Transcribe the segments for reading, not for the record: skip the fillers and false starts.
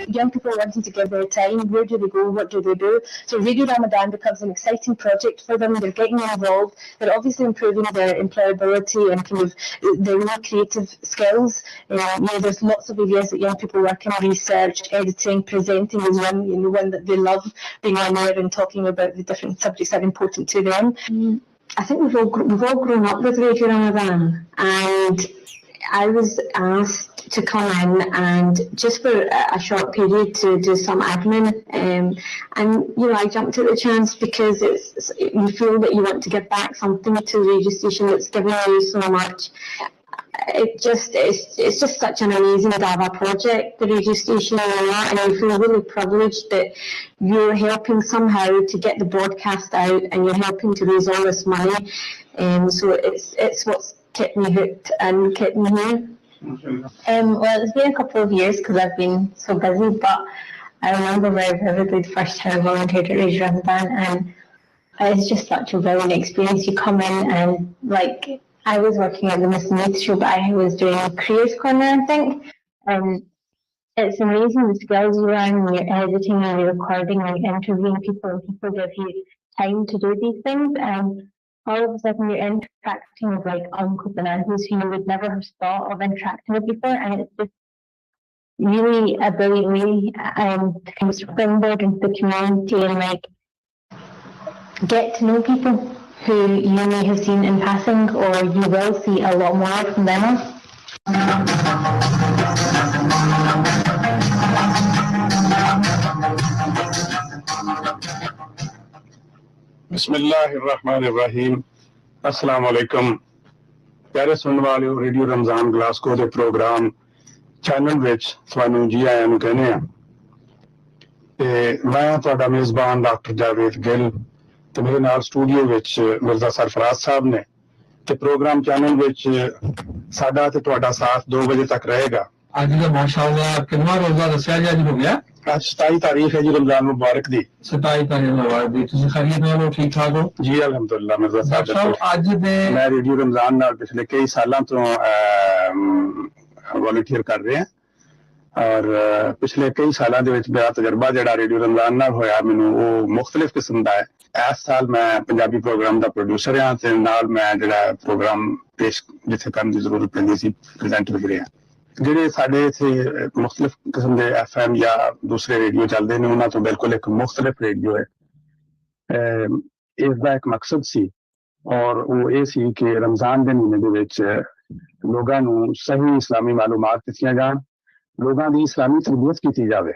Young people wanting to give their time, where do they go, what do they do? So Radio Ramadan becomes an exciting project for them. They're getting involved, they're obviously improving their employability and kind of their new creative skills. There's lots of areas that young people work in: research, editing, presenting is one that they love, being on there and talking about the different subjects that are important to them. I think we've all grown up with Radio Ramadan, and I was asked to come in and just for a short period to do some admin, and I jumped at the chance because you feel that you want to give back something to the radio station that's given you so much. It's just such an amazing Dava project, the radio station, and you feel really privileged that you're helping somehow to get the broadcast out, and you're helping to raise all this money. So it's what's kept me hooked and kept me here. Well, it's been a couple of years because I've been so busy, but I remember very vividly the first time I volunteered at Radio Ramadan, and it's just such a brilliant experience. You come in and I was working at the Miss Youth show, but I was doing a careers corner, I think. It's amazing the skills you learn when you're editing and you're recording and interviewing people, and people give you time to do these things. All of a sudden you're interacting with uncles and aunties who you would never have thought of interacting with before, and it's just really a brilliant way to kind of springboard into the community and get to know people who you may have seen in passing, or you will see a lot more from them on. बिस्मिल्लाहिर्रहमानिर्रहीम अस्सलाम वालेकुम प्यारे सुनने वाले radio Ramzan Glasgow के programme channel which तुहानू जी आयां नू कहने आ ਤੇ ਮੈਂ ਤੁਹਾਡਾ ਮੇਜ਼ਬਾਨ ਡਾਕਟਰ ਜਾਵੇਦ ਗਿੱਲ ਤੇ ਮੇਰੇ ਨਾਲ ਸਟੂਡੀਓ ਵਿੱਚ ਮਿਰਜ਼ਾ ਸਰਫਰਾਜ਼ ਸਾਹਿਬ ਨੇ ਤੇ ਪ੍ਰੋਗਰਾਮ ਚੈਨਲ ਵਿੱਚ ਸਾਡਾ ਤੇ ਤੁਹਾਡਾ ਸਾਥ 2 ਵਜੇ ਤੱਕ ਰਹੇਗਾ। ਅੱਜ ਦਾ ਮਾਸ਼ਾਅੱਲਾ ਕਿੰਨਾ ਰੋਜ਼ਾ ਦੱਸਿਆ ਜੀ ਅੱਜ ਹੋ ਗਿਆ? ਅੱਜ 27 ਤਾਰੀਖ है जी रमजान मुबारक दी। 27 तारीख मुबारक दी। तुसीं खैरियत नाल हो, ठीक ठाक हो? जी अलहमदुलिल्लाह मिर्जा साहब ਅੱਜ ਦੇ मैं रेडियो रमजान नाल पिछले कई सालों तो वॉलंटियर कर रहे हैं और पिछले कई सालों ਦੇ ਵਿੱਚ ਮੇਰਾ ਤਜਰਬਾ ਜਿਹੜਾ ਰੇਡੀਓ ਰਮਜ਼ਾਨ ਨਾਲ ਹੋਇਆ ਮੈਨੂੰ ਉਹ ਮੁxtਲਿਫ ਕਿਸਮ ਦਾ ਹੈ। ਇਸ ਸਾਲ ਮੈਂ ਪੰਜਾਬੀ ਪ੍ਰੋਗਰਾਮ ਦਾ ਪ੍ਰੋਡਿਊਸਰ ਹਾਂ ਤੇ ਨਾਲ ਮੈਂ ਜਿਹੜਾ ਪ੍ਰੋਗਰਾਮ ਪੇਸ਼ ਜਿੱਥੇ ਕਰਨ ਦੀ ਜ਼ਰੂਰਤ ਪੈਂਦੀ ਸੀ ਪ੍ਰੈਜ਼ੈਂਟ ਵੀ ਰਿਹਾ। ਜਿਹੜੇ ਸਾਡੇ ਇੱਥੇ ਮੁxtਲਿਫ ਕਿਸਮ ਦੇ FM ਜਾਂ ਦੂਸਰੇ ਰੇਡੀਓ ਚੱਲਦੇ ਨੇ ਉਹਨਾਂ ਤੋਂ ਬਿਲਕੁਲ ਇੱਕ ਮੁxtਲਿਫ ਰੇਡੀਓ ਹੈ। ਇਸ ਦਾ ਇੱਕ ਮਕਸਦ ਸੀ ਔਰ ਉਹ ਇਹ ਸੀ ਕਿ ਰਮਜ਼ਾਨ ਦੇ ਮਹੀਨੇ ਦੇ ਵਿੱਚ ਲੋਕਾਂ ਨੂੰ ਸਹੀ ਇਸਲਾਮੀ ਮਾਲੂਮਾਤ ਦਿੱਤੀਆਂ ਜਾਣ, ਲੋਕਾਂ ਦੀ ਇਸਲਾਮੀ ਤਰਬੀਅਤ ਕੀਤੀ ਜਾਵੇ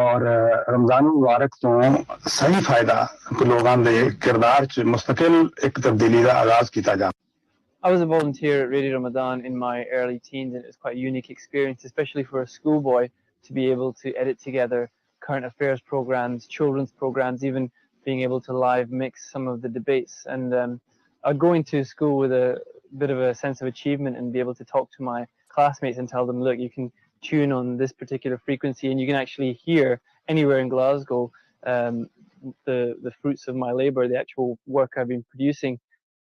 ਔਰ ਰਮਜ਼ਾਨ ਮੁਬਾਰਕ ਤੋਂ ਸਹੀ ਫਾਇਦਾ ਲੋਕਾਂ ਦੇ ਕਿਰਦਾਰ 'ਚ ਮੁਸਤਕਿਲ ਇੱਕ ਤਬਦੀਲੀ ਦਾ ਆਗਾਜ਼ ਕੀਤਾ ਜਾਵੇ। I was a volunteer at Radio Ramadan in my early teens, and it was quite a unique experience, especially for a schoolboy, to be able to edit together current affairs programs, children's programs, even being able to live mix some of the debates. And I'd go into school with a bit of a sense of achievement and be able to talk to my classmates and tell them, look, you can tune on this particular frequency and you can actually hear anywhere in Glasgow the fruits of my labor, the actual work I've been producing.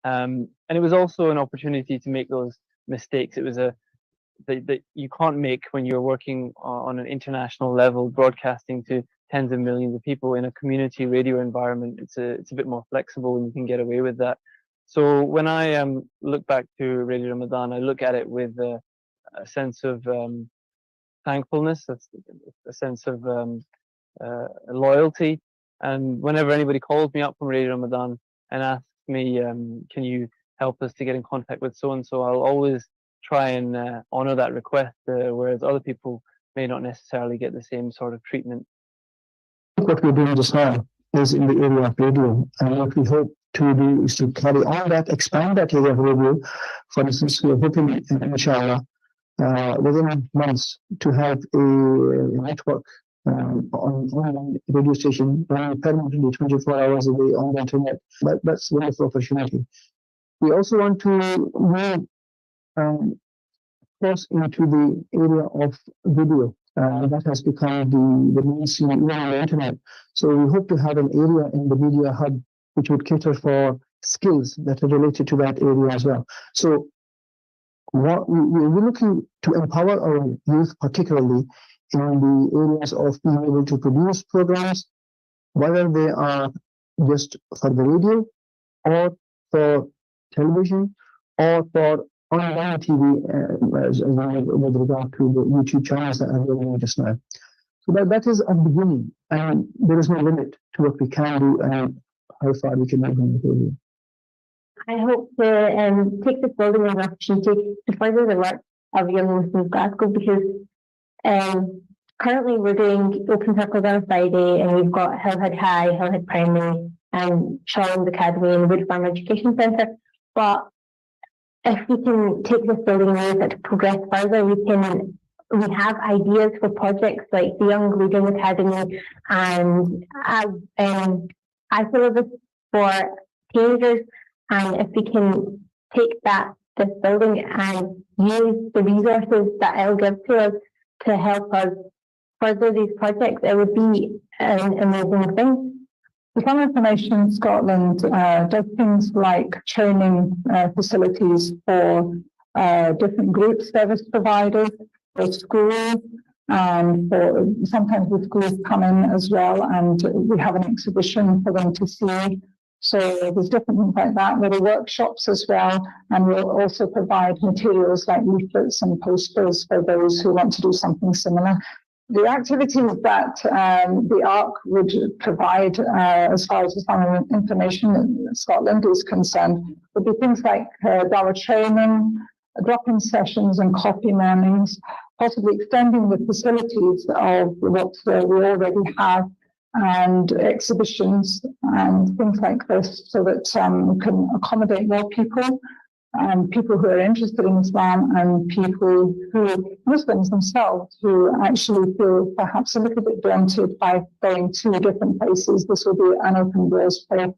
And it was also an opportunity to make those mistakes. It was that you can't make when you're working on an international level, broadcasting to tens of millions of people in a community radio environment. It's a bit more flexible and you can get away with that. So when I look back to Radio Ramadan, I look at it with a sense of thankfulness, a sense of loyalty. And whenever anybody calls me up from Radio Ramadan and asks me, can you help us to get in contact with so-and-so, I'll always try and honor that request, whereas other people may not necessarily get the same sort of treatment. What we're doing just now is in the area of radio, and what we hope to do is to carry on that, expand that area of radio. For instance, we are hoping, inshallah, within months to have a network on online radio station running permanently 24 hours a day on the internet. That's a wonderful opportunity. We also want to move cross into the area of video. That has become the mainstream even on the internet. So we hope to have an area in the media hub which would cater for skills that are related to that area as well. So what we're looking to empower our youth, particularly in the areas of being able to produce programs, whether they are just for the radio or for television or for online TV with regard to the YouTube channels that are available just now. So that is a beginning, and there is no limit to what we can do and how far we can move in the area. I hope to take this building as an opportunity to further the work of Young Muslims Glasgow, because currently we're doing open circles on a Friday, and we've got Hillhead High, Hillhead Primary, and Shawlands Academy and Wood Farm Education Centre. But if we can take this building and use it to progress further, we have ideas for projects like the Young Leaders Academy and iSyllabus for teenagers. And if we can take this building and use the resources that it'll give to us to help us further these projects, it would be an amazing thing. Some Information Scotland does things like training facilities for different group service providers, for schools, and sometimes the schools come in as well, and we have an exhibition for them to see. So there's different things like that. There are workshops as well, and we'll also provide materials like leaflets and posters for those who want to do something similar. The activities that the ARC would provide as far as Islamic Information in Scotland is concerned would be things like dawah training, drop-in sessions and copy learnings, possibly extending the facilities of what we already have, and exhibitions and things like this, so that we can accommodate more people. people who are interested in Islam and people who, Muslims themselves, who actually feel perhaps a little bit daunted by going to different places. This will be an open doors for.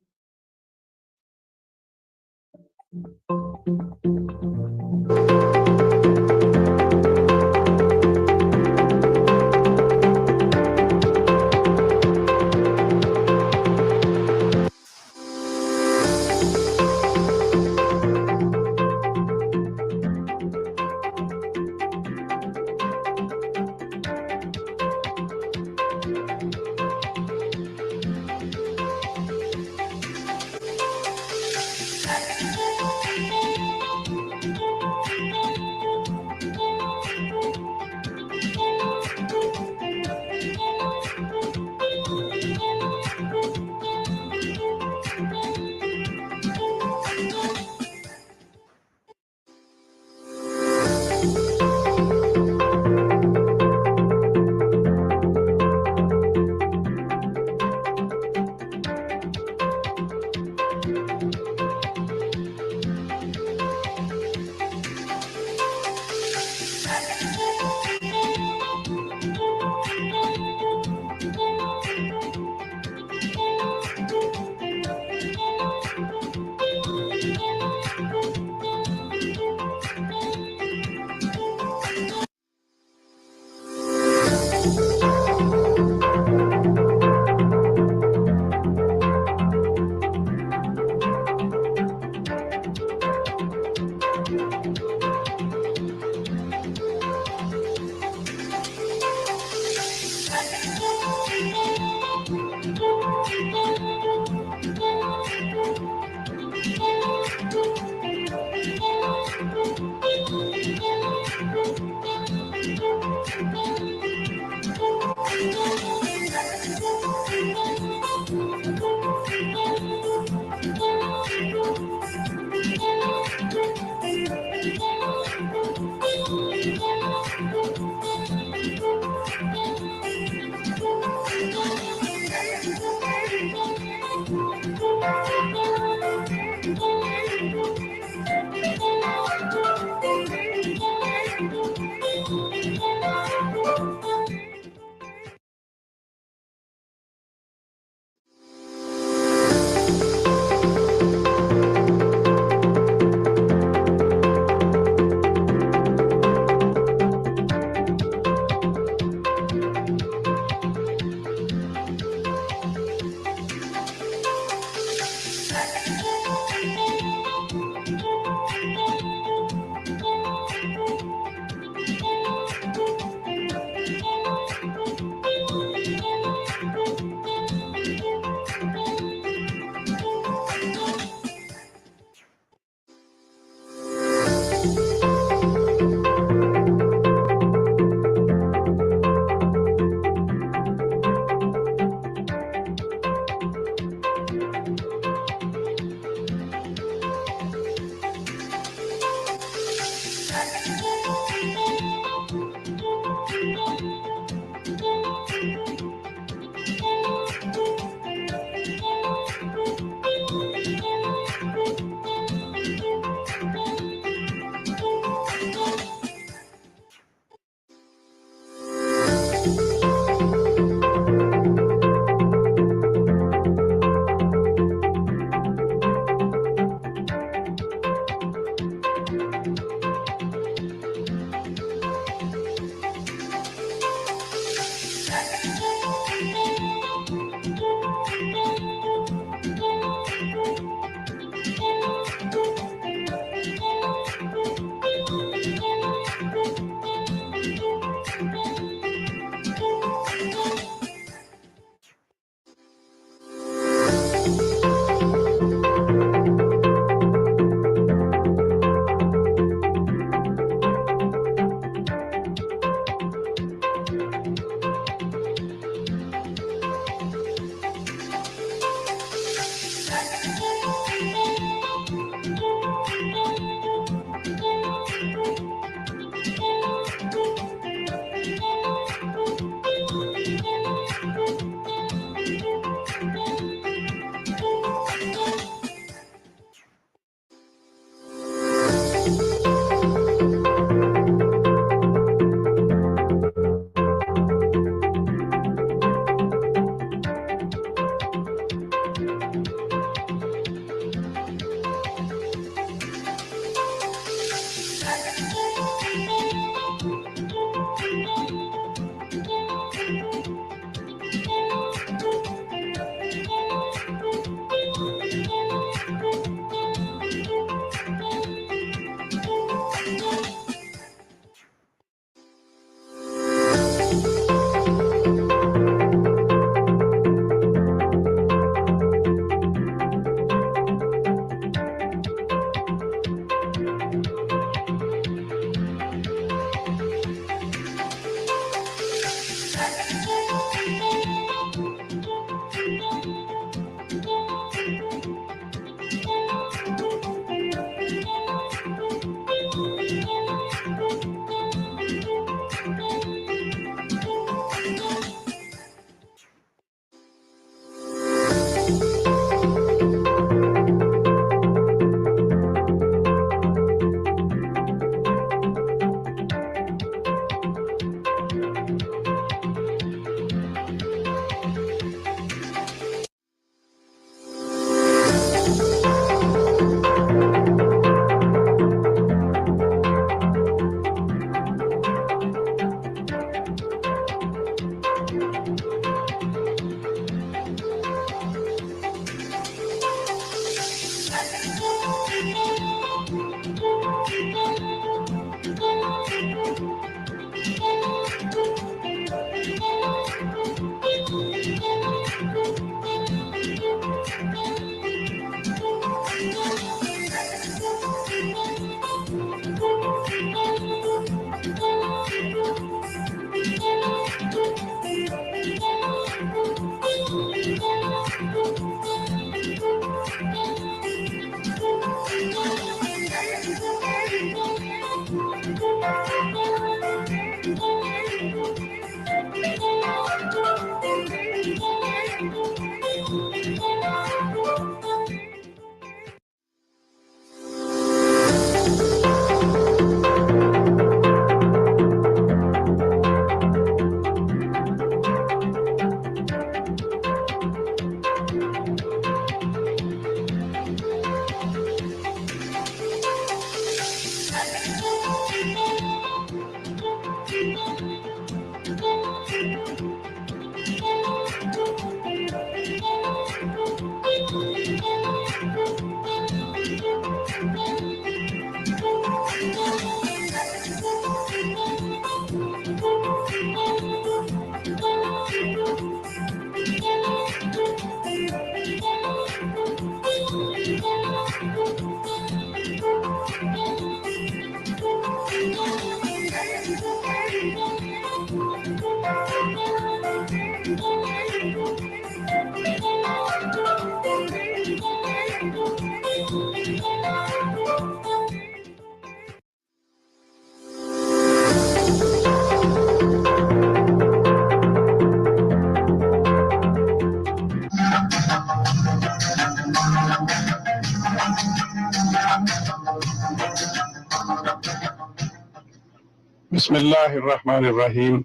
बिस्मिल्लाहिर्रहमानिर्रहीम।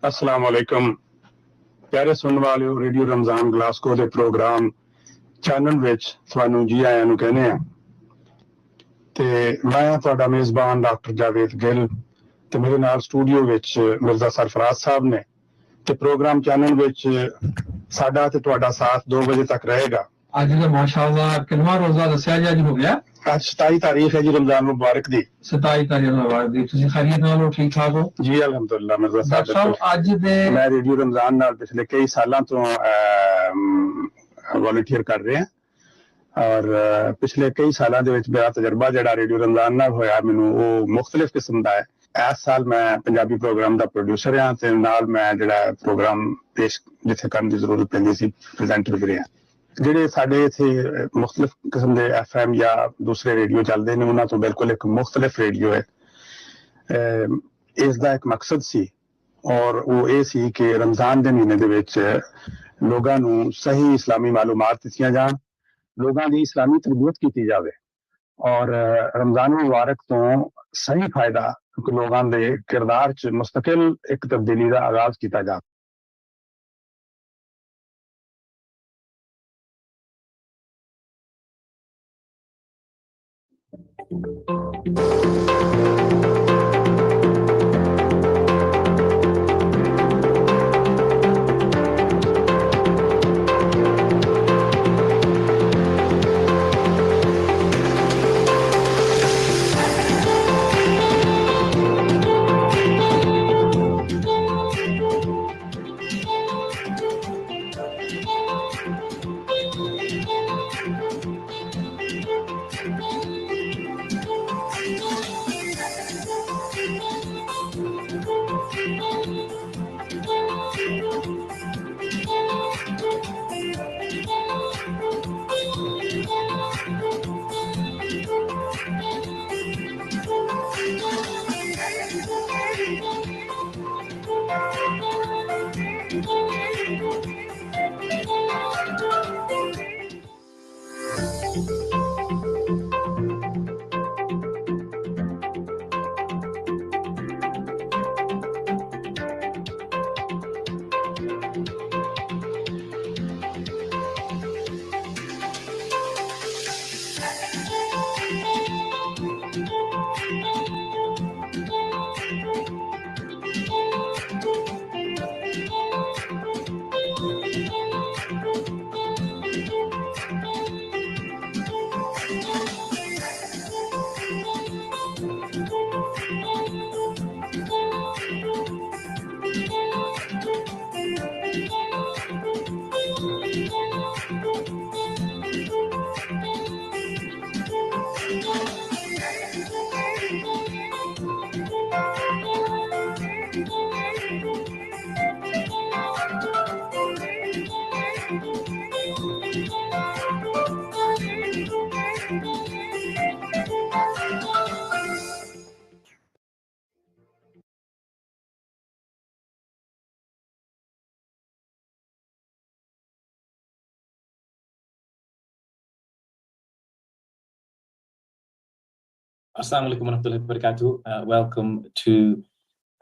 अस्सलाम वालेकुम। प्यारे सुनने वाले radio Ramzan Glasgow ਦੇ programme channel ਵਿੱਚ ਤੁਹਾਨੂੰ ਜੀ ਆਇਆਂ ਨੂੰ ਕਹਿੰਦੇ ਆ ਤੇ ਮੈਂ ਤੁਹਾਡਾ ਮੇਜ਼ਬਾਨ ਡਾਕਟਰ ਜਾਵੇਦ ਗਿੱਲ ਤੇ ਮੇਰੇ ਨਾਲ ਸਟੂਡੀਓ ਵਿੱਚ ਮਿਰਜ਼ਾ ਸਰਫਰਾਜ਼ ਸਾਹਿਬ ਨੇ ਤੇ ਪ੍ਰੋਗਰਾਮ ਚੈਨਲ ਵਿੱਚ ਸਾਡਾ ਤੇ ਤੁਹਾਡਾ ਸਾਥ 2 ਵਜੇ ਤੱਕ ਰਹੇਗਾ। ਅੱਜ ਦਾ ਮਾਸ਼ਾਅੱਲਾ ਕਿੰਨਾ ਰੋਜ਼ਾ ਦੱਸਿਆ ਜੀ ਅੱਜ ਹੋ ਗਿਆ? ਅੱਜ 27 ਤਾਰੀਖ ਹੈ ਜੀ ਰਮਜ਼ਾਨ ਮੁਬਾਰਕ ਦੀ। 27 ਤਾਰੀਖ ਮੁਬਾਰਕ ਦੀ। ਤੁਸੀਂ ਖੈਰੀਅਤ ਨਾਲ ਹੋ? ਠੀਕ ਠਾਕ ਹੋ ਜੀ ਅਲਹਮਦੁਲਿਲਾ। ਮਿਰਜ਼ਾ ਡਾਕਟਰ ਸਾਹਿਬ ਅੱਜ ਦੇ ਮੈਂ ਰੇਡੀਓ ਰਮਜ਼ਾਨ ਨਾਲ ਪਿਛਲੇ ਕਈ ਸਾਲਾਂ ਤੋਂ ਵੋਲੰਟੀਅਰ ਕਰ ਰਹੇ ਹਾਂ ਔਰ ਪਿਛਲੇ ਕਈ ਸਾਲਾਂ ਦੇ ਵਿੱਚ ਮੇਰਾ ਤਜਰਬਾ ਜਿਹੜਾ ਰੇਡੀਓ ਰਮਜ਼ਾਨ ਨਾਲ ਹੋਇਆ ਮੈਨੂੰ ਉਹ ਮੁxtਲਿਫ ਕਿਸਮ ਦਾ ਹੈ। ਇਸ ਸਾਲ ਮੈਂ ਪੰਜਾਬੀ ਪ੍ਰੋਗਰਾਮ ਦਾ ਪ੍ਰੋਡਿਊਸਰ ਹਾਂ ਤੇ ਨਾਲ ਮੈਂ ਜਿਹੜਾ ਪ੍ਰੋਗਰਾਮ ਪੇਸ਼ ਜਿੱਥੇ ਕਰਨ ਦੀ ਜ਼ਰੂਰਤ ਪੈਂਦੀ ਸੀ ਪ੍ਰੈਜ਼ੈਂਟਰ ਵੀ ਰਿਹਾ। ਜਿਹੜੇ ਸਾਡੇ ਇੱਥੇ ਮੁxtਲਿਫ ਕਿਸਮ ਦੇ FM ਜਾਂ ਦੂਸਰੇ ਰੇਡੀਓ ਚੱਲਦੇ ਨੇ ਉਹਨਾਂ ਤੋਂ ਬਿਲਕੁਲ ਇੱਕ ਮੁxtਲਿਫ ਰੇਡੀਓ ਹੈ। ਇਸ ਦਾ ਇੱਕ ਮਕਸਦ ਸੀ ਔਰ ਉਹ ਇਹ ਸੀ ਕਿ ਰਮਜ਼ਾਨ ਦੇ ਮਹੀਨੇ ਦੇ ਵਿੱਚ ਲੋਕਾਂ ਨੂੰ ਸਹੀ ਇਸਲਾਮੀ ਮਾਲੂਮਾਤ ਦਿੱਤੀਆਂ ਜਾਣ, ਲੋਕਾਂ ਦੀ ਇਸਲਾਮੀ ਤਰਬੀਅਤ ਕੀਤੀ ਜਾਵੇ ਔਰ ਰਮਜ਼ਾਨ ਮੁਬਾਰਕ ਤੋਂ ਸਹੀ ਫਾਇਦਾ ਲੋਕਾਂ ਦੇ ਕਿਰਦਾਰ 'ਚ ਮੁਸਤਕਿਲ ਇੱਕ ਤਬਦੀਲੀ ਦਾ ਆਗਾਜ਼ ਕੀਤਾ ਜਾਵੇ। Assalamu alaikum warahmatullahi wabarakatuh. Welcome to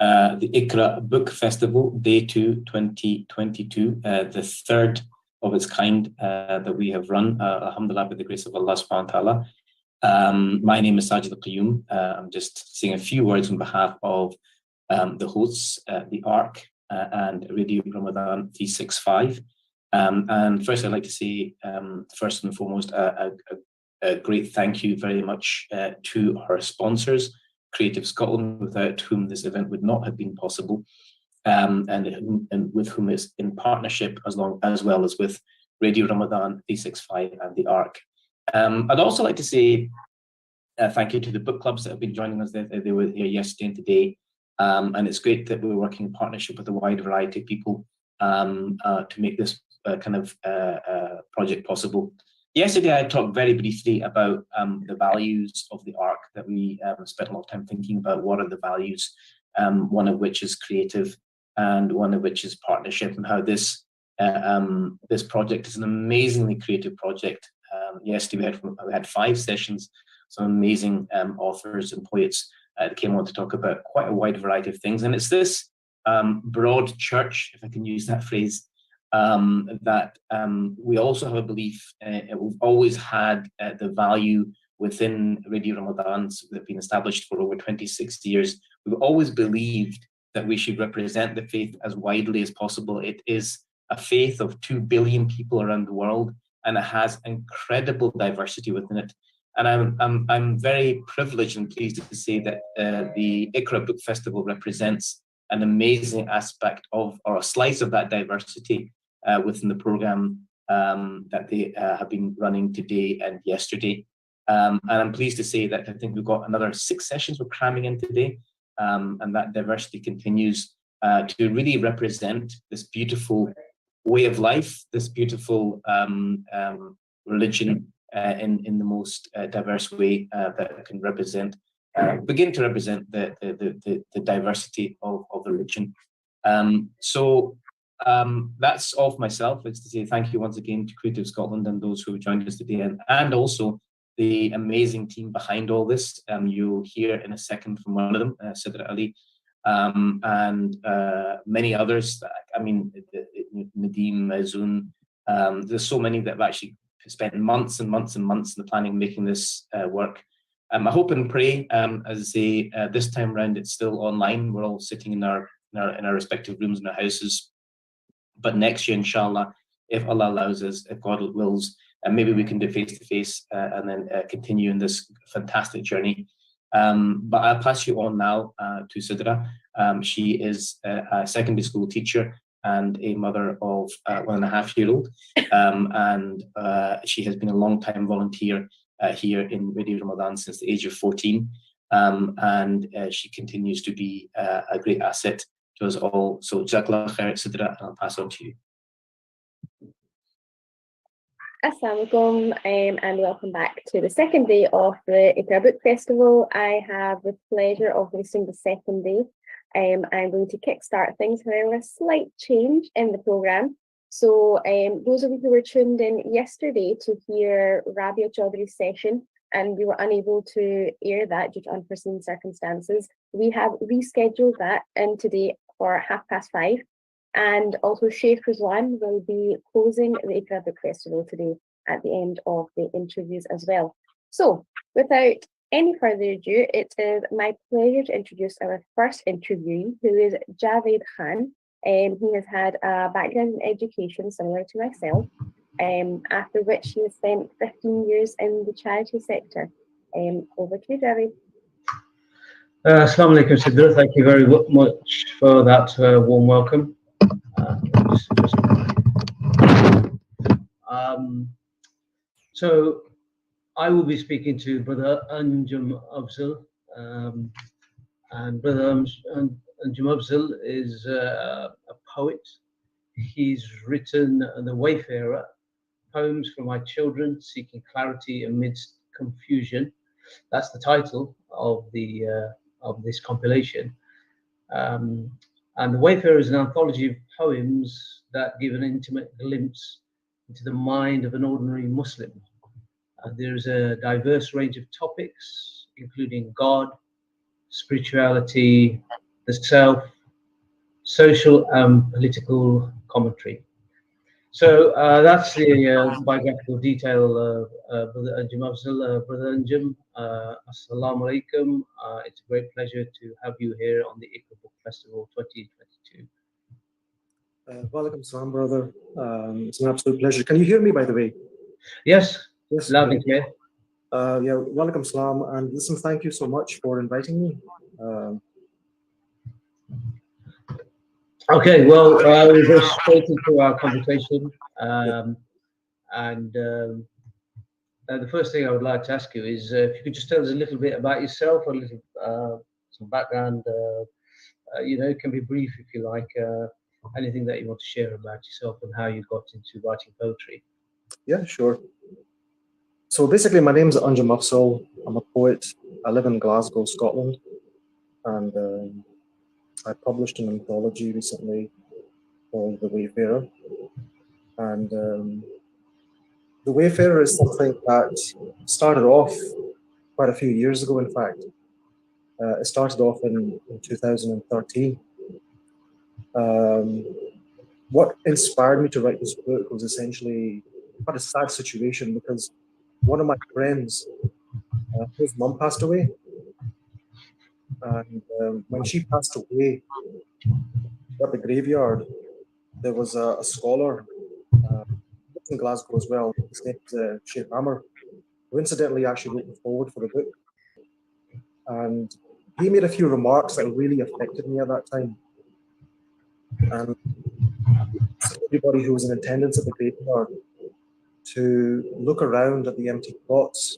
the Iqra Book Festival, Day 2, 2022, the third of its kind that we have run, alhamdulillah, with the grace of Allah subhanahu wa ta'ala. My name is Sajid Al-Qayyum. I'm just saying a few words on behalf of the hosts, the ARC and Radio Ramadan 365. And first I'd like to say, first and foremost, a great thank you very much to our sponsors, Creative Scotland, without whom this event would not have been possible, and with whom it's in partnership as well as with Radio Ramadan 365 and the ARC. I'd also like to say thank you to the book clubs that have been joining us. They were here yesterday and today, and it's great that we're working in partnership with a wide variety of people to make this project possible. Yesterday, I talked very briefly about the values of the ARC that we spent a lot of time thinking about. What are the values? One of which is creative, and one of which is partnership, and how this project is an amazingly creative project. Yesterday, we had 5 sessions, some amazing authors and poets that came on to talk about quite a wide variety of things. And it's this broad church, if I can use that phrase, that we also have a belief, we've always had the value within Radio Ramadan that have been established for over 26 years. We've always believed that we should represent the faith as widely as possible. It is a faith of 2 billion people around the world, and it has incredible diversity within it. And I'm very privileged and pleased to say that the Iqra Book Festival represents an amazing aspect of, or a slice of that diversity within the program that they have been running today and yesterday. And I'm pleased to say that I think we've got another 6 sessions we're cramming in today, and that diversity continues to really represent this beautiful way of life, this beautiful religion in the most diverse way that can represent, begin to represent the diversity of the religion. So that's all for myself. It's to say thank you once again to Creative Scotland and those who have joined us today, and also the amazing team behind all this. You'll hear in a second from one of them, Sidra Ali, and many others. I mean, Nadeem, Mazoon. There's so many that have actually spent months and months and months in the planning, making this work. I hope and pray, as I say, this time around it's still online. We're all sitting in our respective rooms in our houses. But next year, inshallah, if Allah allows us, if God wills, maybe we can do face-to-face and then continue in this fantastic journey. But I'll pass you on now to Sidra. She is a secondary school teacher and a mother of a 1.5-year-old. And she has been a long-time volunteer here in Radio Ramadan since the age of 14. And she continues to be a great asset to us all. So Jazakallah khair, Sidra, and I'll pass on to you. Assalamu alaikum, and welcome back to the second day of the Iqra Book Festival. I have the pleasure of hosting the second day. I'm going to kickstart things, however, a slight change in the programme. So those of you who were tuned in yesterday to hear Rabia Chaudhry's session, and we were unable to air that due to unforeseen circumstances, we have rescheduled that in today for 5:30. And also Sheikh Rizwan will be closing the Iqra Book Festival today at the end of the interviews as well. So without any further ado, it is my pleasure to introduce our first interviewee, who is Javed Khan. He has had a background in education similar to myself, after which he has spent 15 years in the charity sector. Over to you, Javed. Assalamu alaikum, Sidra. Thank you very much for that warm welcome. So I will be speaking to Brother Anjum Afzal, and Brother Anjum Afzal is a poet. He's written The Wayfarer, Poems for My Children Seeking Clarity Amidst Confusion. That's the title of this compilation. And The Wayfarer is an anthology of poems that give an intimate glimpse into the mind of an ordinary Muslim. There's a diverse range of topics, including God, spirituality, the self, social and political commentary. So that's the biographical detail of Brother Anjum Afzal. Brother Anjum, Assalamu alaikum. It's a great pleasure to have you here on the Iqra Book Festival 2022. Welcome, Salam, brother. It's an absolute pleasure. Can you hear me, by the way? Yes, yes, loud and clear. Yeah, welcome, Salam. And listen, thank you so much for inviting me. Okay, well, we'll go straight into our conversation. The first thing I would like to ask you is if you could just tell us a little bit about yourself, a little some background. It can be brief if you like. Anything that you want to share about yourself and how you got into writing poetry. Yeah, sure. So basically, my name is Anjum Afzal. I'm a poet. I live in Glasgow, Scotland, and I published an anthology recently called The Wayfarer. And The Wayfarer is something that started off quite a few years ago, in fact. It started off in 2013. What inspired me to write this book was essentially quite a sad situation, because one of my friends, his mum passed away. And when she passed away, at the graveyard, there was a scholar in Glasgow as well. His name is Sheikh Amr, who incidentally actually wrote the forward for the book. And he made a few remarks that really affected me at that time. And everybody who was in attendance at the graveyard to look around at the empty plots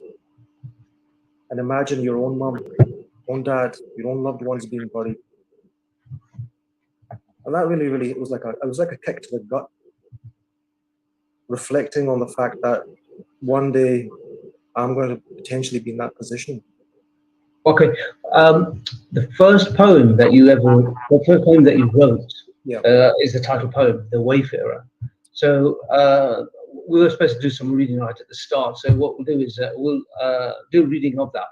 and imagine your own mum, your own dad, your own loved ones being buried. And that really, it was like a kick to the gut, reflecting on the fact that one day I'm going to potentially be in that position. Okay, the first poem that you wrote is the title poem, The Wayfarer. So we were supposed to do some reading right at the start. So what we'll do is we'll do a reading of that,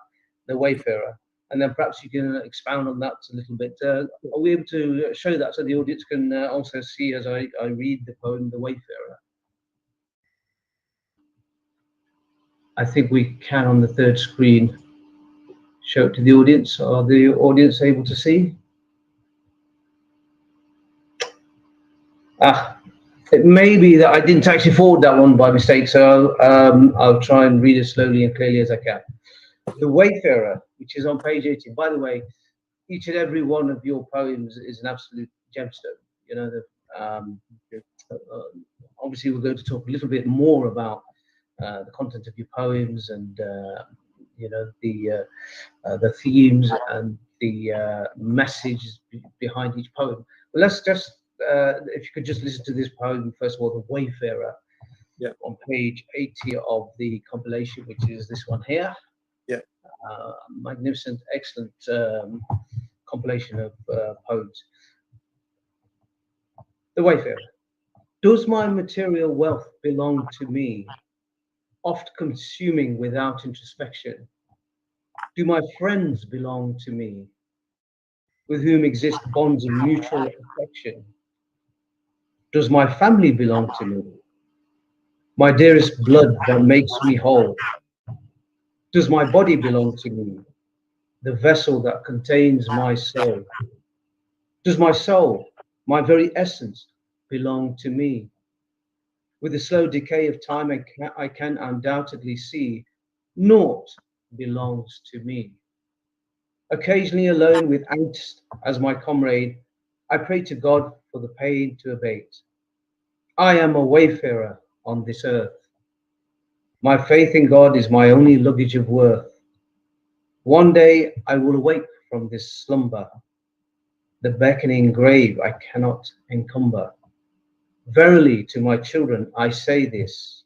The Wayfarer, and then perhaps you can expound on that a little bit. Are we able to show that so the audience can also see as I read the poem, The Wayfarer? I think we can on the third screen show it to the audience. Are the audience able to see? It may be that I didn't actually forward that one by mistake, so I'll try and read it slowly and clearly as I can. The Wayfarer, which is on page 18. By the way, each and every one of your poems is an absolute gemstone. You know, obviously we're going to talk a little bit more about the content of your poems and you know, the themes and the message behind each poem. But let's just if you could just listen to this poem first of all, The Wayfarer, on page 80 of the compilation, which is this one here. Magnificent, excellent compilation of poems. The Wayfarer. Does my material wealth belong to me, oft consuming without introspection? Do my friends belong to me, with whom exist bonds of mutual affection? Does my family belong to me, my dearest blood that makes me whole? Does my body belong to me, the vessel that contains my soul? Does my soul, my very essence, belong to me? With the slow decay of time, I can undoubtedly see naught belongs to me. Occasionally alone with angst as my comrade, I pray to God for the pain to abate. I am a wayfarer on this earth. My faith in God is my only luggage of worth. One day I will awake from this slumber, the beckoning grave I cannot encumber. Verily to my children I say this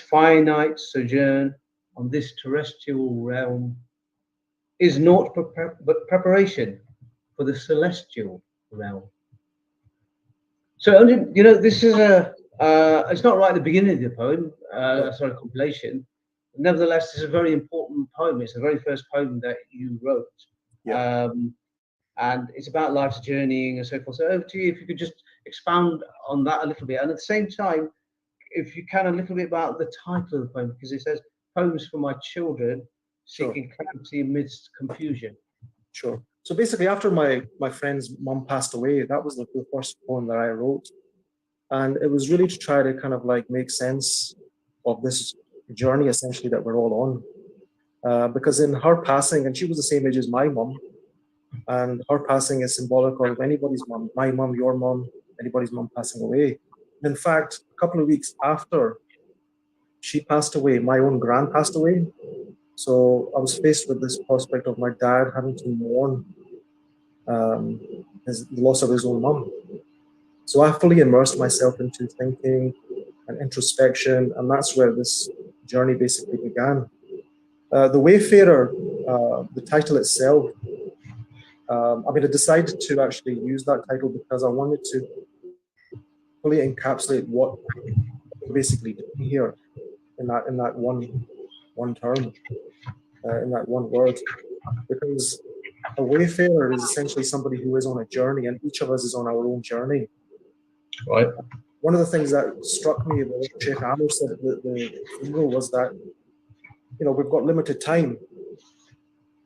finite sojourn on this terrestrial realm is naught but preparation for the celestial realm. So, this is it's not right at the beginning of the poem, compilation. Nevertheless, it's a very important poem. It's the very first poem that you wrote. Yeah. And it's about life's journeying and so forth. So over to you, if you could just expound on that a little bit. And at the same time, if you can, a little bit about the title of the poem, because it says, Poems for My Children, Seeking Clarity Amidst Confusion. Sure. So basically, after my friend's mum passed away, that was the first poem that I wrote. And it was really to try to kind of like make sense of this journey, essentially, that we're all on. Because in her passing, and she was the same age as my mum, and her passing is symbolic of anybody's mum, my mum, your mum, anybody's mum passing away. In fact, a couple of weeks after she passed away, my own gran passed away. So I was faced with this prospect of my dad having to mourn the loss of his own mum. So I fully immersed myself into thinking and introspection, and that's where this journey basically began. The Wayfarer, the title itself, I decided to actually use that title because I wanted to fully encapsulate what we're basically doing here in that one term, in that one word. Because a wayfarer is essentially somebody who is on a journey, and each of us is on our own journey. Right. One of the things that struck me about what Sheikh Amr said at the funeral was that, we've got limited time,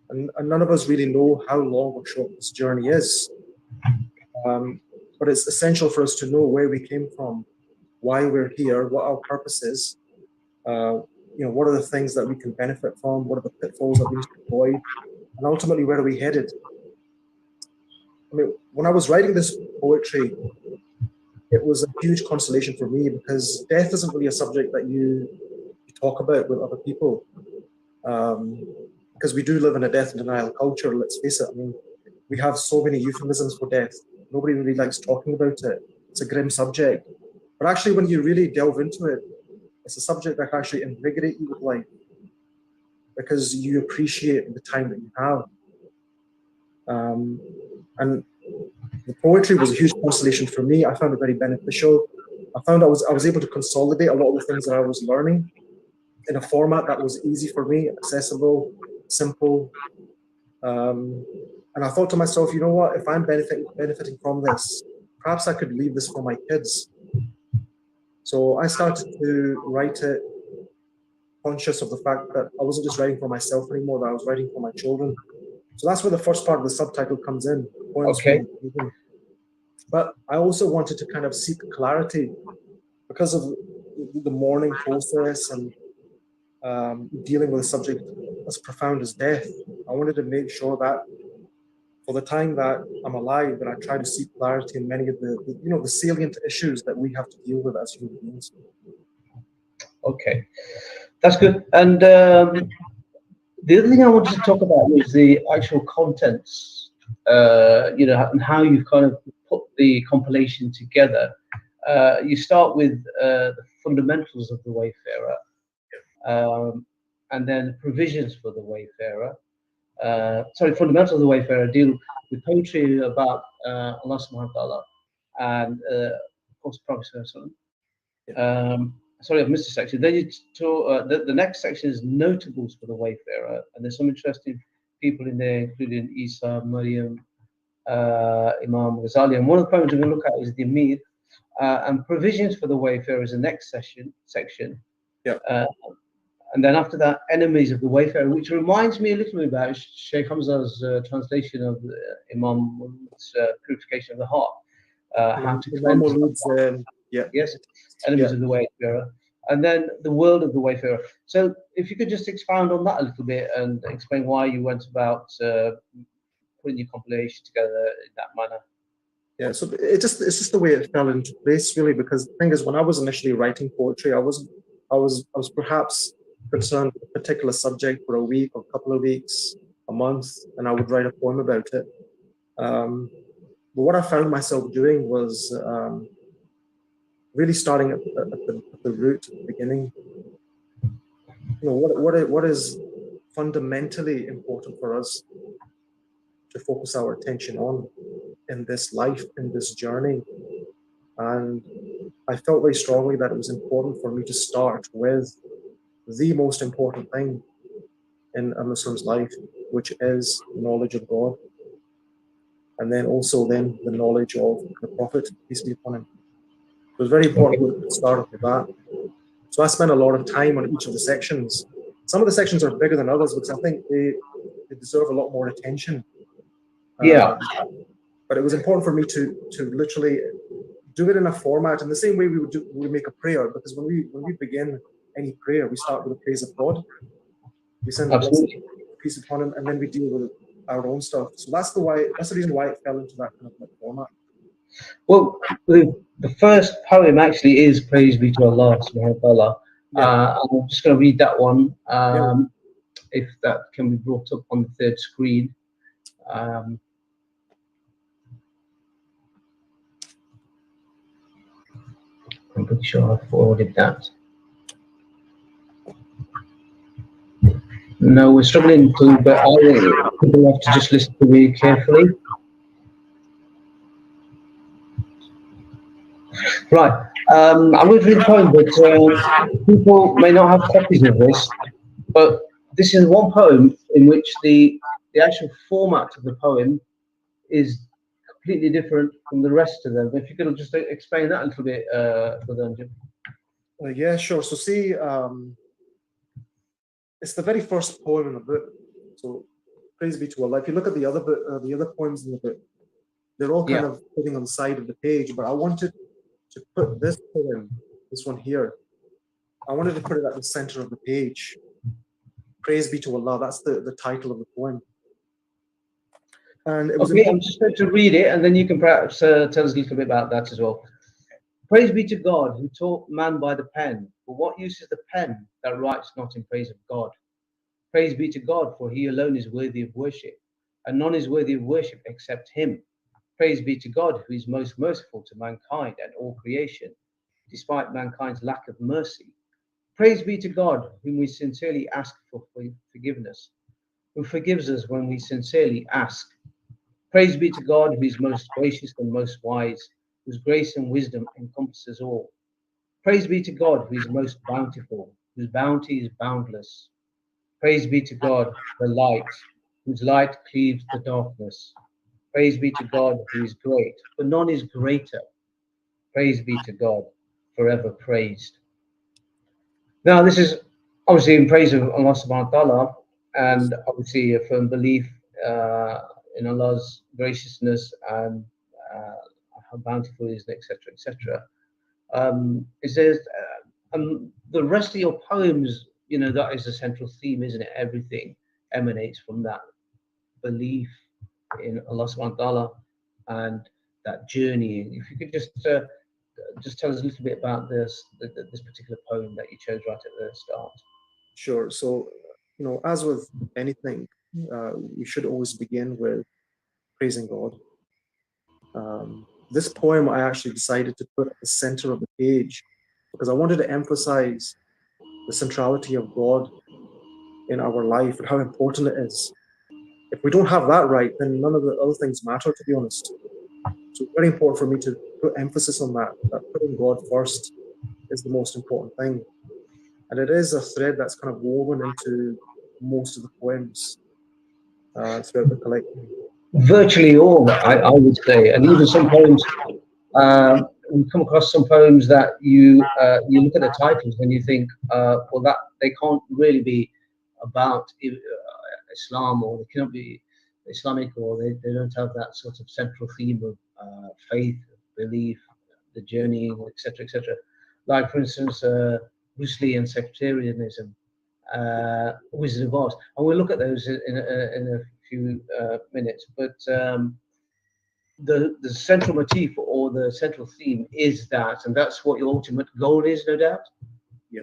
and none of us really know how long or short this journey is. But it's essential for us to know where we came from, why we're here, what our purpose is. What are the things that we can benefit from? What are the pitfalls that we need to avoid? And ultimately, where are we headed? When I was writing this poetry, it was a huge consolation for me because death isn't really a subject that you talk about with other people. Because we do live in a death and denial culture, let's face it. We have so many euphemisms for death. Nobody really likes talking about it. It's a grim subject. But actually, when you really delve into it, it's a subject that can actually invigorate you with life because you appreciate the time that you have. And the poetry was a huge consolation for me. I found it very beneficial. I found I was able to consolidate a lot of the things that I was learning in a format that was easy for me, accessible, simple. And I thought to myself, you know what, if I'm benefiting from this, perhaps I could leave this for my kids. So I started to write it conscious of the fact that I wasn't just writing for myself anymore, that I was writing for my children. So that's where the first part of the subtitle comes in. Okay. But I also wanted to kind of seek clarity because of the mourning process and dealing with a subject as profound as death. I wanted to make sure that for the time that I'm alive, that I try to seek clarity in many of the salient issues that we have to deal with as human beings. Okay, that's good. And the other thing I wanted to talk about was the actual contents, and how you've kind of put the compilation together. You start with the fundamentals of the Wayfarer, and then provisions for the Wayfarer. Fundamentals of the Wayfarer deal with poetry about Allah subhanahu wa ta'ala and of course Prophet I've missed a section. Then you talk, the next section is notables for the Wayfarer, and there's some interesting people in there, including Isa, Maryam, Imam Ghazali. And one of the poems we're going to look at is the Amir, and provisions for the Wayfarer is the next section. Yeah. And then after that, enemies of the Wayfarer, which reminds me a little bit about Sheikh Hamza's translation of Imam's purification of the heart. How to cleanse. Yes, enemies of the Wayfarer, and then the world of the Wayfarer. So, if you could just expound on that a little bit and explain why you went about putting your compilation together in that manner. Yeah, so it's just the way it fell into place, really. Because the thing is, when I was initially writing poetry, I was perhaps concerned with a particular subject for a week or a couple of weeks, a month, and I would write a poem about it. But what I found myself doing was really starting at the root, at the beginning. You know, what is fundamentally important for us to focus our attention on in this life, in this journey. And I felt very strongly that it was important for me to start with the most important thing in a Muslim's life, which is knowledge of God, and then also then the knowledge of the Prophet, peace be upon him. It was very important to start with that. So I spent a lot of time on each of the sections. Some of the sections are bigger than others because I think they deserve a lot more attention. Yeah. But it was important for me to literally do it in a format in the same way we would make a prayer, because when we begin any prayer, we start with the praise of God. We send the blessing, peace upon him, and then we deal with our own stuff. So that's the reason why it fell into that kind of format. Well, the first poem actually is Praise Be to Allah subhanahu wa ta'ala. I'm just going to read that one, if that can be brought up on the third screen. I'm pretty sure I forwarded that. No, we're struggling to, but I think people have to just listen to me carefully. Right, I'm going to read the poem, but people may not have copies of this, but this is one poem in which the actual format of the poem is completely different from the rest of them. If you could just explain that a little bit, Brother Anjum. Yeah, sure. So see, it's the very first poem in the book. So praise be to Allah. If you look at the other poems in the book, they're all kind of sitting on the side of the page. But I wanted to put this poem, this one here, I wanted to put it at the center of the page. Praise be to Allah. That's the title of the poem. And it was I'm just going to read it, and then you can perhaps tell us a little bit about that as well. Praise be to God who taught man by the pen. For what use is the pen that writes not in praise of God? Praise be to God, for he alone is worthy of worship, and none is worthy of worship except him. Praise be to God who is most merciful to mankind and all creation, despite mankind's lack of mercy. Praise be to God, whom we sincerely ask for forgiveness, who forgives us when we sincerely ask. Praise be to God, who is most gracious and most wise, whose grace and wisdom encompasses all. Praise be to God, who is most bountiful, whose bounty is boundless. Praise be to God, the light, whose light cleaves the darkness. Praise be to God, who is great, for none is greater. Praise be to God, forever praised. Now, this is obviously in praise of Allah subhanahu wa ta'ala, and obviously a firm belief in Allah's graciousness and how bountiful He is, etc., etc. Is there the rest of your poems? You know, that is the central theme, isn't it? Everything emanates from that belief in Allah subhanahu wa ta'ala and that journey. If you could just tell us a little bit about this particular poem that you chose right at the start. Sure. So, you know, as with anything, we should always begin with praising God. This poem I actually decided to put at the center of the page because I wanted to emphasize the centrality of God in our life and how important it is. If we don't have that right, then none of the other things matter, to be honest. So it's very important for me to put emphasis on that putting God first is the most important thing. And it is a thread that's kind of woven into most of the poems throughout the collection. Virtually all, I would say, and even some poems. We come across some poems that you look at the titles and you think, well, that they can't really be about Islam, or they cannot be Islamic, or they don't have that sort of central theme of faith, belief, the journey, etc., etc. Like, for instance, Bruce Lee and sectarianism, Wizard of Oz, and we'll look at those in a few minutes. But the central motif or the central theme is that, and that's what your ultimate goal is, no doubt. Yeah.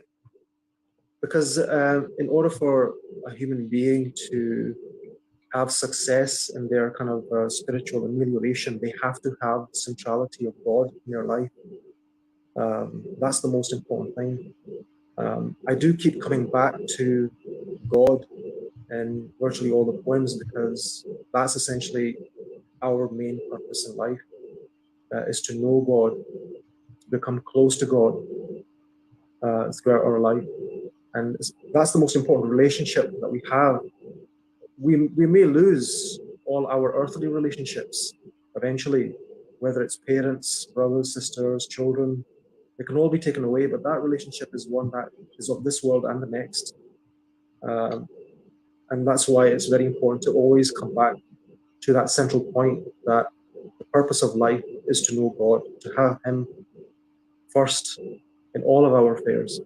Because in order for a human being to have success in their kind of spiritual amelioration, they have to have the centrality of God in their life. That's the most important thing. I do keep coming back to God in virtually all the poems because that's essentially our main purpose in life, is to know God, to become close to God throughout our life. And that's the most important relationship that we have. We may lose all our earthly relationships eventually, whether it's parents, brothers, sisters, children, they can all be taken away, but that relationship is one that is of this world and the next. And that's why it's very important to always come back to that central point, that the purpose of life is to know God, to have Him first in all of our affairs.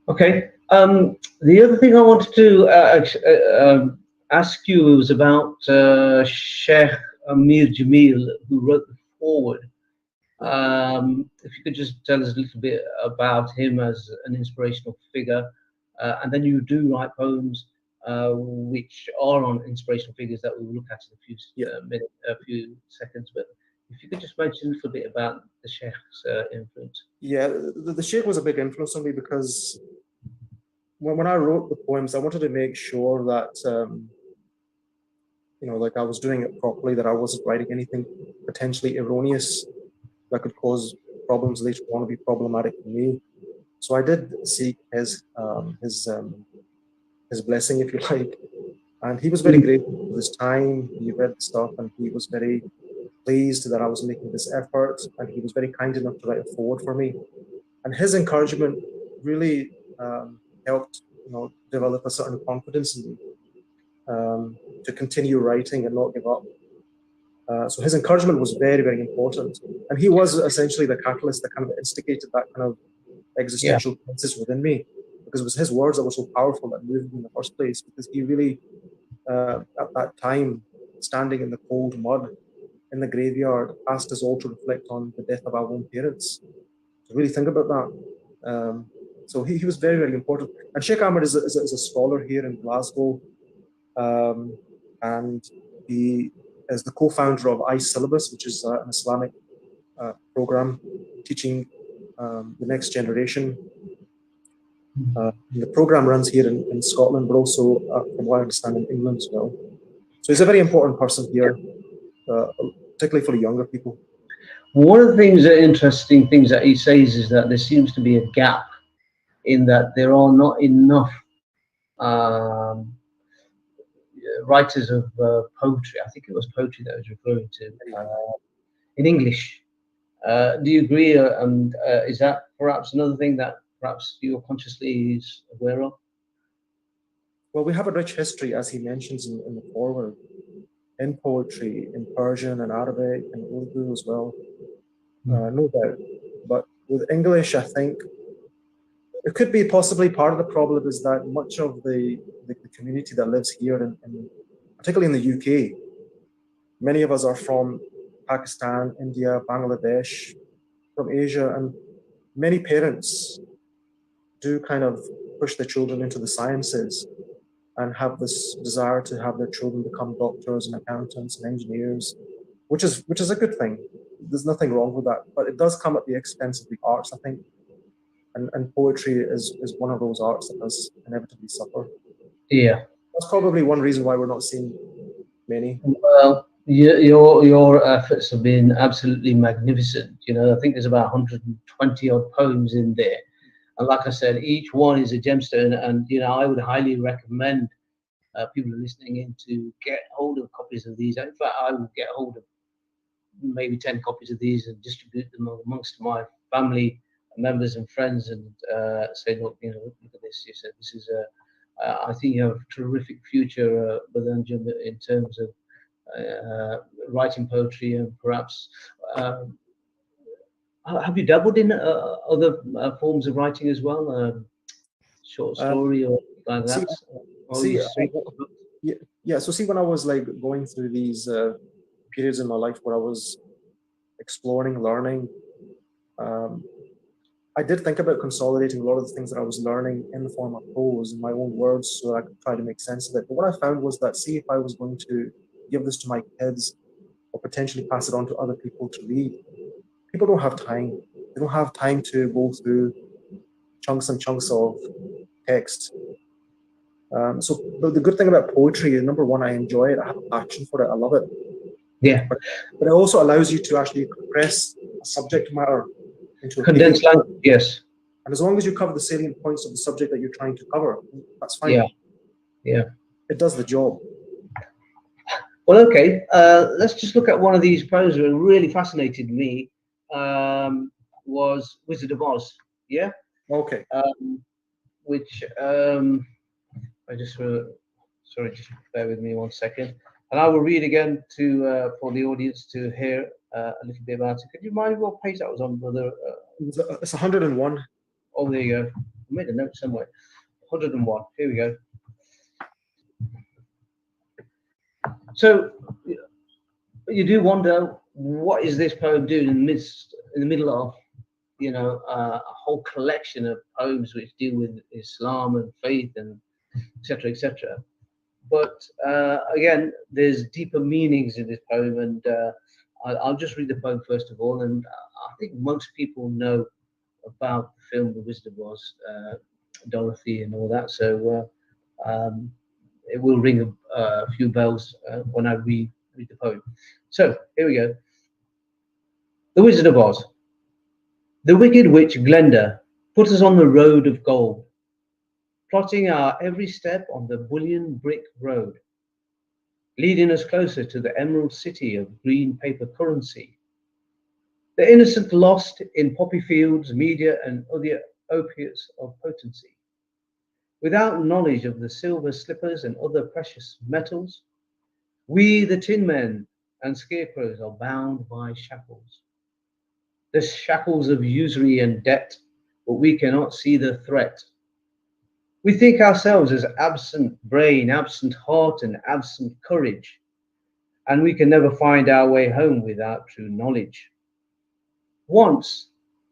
Okay. The other thing I wanted to ask you was about Sheikh Amir Jamil, who wrote the foreword. If you could just tell us a little bit about him as an inspirational figure, and then you do write poems which are on inspirational figures that we will look at in a few seconds. But if you could just mention a little bit about the Sheikh's influence. Yeah, the Sheikh was a big influence on me because when I wrote the poems, I wanted to make sure that like I was doing it properly, that I wasn't writing anything potentially erroneous that could cause problems later on, to be problematic for me. So I did seek his blessing, if you like, and he was very grateful for his time. He read the stuff, and he was very pleased that I was making this effort, and he was very kind enough to write a foreword for me. And his encouragement really helped, develop a certain confidence in me to continue writing and not give up. So his encouragement was very, very important, and he was essentially the catalyst that kind of instigated that kind of existential crisis within me, because it was his words that were so powerful that moved me in the first place. Because he really, at that time, standing in the cold mud in the graveyard, asked us all to reflect on the death of our own parents, to really think about that. So he was very, very important. And Sheikh Amr is a scholar here in Glasgow, and he is the co-founder of ICE Syllabus, which is an Islamic program teaching the next generation. The program runs here in Scotland, but also, from what I understand, in England as well. So he's a very important person here, particularly for the younger people. One of the interesting things that he says is that there seems to be a gap in that there are not enough writers of poetry. I think it was poetry that I was referring to in English. Do you agree? And is that perhaps another thing that perhaps you're consciously aware of? Well, we have a rich history, as he mentions in the foreword, in poetry, in Persian and Arabic and Urdu as well, no doubt. But with English, I think it could be possibly part of the problem is that much of the community that lives here, particularly in the UK, many of us are from Pakistan, India, Bangladesh, from Asia, and many parents do kind of push their children into the sciences and have this desire to have their children become doctors and accountants and engineers, which is a good thing. There's nothing wrong with that, but it does come at the expense of the arts, I think. And poetry is one of those arts that does inevitably suffer. Yeah. That's probably one reason why we're not seeing many. Well, your efforts have been absolutely magnificent. I think there's about 120 odd poems in there. And like I said, each one is a gemstone. And, I would highly recommend people listening in to get hold of copies of these. In fact, I would get hold of maybe 10 copies of these and distribute them amongst my family members and friends and say, look, look at this. You said this is I think you have a terrific future, Badanjam, in terms of writing poetry and perhaps. Have you dabbled in other forms of writing as well? Short story or like that? So when I was like going through these periods in my life where I was exploring, learning. I did think about consolidating a lot of the things that I was learning in the form of prose in my own words so that I could try to make sense of it. But what I found was that, see, if I was going to give this to my kids or potentially pass it on to other people to read, people don't have time. They don't have time to go through chunks and chunks of text. So the good thing about poetry is, number one, I enjoy it. I have a passion for it. I love it. Yeah. But it also allows you to actually compress a subject matter into a Condensed page. language, yes. And as long as you cover the salient points of the subject that you're trying to cover, that's fine. Yeah. Yeah. It does the job. Well, okay. Let's just look at one of these poems that really fascinated me. Was Wizard of Oz. Yeah. Okay. Which I just sorry, just bear with me 1 second, and I will read again to for the audience to hear a little bit about it. Could you mind what page that was on, brother? It's 101. Oh, there you go. I made a note somewhere. 101. Here we go. So you do wonder, what is this poem doing in the middle of, you know, a whole collection of poems which deal with Islam and faith and etc., etc. But again, there's deeper meanings in this poem, and I'll just read the poem first of all. And I think most people know about the film The Wizard of Oz, Dorothy and all that. So it will ring a few bells when I read the poem. So here we go. The Wizard of Oz. The wicked witch Glenda put us on the road of gold, plotting our every step on the bullion brick road, leading us closer to the emerald city of green paper currency. The innocent lost in poppy fields, media, and other opiates of potency. Without knowledge of the silver slippers and other precious metals, we, the tin men and scarecrows, are bound by shackles. The shackles of usury and debt, but we cannot see the threat. We think ourselves as absent brain, absent heart, and absent courage, and we can never find our way home without true knowledge. Once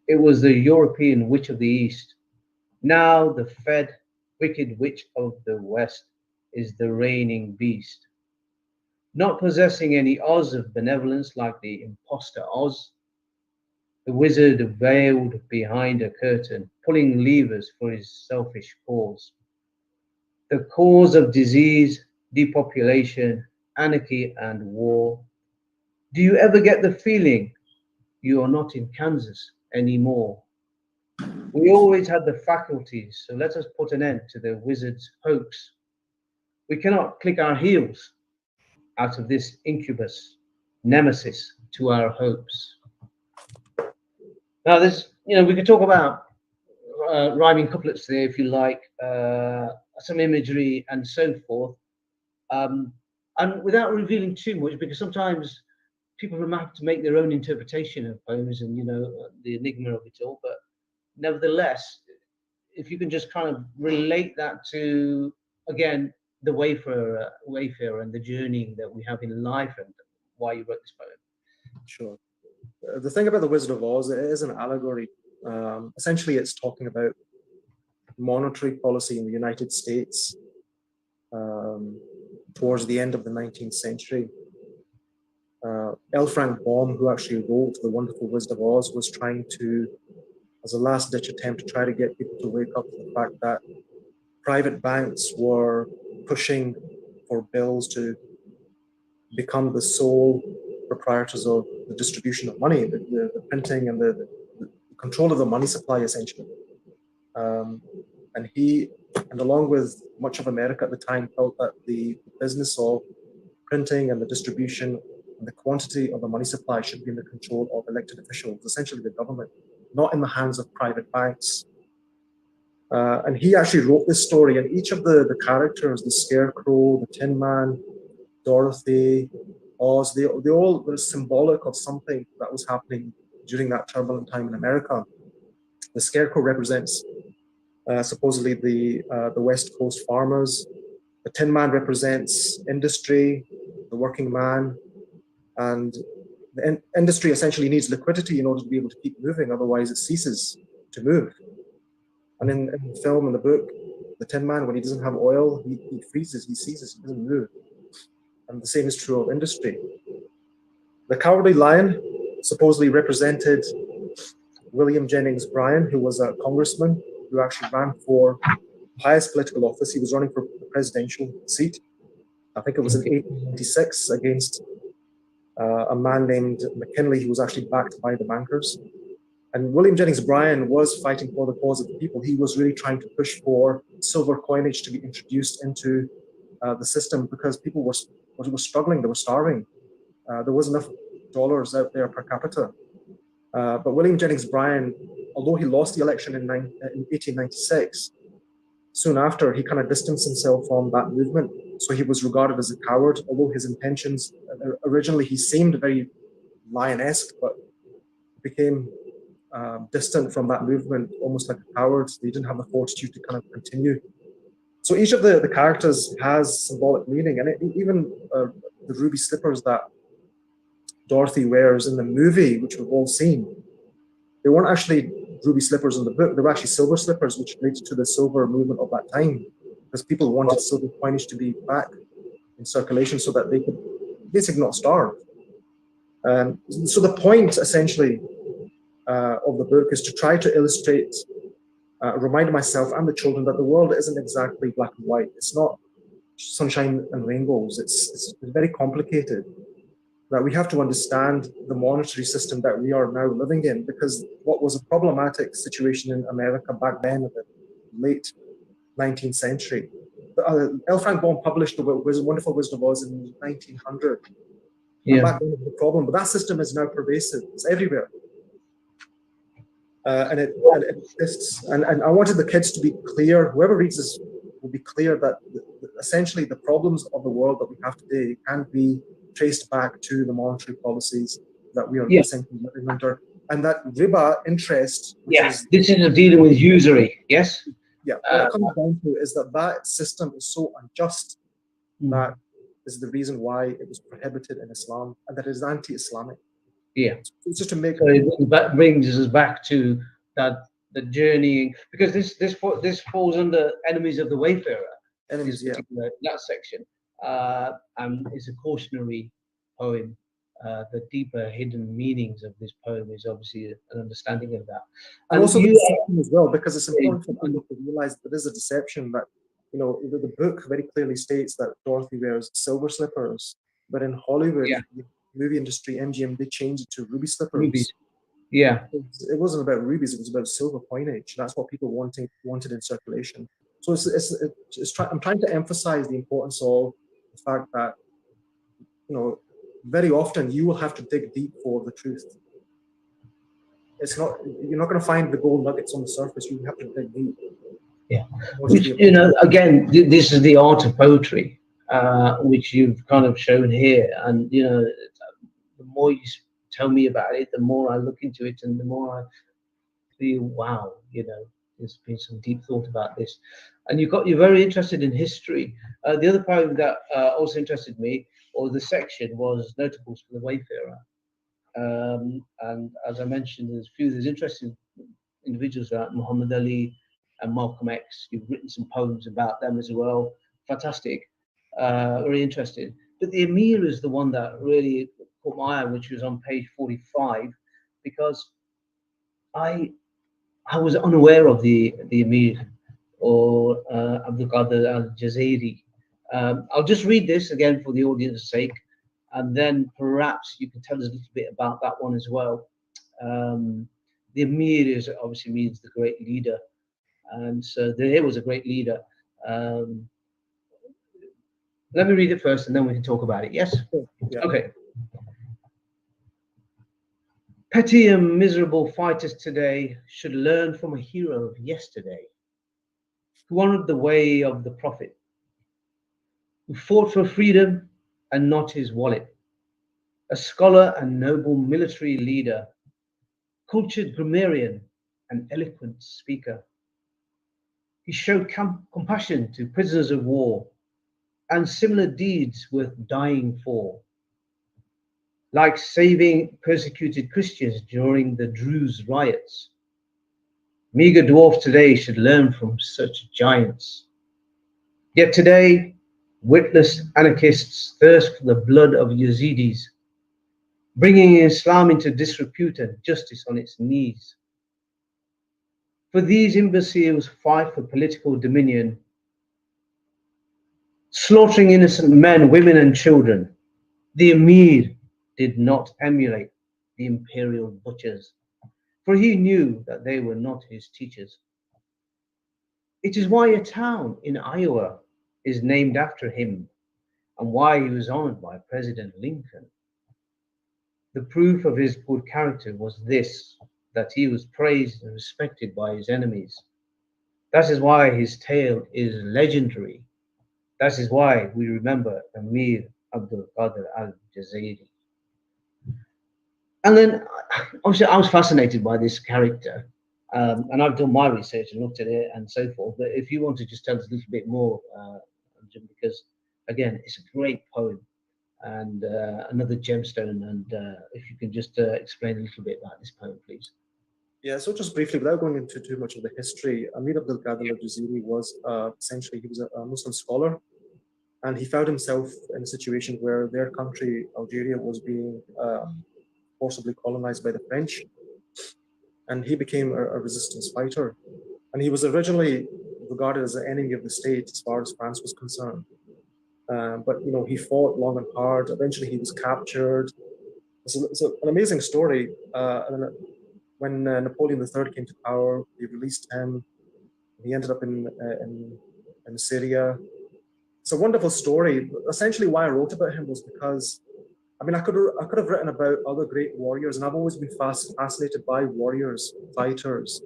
it was the European witch of the East. Now the fed, wicked witch of the West is the reigning beast. Not possessing any Oz of benevolence like the impostor Oz, the wizard veiled behind a curtain, pulling levers for his selfish cause. The cause of disease, depopulation, anarchy, and war. Do you ever get the feeling you are not in Kansas anymore? We always had the faculties, so let us put an end to the wizard's hoax. We cannot click our heels out of this incubus, nemesis to our hopes. Now, this, you know, we could talk about rhyming couplets there, if you like, some imagery and so forth, and without revealing too much, because sometimes people have to make their own interpretation of poems and, you know, the enigma of it all. But nevertheless, if you can just kind of relate that to, again, the wayfarer and the journey that we have in life and why you wrote this poem. Sure. The thing about the Wizard of Oz, it is an allegory. Essentially, it's talking about monetary policy in the United States towards the end of the 19th century. L. Frank Baum, who actually wrote The Wonderful Wizard of Oz, was trying to, as a last-ditch attempt, to try to get people to wake up to the fact that private banks were pushing for bills to become the sole proprietors of the distribution of money, the printing and the control of the money supply, essentially. And he, and along with much of America at the time, felt that the business of printing and the distribution and the quantity of the money supply should be in the control of elected officials, essentially the government, not in the hands of private banks. And he actually wrote this story, and each of the characters, the Scarecrow, the Tin Man, Dorothy, Oz, they all were symbolic of something that was happening during that turbulent time in America. The Scarecrow represents supposedly the West Coast farmers. The Tin Man represents industry, the working man. And the industry essentially needs liquidity in order to be able to keep moving, otherwise it ceases to move. And in the film and the book, the Tin Man, when he doesn't have oil, he freezes, he seizes, he doesn't move. And the same is true of industry. The Cowardly Lion supposedly represented William Jennings Bryan, who was a congressman who actually ran for the highest political office. He was running for the presidential seat. I think it was in 1896 against a man named McKinley, who was actually backed by the bankers. And William Jennings Bryan was fighting for the cause of the people. He was really trying to push for silver coinage to be introduced into the system because people were struggling, they were starving. There wasn't enough dollars out there per capita. But William Jennings Bryan, although he lost the election in 1896, soon after he kind of distanced himself from that movement. So he was regarded as a coward, although his intentions, originally he seemed very lion-esque, but became distant from that movement, almost like a coward. They didn't have the fortitude to kind of continue. So each of the characters has symbolic meaning, and even the ruby slippers that Dorothy wears in the movie, which we've all seen, they weren't actually ruby slippers in the book. They were actually silver slippers, which related to the silver movement of that time, because people wanted silver coinage to be back in circulation so that they could basically not starve. So the point, essentially, of the book is to try to illustrate, remind myself and the children that the world isn't exactly black and white. It's not sunshine and rainbows. It's very complicated. That we have to understand the monetary system that we are now living in, because what was a problematic situation in America back then in the late 19th century. L. Frank Baum published The Wonderful Wisdom of Oz in 1900. Yeah. And back then was the problem, but that system is now pervasive. It's everywhere. And it exists. And I wanted the kids to be clear, whoever reads this will be clear that essentially the problems of the world that we have today can be traced back to the monetary policies that we are essentially living under. And that riba interest, which is... This is dealing with usury, yes? Yeah, what it comes down to is that system is so unjust that is the reason why it was prohibited in Islam, and that it is anti-Islamic. Yeah. So it's just to make... So it brings us back to that, the journey, because this falls under Enemies of the Wayfarer. Enemies, yeah. That section. And it's a cautionary poem. The deeper hidden meanings of this poem is obviously an understanding of that. And also the deception as well, because it's important for people to realize that there is a deception that, you know, the book very clearly states that Dorothy wears silver slippers, but in Hollywood, the movie industry, MGM, they changed it to ruby slippers. Rubies. Yeah. It wasn't about rubies, it was about silver coinage. That's what people wanted in circulation. So I'm trying to emphasize the importance of the fact that, you know, very often you will have to dig deep for the truth. You're not going to find the gold nuggets on the surface. You have to dig deep. Yeah. Which, you know, again, this is the art of poetry, which you've kind of shown here. And, you know, the more you tell me about it, the more I look into it, and the more I feel, wow, you know, there's been some deep thought about this. And you're very interested in history. The other poem that also interested me, or the section, was Notables for the Wayfarer. And as I mentioned, there's interesting individuals like Muhammad Ali and Malcolm X. You've written some poems about them as well. Fantastic, very interesting. But the Emir is the one that really caught my eye, which was on page 45, because I was unaware of the Emir, or Abdul Qadir al-Jazairi. I'll just read this again for the audience's sake, and then perhaps you can tell us a little bit about that one as well. The Emir obviously means the great leader, and so there was a great leader. Let me read it first, and then we can talk about it. Yes? Yeah. Okay. Petty and miserable fighters today should learn from a hero of yesterday, who honored the way of the Prophet, who fought for freedom and not his wallet, a scholar and noble military leader, cultured grammarian and eloquent speaker. He showed compassion to prisoners of war and similar deeds worth dying for. like saving persecuted Christians during the Druze riots. Meager dwarfs today should learn from such giants. Yet today, witless anarchists thirst for the blood of Yazidis, bringing Islam into disrepute and justice on its knees. For these imbeciles fight for political dominion, slaughtering innocent men, women, and children. The Emir did not emulate the imperial butchers, for he knew that they were not his teachers. It is why a town in Iowa is named after him, and why he was honored by President Lincoln. The proof of his good character was this, that he was praised and respected by his enemies. That is why his tale is legendary. That is why we remember Amir Abdul Qadir al-Jazairi. And then, obviously, I was fascinated by this character, and I've done my research and looked at it and so forth. But if you want to just tell us a little bit more, because again, it's a great poem and another gemstone. And if you can just explain a little bit about this poem, please. Yeah, so just briefly, without going into too much of the history, Amir Abdul Qadir al-Jazairi was essentially, he was a Muslim scholar, and he found himself in a situation where their country, Algeria, was being forcibly colonized by the French, and he became a resistance fighter. And he was originally regarded as an enemy of the state as far as France was concerned. But you know, he fought long and hard. Eventually, he was captured. It's an amazing story. And when Napoleon III came to power, they released him. He ended up in Syria. It's a wonderful story. Essentially, why I wrote about him was because, I mean, I could have written about other great warriors, and I've always been fascinated by warriors, fighters,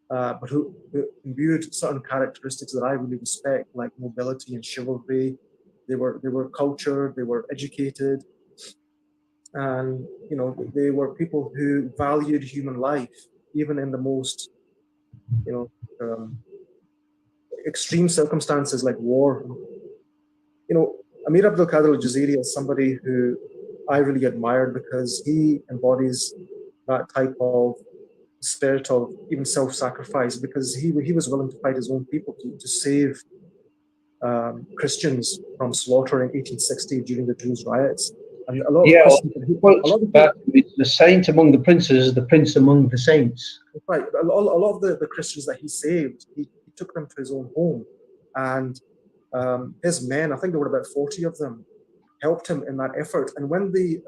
but who imbued certain characteristics that I really respect, like nobility and chivalry. They were cultured, they were educated, and you know, they were people who valued human life, even in the most, you know, extreme circumstances like war. You know, Amir Abdul Qadir al-Jazairi is somebody who I really admired because he embodies that type of spirit of even self-sacrifice, because he was willing to fight his own people to save Christians from slaughter in 1860 during the Druze riots. And a lot of Christians, it's the saint among the princes, the prince among the saints. Right. A lot of the Christians that he saved, he took them to his own home. And his men, I think there were about 40 of them, helped him in that effort. And when the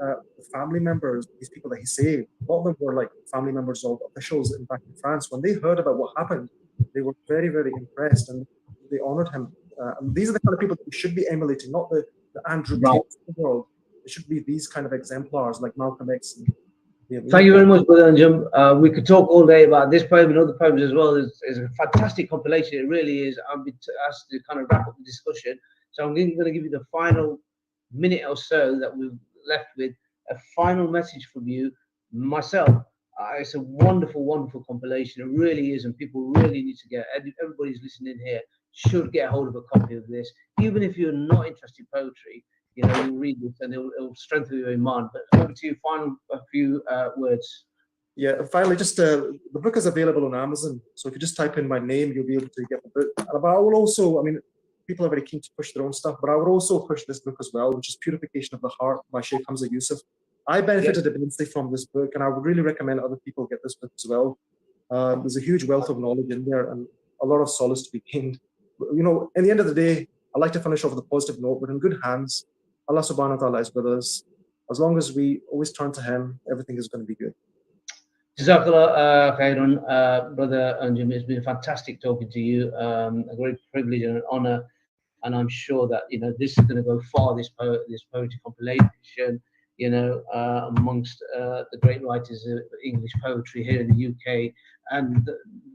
family members, these people that he saved, a lot of them were like family members of officials back in France, when they heard about what happened, they were very, very impressed and they honored him. And these are the kind of people that we should be emulating, not the Andrew Tates of the world. It should be these kind of exemplars like Malcolm X. Thank you very much, Brother Anjum. We could talk all day about this poem and other poems as well. It's a fantastic compilation. It really is. I've been asked to kind of wrap up the discussion. So I'm going to give you the final minute or so that we've left with, a final message from you. Myself, it's a wonderful, wonderful compilation. It really is. And people really need to get, everybody's listening here should get a hold of a copy of this. Even if you're not interested in poetry, you know, you'll read this and it'll strengthen your iman. But over to you, a few words. Yeah, finally, just the book is available on Amazon. So if you just type in my name, you'll be able to get the book. But I will also, I mean, people are very keen to push their own stuff, but I would also push this book as well, which is Purification of the Heart by Sheikh Hamza Yusuf. I benefited immensely from this book, and I would really recommend other people get this book as well. There's a huge wealth of knowledge in there and a lot of solace to be gained. You know, in the end of the day, I like to finish off with a positive note. We're in good hands. Allah subhanahu wa ta'ala is with us. As long as we always turn to Him, everything is going to be good. Jazakallah khairan, Brother Anjum. It's been fantastic talking to you. A great privilege and an honor. And I'm sure that, you know, this is going to go far, this poetry compilation, you know, amongst the great writers of English poetry here in the UK and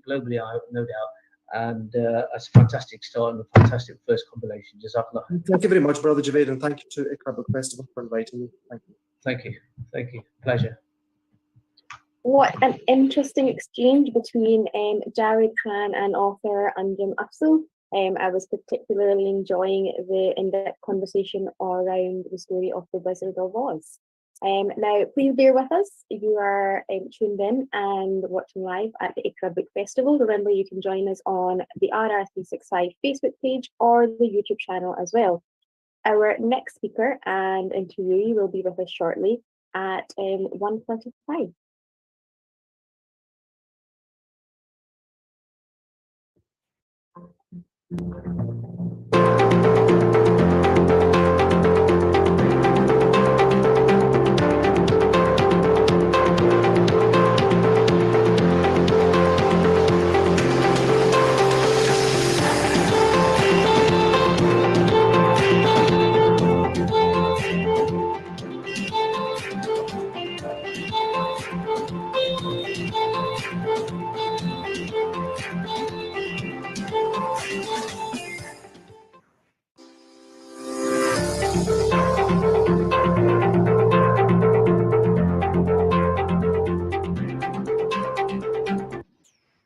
globally, I have no doubt. And it's a fantastic start and a fantastic first compilation. Jazakallah. Thank you very much, Brother Javed, and thank you to Iqra Book Festival for inviting me. Thank you. Thank you. Thank you. Pleasure. What an interesting exchange between Jared Khan and author Anjum Afzal. I was particularly enjoying the in-depth conversation around the story of the Wizard of Oz. Now, please bear with us. You are tuned in and watching live at the Iqra Book Festival. Remember, you can join us on the RR365 Facebook page or the YouTube channel as well. Our next speaker and interviewee will be with us shortly at 1:45.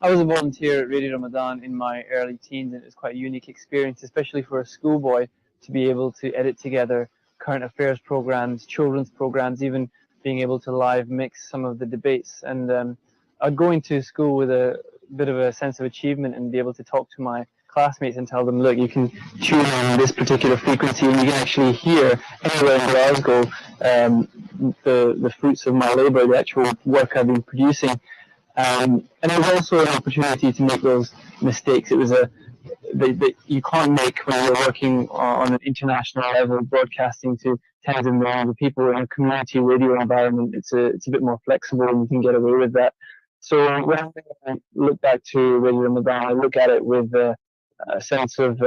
I was a volunteer at Radio Ramadan in my early teens, and it was quite a unique experience, especially for a schoolboy, to be able to edit together current affairs programs, children's programs, even being able to live mix some of the debates. And I'd go into school with a bit of a sense of achievement and be able to talk to my classmates and tell them, look, you can tune on this particular frequency and you can actually hear anywhere in Glasgow the fruits of my labour, the actual work I've been producing. And it was also an opportunity to make those mistakes. It was that you can't make when you're working on an international level, broadcasting to tens of millions of people in a community radio environment. It's a bit more flexible and you can get away with that. So when I look back to Radio Ramadan, I look at it with a sense of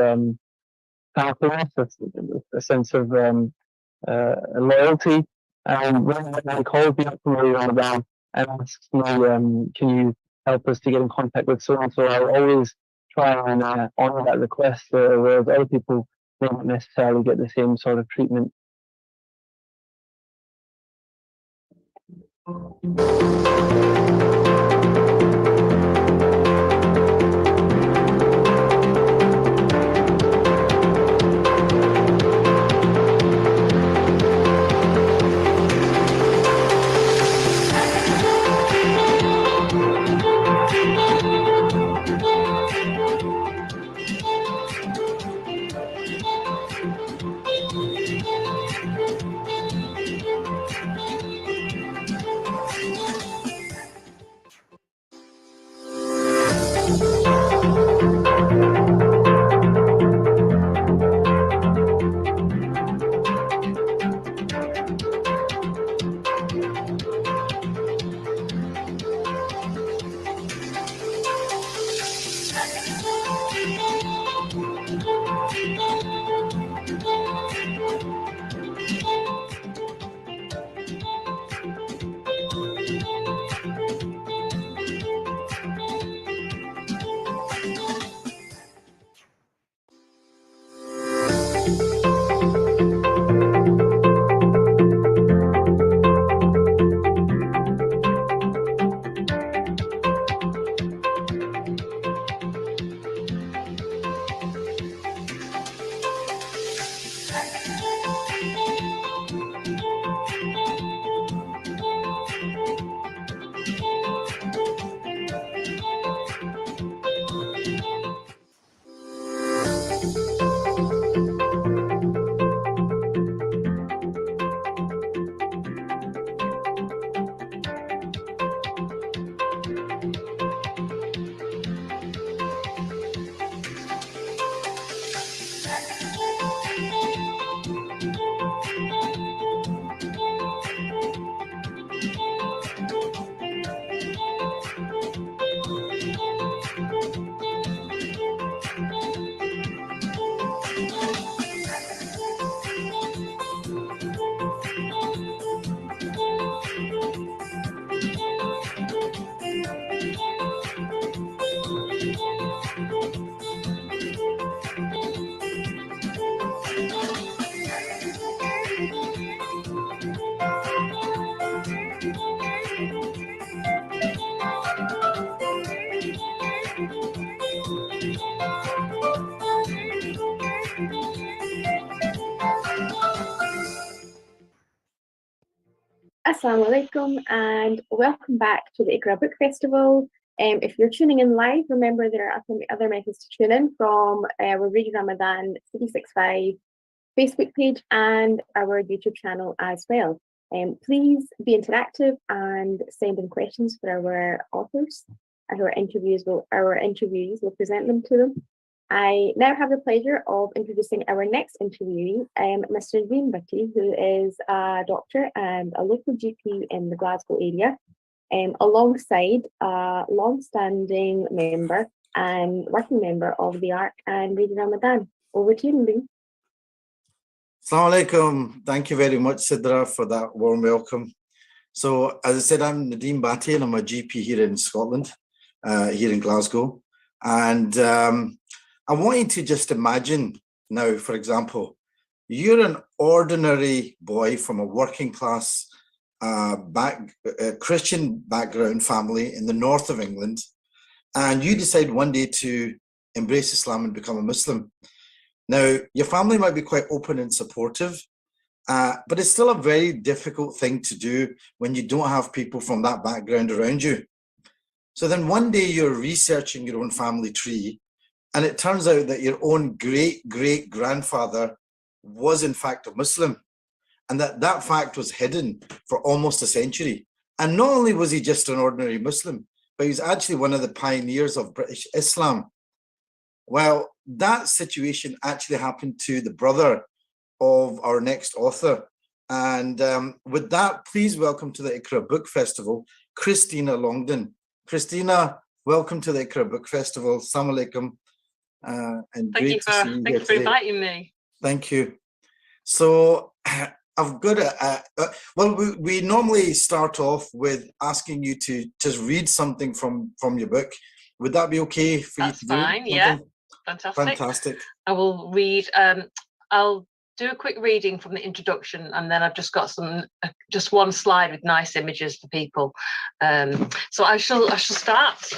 thankfulness, a sense of loyalty. And when I called me up from Radio Ramadan and asked me, can you help us to get in contact with so and so, I'll always try and honour that request, whereas other people may not necessarily get the same sort of treatment. Assalamu alaikum and welcome back to the Iqra Book Festival. If you're tuning in live, remember there are other methods to tune in from our Radio Ramadan 365 Facebook page and our YouTube channel as well. Please be interactive and send in questions for our authors. Our interviewees will present them to them. I now have the pleasure of introducing our next interviewee, Mr. Zain Bhatti, who is a doctor and a local GP in the Glasgow area, alongside a long-standing member and working member of the ARC and Radio Ramadan. Over to you, Zain. Assalamu alaikum. Thank you very much, Sidra, for that warm welcome. So, as I said, I'm Zain Bhatti and I'm a GP here in Scotland, here in Glasgow. And I want you to just imagine now, for example, you're an ordinary boy from a working class Christian background family in the north of England, and you decide one day to embrace Islam and become a Muslim. Now, your family might be quite open and supportive, but it's still a very difficult thing to do when you don't have people from that background around you. So then one day you're researching your own family tree, and it turns out that your own great-great-grandfather was in fact a Muslim, and that fact was hidden for almost a century. And not only was he just an ordinary Muslim, but he was actually one of the pioneers of British Islam. Well, that situation actually happened to the brother of our next author. And with that, please welcome to the Iqra Book Festival, Christina Longden. Christina, welcome to the Iqra Book Festival. Assalamu alaikum. And thank you for inviting me. Thank you. So I've got well, we normally start off with asking you to just read something from your book. Would that be okay for you to do? That's fine, yeah. Fantastic. I will read, I'll do a quick reading from the introduction, and then I've just got just one slide with nice images for people. So I shall start.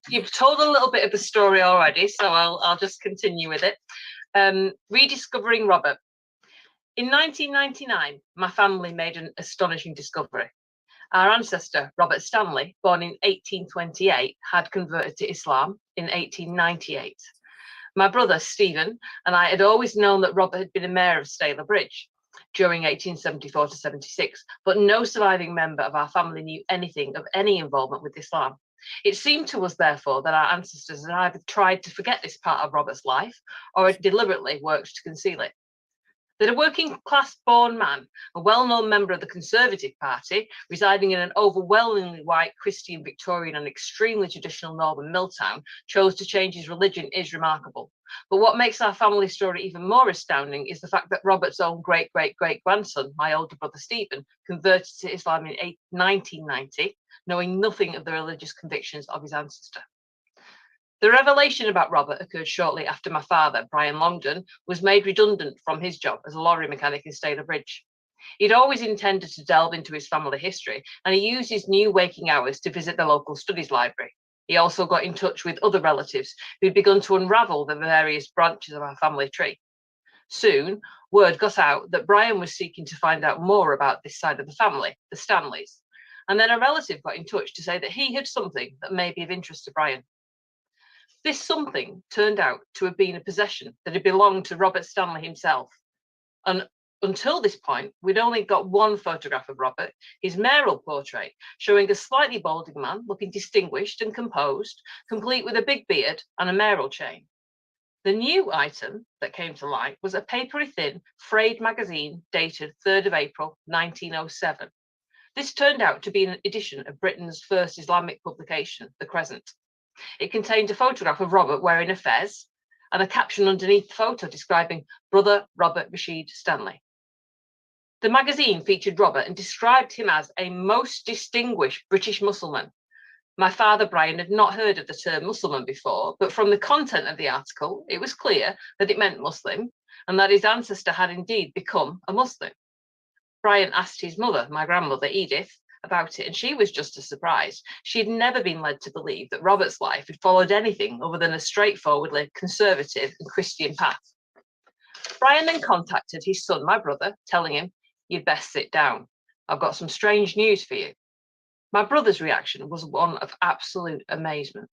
You've told a little bit of the story already, so I'll just continue with it. Rediscovering Robert. In 1999, my family made an astonishing discovery. Our ancestor, Robert Stanley, born in 1828, had converted to Islam in 1898. My brother, Stephen, and I had always known that Robert had been a mayor of Staler Bridge during 1874 to 76, but no surviving member of our family knew anything of any involvement with Islam. It seemed to us, therefore, that our ancestors had either tried to forget this part of Robert's life or had deliberately worked to conceal it. That a working-class born man, a well-known member of the Conservative Party, residing in an overwhelmingly white Christian, Victorian and extremely traditional northern mill town, chose to change his religion is remarkable. But what makes our family story even more astounding is the fact that Robert's own great-great-great-grandson, my older brother Stephen, converted to Islam in 1990, knowing nothing of the religious convictions of his ancestor. The revelation about Robert occurred shortly after my father, Brian Longden, was made redundant from his job as a lorry mechanic in Staler Bridge. He'd always intended to delve into his family history, and he used his new waking hours to visit the local studies library. He also got in touch with other relatives who'd begun to unravel the various branches of our family tree. Soon, word got out that Brian was seeking to find out more about this side of the family, the Stanleys. And then a relative got in touch to say that he had something that may be of interest to Brian. This something turned out to have been a possession that had belonged to Robert Stanley himself. And until this point, we'd only got one photograph of Robert, his mayoral portrait, showing a slightly balding man looking distinguished and composed, complete with a big beard and a mayoral chain. The new item that came to light was a papery thin, frayed magazine dated 3rd of April, 1907. This turned out to be an edition of Britain's first Islamic publication, The Crescent. It contained a photograph of Robert wearing a fez and a caption underneath the photo describing Brother Robert Rashid Stanley. The magazine featured Robert and described him as a most distinguished British Mussulman. My father, Brian, had not heard of the term Mussulman before, but from the content of the article, it was clear that it meant Muslim and that his ancestor had indeed become a Muslim. Brian asked his mother, my grandmother, Edith, about it, and she was just as surprised. She had never been led to believe that Robert's life had followed anything other than a straightforwardly conservative and Christian path. Brian then contacted his son, my brother, telling him, "You'd best sit down. I've got some strange news for you. My brother's reaction was one of absolute amazement.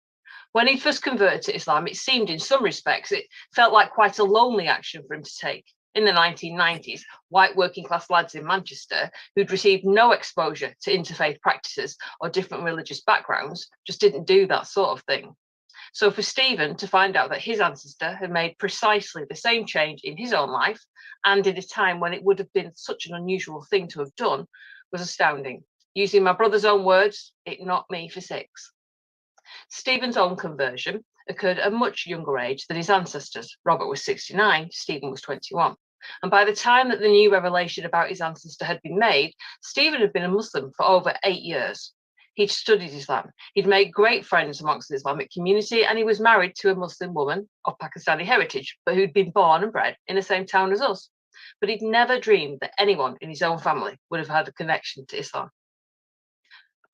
When he first converted to Islam, it seemed in some respects, it felt like quite a lonely action for him to take. In the 1990s, white working class lads in Manchester who'd received no exposure to interfaith practices or different religious backgrounds just didn't do that sort of thing. So for Stephen to find out that his ancestor had made precisely the same change in his own life and in a time when it would have been such an unusual thing to have done was astounding. Using my brother's own words, it knocked me for six. Stephen's own conversion occurred at a much younger age than his ancestors. Robert was 69, Stephen was 21. And by the time that the new revelation about his ancestor had been made, Stephen had been a Muslim for over 8 years. He'd studied Islam, he'd made great friends amongst the Islamic community, and he was married to a Muslim woman of Pakistani heritage, but who'd been born and bred in the same town as us. But he'd never dreamed that anyone in his own family would have had a connection to Islam.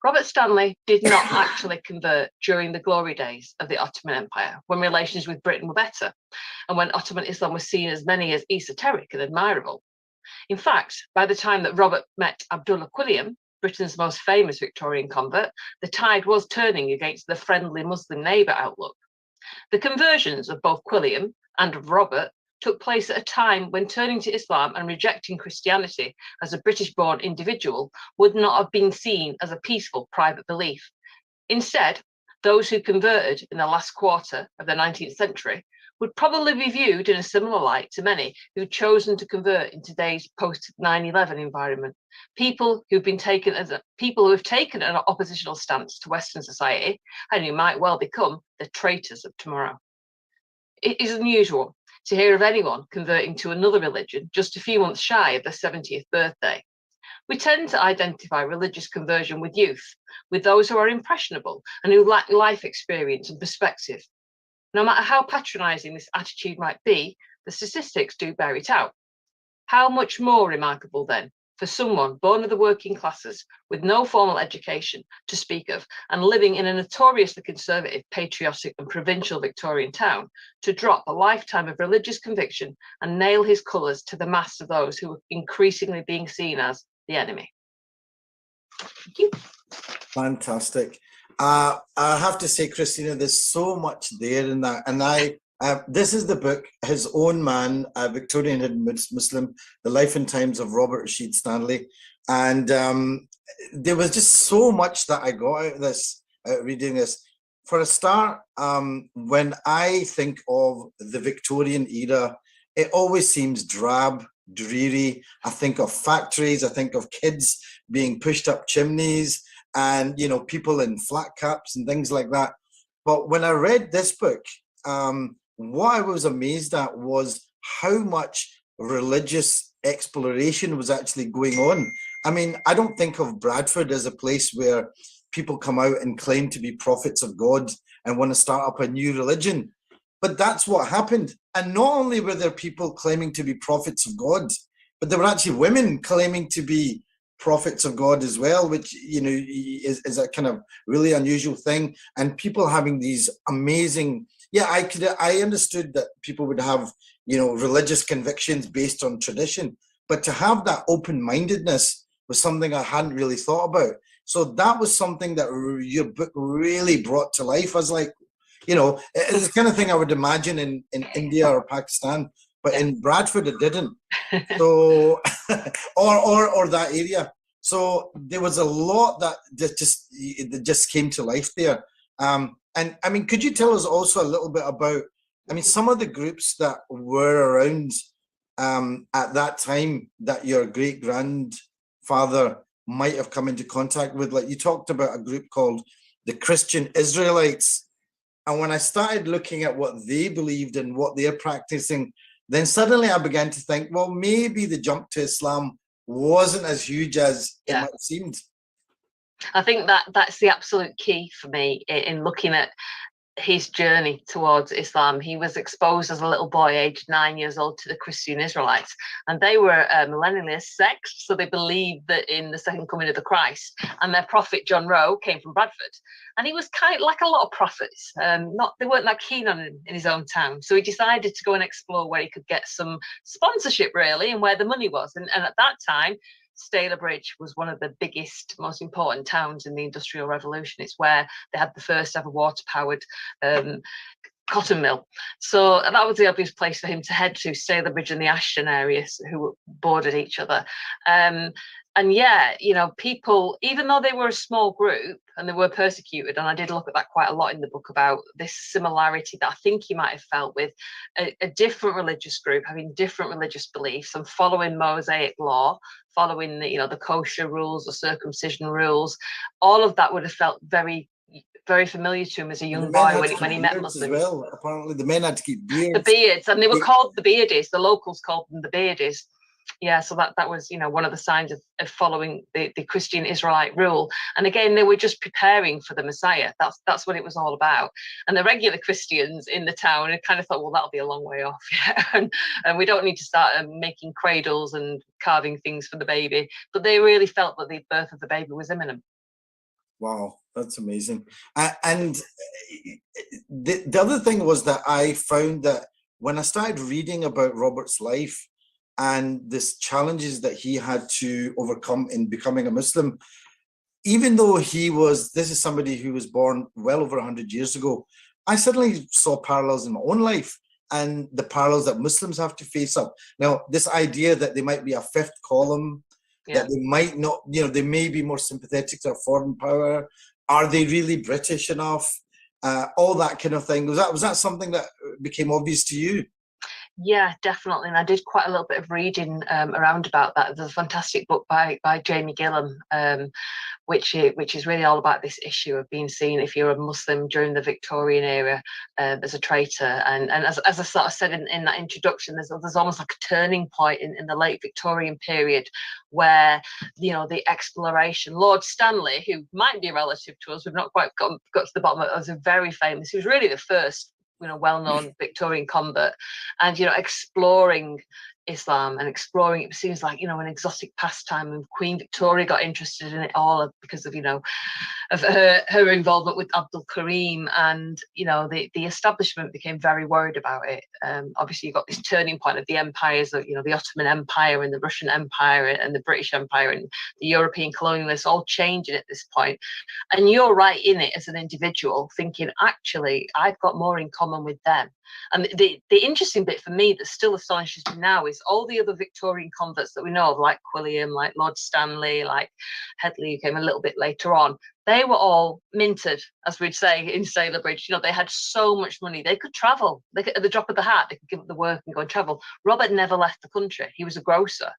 Robert Stanley did not actually convert during the glory days of the Ottoman Empire, when relations with Britain were better, and when Ottoman Islam was seen as many as esoteric and admirable. In fact, by the time that Robert met Abdullah Quilliam, Britain's most famous Victorian convert, the tide was turning against the friendly Muslim neighbour outlook. The conversions of both Quilliam and of Robert took place at a time when turning to Islam and rejecting Christianity as a British-born individual would not have been seen as a peaceful private belief. Instead, those who converted in the last quarter of the 19th century would probably be viewed in a similar light to many who've chosen to convert in today's post-9/11 environment. People who have taken an oppositional stance to Western society and who might well become the traitors of tomorrow. It is unusual to hear of anyone converting to another religion just a few months shy of their 70th birthday. We tend to identify religious conversion with youth, with those who are impressionable and who lack life experience and perspective. No matter how patronising this attitude might be, the statistics do bear it out. How much more remarkable then for someone born of the working classes with no formal education to speak of and living in a notoriously conservative, patriotic and provincial Victorian town to drop a lifetime of religious conviction and nail his colours to the mass of those who are increasingly being seen as the enemy. Thank you. Fantastic. I have to say, Christina, there's so much there in that. And this is the book, His Own Man, a Victorian Hidden Muslim, The Life and Times of Robert Rashid Stanley. And there was just so much that I got out of this, reading this. For a start, when I think of the Victorian era, it always seems drab, dreary. I think of factories, I think of kids being pushed up chimneys, and people in flat caps and things like that. But when I read this book, what I was amazed at was how much religious exploration was actually going on. I mean, I don't think of Bradford as a place where people come out and claim to be prophets of God and want to start up a new religion. But that's what happened. And not only were there people claiming to be prophets of God, but there were actually women claiming to be prophets of God as well, which is a kind of really unusual thing. And people having these amazing, I understood that people would have religious convictions based on tradition, but to have that open-mindedness was something I hadn't really thought about. So that was something that your book really brought to life. I was like, it's the kind of thing I would imagine in India or Pakistan, but in Bradford it didn't. So or that area. So there was a lot that just came to life there. And I mean, could you tell us also a little bit about, some of the groups that were around at that time that your great grandfather might have come into contact with? Like, you talked about a group called the Christian Israelites. And when I started looking at what they believed and what they're practicing, then suddenly I began to think, well, maybe the jump to Islam wasn't as huge as it might have seemed. I think that's the absolute key for me in looking at his journey towards Islam. He was exposed as a little boy, aged 9 years old, to the Christian Israelites, and they were a millennialist sect, so they believed that in the second coming of the Christ, and their prophet John Rowe came from Bradford, and he was kind of like a lot of prophets. They weren't that keen on him in his own town, so he decided to go and explore where he could get some sponsorship, really, and where the money was. And at that time, Stalybridge was one of the biggest, most important towns in the Industrial Revolution. It's where they had the first ever water-powered cotton mill. So that was the obvious place for him to head to, Stalybridge and the Ashton areas, who bordered each other. And yeah, you know, people, even though they were a small group and they were persecuted, and I did look at that quite a lot in the book about this similarity that I think he might have felt with a different religious group, having different religious beliefs and following Mosaic law, following the, you know, the kosher rules, the circumcision rules. All of that would have felt very familiar to him as a young boy when he met Muslims. Well, apparently the men had to keep beards. The beards, and they were called the beardies. The locals called them the beardies. Yeah, so that was, you know, one of the signs of following the Christian Israelite rule. And again, they were just preparing for the Messiah. That's what it was all about. And the regular Christians in the town had kind of thought, well, that'll be a long way off. Yeah? and we don't need to start making cradles and carving things for the baby. But they really felt that the birth of the baby was imminent. Wow, that's amazing. And the other thing was that I found that when I started reading about Robert's life and this challenges that he had to overcome in becoming a Muslim, even though this is somebody who was born well over 100 years ago, I suddenly saw parallels in my own life and the parallels that Muslims have to face up. Now, this idea that they might be a fifth column, that they might not, you know, they may be more sympathetic to a foreign power. Are they really British enough? All that kind of thing. Was that something that became obvious to you? Yeah, definitely. And I did quite a little bit of reading around about that. There's a fantastic book by Jamie Gillam, which is really all about this issue of being seen, if you're a Muslim during the Victorian era, as a traitor. And as I sort of said in that introduction, there's almost like a turning point in the late Victorian period where, you know, the exploration, Lord Stanley, who might be a relative to us, we've not quite got to the bottom of it, was a very famous, he was really the first, you know, well-known Victorian convert, and, you know, exploring Islam and exploring it seems like, you know, an exotic pastime, and Queen Victoria got interested in it all because of, you know, of her involvement with Abdul Karim, and, you know, the establishment became very worried about it. Obviously, you got this turning point of the empires, of, you know, the Ottoman Empire and the Russian Empire and the British Empire and the European colonialists all changing at this point. And you're right in it as an individual, thinking, actually, I've got more in common with them. And the interesting bit for me that still astonishes me now is all the other Victorian converts that we know of, like Quilliam, like Lord Stanley, like Headley, who came a little bit later on. They were all minted, as we'd say in Stalybridge. You know, they had so much money. They could travel. At the drop of the hat, they could give up the work and go and travel. Robert never left the country. He was a grocer.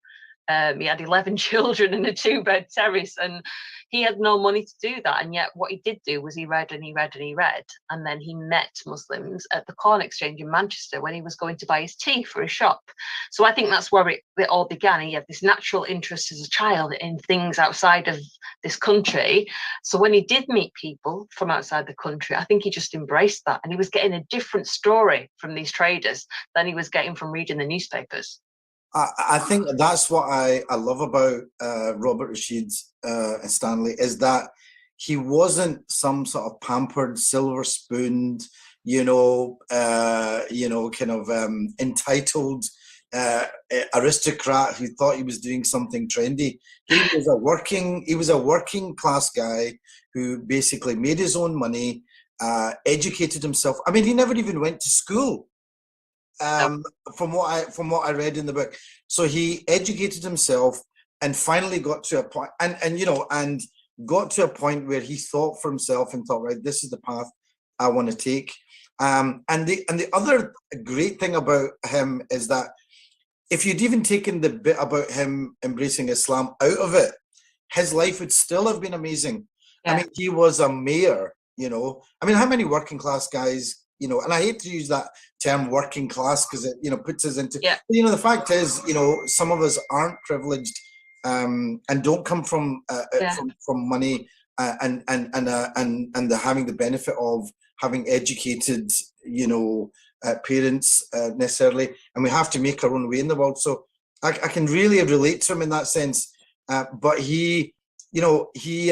He had 11 children in a 2-bed terrace, and he had no money to do that. And yet what he did do was he read and he read and he read. And then he met Muslims at the Corn Exchange in Manchester when he was going to buy his tea for his shop. So I think that's where it all began. He had this natural interest as a child in things outside of this country. So when he did meet people from outside the country, I think he just embraced that. And he was getting a different story from these traders than he was getting from reading the newspapers. I think that's what I love about Robert Rashid Stanley, is that he wasn't some sort of pampered, silver-spooned, kind of entitled aristocrat who thought he was doing something trendy. He was a working class guy who basically made his own money, educated himself. I mean, he never even went to school. From what I read in the book. So he educated himself and finally got to a point, and got to a point where he thought for himself and thought, right, this is the path I want to take. And the other great thing about him is that if you'd even taken the bit about him embracing Islam out of it, his life would still have been amazing. Yeah. I mean, he was a mayor, you know. I mean, how many working class guys, you know, and I hate to use that term working class because it, you know, puts us into, yeah. You know, the fact is, you know, some of us aren't privileged and don't come from money and having the benefit of having educated, you know, parents necessarily, and we have to make our own way in the world. So I can really relate to him in that sense. But he, you know, he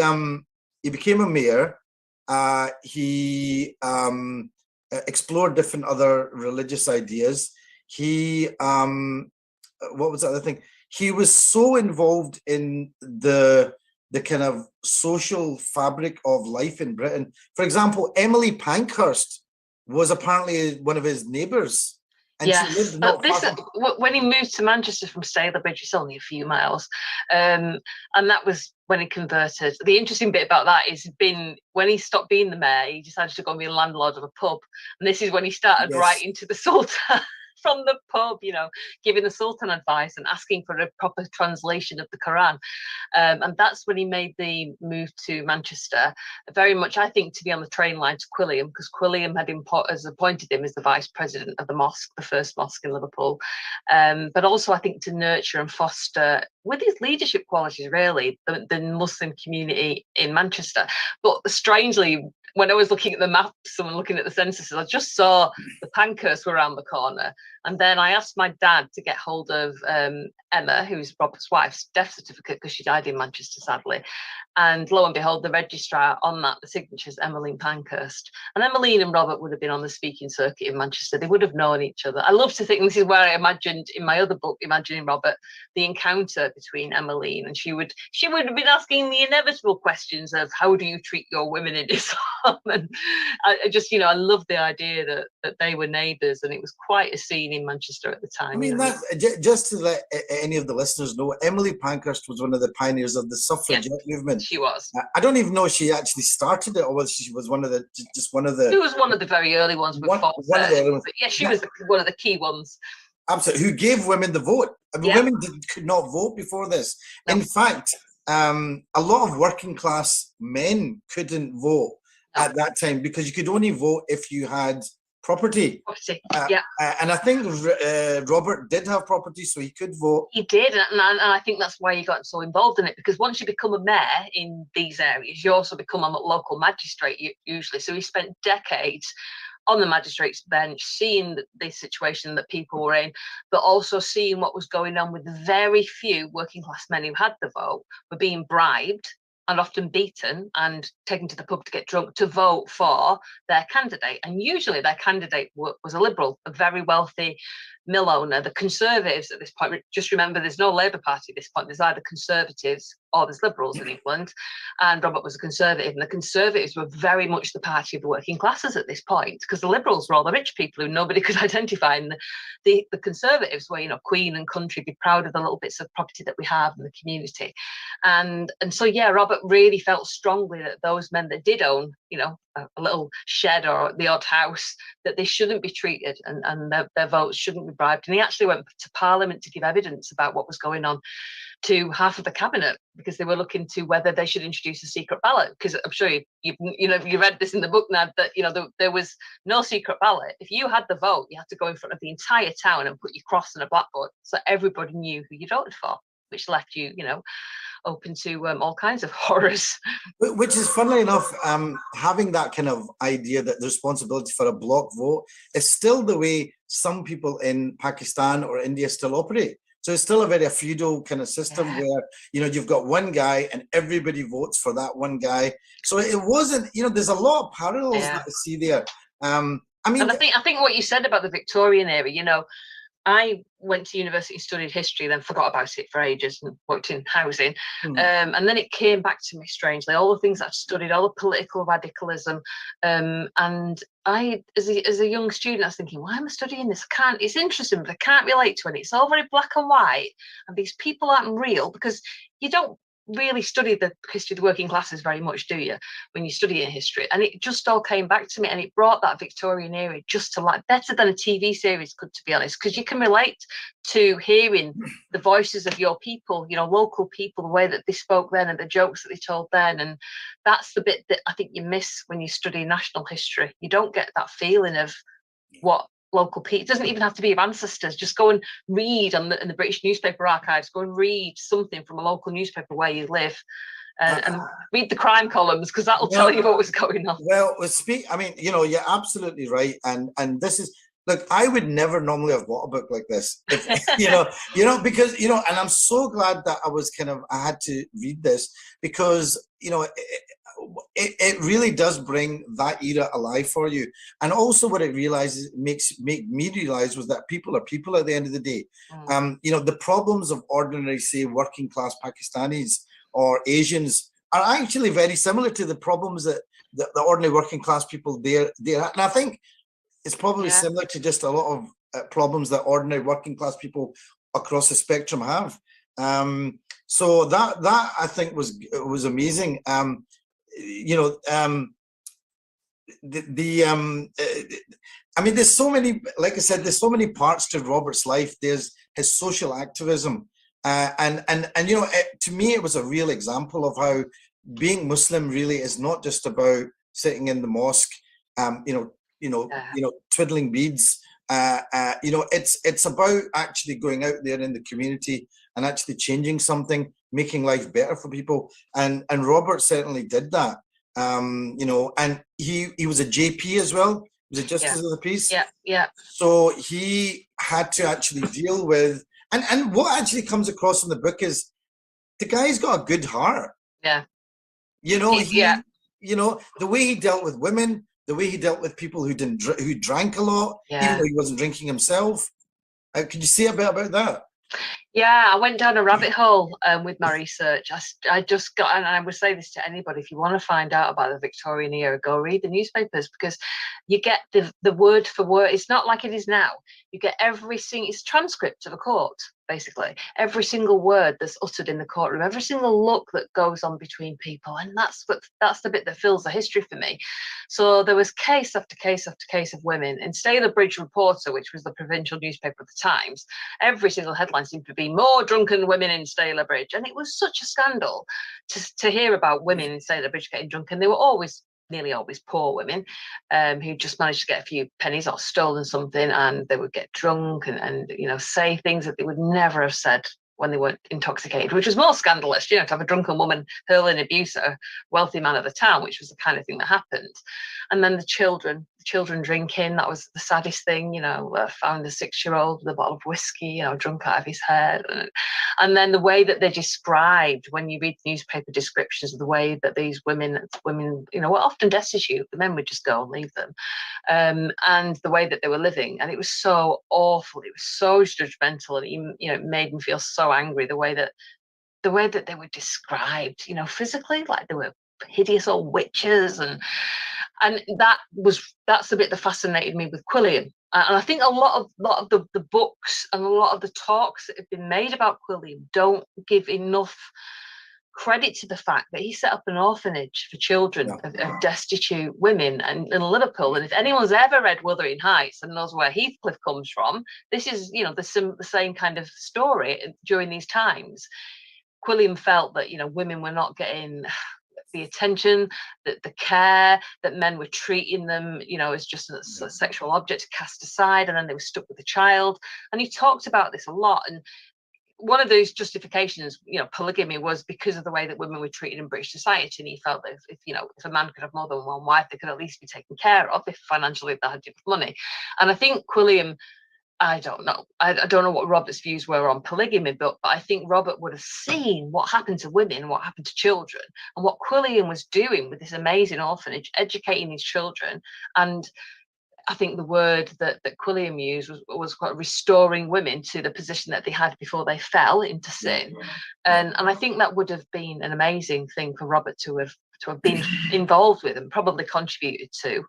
became a mayor. He explored different other religious ideas. He, what was the other thing? he was so involved in the kind of social fabric of life in Britain. For example, Emily Pankhurst was apparently one of his neighbours. And yes, she lived not this, far from... when he moved to Manchester from Stalybridge, it's only a few miles, and that was when he converted. The interesting bit about that is when he stopped being the mayor, he decided to go and be a landlord of a pub, and this is when he started writing to the Sultan from the pub, you know, giving the Sultan advice and asking for a proper translation of the Quran. And that's when he made the move to Manchester, very much, I think, to be on the train line to Quilliam, because Quilliam had appointed him as the vice president of the mosque, the first mosque in Liverpool. But also, I think, to nurture and foster, with his leadership qualities, really, the Muslim community in Manchester. But strangely, when I was looking at the maps and looking at the censuses, I just saw the Pankhursts were around the corner. And then I asked my dad to get hold of Emma, who's Robert's wife's death certificate, because she died in Manchester, sadly. And lo and behold, the registrar on that, the signature's Emmeline Pankhurst. And Emmeline and Robert would have been on the speaking circuit in Manchester. They would have known each other. I love to think, and this is where I imagined in my other book, Imagining Robert, the encounter between Emmeline, and she would have been asking the inevitable questions of how do you treat your women in Islam? And I just, you know, I love the idea that they were neighbours, and it was quite a scene in Manchester at the time. I mean, just to let any of the listeners know, Emily Pankhurst was one of the pioneers of the suffragette movement. She was. I don't even know if she actually started it, or whether she was one of the She was one of the very early ones. One of the early ones. But yeah, she was one of the key ones. Absolutely, who gave women the vote. I mean, women could not vote before this. No. In fact, a lot of working class men couldn't vote at that time, because you could only vote if you had property. And I think Robert did have property, so he could vote. He did, and I think that's why he got so involved in it, because once you become a mayor in these areas, you also become a local magistrate usually. So he spent decades on the magistrate's bench, seeing the situation that people were in, but also seeing what was going on with the very few working class men who had the vote were being bribed and often beaten and taken to the pub to get drunk to vote for their candidate. And usually their candidate was a Liberal, a very wealthy mill owner. The Conservatives at this point, just remember there's no Labour Party at this point, there's either Conservatives or there's Liberals in England, and Robert was a Conservative, and the Conservatives were very much the party of the working classes at this point, because the Liberals were all the rich people who nobody could identify, and the Conservatives were, you know, Queen and country, be proud of the little bits of property that we have in the community. And so yeah, Robert really felt strongly that those men that did own, you know, a little shed or the odd house, that they shouldn't be treated, and their votes shouldn't be bribed. And he actually went to Parliament to give evidence about what was going on to half of the cabinet, because they were looking to whether they should introduce a secret ballot. Because I'm sure you read this in the book, Nad, that, you know, there was no secret ballot. If you had the vote, you had to go in front of the entire town and put your cross in a blackboard, so everybody knew who you voted for, which left you, you know, open to all kinds of horrors. Which is, funnily enough, having that kind of idea that the responsibility for a block vote is still the way some people in Pakistan or India still operate. So it's still a very feudal kind of system where, you know, you've got one guy and everybody votes for that one guy. So it wasn't, you know, there's a lot of parallels that I see there. I mean, and I think what you said about the Victorian era, you know, I went to university and studied history, then forgot about it for ages and worked in housing. And then it came back to me strangely, all the things I've studied, all the political radicalism. And I, as a young student, I was thinking, why am I studying this? It's interesting, but I can't relate to it. It's all very black and white. And these people aren't real, because you don't really study the history of the working classes very much, do you, when you study in history? And it just all came back to me, and it brought that Victorian era just to life, better than a TV series could, to be honest, because you can relate to hearing the voices of your people, you know, local people, the way that they spoke then and the jokes that they told then. And that's the bit that I think you miss when you study national history. You don't get that feeling of what local people, it doesn't even have to be your ancestors, just go and read in the British newspaper archives, go and read something from a local newspaper where you live, and read the crime columns, because that'll tell you what was going on. Well, I mean, you know, you're absolutely right, and this is, Look, I would never normally have bought a book like this, if, because, and I'm so glad that I had to read this, because, it really does bring that era alive for you. And also what it make me realize was that people are people at the end of the day. The problems of ordinary, say, working class Pakistanis or Asians are actually very similar to the problems that the ordinary working class people there. And I think it's probably similar to just a lot of problems that ordinary working class people across the spectrum have. So that I think was amazing. I mean, there's so many, like I said, there's so many parts to Robert's life. There's his social activism, and to me, it was a real example of how being Muslim really is not just about sitting in the mosque, twiddling beads. It's about actually going out there in the community and actually changing something, making life better for people. And Robert certainly did that. And he was a JP as well. He was a justice of the peace. Yeah. So he had to actually deal with, and what actually comes across in the book is the guy's got a good heart. Yeah. The way he dealt with women, the way he dealt with people who drank a lot, even though he wasn't drinking himself. Could you say a bit about that? Yeah, I went down a rabbit hole with my research. I just got, and I would say this to anybody, if you want to find out about the Victorian era, go read the newspapers, because you get the word for word. It's not like it is now. You get it's a transcript of a court, basically. Every single word that's uttered in the courtroom, every single look that goes on between people. And that's the bit that fills the history for me. So there was case after case after case of women. In Stalybridge Reporter, which was the provincial newspaper of the Times, every single headline seemed to be more drunken women in Stalybridge. And it was such a scandal to hear about women in Stalybridge getting drunk. And they were nearly always poor women who just managed to get a few pennies or stolen something, and they would get drunk and say things that they would never have said when they weren't intoxicated, which was more scandalous, to have a drunken woman hurling abuse at a wealthy man of the town, which was the kind of thing that happened. And then the children drinking, that was the saddest thing. I found a 6-year-old with a bottle of whiskey, drunk out of his head. And then the way that they described, when you read newspaper descriptions of the way that these women, were often destitute, the men would just go and leave them. And the way that they were living. And it was so awful. It was so judgmental. And it made me feel so angry, the way that they were described, physically, like they were hideous old witches. And that's the bit that fascinated me with Quilliam. And I think a lot of the books and a lot of the talks that have been made about Quilliam don't give enough credit to the fact that he set up an orphanage for children of destitute women in Liverpool. And if anyone's ever read Wuthering Heights and knows where Heathcliff comes from, this is the same kind of story during these times. Quilliam felt that women were not getting the attention, the care, that men were treating them, as just a sexual object to cast aside, and then they were stuck with the child. And he talked about this a lot. And one of those justifications, polygamy, was because of the way that women were treated in British society. And he felt that if a man could have more than one wife, they could at least be taken care of if financially they had enough money. And I think Quilliam, I don't know what Robert's views were on polygamy, but I think Robert would have seen what happened to women, what happened to children, and what Quilliam was doing with this amazing orphanage, educating these children. And I think the word that Quilliam used was quite restoring women to the position that they had before they fell into sin. And I think that would have been an amazing thing for Robert to have been involved with and probably contributed to.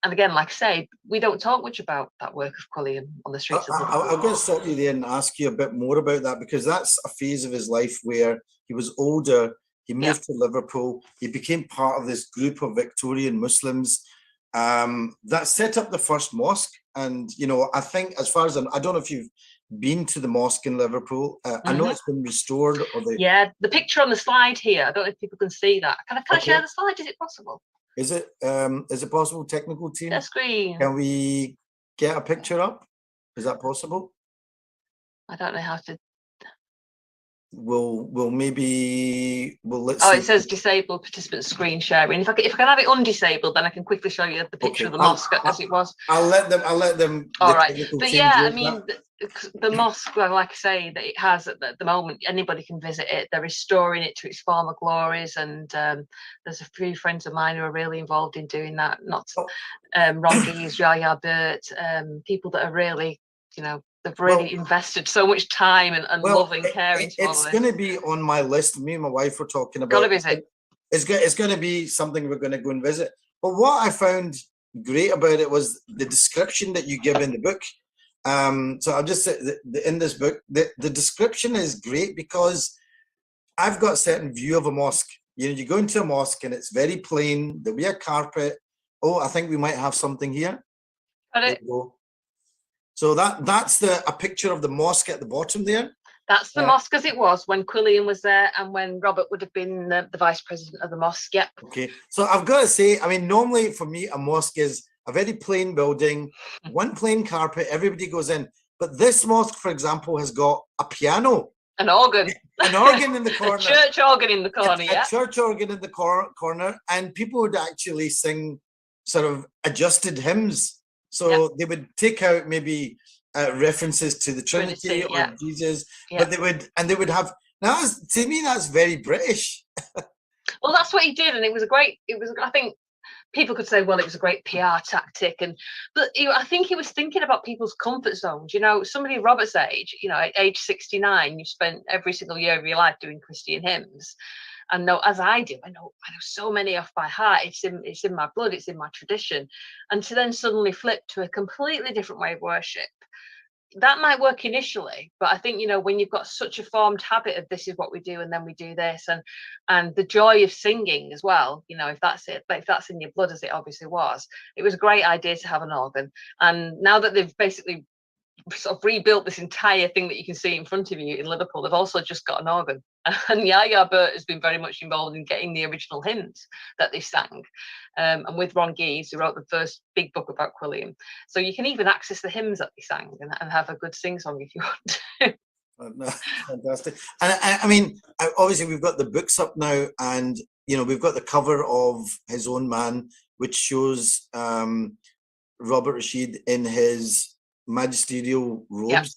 And again, like I say, we don't talk much about that work of Quilliam on the streets of Liverpool. I'm going to stop you there and ask you a bit more about that, because that's a phase of his life where he was older, he moved to Liverpool, he became part of this group of Victorian Muslims that set up the first mosque. And, I think, as far as I don't know if you've been to the mosque in Liverpool. I know it's been restored. The picture on the slide here, I don't know if people can see that. Can I share the slide? Is it possible? Is it possible, technical team? Share screen. Can we get a picture up? Is that possible? I don't know how to. we'll maybe let's Oh, see. it says disabled participant screen sharing. If I can have it undisabled, then I can quickly show you the picture of the mosque as it was. I'll let them. All right, but yeah, I mean, the mosque, well, like I say, that it has at the moment, anybody can visit it. They're restoring it to its former glories, and there's a few friends of mine who are really involved in doing that. Not Ron Gees, Yaya Burt, people that are really, you know, they've really invested so much time and love and care into all of this. It's going to be on my list. Me and my wife were talking about. Got to visit. It's going to be something we're going to go and visit. But what I found great about it was the description that you give in the book. So I'll just say in this book, the description is great because I've got a certain view of a mosque. You know, you go into a mosque and it's very plain. There'll be a carpet. Oh, I think we might have something here. There you go. So that's a picture of the mosque at the bottom there. That's the mosque as it was when Quillian was there and when Robert would have been the vice president of the mosque. Yep. Okay. So I've got to say, I mean, normally for me, a mosque is a very plain building, one plain carpet, everybody goes in. But this mosque, for example, has got a piano. An organ. An organ in the corner. A church organ in the corner, A church organ in the corner. And people would actually sing sort of adjusted hymns. So they would take out maybe references to the Trinity or Jesus, but they would have. Now, to me, that's very British. Well, that's what he did, and it was. I think people could say, well, it was a great PR tactic, but I think he was thinking about people's comfort zones. You know, somebody Robert's age, you know, at age 69, you spent every single year of your life doing Christian hymns. And know, as I do, I know so many off by heart. It's in my blood. It's in my tradition. And to then suddenly flip to a completely different way of worship, that might work initially. But I think, you know, when you've got such a formed habit of this is what we do, and then we do this, and the joy of singing as well. You know, if that's it, but if that's in your blood, as it obviously was, it was a great idea to have an organ. And now that they've basically sort of rebuilt this entire thing that you can see in front of you in Liverpool, they've also just got an organ. And Yaya Burt has been very much involved in getting the original hymns that they sang, and with Ron Gees, who wrote the first big book about Quillian. So you can even access the hymns that they sang and have a good sing song if you want to. Fantastic. And I mean, obviously we've got the books up now, and you know, we've got the cover of His Own Man, which shows Robert Rashid in his magisterial robes.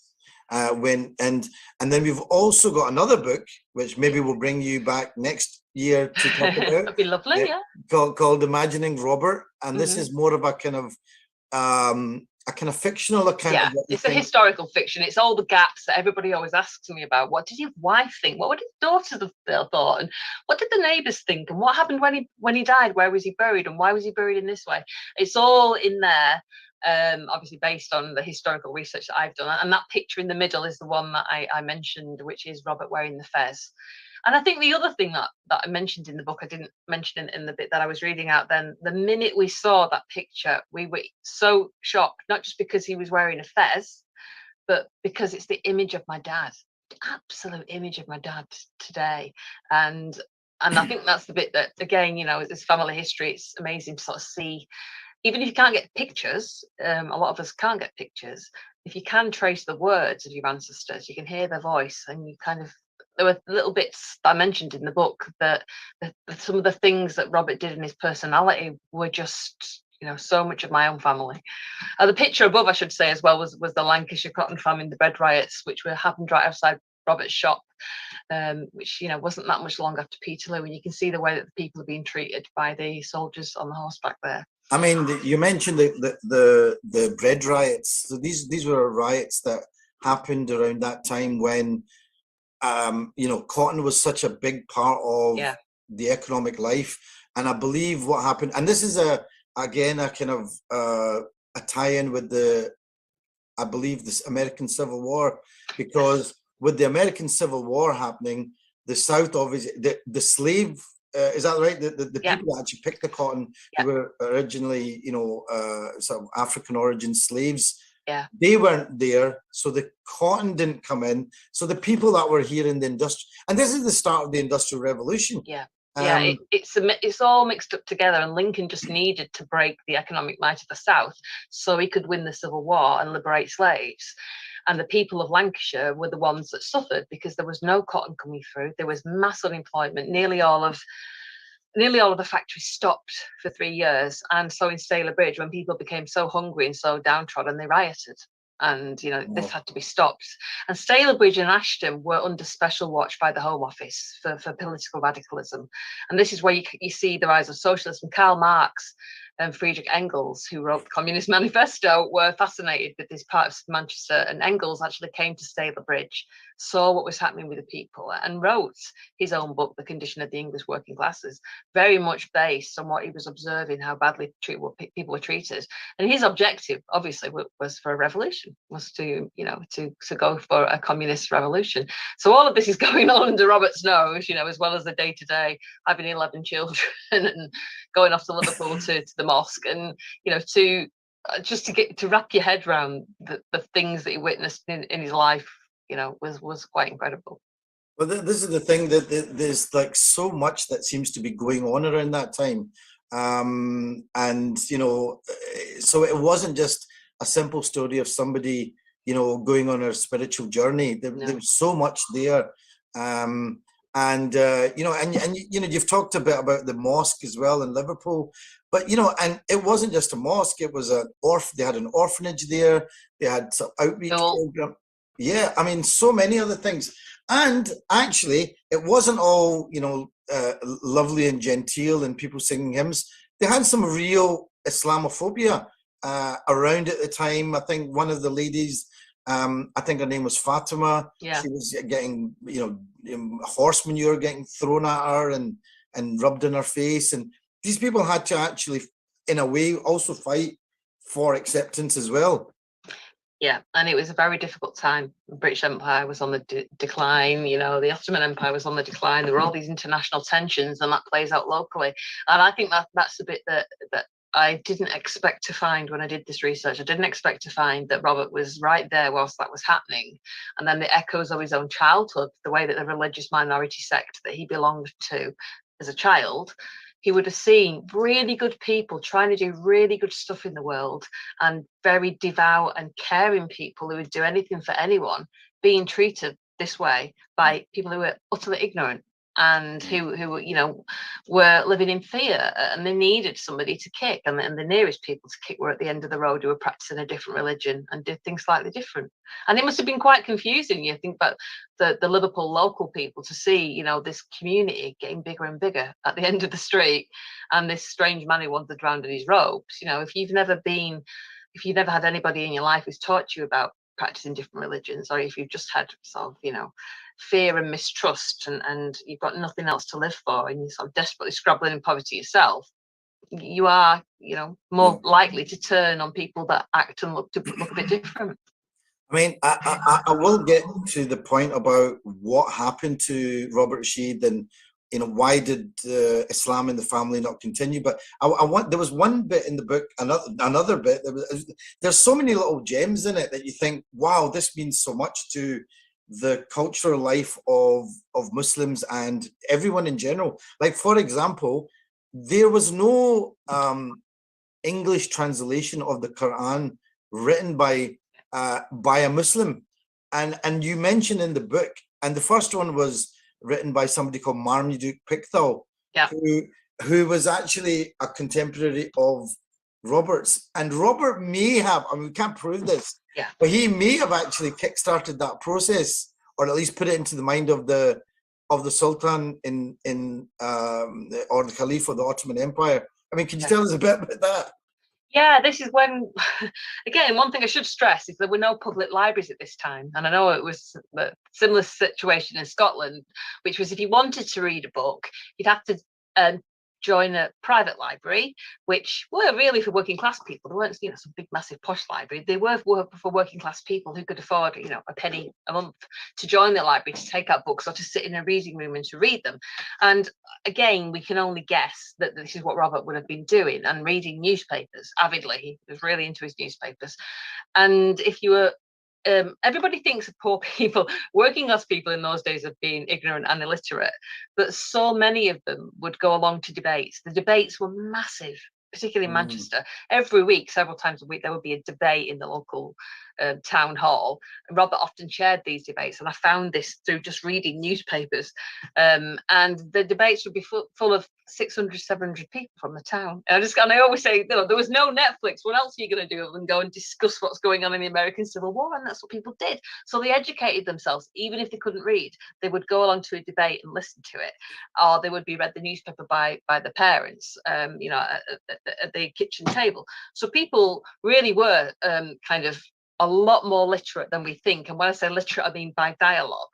And then we've also got another book which maybe we'll bring you back next year to talk about. That'd be lovely, called Imagining Robert, and this is more of a kind of fictional account. Yeah, it's a historical fiction. It's all the gaps that everybody always asks me about. What did his wife think? What would his daughters have thought? And what did the neighbours think? And what happened when he died? Where was he buried? And why was he buried in this way? It's all in there. Obviously based on the historical research that I've done, and that picture in the middle is the one that I mentioned, which is Robert wearing the fez. And I think the other thing that I mentioned in the book, I didn't mention in the bit that I was reading out then, the minute we saw that picture, we were so shocked, not just because he was wearing a fez, but because it's the image of my dad, the absolute image of my dad today. And I think that's the bit that, again, you know, this family history, it's amazing to sort of see. Even if you can't get pictures, a lot of us can't get pictures. If you can trace the words of your ancestors, you can hear their voice, and you kind of, there were little bits that I mentioned in the book that some of the things that Robert did in his personality were just, you know, so much of my own family. The picture above, I should say as well, was the Lancashire cotton famine, the bread riots, which happened right outside Robert's shop, which, you know, wasn't that much long after Peterloo, and you can see the way that the people are being treated by the soldiers on the horseback there. I mean, you mentioned the bread riots. So these were riots that happened around that time when, you know, cotton was such a big part of the economic life. And I believe what happened, and this is again a kind of a tie-in with I believe this American Civil War, because with the American Civil War happening, the South obviously, the slave. Is that right? The people that actually picked the cotton, who were originally, you know, sort of African origin slaves. Yeah. They weren't there, so the cotton didn't come in. So the people that were here in the industry, and this is the start of the Industrial Revolution. Yeah. It's all mixed up together, and Lincoln just needed to break the economic might of the South so he could win the Civil War and liberate slaves. And the people of Lancashire were the ones that suffered because there was no cotton coming through. There was mass unemployment. Nearly all of the factories stopped for 3 years. And so in Sailor Bridge, when people became so hungry and so downtrodden, they rioted. And, you know, this had to be stopped. And Sailor Bridge and Ashton were under special watch by the Home Office for political radicalism. And this is where you see the rise of socialism. Karl Marx and Friedrich Engels, who wrote the Communist Manifesto, were fascinated with this part of Manchester. And Engels actually came to Sailor Bridge, saw what was happening with the people, and wrote his own book, The Condition of the English Working Classes, very much based on what he was observing, how badly people were treated. And his objective, obviously, was for a revolution, was to, you know, to go for a communist revolution. So all of this is going on under Robert's nose, you know, as well as the day-to-day having 11 children and going off to Liverpool to the mosque, and, you know, to just to wrap your head around the things that he witnessed in his life, you know, was quite incredible. Well, this is the thing, that there's like so much that seems to be going on around that time. And, you know, so it wasn't just a simple story of somebody, you know, going on a spiritual journey. There was so much there. You know, and you know, you've talked a bit about the mosque as well in Liverpool, but, you know, and it wasn't just a mosque, it was they had an orphanage there, they had some outreach program. Yeah, I mean, so many other things. And actually, it wasn't all, you know, lovely and genteel and people singing hymns. They had some real Islamophobia around at the time. I think one of the ladies, I think her name was Fatima. Yeah. She was getting, you know, horse manure getting thrown at her and rubbed in her face. And these people had to actually, in a way, also fight for acceptance as well. Yeah, and it was a very difficult time. The British Empire was on the decline, you know, the Ottoman Empire was on the decline. There were all these international tensions, and that plays out locally. And I think that's the bit that I didn't expect to find when I did this research. I didn't expect to find that Robert was right there whilst that was happening. And then the echoes of his own childhood, the way that the religious minority sect that he belonged to as a child, he would have seen really good people trying to do really good stuff in the world, and very devout and caring people who would do anything for anyone being treated this way by people who were utterly ignorant and who you know, were living in fear, and they needed somebody to kick, and the nearest people to kick were at the end of the road, who were practicing a different religion and did things slightly different. And it must have been quite confusing, you think about the Liverpool local people, to see, you know, this community getting bigger and bigger at the end of the street, and this strange man who wanted drowned in his robes. You know, if you've never had anybody in your life who's taught you about practicing different religions, or if you've just had sort of, you know, fear and mistrust, and you've got nothing else to live for, and you're sort of desperately scrabbling in poverty yourself, you are, you know, more likely to turn on people that act and look a bit different. I mean, I will get to the point about what happened to Robert Rashid, and, you know, why did Islam in the family not continue? But there was one bit in the book, another bit. There's so many little gems in it that you think, wow, this means so much to the cultural life of Muslims and everyone in general. Like, for example, there was no English translation of the Quran written by a Muslim, and you mentioned in the book, and the first one was written by somebody called Marmaduke Pickthall, who was actually a contemporary of Robert's. And Robert may have, I mean, we can't prove this, but he may have actually kickstarted that process, or at least put it into the mind of the Sultan or the Caliph of the Ottoman Empire. I mean, can you tell us a bit about that? Yeah, this is when, again, one thing I should stress is there were no public libraries at this time. And I know it was a similar situation in Scotland, which was if you wanted to read a book, you'd have to join a private library, which were really for working class people. They weren't, you know, some big massive posh library. They were for working class people who could afford, you know, a penny a month to join the library, to take out books, or to sit in a reading room and to read them. And again, we can only guess that this is what Robert would have been doing, and reading newspapers avidly. He was really into his newspapers. And if you were everybody thinks of poor people, working class people in those days, of being ignorant and illiterate, but so many of them would go along to debates. The debates were massive, particularly in Manchester. Every week, several times a week, there would be a debate in the local town hall. Robert often chaired these debates, and I found this through just reading newspapers. And the debates would be full of 600, 700 people from the town. And I always say, there was no Netflix. What else are you going to do other than go and discuss what's going on in the American Civil War? And that's what people did. So they educated themselves, even if they couldn't read. They would go along to a debate and listen to it, or they would be read the newspaper by the parents, at the kitchen table. So people really were kind of a lot more literate than we think. And when I say literate, I mean by dialogue.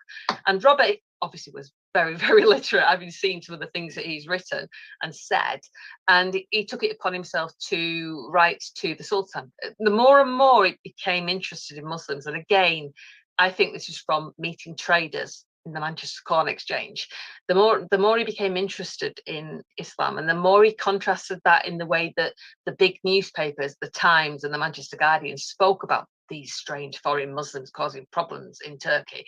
And Robert obviously was very, very literate. I've been seeing some of the things that he's written and said, and he took it upon himself to write to the Sultan. The more and more he became interested in Muslims, and again, I think this is from meeting traders in the Manchester Corn Exchange, the more he became interested in Islam, and the more he contrasted that in the way that the big newspapers, the Times and the Manchester Guardian, spoke about these strange foreign Muslims causing problems in Turkey.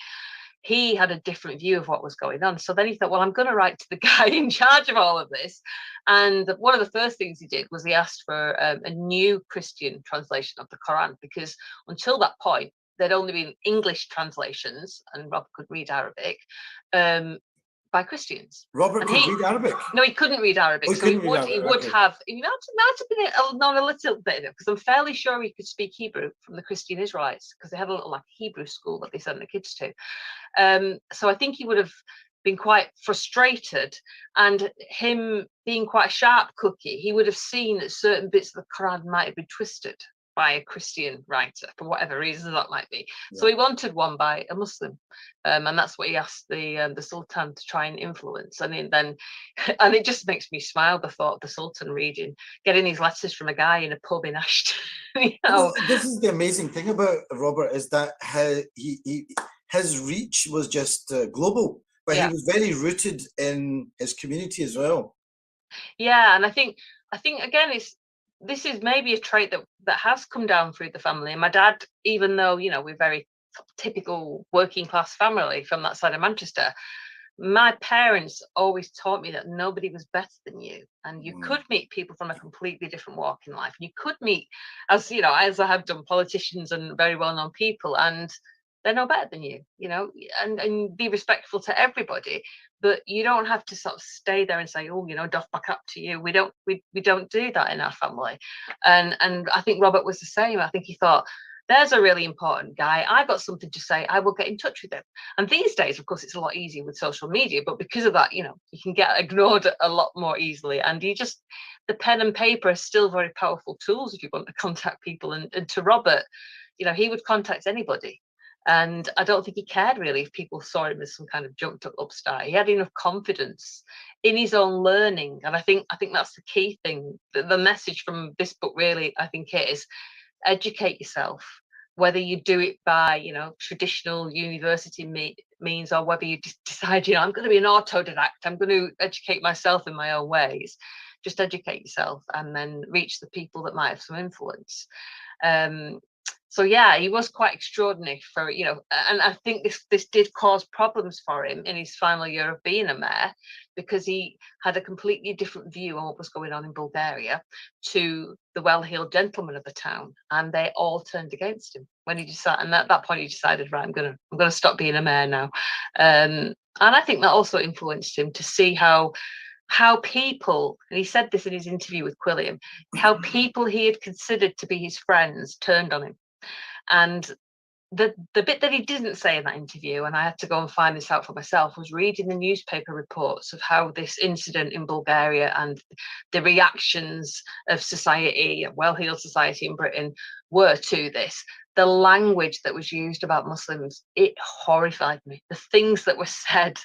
He had a different view of what was going on. So then he thought, well, I'm going to write to the guy in charge of all of this. And one of the first things he did was he asked for a new Christian translation of the Quran, because until that point, there'd only been English translations, and Robert could read Arabic, by Christians. Robert could read Arabic? No, he couldn't read Arabic. So he might have been known a little bit of it, because I'm fairly sure he could speak Hebrew from the Christian Israelites, because they had a little like Hebrew school that they sent the kids to. So I think he would have been quite frustrated, and him being quite a sharp cookie, he would have seen that certain bits of the Quran might have been twisted by a Christian writer for whatever reason that might be. Yeah. So he wanted one by a Muslim, and that's what he asked the Sultan to try and influence. And it just makes me smile, the thought of the Sultan getting these letters from a guy in a pub in Ashton. Well, this is the amazing thing about Robert, is that his reach was just global, but he was very rooted in his community as well. Yeah, and I think again, this is maybe a trait that has come down through the family. And my dad, even though, we're very typical working class family from that side of Manchester, my parents always taught me that nobody was better than you. And you could meet people from a completely different walk in life. You could meet, as I have done, politicians and very well-known people, and they're no better than you, and be respectful to everybody. But you don't have to sort of stay there and say, oh, doff back up to you. We don't do that in our family. And I think Robert was the same. I think he thought, there's a really important guy. I've got something to say. I will get in touch with him. And these days, of course, it's a lot easier with social media. But because of that, you can get ignored a lot more easily. And the pen and paper are still very powerful tools if you want to contact people. And to Robert, he would contact anybody. And I don't think he cared really if people saw him as some kind of jumped up upstart. He had enough confidence in his own learning. And I think that's the key thing. The message from this book really, I think, is educate yourself, whether you do it by, traditional university means, or whether you decide, I'm going to be an autodidact. I'm going to educate myself in my own ways. Just educate yourself and then reach the people that might have some influence. So yeah, he was quite extraordinary for, and I think this did cause problems for him in his final year of being a mayor, because he had a completely different view on what was going on in Bulgaria to the well-heeled gentlemen of the town, and they all turned against him when he decided. And at that point, he decided, right, I'm gonna stop being a mayor now. And I think that also influenced him to see how people, and he said this in his interview with Quilliam, how people he had considered to be his friends turned on him. And the bit that he didn't say in that interview, and I had to go and find this out for myself, was reading the newspaper reports of how this incident in Bulgaria and the reactions of society, well-heeled society in Britain, were to this. The language that was used about Muslims, it horrified me. The things that were said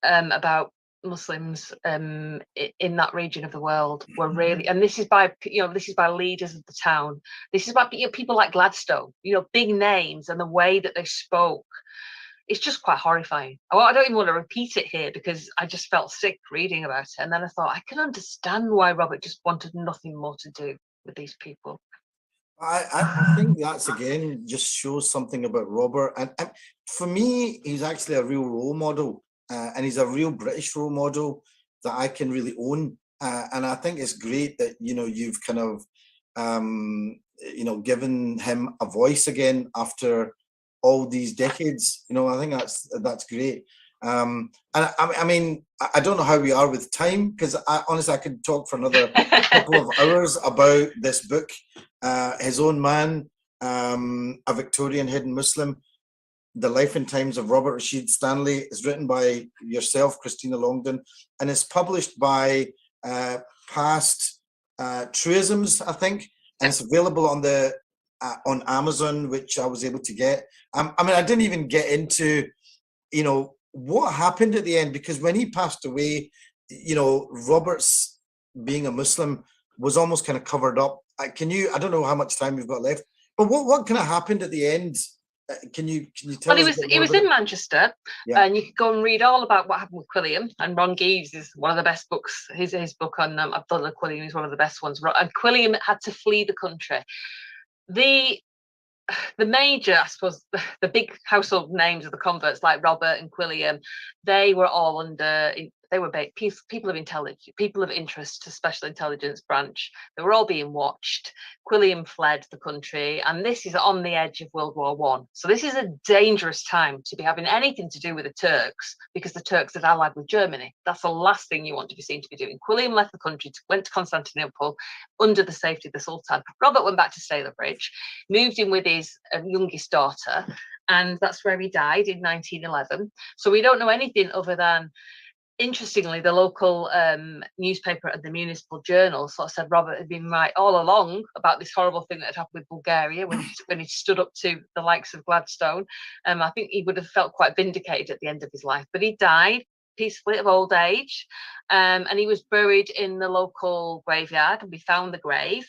about Muslims in that region of the world were really, and this is by leaders of the town. This is by people like Gladstone, big names, and the way that they spoke. It's just quite horrifying. I don't even want to repeat it here because I just felt sick reading about it. And then I thought, I can understand why Robert just wanted nothing more to do with these people. I think that's, again, just shows something about Robert. And for me, he's actually a real role model. And he's a real British role model that I can really own. And I think it's great that, you've kind of given him a voice again after all these decades. I think that's great. And I mean, I don't know how we are with time, because honestly, I could talk for another couple of hours about this book, His Own Man, A Victorian Hidden Muslim, The Life and Times of Robert Rashid Stanley. Is written by yourself, Christina Longden, and it's published by Past Truisms, I think, and it's available on Amazon, which I was able to get. I mean, I didn't even get into, what happened at the end, because when he passed away, Robert's being a Muslim was almost kind of covered up. I don't know how much time we've got left, but what kind of happened at the end? Can you tell us? Well, he was in Manchester, and you could go and read all about what happened with Quilliam. And Ron Geeves is one of the best books. His book on Abdullah Quilliam is one of the best ones. And Quilliam had to flee the country. The major, I suppose, the big household names of the converts, like Robert and Quilliam, they were all under. They were people of intelligence, people of interest to Special Intelligence Branch. They were all being watched. Quilliam fled the country, and this is on the edge of World War One. So this is a dangerous time to be having anything to do with the Turks, because the Turks had allied with Germany. That's the last thing you want to be seen to be doing. Quilliam left the country, went to Constantinople under the safety of the Sultan. Robert went back to Stalybridge, moved in with his youngest daughter, and that's where he died in 1911. So we don't know anything other than, interestingly, the local newspaper and the municipal journal sort of said Robert had been right all along about this horrible thing that had happened with Bulgaria when he stood up to the likes of Gladstone. I think he would have felt quite vindicated at the end of his life, but he died peacefully of old age, and he was buried in the local graveyard, and we found the grave.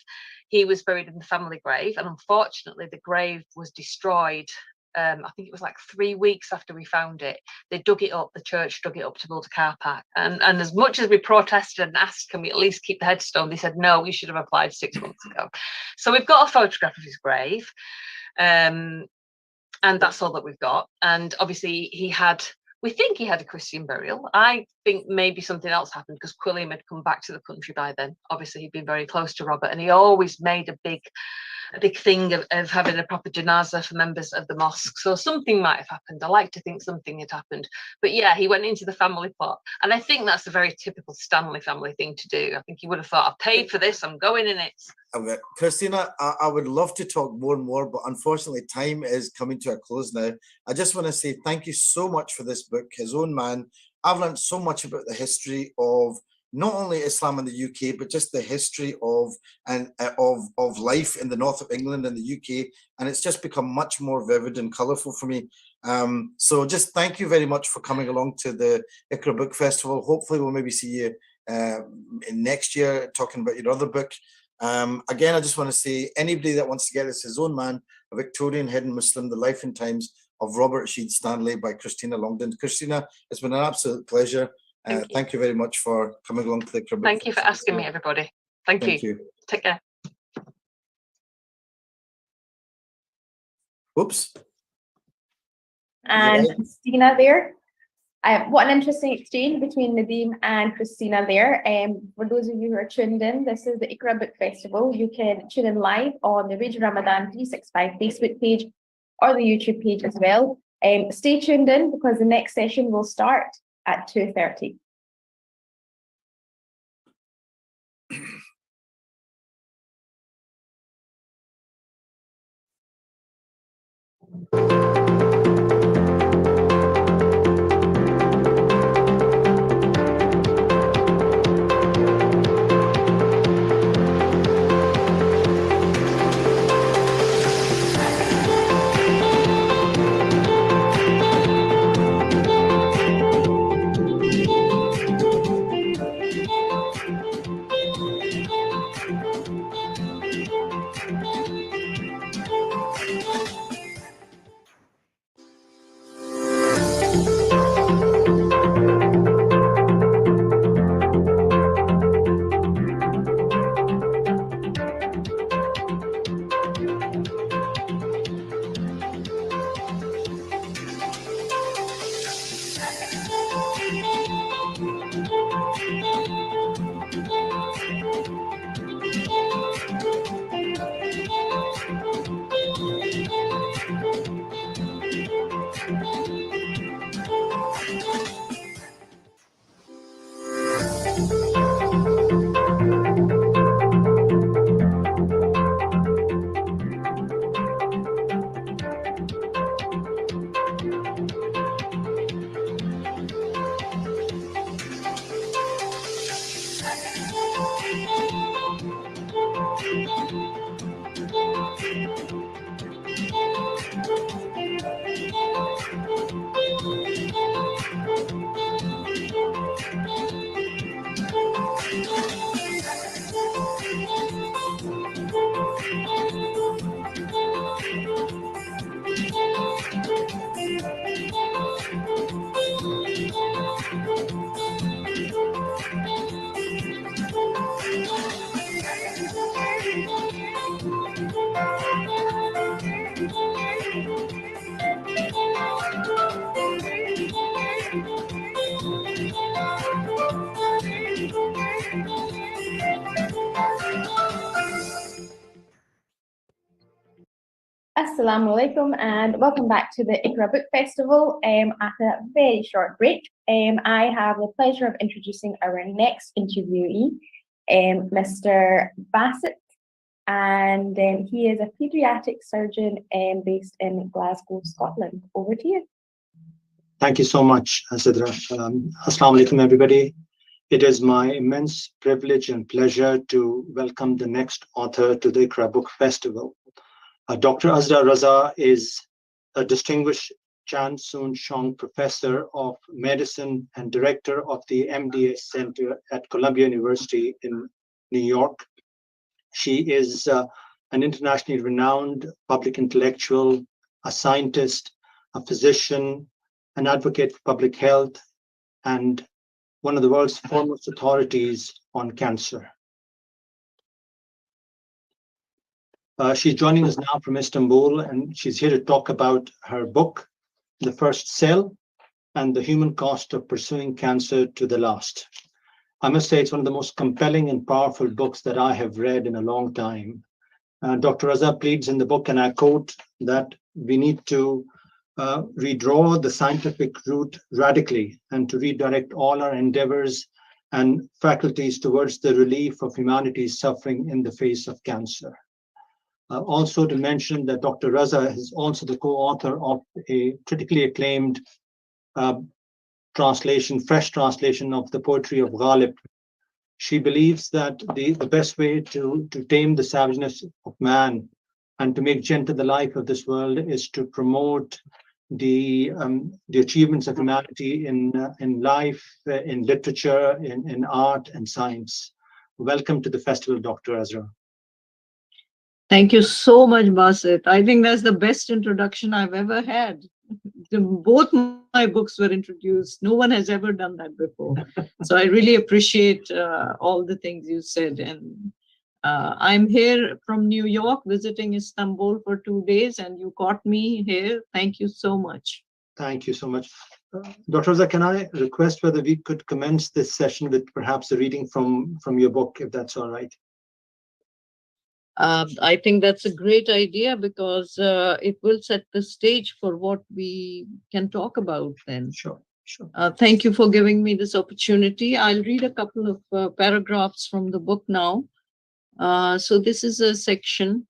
He was buried in the family grave, and unfortunately the grave was destroyed. I think it was like 3 weeks after we found it. They dug it up, the church dug it up to build a car park. And as much as we protested and asked, can we at least keep the headstone? They said, no, we should have applied 6 months ago. So we've got a photograph of his grave. And that's all that we've got. And obviously we think he had a Christian burial. I think maybe something else happened, because Quilliam had come back to the country by then. Obviously, he'd been very close to Robert, and he always made a big thing of having a proper janazah for members of the mosque. So something might have happened. I like to think something had happened. But yeah, he went into the family plot. And I think that's a very typical Stanley family thing to do. I think he would have thought, I've paid for this, I'm going in it. Okay. Christina, I would love to talk more and more, but unfortunately time is coming to a close now. I just want to say thank you so much for this book, His Own Man. I've learned so much about the history of not only Islam in the UK, but just the history of life in the north of England and the UK, and it's just become much more vivid and colourful for me. So just thank you very much for coming along to the Iqra Book Festival. Hopefully we'll maybe see you next year talking about your other book. Again, I just want to say, anybody that wants to get this, His Own Man, A Victorian Hidden Muslim, The Life and Times of Robert Rashid Stanley by Christina Longden. Christina, it's been an absolute pleasure. Thank you very much for coming along to the Iqra Book Thank you for asking me, everybody. Thank you. Take care. Oops. And Christina there. What an interesting exchange between Nadeem and Christina there. For those of you who are tuned in, this is the Iqra Book Festival. You can tune in live on the Radio Ramadan 365 Facebook page or the YouTube page as well. Stay tuned in, because the next session will start at 2:30. Assalamu alaikum and welcome back to the Iqra Book Festival. After that very short break, I have the pleasure of introducing our next interviewee, Mr. Bassett, and he is a paediatric surgeon based in Glasgow, Scotland. Over to you. Thank you so much, Sidra. Assalamu alaikum, everybody. It is my immense privilege and pleasure to welcome the next author to the Iqra Book Festival. Dr. Azra Raza is a distinguished Chan Soon Shong Professor of Medicine and Director of the MDS Center at Columbia University in New York. She is an internationally renowned public intellectual, a scientist, a physician, an advocate for public health, and one of the world's foremost authorities on cancer. She's joining us now from Istanbul, and she's here to talk about her book, The First Cell, and the human cost of pursuing cancer to the last. I must say it's one of the most compelling and powerful books that I have read in a long time. Dr. Raza pleads in the book, and I quote, that we need to redraw the scientific route radically and to redirect all our endeavors and faculties towards the relief of humanity's suffering in the face of cancer. Also to mention that Dr. Raza is also the co-author of a critically acclaimed fresh translation of the poetry of Ghalib. She believes that the best way to tame the savageness of man and to make gentle the life of this world is to promote the achievements of humanity in life, in literature, in art and science. Welcome to the festival, Dr. Azra. Thank you so much, Basit. I think that's the best introduction I've ever had. Both my books were introduced. No one has ever done that before. So I really appreciate all the things you said. And I'm here from New York, visiting Istanbul for 2 days, and you caught me here. Thank you so much. Thank you so much. Dr. Raza, can I request whether we could commence this session with perhaps a reading from your book, if that's all right? I think that's a great idea because it will set the stage for what we can talk about then. Sure, sure. Thank you for giving me this opportunity. I'll read a couple of paragraphs from the book now. So this is a section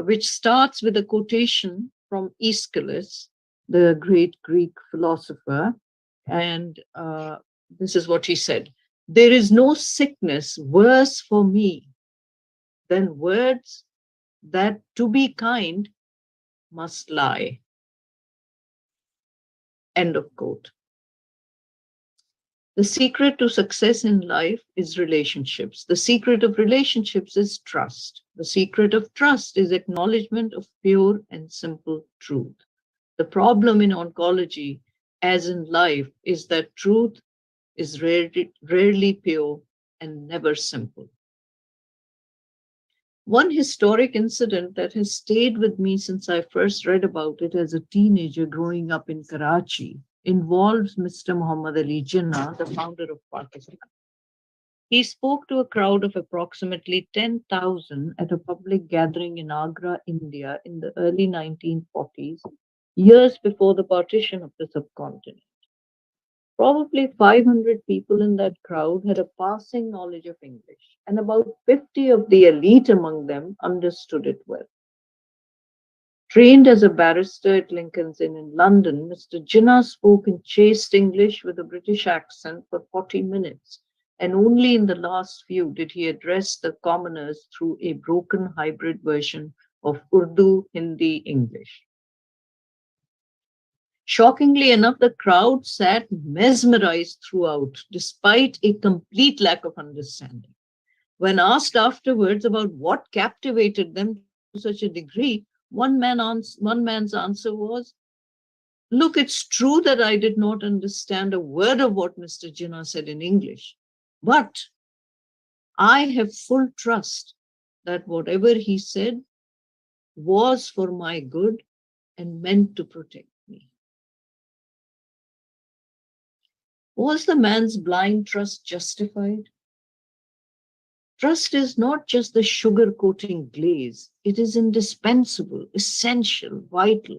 which starts with a quotation from Aeschylus, the great Greek philosopher. And this is what he said: "There is no sickness worse for me than words that to be kind must lie." End of quote. The secret to success in life is relationships. The secret of relationships is trust. The secret of trust is acknowledgement of pure and simple truth. The problem in oncology, as in life, is that truth is rarely pure and never simple. One historic incident that has stayed with me since I first read about it as a teenager growing up in Karachi involves Mr. Muhammad Ali Jinnah, the founder of Pakistan. He spoke to a crowd of approximately 10,000 at a public gathering in Agra, India in the early 1940s, years before the partition of the subcontinent. Probably 500 people in that crowd had a passing knowledge of English, and about 50 of the elite among them understood it well. Trained as a barrister at Lincoln's Inn in London, Mr. Jinnah spoke in chaste English with a British accent for 40 minutes, and only in the last few did he address the commoners through a broken hybrid version of Urdu, Hindi, English. Shockingly enough, the crowd sat mesmerized throughout, despite a complete lack of understanding. When asked afterwards about what captivated them to such a degree, one man's answer was, "Look, it's true that I did not understand a word of what Mr. Jinnah said in English, but I have full trust that whatever he said was for my good and meant to protect me." Was the man's blind trust justified? Trust is not just the sugar coating glaze, it is indispensable, essential, vital.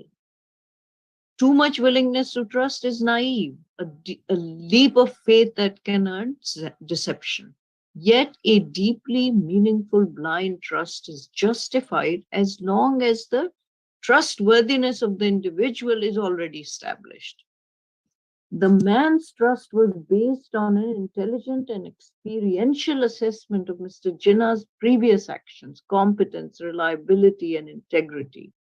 Too much willingness to trust is naive, a leap of faith that can earn deception. Yet a deeply meaningful blind trust is justified as long as the trustworthiness of the individual is already established. The man's trust was based on an intelligent and experiential assessment of Mr. Jinnah's previous actions, competence, reliability, and integrity,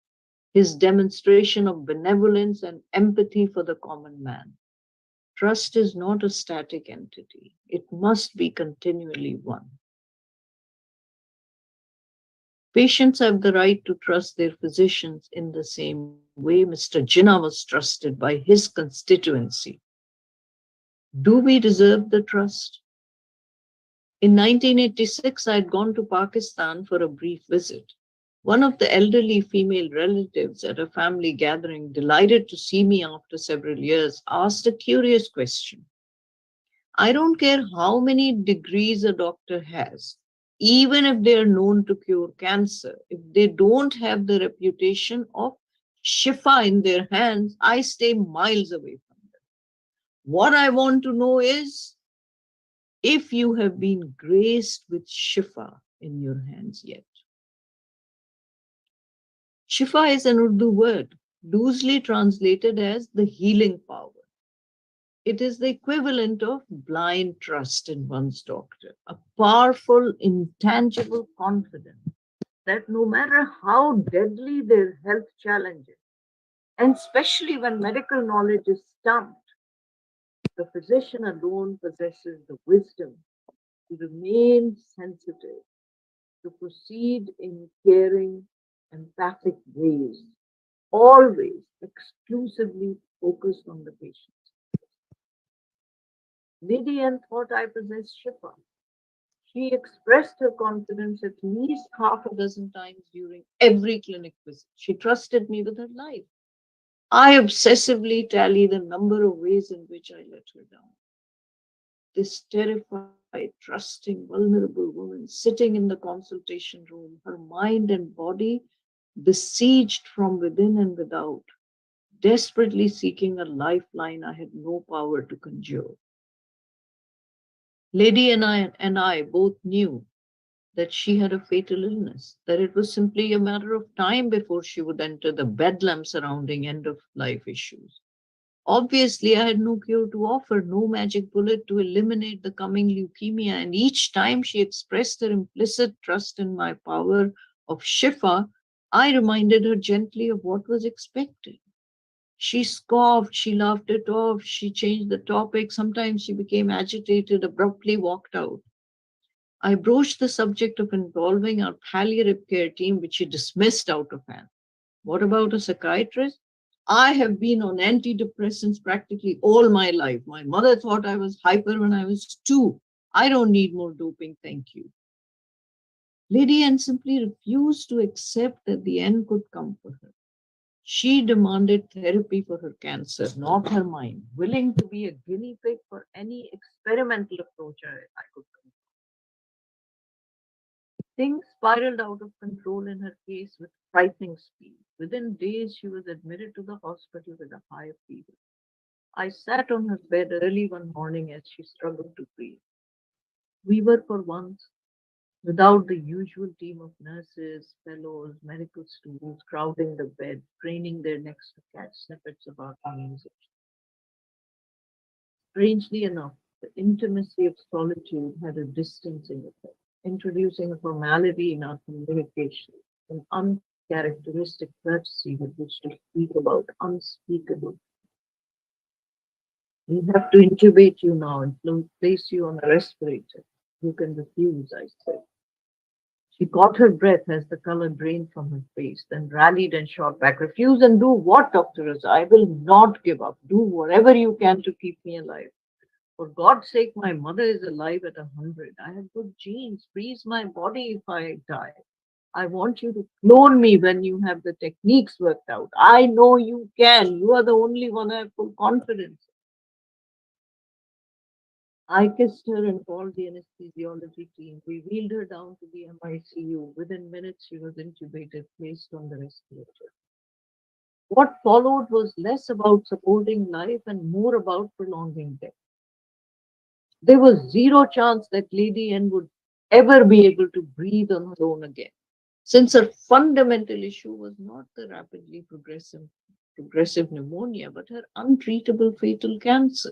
his demonstration of benevolence and empathy for the common man. Trust is not a static entity. It must be continually won. Patients have the right to trust their physicians in the same way Mr. Jinnah was trusted by his constituency. Do we deserve the trust? In 1986, I had gone to Pakistan for a brief visit. One of the elderly female relatives at a family gathering, delighted to see me after several years, asked a curious question. I don't care how many degrees a doctor has, even if they are known to cure cancer, if they don't have the reputation of Shifa in their hands, I stay miles away from them. What I want to know is if you have been graced with Shifa in your hands yet. Shifa is an Urdu word, loosely translated as the healing power. It is the equivalent of blind trust in one's doctor, a powerful, intangible confidence that no matter how deadly their health challenges, and especially when medical knowledge is stumped, the physician alone possesses the wisdom to remain sensitive, to proceed in caring, empathic ways, always exclusively focused on the patient. Lady Anne thought I possessed Shifa. She expressed her confidence at least half a dozen times during every clinic visit. She trusted me with her life. I obsessively tally the number of ways in which I let her down. This terrified, trusting, vulnerable woman sitting in the consultation room, her mind and body besieged from within and without, desperately seeking a lifeline I had no power to conjure. Lady and I both knew that she had a fatal illness, that it was simply a matter of time before she would enter the bedlam surrounding end-of-life issues. Obviously, I had no cure to offer, no magic bullet to eliminate the coming leukemia, and each time she expressed her implicit trust in my power of Shifa, I reminded her gently of what was expected. She scoffed, she laughed it off, she changed the topic, sometimes she became agitated, abruptly walked out. I broached the subject of involving our palliative care team, which she dismissed out of hand. What about a psychiatrist? I have been on antidepressants practically all my life. My mother thought I was hyper when I was 2. I don't need more doping, thank you. Lady Anne simply refused to accept that the end could come for her. She demanded therapy for her cancer, not her mind, willing to be a guinea pig for any experimental approach I could come. Things spiraled out of control in her case with frightening speed. Within days, she was admitted to the hospital with a high fever. I sat on her bed early one morning as she struggled to breathe. We were for once without the usual team of nurses, fellows, medical students crowding the bed, craning their necks to catch snippets of our conversation. Strangely enough, the intimacy of solitude had a distancing effect, introducing a formality in our communication, an uncharacteristic courtesy with which to speak about unspeakable. We have to intubate you now and place you on a respirator. You can refuse, I said. She caught her breath as the color drained from her face, then rallied and shot back. Refuse and do what, Dr. Raza? I will not give up. Do whatever you can to keep me alive. For God's sake, my mother is alive at 100. I have good genes. Freeze my body if I die. I want you to clone me when you have the techniques worked out. I know you can. You are the only one I have full confidence. I kissed her and called the anesthesiology team. We wheeled her down to the MICU. Within minutes, she was intubated, placed on the respirator. What followed was less about supporting life and more about prolonging death. There was zero chance that Lady N would ever be able to breathe on her own again, since her fundamental issue was not the rapidly progressive pneumonia, but her untreatable fatal cancer.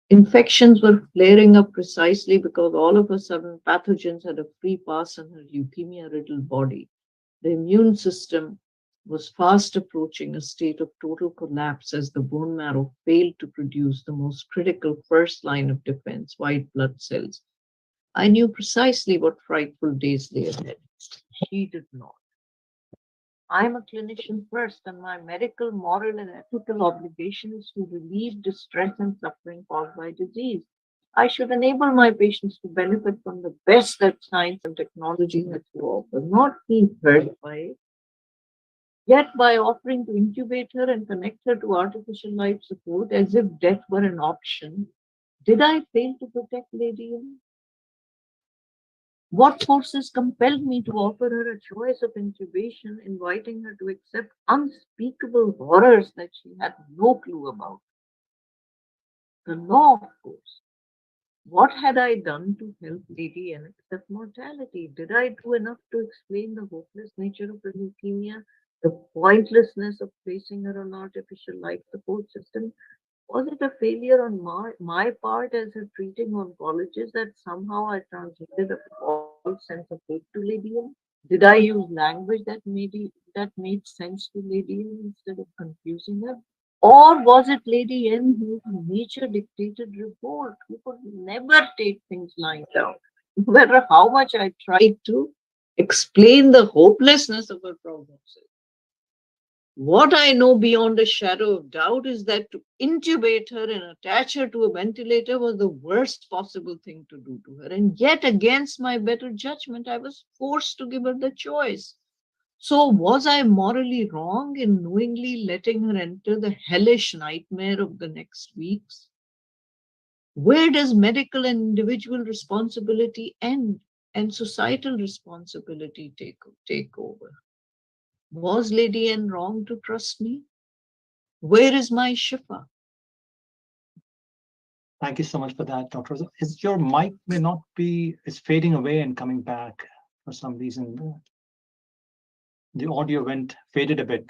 Infections were flaring up precisely because all of a sudden pathogens had a free pass in her leukemia-riddled body. The immune system was fast approaching a state of total collapse as the bone marrow failed to produce the most critical first line of defense, white blood cells. I knew precisely what frightful days lay ahead. She did not. I'm a clinician first, and my medical, moral, and ethical obligation is to relieve distress and suffering caused by disease. I should enable my patients to benefit from the best that science and technology has to offer, not be hurt by it. Yet, by offering to intubate her and connect her to artificial life support as if death were an option, did I fail to protect Lady M? What forces compelled me to offer her a choice of intubation, inviting her to accept unspeakable horrors that she had no clue about? The law, of course. What had I done to help Lady N accept mortality? Did I do enough to explain the hopeless nature of the leukemia, the pointlessness of placing her on artificial life support system? Was it a failure on my part as a treating oncologist that somehow I transmitted a false sense of hope to Lady N? Did I use language that made sense to Lady N instead of confusing her? Or was it Lady N whose nature dictated revolt, who could never take things lying down, no matter how much I tried to explain the hopelessness of her prognosis? What I know beyond a shadow of doubt is that to intubate her and attach her to a ventilator was the worst possible thing to do to her. And yet, against my better judgment, I was forced to give her the choice. So, was I morally wrong in knowingly letting her enter the hellish nightmare of the next weeks? Where does medical and individual responsibility end and societal responsibility take over? Was Lady N wrong to trust me? Where is my Shifa? Thank you so much for that, Dr. Is your mic may not be, it's fading away and coming back for some reason. The audio faded a bit.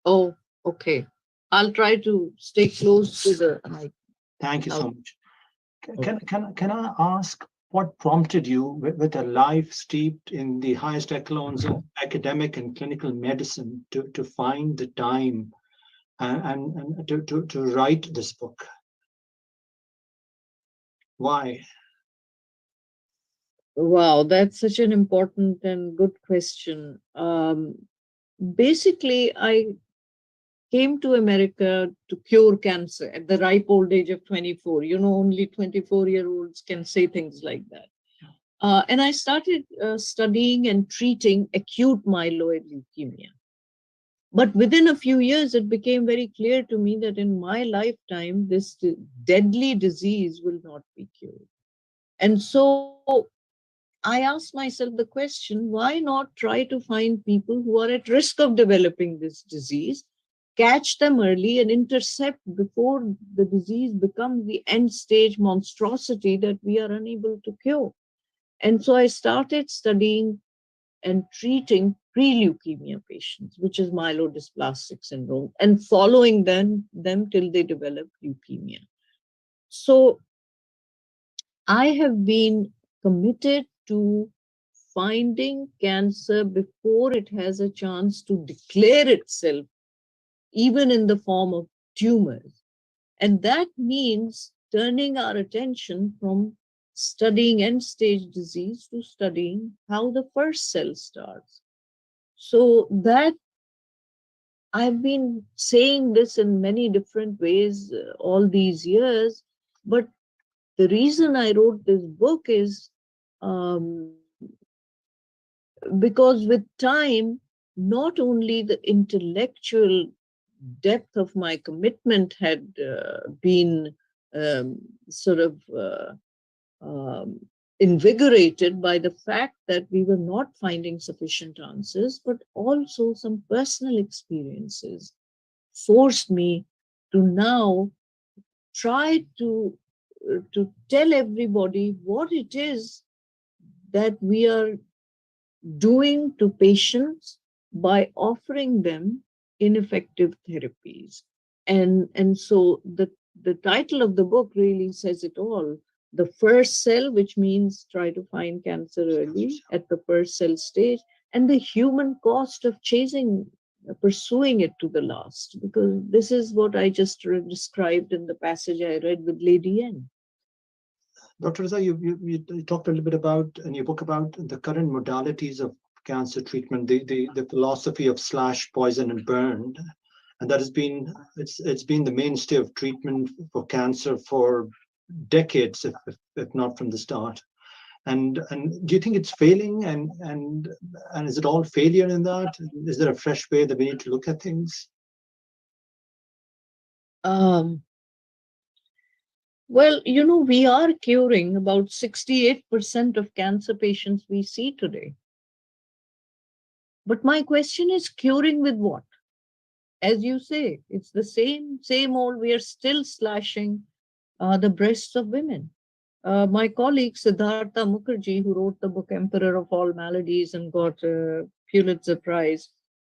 Oh, okay. I'll try to stay close to the mic. Thank you so much. Can I ask what prompted you with a life steeped in the highest echelons of academic and clinical medicine to find the time and to write this book? Why? Wow, that's such an important and good question. Basically, I came to America to cure cancer at the ripe old age of 24. You know, only 24-year-olds can say things like that. And I started studying and treating acute myeloid leukemia. But within a few years, it became very clear to me that in my lifetime, this deadly disease will not be cured. And so I asked myself the question, why not try to find people who are at risk of developing this disease, catch them early and intercept before the disease becomes the end stage monstrosity that we are unable to cure. And so I started studying and treating pre-leukemia patients, which is myelodysplastic syndrome, and following them till they develop leukemia. So I have been committed to finding cancer before it has a chance to declare itself, even in the form of tumors. And that means turning our attention from studying end-stage disease to studying how the first cell starts. So that I've been saying this in many different ways all these years, but the reason I wrote this book is because with time, not only the intellectual depth of my commitment had been sort of invigorated by the fact that we were not finding sufficient answers, but also some personal experiences forced me to now try to tell everybody what it is that we are doing to patients by offering them ineffective therapies. And so the title of the book really says it all. The first cell, which means try to find cancer early at the first cell stage, and the human cost of pursuing it to the last, because this is what I just described in the passage I read with Lady N. Dr. Raza, you talked a little bit about, in your book, about the current modalities of cancer treatment, the philosophy of slash, poison, and burn, and that has been it's been the mainstay of treatment for cancer for decades, if not from the start. And do you think it's failing? And is it all failure in that? Is there a fresh way that we need to look at things? Well, you know, we are curing about 68% of cancer patients we see today. But my question is, curing with what? As you say, it's the same old, we are still slashing the breasts of women. My colleague Siddhartha Mukherjee, who wrote the book Emperor of All Maladies and got a Pulitzer Prize,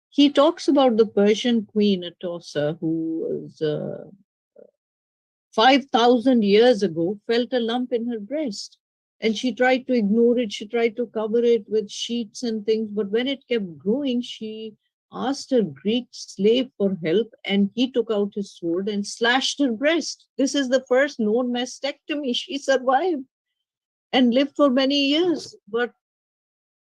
he talks about the Persian queen Atossa, who was 5,000 years ago felt a lump in her breast, and she tried to ignore it. She tried to cover it with sheets and things, but when it kept growing, she asked her Greek slave for help, and he took out his sword and slashed her breast. This is the first known mastectomy. She survived and lived for many years, but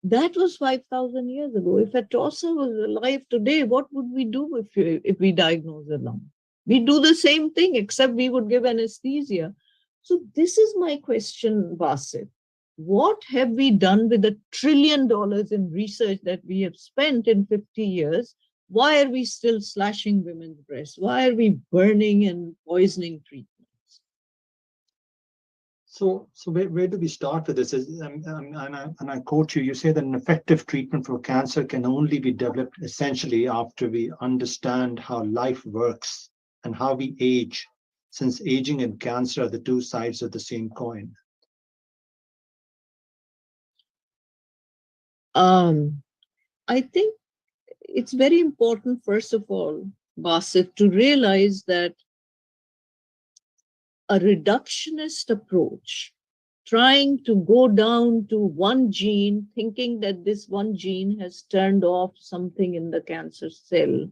that was 5,000 years ago. If Atossa was alive today, what would we do if we diagnose a lump? We do the same thing, except we would give anesthesia. So this is my question, Basit. What have we done with $1 trillion in research that we have spent in 50 years? Why are we still slashing women's breasts? Why are we burning and poisoning treatments? So where do we start with this? And I quote you, you say that an effective treatment for cancer can only be developed essentially after we understand how life works and how we age, since aging and cancer are the two sides of the same coin. I think it's very important, first of all, Basit, to realize that a reductionist approach, trying to go down to one gene, thinking that this one gene has turned off something in the cancer cell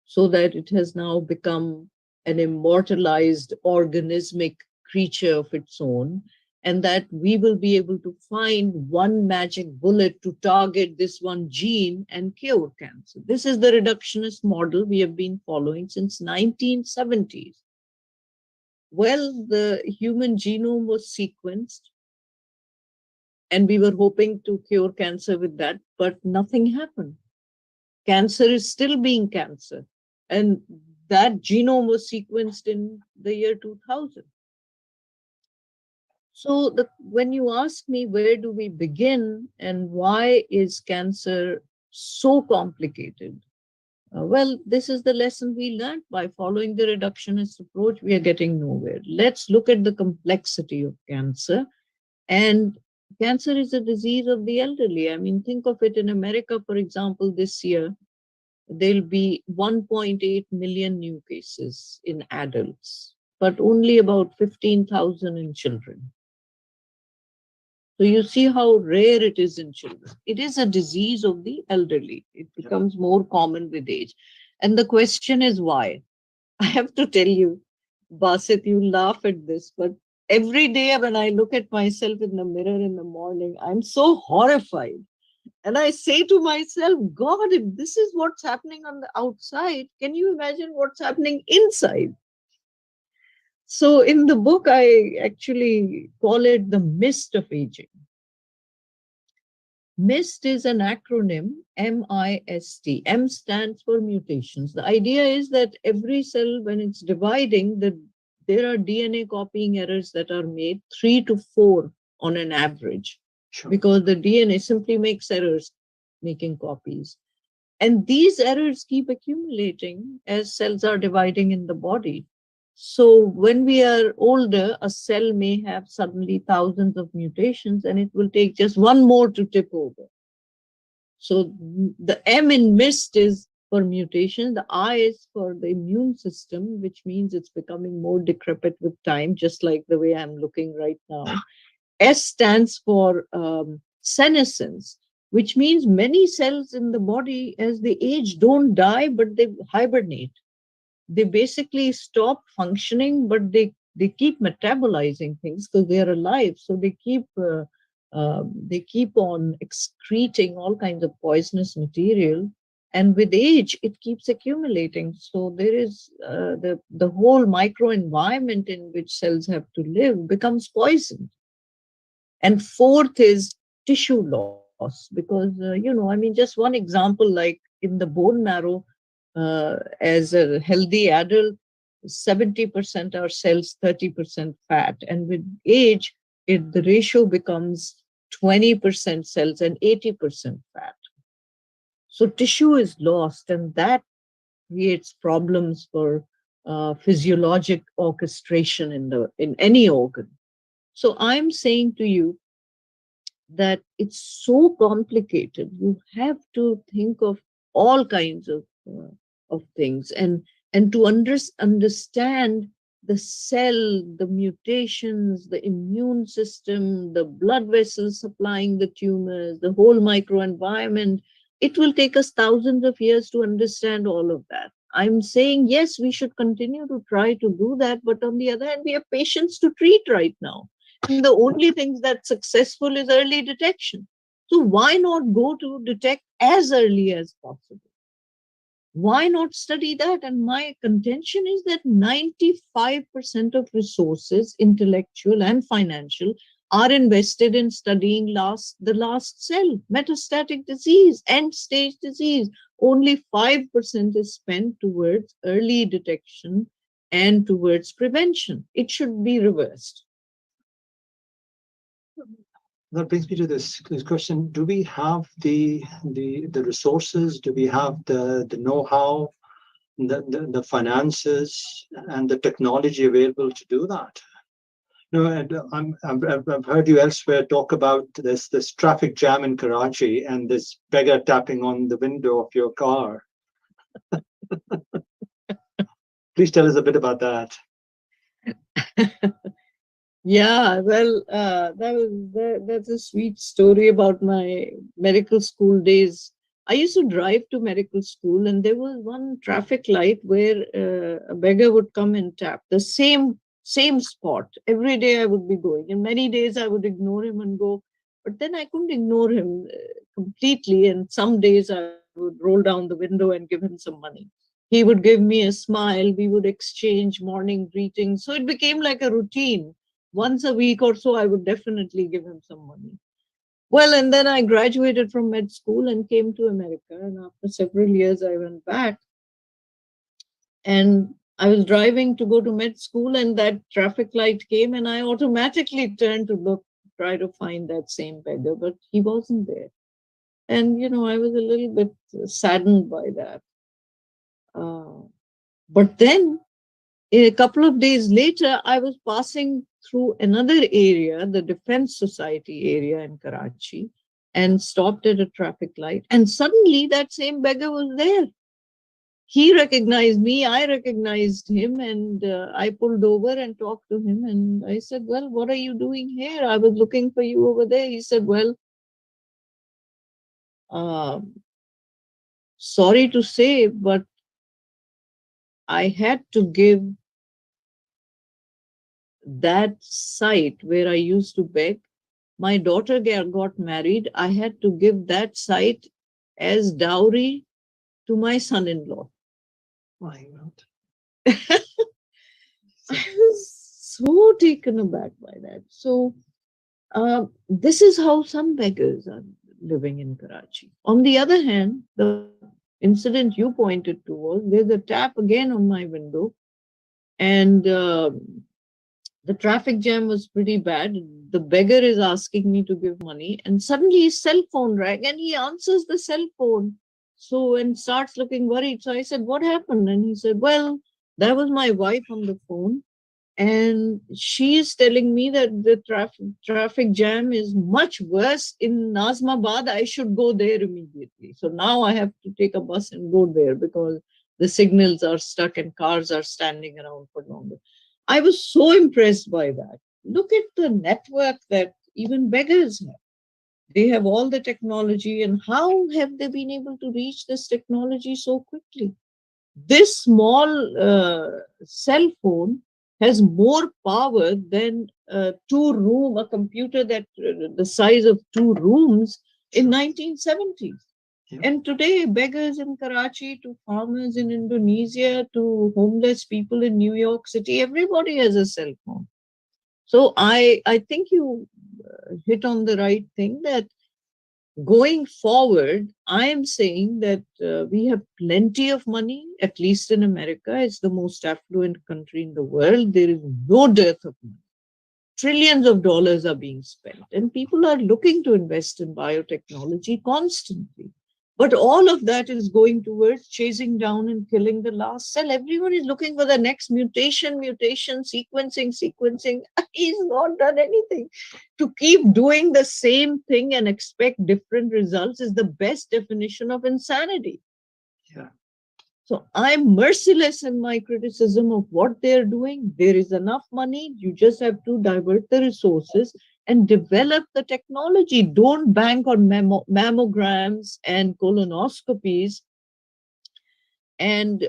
so that it has now become an immortalized organismic creature of its own, and that we will be able to find one magic bullet to target this one gene and cure cancer. This is the reductionist model we have been following since 1970s. Well, the human genome was sequenced, and we were hoping to cure cancer with that, but nothing happened. Cancer is still being cancer, and that genome was sequenced in the year 2000. So when you ask me where do we begin and why is cancer so complicated? Well, this is the lesson we learned. By following the reductionist approach, we are getting nowhere. Let's look at the complexity of cancer. And cancer is a disease of the elderly. I mean, think of it in America, for example, this year, there'll be 1.8 million new cases in adults, but only about 15,000 in children. So you see how rare it is in children. It is a disease of the elderly. It becomes more common with age. And the question is why? I have to tell you, Basit, you laugh at this, but every day when I look at myself in the mirror in the morning, I'm so horrified. And I say to myself, God, if this is what's happening on the outside, can you imagine what's happening inside? So in the book, I actually call it the mist of aging. MIST is an acronym, M-I-S-T. M stands for mutations. The idea is that every cell, when it's dividing, the there are DNA copying errors that are made 3 to 4 on an average, because the DNA simply makes errors making copies. And these errors keep accumulating as cells are dividing in the body. So when we are older, a cell may have suddenly thousands of mutations, and it will take just one more to tip over. So the M in MIST is for mutation, the I is for the immune system, which means it's becoming more decrepit with time, just like the way I'm looking right now. S stands for senescence, which means many cells in the body as they age don't die, but they hibernate. They basically stop functioning, but they keep metabolizing things because they are alive. So they keep on excreting all kinds of poisonous material. And with age, it keeps accumulating. So there is the whole microenvironment in which cells have to live becomes poisoned. And fourth is tissue loss, because, just one example, like in the bone marrow, as a healthy adult, 70% are cells, 30% fat. And with age, the ratio becomes 20% cells and 80% fat. So tissue is lost, and that creates problems for physiologic orchestration in any organ. So I'm saying to you that it's so complicated. You have to think of all kinds of things, and to understand the cell, the mutations, the immune system, the blood vessels supplying the tumors, the whole microenvironment. It will take us thousands of years to understand all of that. I'm saying, yes, we should continue to try to do that, but on the other hand, we have patients to treat right now. And the only thing that's successful is early detection. So why not go to detect as early as possible? Why not study that? And my contention is that 95% of resources, intellectual and financial, are invested in studying the last cell, metastatic disease, end-stage disease. Only 5% is spent towards early detection and towards prevention. It should be reversed. That brings me to this question: do we have the resources? Do we have the know-how, the finances, and the technology available to do that? No, and I've heard you elsewhere talk about this traffic jam in Karachi and this beggar tapping on the window of your car. Please tell us a bit about that. Yeah, well, that's a sweet story about my medical school days. I used to drive to medical school, and there was one traffic light where a beggar would come and tap the same spot. Every day I would be going, and many days I would ignore him and go, but then I couldn't ignore him completely. And some days I would roll down the window and give him some money. He would give me a smile. We would exchange morning greetings. So it became like a routine. Once a week or so, I would definitely give him some money. Well, and then I graduated from med school and came to America. And after several years, I went back. And I was driving to go to med school, and that traffic light came, and I automatically turned to try to find that same beggar, but he wasn't there. And, I was a little bit saddened by that. But then, a couple of days later, I was passing through another area, the Defense Society area in Karachi, and stopped at a traffic light. And suddenly that same beggar was there. He recognized me, I recognized him, and I pulled over and talked to him. And I said, well, what are you doing here? I was looking for you over there. He said, well, sorry to say, but I had to give that site where I used to beg. My daughter got married. I had to give that site as dowry to my son-in-law. My God. I was so taken aback by that. So this is how some beggars are living in Karachi. On the other hand, the incident you pointed to was there's a tap again on my window. And the traffic jam was pretty bad. The beggar is asking me to give money, and suddenly his cell phone rang, and he answers the cell phone. So, and starts looking worried. So I said, "What happened?" And he said, "Well, that was my wife on the phone, and she is telling me that the traffic jam is much worse in Nazmabad. I should go there immediately. So now I have to take a bus and go there because the signals are stuck and cars are standing around for longer." I was so impressed by that. Look at the network that even beggars have. They have all the technology, and how have they been able to reach this technology so quickly? This small cell phone has more power than a computer that the size of 2 rooms in 1970s. Yeah. And today, beggars in Karachi to farmers in Indonesia to homeless people in New York City, everybody has a cell phone. So I think you hit on the right thing, that going forward, I am saying that we have plenty of money, at least in America. It's the most affluent country in the world. There is no dearth of money. Trillions of dollars are being spent, and people are looking to invest in biotechnology constantly. But all of that is going towards chasing down and killing the last cell. Everyone is looking for the next mutation, sequencing. He's not done anything. To keep doing the same thing and expect different results is the best definition of insanity. Yeah. So I'm merciless in my criticism of what they're doing. There is enough money. You just have to divert the resources and develop the technology. Don't bank on mammograms and colonoscopies and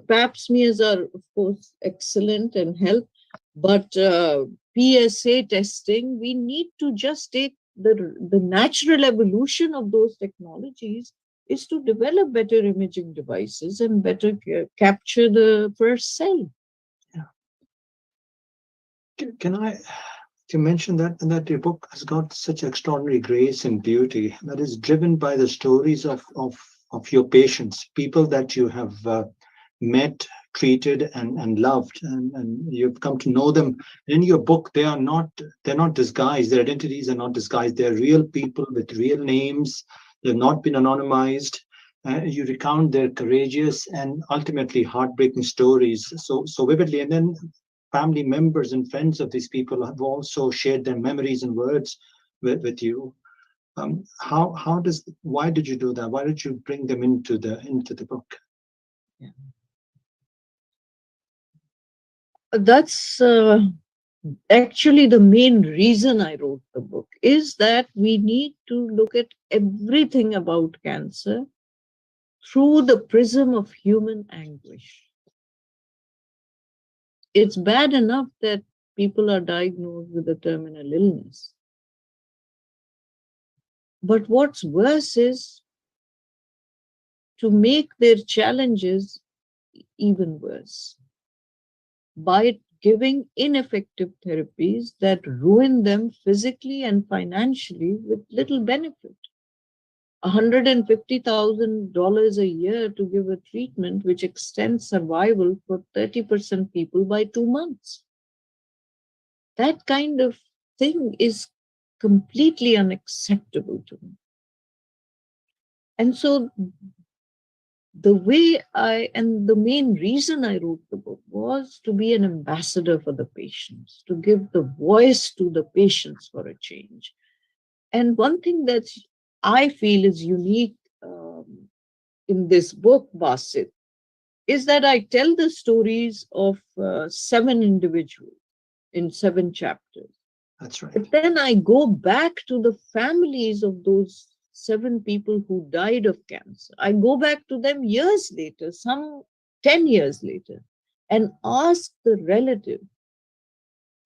pap smears are of course excellent and help, but PSA testing, we need to just take the natural evolution of those technologies is to develop better imaging devices and better capture the first cell. Can I to mention that your book has got such extraordinary grace and beauty that is driven by the stories of your patients, people that you have met, treated, and loved, and you've come to know them. In your book, they're not disguised. Their identities are not disguised. They're real people with real names. They've not been anonymized. You recount their courageous and ultimately heartbreaking stories so vividly, and then family members and friends of these people have also shared their memories and words with you. Why did you do that? Why did you bring them into the book? Yeah. That's actually the main reason I wrote the book, is that we need to look at everything about cancer through the prism of human anguish. It's bad enough that people are diagnosed with a terminal illness. But what's worse is to make their challenges even worse by giving ineffective therapies that ruin them physically and financially with little benefit. $150,000 a year to give a treatment which extends survival for 30% people by 2 months. That kind of thing is completely unacceptable to me. And so the main reason I wrote the book was to be an ambassador for the patients, to give the voice to the patients for a change. And one thing that I feel is unique in this book, Basit, is that I tell the stories of 7 individuals in 7 chapters. That's right. But then I go back to the families of those 7 people who died of cancer. I go back to them years later, some 10 years later, and ask the relative,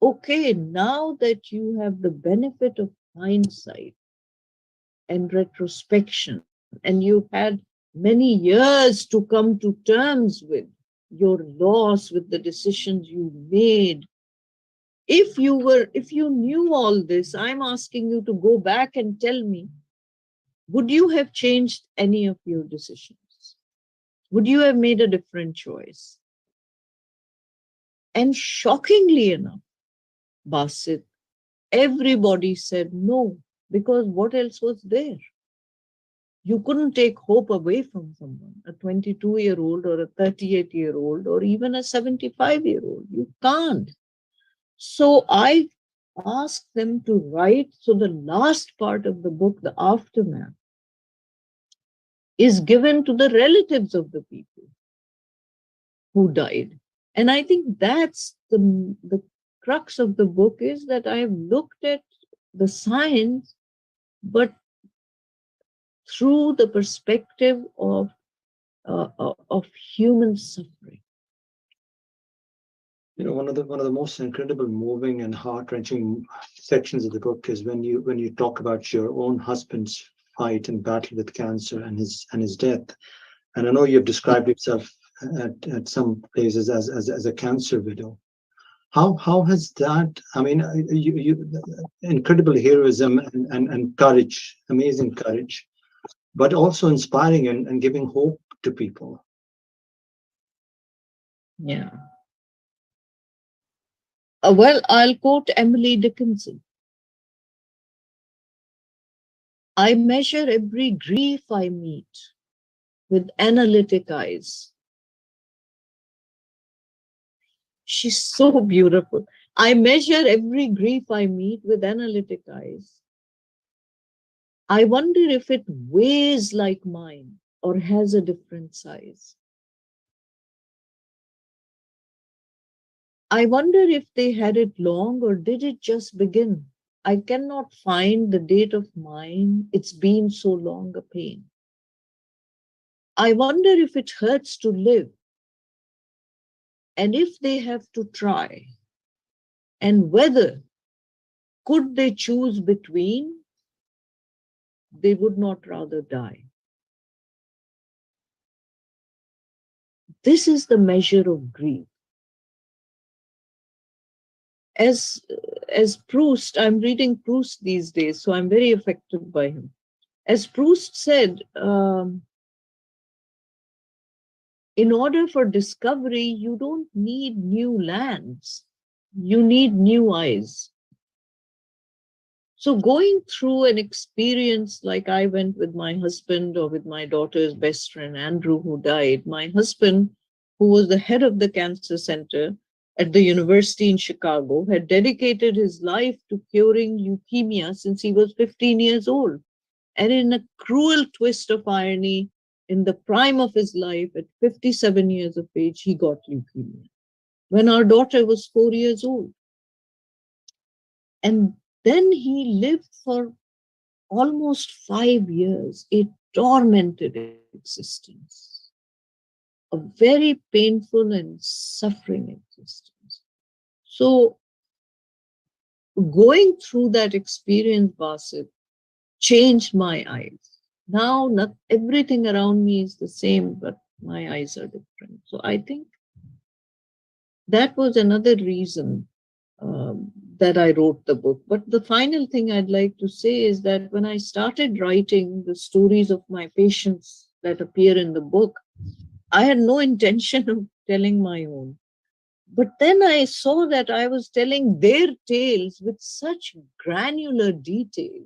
okay, now that you have the benefit of hindsight and retrospection, and you've had many years to come to terms with your loss, with the decisions you made, if you knew all this, I'm asking you to go back and tell me, would you have changed any of your decisions? Would you have made a different choice? And shockingly enough, Basit, everybody said no, because what else was there? You couldn't take hope away from someone, a 22-year-old or a 38-year-old or even a 75-year-old. You can't. So I asked them to write. So the last part of the book, the aftermath, is given to the relatives of the people who died. And I think that's the crux of the book, is that I've looked at the science, but through the perspective of human suffering. You know, one of the most incredible, moving, and heart-wrenching sections of the book is when you talk about your own husband's fight and battle with cancer and his death. And I know you've described yourself at some places as a cancer widow. How has that? I mean, you incredible heroism and courage, amazing courage, but also inspiring and giving hope to people. Yeah. Well, I'll quote Emily Dickinson. I measure every grief I meet with analytic eyes. She's so beautiful. I measure every grief I meet with analytic eyes. I wonder if it weighs like mine or has a different size. I wonder if they had it long or did it just begin? I cannot find the date of mine. It's been so long a pain. I wonder if it hurts to live, and if they have to try, and whether could they choose between, they would not rather die. This is the measure of grief. As Proust, I'm reading Proust these days, so I'm very affected by him. As Proust said, in order for discovery, you don't need new lands, you need new eyes. So going through an experience like I went with my husband or with my daughter's best friend, Andrew, who died, my husband, who was the head of the cancer center at the university in Chicago, had dedicated his life to curing leukemia since he was 15 years old. And in a cruel twist of irony, in the prime of his life, at 57 years of age, he got leukemia when our daughter was 4 years old. And then he lived for almost 5 years, a tormented existence, a very painful and suffering existence. So going through that experience, Basit, changed my eyes. Now not everything around me is the same, but my eyes are different. So I think that was another reason that I wrote the book. But the final thing I'd like to say is that when I started writing the stories of my patients that appear in the book, I had no intention of telling my own. But then I saw that I was telling their tales with such granular detail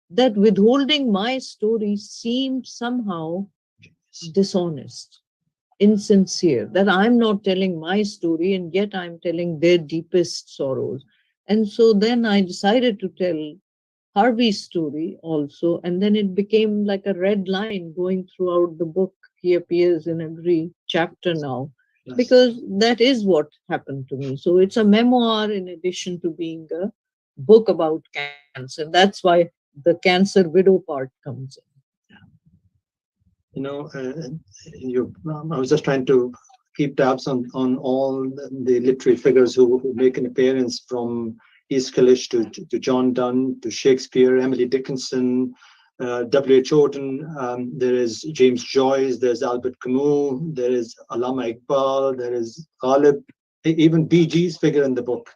that withholding my story seemed somehow dishonest, insincere, that I'm not telling my story and yet I'm telling their deepest sorrows. And so then I decided to tell Harvey's story also, and then it became like a red line going throughout the book. He appears in every chapter now, yes, because that is what happened to me. So it's a memoir in addition to being a book about cancer. That's why the cancer widow part comes in. You know, I was just trying to keep tabs on all the literary figures who make an appearance, from Aeschylus to John Donne to Shakespeare, Emily Dickinson, W.H. Auden, there is James Joyce, there's Albert Camus, there is Allama Iqbal, there is Ghalib, even BG's figure in the book.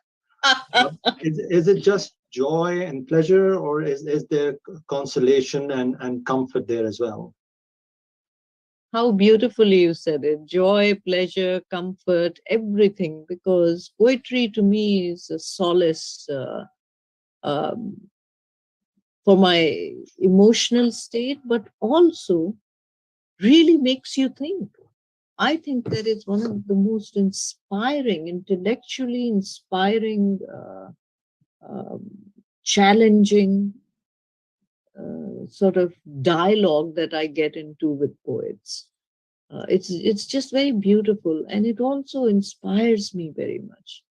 Is it just joy and pleasure, or is there consolation and comfort there as well? How beautifully you said it. Joy, pleasure, comfort, everything, because poetry to me is a solace um, for my emotional state, but also really makes you think. I think that is one of the most inspiring, intellectually inspiring, challenging sort of dialogue that I get into with poets. It's just very beautiful, and it also inspires me very much.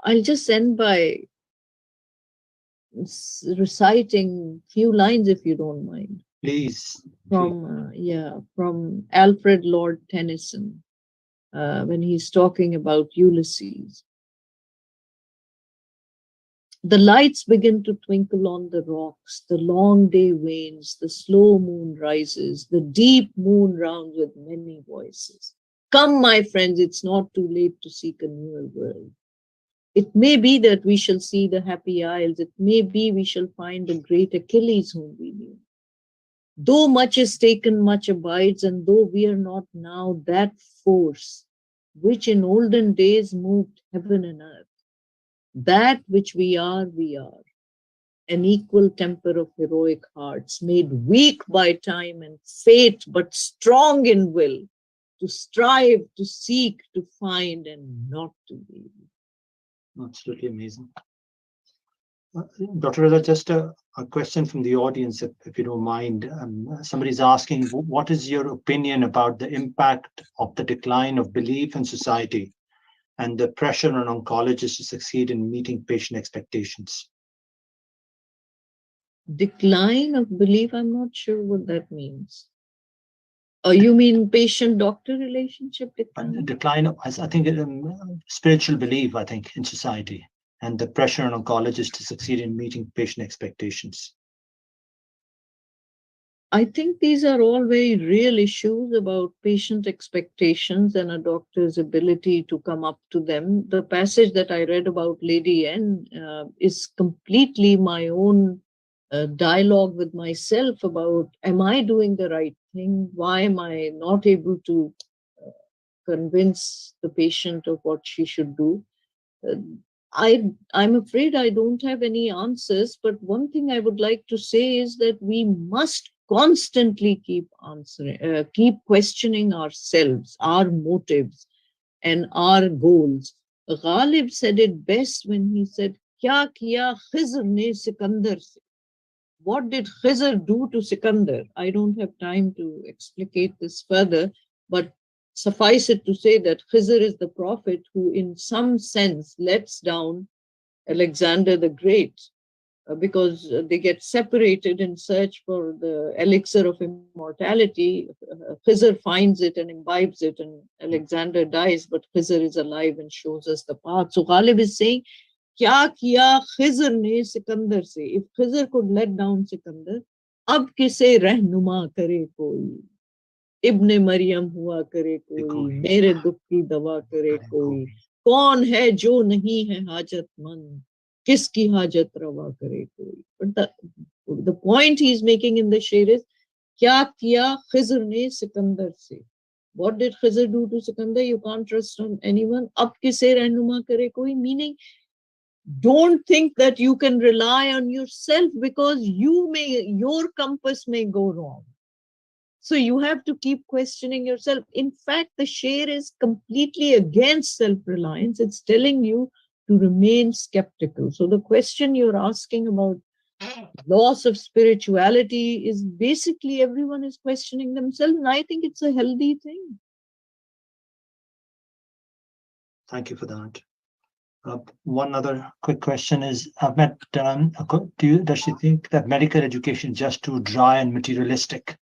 I'll just end by reciting few lines, if you don't mind. Please. From Alfred Lord Tennyson, when he's talking about Ulysses. The lights begin to twinkle on the rocks, the long day wanes, the slow moon rises, the deep moon rounds with many voices. Come, my friends, it's not too late to seek a newer world. It may be that we shall see the happy isles, it may be we shall find the great Achilles whom we knew. Though much is taken, much abides, and though we are not now that force which in olden days moved heaven and earth, that which we are, an equal temper of heroic hearts, made weak by time and fate, but strong in will, to strive, to seek, to find, and not to leave. Absolutely amazing. Dr. Reza, just a question from the audience, if you don't mind. Somebody's asking, what is your opinion about the impact of the decline of belief in society and the pressure on oncologists to succeed in meeting patient expectations? Decline of belief, I'm not sure what that means. You mean patient-doctor relationship decline? Decline of, I think, spiritual belief, I think, in society, and the pressure on oncologists to succeed in meeting patient expectations. I think these are all very real issues about patient expectations and a doctor's ability to come up to them. The passage that I read about Lady N is completely my own dialogue with myself about, am I doing the right thing? Why am I not able to convince the patient of what she should do? I'm afraid I don't have any answers, but one thing I would like to say is that we must constantly keep questioning ourselves, our motives, and our goals. Ghalib said it best when he said, "Kya kiya Khizr ne Sikandar se?" What did Khizr do to Sikandar? I don't have time to explicate this further, but suffice it to say that Khizr is the prophet who, in some sense, lets down Alexander the Great, because they get separated in search for the elixir of immortality. Khizr finds it and imbibes it, and Alexander dies, but Khizr is alive and shows us the path. So Ghalib is saying, Kya kiya Khizr ne Sikandar se? If Khizr could let down Sikandar, ab kise rehnuma kare koi? इब्ने मरियम हुआ करे कोई, मेरे दुख की दवा करे कोई, कौन है जो नहीं है हाजतमंद, किसकी हाजत रवा करे कोई. But the point he is making in the sher is, क्या किया खिज़र ने सिकंदर से? What did Khizr do to Sikandar? You can't trust on anyone. Ab kise rehnuma kare koi, meaning don't think that you can rely on yourself, because your compass may go wrong. So you have to keep questioning yourself. In fact, the sher is completely against self-reliance. It's telling you to remain skeptical. So the question you're asking about loss of spirituality is basically everyone is questioning themselves, and I think it's a healthy thing. Thank you for that. One other quick question is, does she think that medical education is just too dry and materialistic?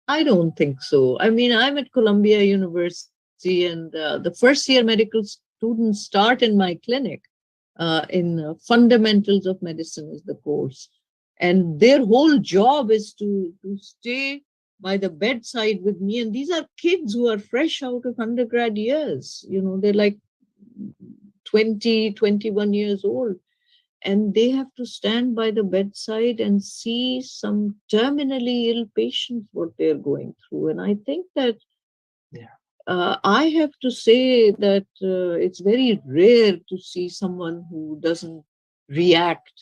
I don't think so. I mean, I'm at Columbia University, and the first year medical students start in my clinic in fundamentals of medicine is the course. And their whole job is to stay by the bedside with me. And these are kids who are fresh out of undergrad years. You know, they're like 20, 21 years old. and they have to stand by the bedside and see some terminally ill patients, what they're going through. And I think that I have to say that it's very rare to see someone who doesn't react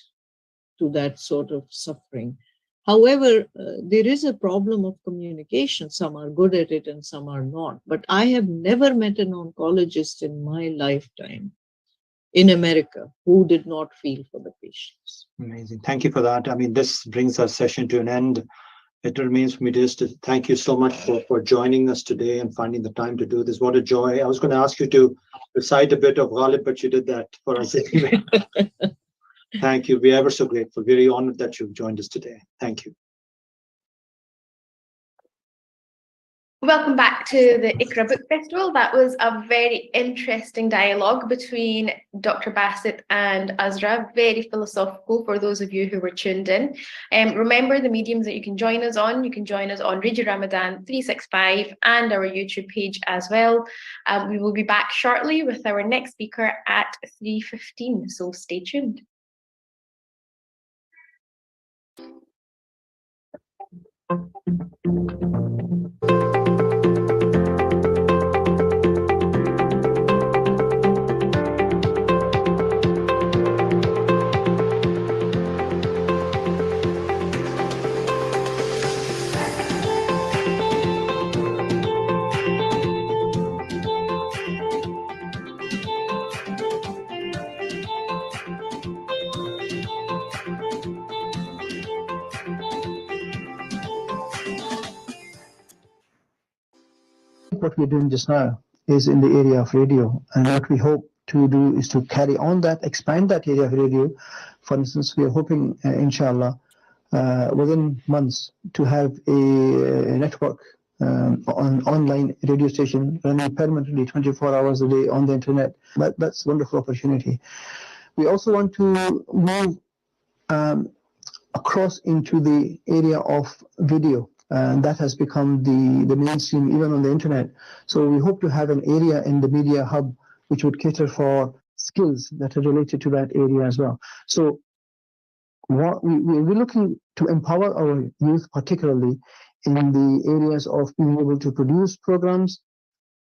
to that sort of suffering. However, there is a problem of communication. Some are good at it and some are not. But I have never met an oncologist in my lifetime in America who did not feel for the patients. Amazing. Thank you for that. I mean, this brings our session to an end. It remains for me just to thank you so much for joining us today and finding the time to do this. What a joy. I was going to ask you to recite a bit of Ghalib, but you did that for us anyway. Thank you. We're ever so grateful. Very honored that you've joined us today. Thank you. Welcome back to the Iqra Book Festival. That was a very interesting dialogue between Dr. Bassett and Azra, very philosophical for those of you who were tuned in. Remember the mediums that you can join us on. You can join us on Radio Ramadan 365 and our YouTube page as well. We will be back shortly with our next speaker at 3:15, so stay tuned. What we're doing just now is in the area of radio, and what we hope to do is to carry on that, expand that area of radio. For instance, we are hoping, inshallah, within months to have a network on online radio station running permanently 24 hours a day on the internet. That's a wonderful opportunity. We also want to move across into the area of video. And that has become the mainstream even on the internet. So we hope to have an area in the media hub which would cater for skills that are related to that area as well. So what we're looking to empower our youth, particularly in the areas of being able to produce programs,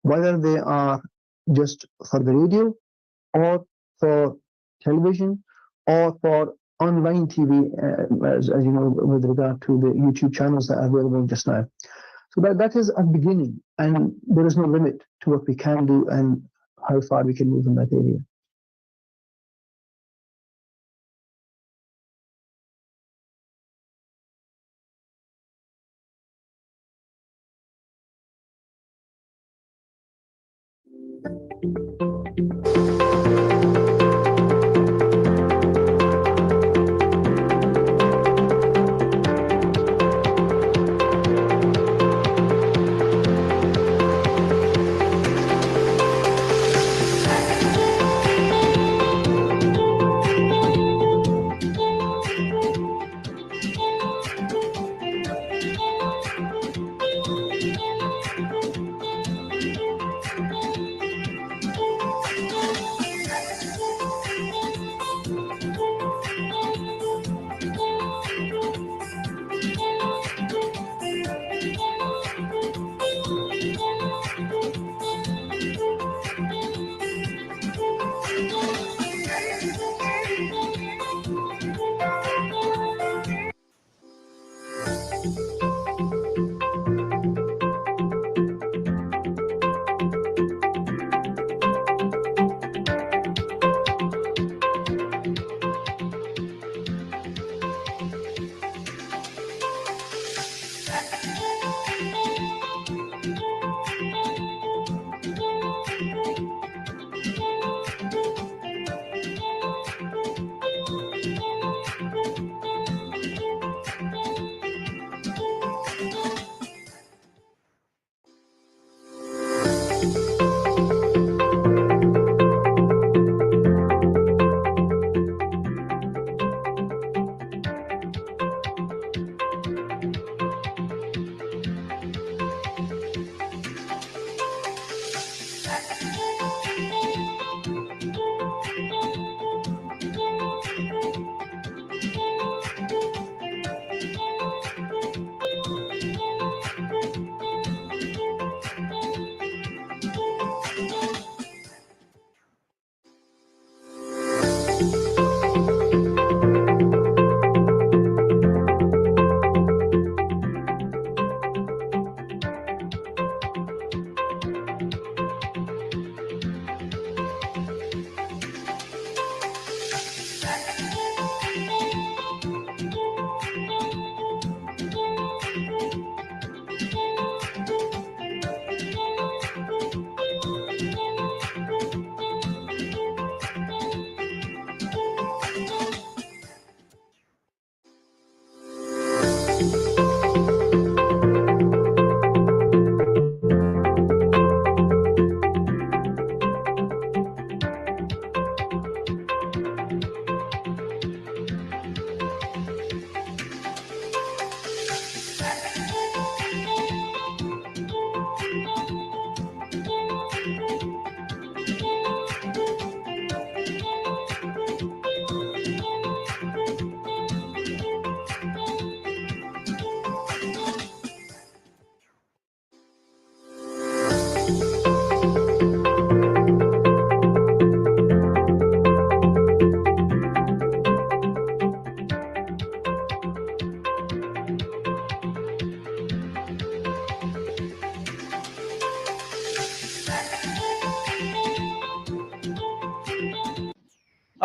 whether they are just for the radio or for television or for online TV, as you know, with regard to the YouTube channels that are available just now. So that is a beginning, and there is no limit to what we can do and how far we can move in that area.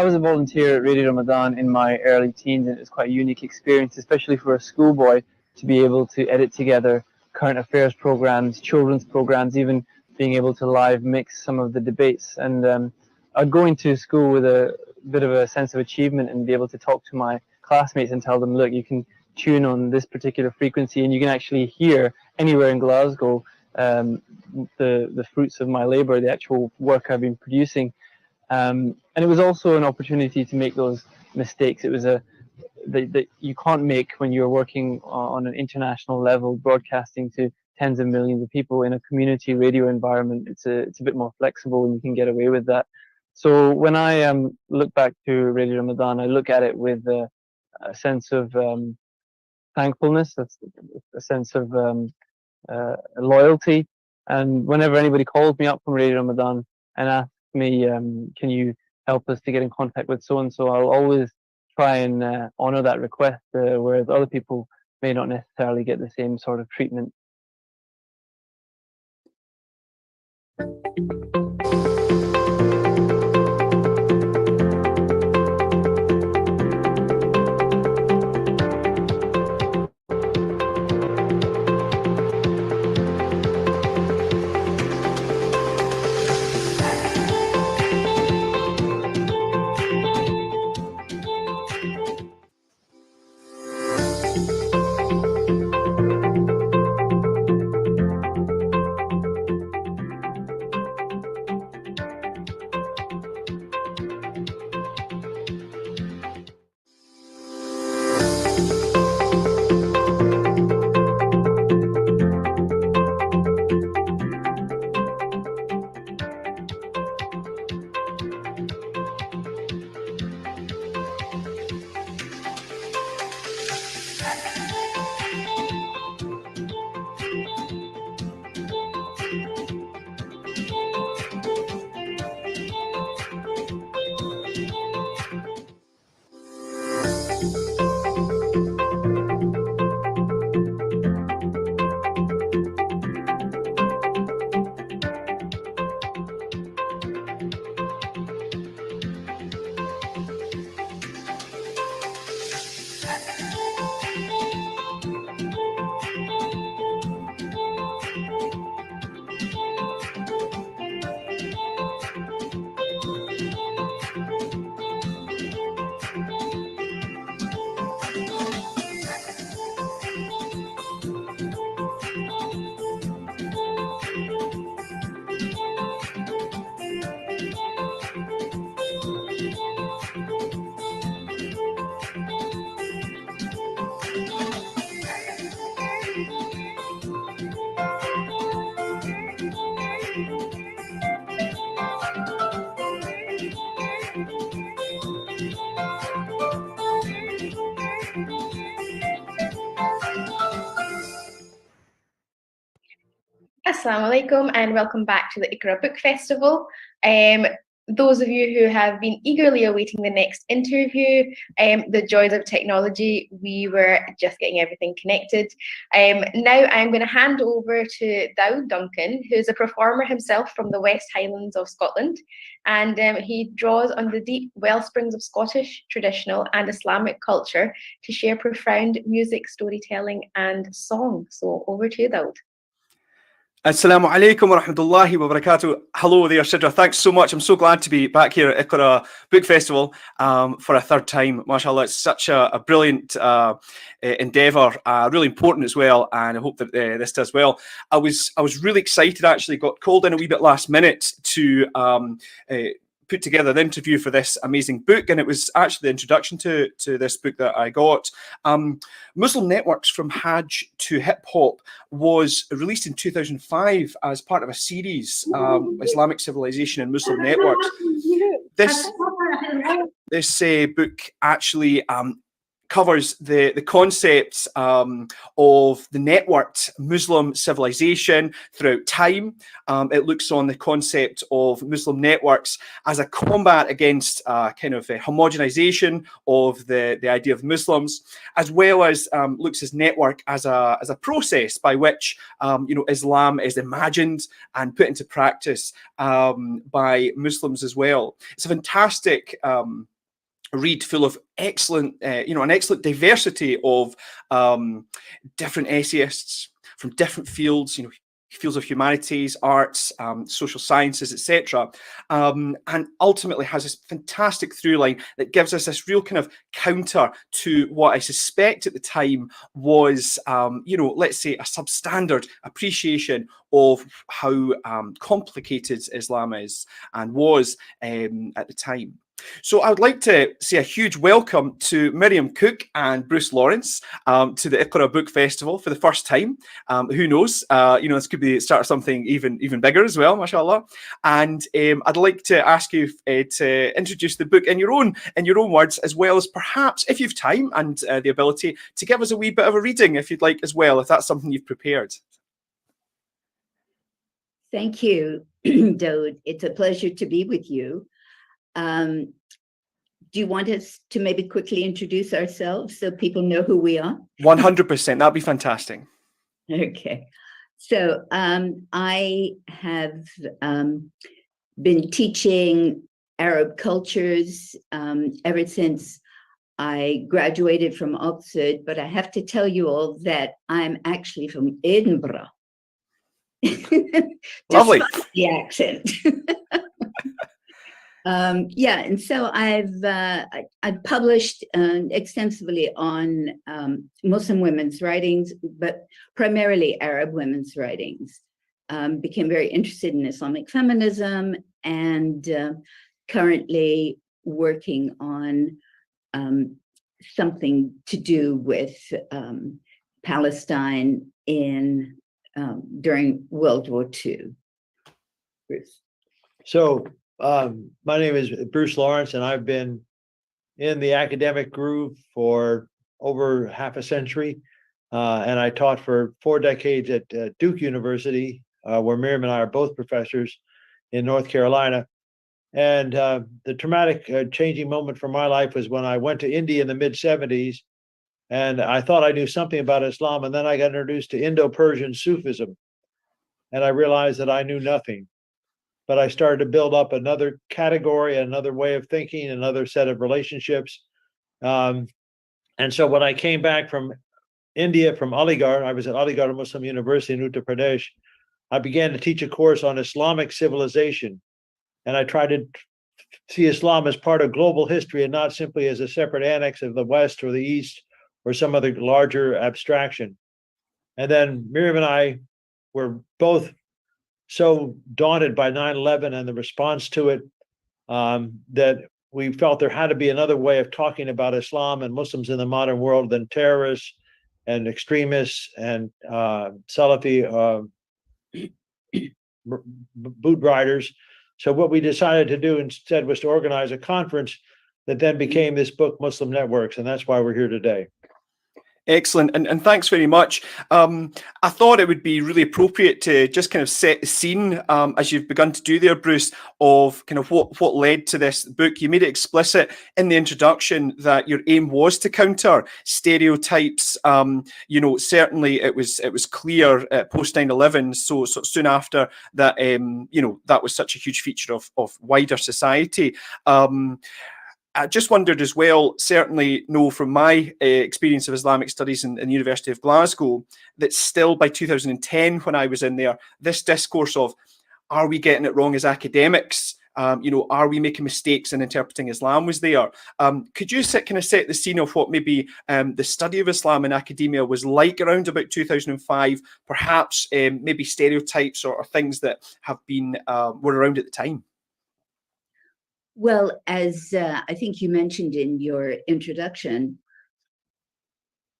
I was a volunteer at Radio Ramadan in my early teens, and it was quite a unique experience, especially for a schoolboy, to be able to edit together current affairs programs, children's programs, even being able to live mix some of the debates. And I'd go into school with a bit of a sense of achievement and be able to talk to my classmates and tell them, look, you can tune on this particular frequency and you can actually hear anywhere in Glasgow the fruits of my labor, the actual work I've been producing. And it was also an opportunity to make those mistakes. It was that you can't make when you're working on an international level, broadcasting to tens of millions of people in a community radio environment. It's a bit more flexible and you can get away with that. So when I look back to Radio Ramadan, I look at it with a sense of thankfulness, a sense of loyalty. And whenever anybody calls me up from Radio Ramadan and asks me, can you help us to get in contact with so-and-so, I'll always try and honor that request, whereas other people may not necessarily get the same sort of treatment. Assalamu alaikum and welcome back to the Iqra Book Festival. Those of you who have been eagerly awaiting the next interview, the joys of technology, we were just getting everything connected. Now I'm going to hand over to Daud Duncan, who's a performer himself from the West Highlands of Scotland, and he draws on the deep wellsprings of Scottish, traditional and Islamic culture to share profound music, storytelling and song. So over to you, Daud. Assalamu alaikum wa rahmatullahi wa barakatuh. Hello there, Sidra. Thanks so much. I'm so glad to be back here at Iqra Book Festival for a third time. MashaAllah, it's such a brilliant endeavour, really important as well, and I hope that this does well. I was really excited, actually, got called in a wee bit last minute to put together the interview for this amazing book, and it was actually the introduction to this book that I got. Muslim Networks from Hajj to Hip Hop was released in 2005 as part of a series, Islamic Civilization and Muslim Networks. This book actually covers the concepts of the networked Muslim civilization throughout time. It looks on the concept of Muslim networks as a combat against kind of a homogenization of the idea of Muslims, as well as looks as network as a process by which Islam is imagined and put into practice by Muslims as well. It's a fantastic read full of excellent, an excellent diversity of different essayists from different fields, fields of humanities, arts, social sciences, etc. And ultimately has this fantastic through line that gives us this real kind of counter to what I suspect at the time was, let's say a substandard appreciation of how complicated Islam is and was at the time. So I would like to say a huge welcome to Miriam Cook and Bruce Lawrence to the Iqra Book Festival for the first time. Who knows? This could be the start of something even bigger as well, mashallah. And I'd like to ask you to introduce the book in your own words, as well as perhaps, if you've time and the ability, to give us a wee bit of a reading, if you'd like as well, if that's something you've prepared. Thank you, Daoud. It's a pleasure to be with you. Do you want us to maybe quickly introduce ourselves so people know who we are? 100%, that'd be fantastic. Okay. So I have been teaching Arab cultures ever since I graduated from Oxford, but I have to tell you all that I'm actually from Edinburgh. Lovely. The accent. And so I've published extensively on Muslim women's writings, but primarily Arab women's writings. Became very interested in Islamic feminism and currently working on something to do with Palestine during World War II. Bruce. So my name is Bruce Lawrence, and I've been in the academic groove for over half a century. And I taught for 4 decades at Duke University, where Miriam and I are both professors in North Carolina. And the traumatic changing moment for my life was when I went to India in the mid-70s, and I thought I knew something about Islam, and then I got introduced to Indo-Persian Sufism, and I realized that I knew nothing. But I started to build up another category, another way of thinking, another set of relationships. And so when I came back from India, from Aligarh, I was at Aligarh Muslim University in Uttar Pradesh, I began to teach a course on Islamic civilization. And I tried to see Islam as part of global history and not simply as a separate annex of the West or the East or some other larger abstraction. And then Miriam and I were both so daunted by 9/11 and the response to it that we felt there had to be another way of talking about Islam and Muslims in the modern world than terrorists and extremists and Salafi boot riders. So what we decided to do instead was to organize a conference that then became this book, Muslim Networks, and that's why we're here today. Excellent, and thanks very much. I thought it would be really appropriate to just kind of set the scene as you've begun to do there, Bruce, of kind of what led to this book. You made it explicit in the introduction that your aim was to counter stereotypes. Certainly it was clear post 9/11, so soon after that, that was such a huge feature of wider society. I just wondered as well, certainly know from my experience of Islamic studies in the University of Glasgow, that still by 2010, when I was in there, this discourse of, are we getting it wrong as academics? Are we making mistakes in interpreting Islam was there? Could you kind of set the scene of what maybe the study of Islam in academia was like around about 2005, perhaps maybe stereotypes or things that have been were around at the time? Well, as I think you mentioned in your introduction,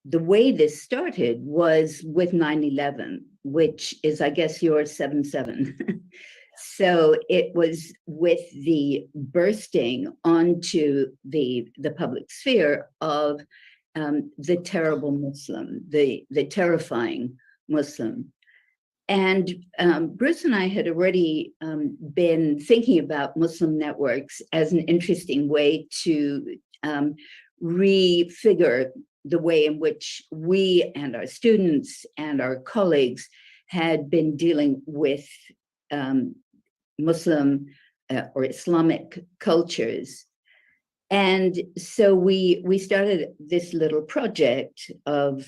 the way this started was with 9/11, which is, I guess, your 7/7. So it was with the bursting onto the public sphere of the terrible Muslim, the terrifying Muslim. And Bruce and I had already been thinking about Muslim networks as an interesting way to refigure the way in which we and our students and our colleagues had been dealing with Muslim or Islamic cultures. And so we started this little project of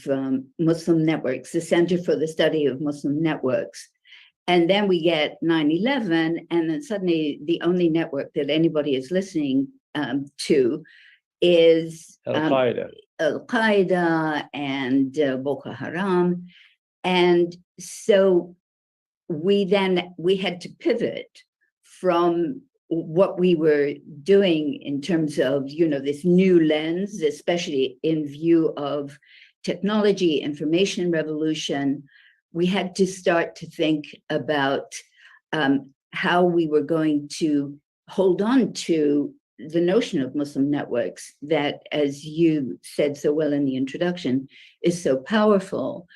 Muslim networks, the Center for the Study of Muslim Networks. And then we get 9/11, and then suddenly the only network that anybody is listening to is Al-Qaeda and Boko Haram. And so we had to pivot from what we were doing in terms of, this new lens, especially in view of technology, information revolution. We had to start to think about how we were going to hold on to the notion of Muslim networks that, as you said so well in the introduction, is so powerful.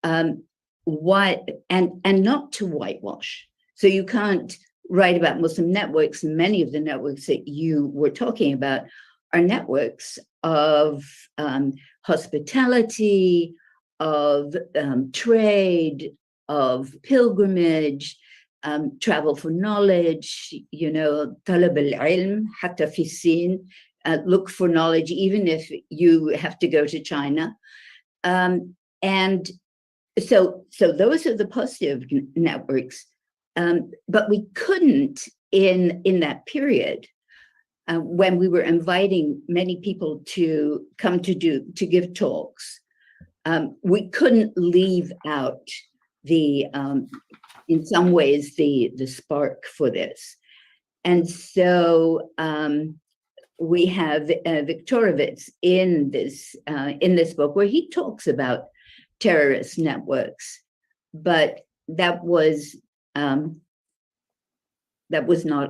And not to whitewash. So you can't write about Muslim networks. Many of the networks that you were talking about are networks of hospitality, of trade, of pilgrimage, travel for knowledge, talab al-ilm, hatta fi sin, look for knowledge, even if you have to go to China. And so those are the positive networks. But we couldn't in that period when we were inviting many people to come to give talks. We couldn't leave out in some ways the spark for this. And so we have Viktorovitz in this book where he talks about terrorist networks, but that was not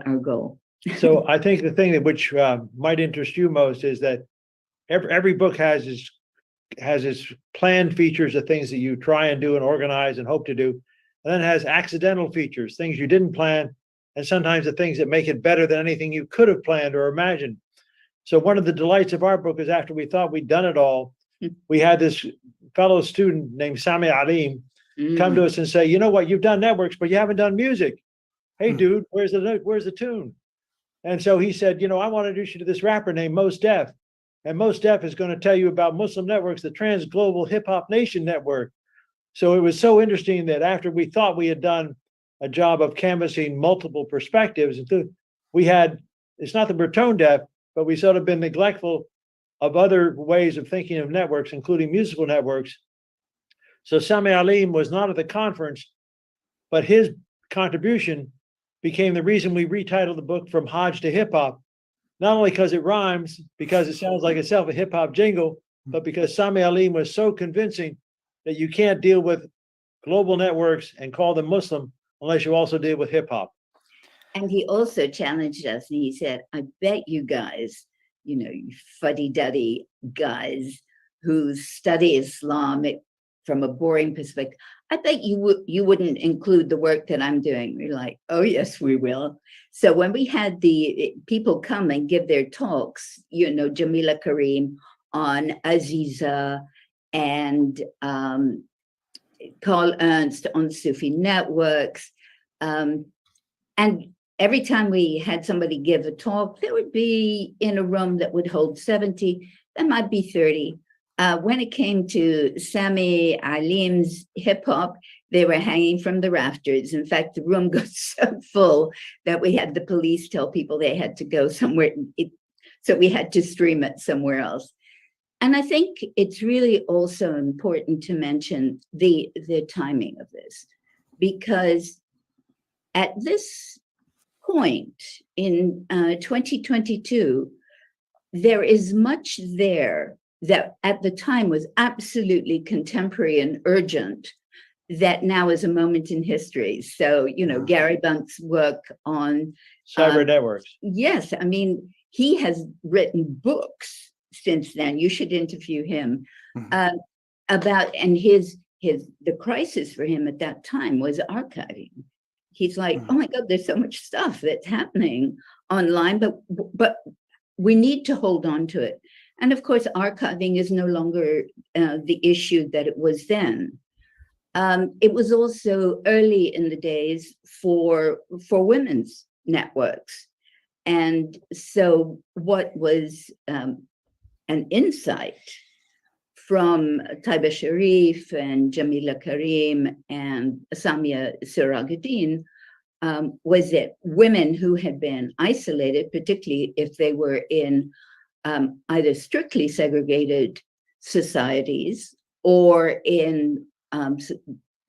our goal. So I think the thing which might interest you most is that every book has its planned features of things that you try and do and organize and hope to do, and then it has accidental features, things you didn't plan, and sometimes the things that make it better than anything you could have planned or imagined. So one of the delights of our book is after we thought we'd done it all, we had this fellow student named Sami Alim come to us and say, you know what, you've done networks, but you haven't done music. Hey, dude, where's the tune? And so he said, I want to introduce you to this rapper named Mos Def. And Mos Def is going to tell you about Muslim networks, the Trans Global Hip Hop Nation Network. So it was so interesting that after we thought we had done a job of canvassing multiple perspectives, it's not that we're tone deaf, but we sort of been neglectful of other ways of thinking of networks, including musical networks. So Sami Alim was not at the conference, but his contribution became the reason we retitled the book From Hajj to Hip Hop, not only because it rhymes, because it sounds like itself a hip hop jingle, but because Sami Alim was so convincing that you can't deal with global networks and call them Muslim unless you also deal with hip hop. And he also challenged us and he said, I bet you guys, you fuddy-duddy guys who study Islam from a boring perspective, I bet you wouldn't include the work that I'm doing. We're like, oh yes, we will. So when we had the people come and give their talks, Jamila Karim on Aziza and Carl Ernst on Sufi networks, and every time we had somebody give a talk, there would be in a room that would hold 70, there might be 30. When it came to Sami Alim's hip hop, they were hanging from the rafters. In fact, the room got so full that we had the police tell people they had to go somewhere. So we had to stream it somewhere else. And I think it's really also important to mention the timing of this, because at this point in 2022, there is much there that at the time was absolutely contemporary and urgent that now is a moment in history. So, Gary Bunk's work on cyber networks. Yes, I mean, he has written books since then. You should interview him Mhm. about, and the crisis for him at that time was archiving. He's like, oh my God, there's so much stuff that's happening online, but we need to hold on to it. And of course, archiving is no longer the issue that it was then. It was also early in the days for women's networks. And so what was an insight from Taiba Sharif and Jamila Karim and Samia Siraguddin was that women who had been isolated, particularly if they were in either strictly segregated societies or in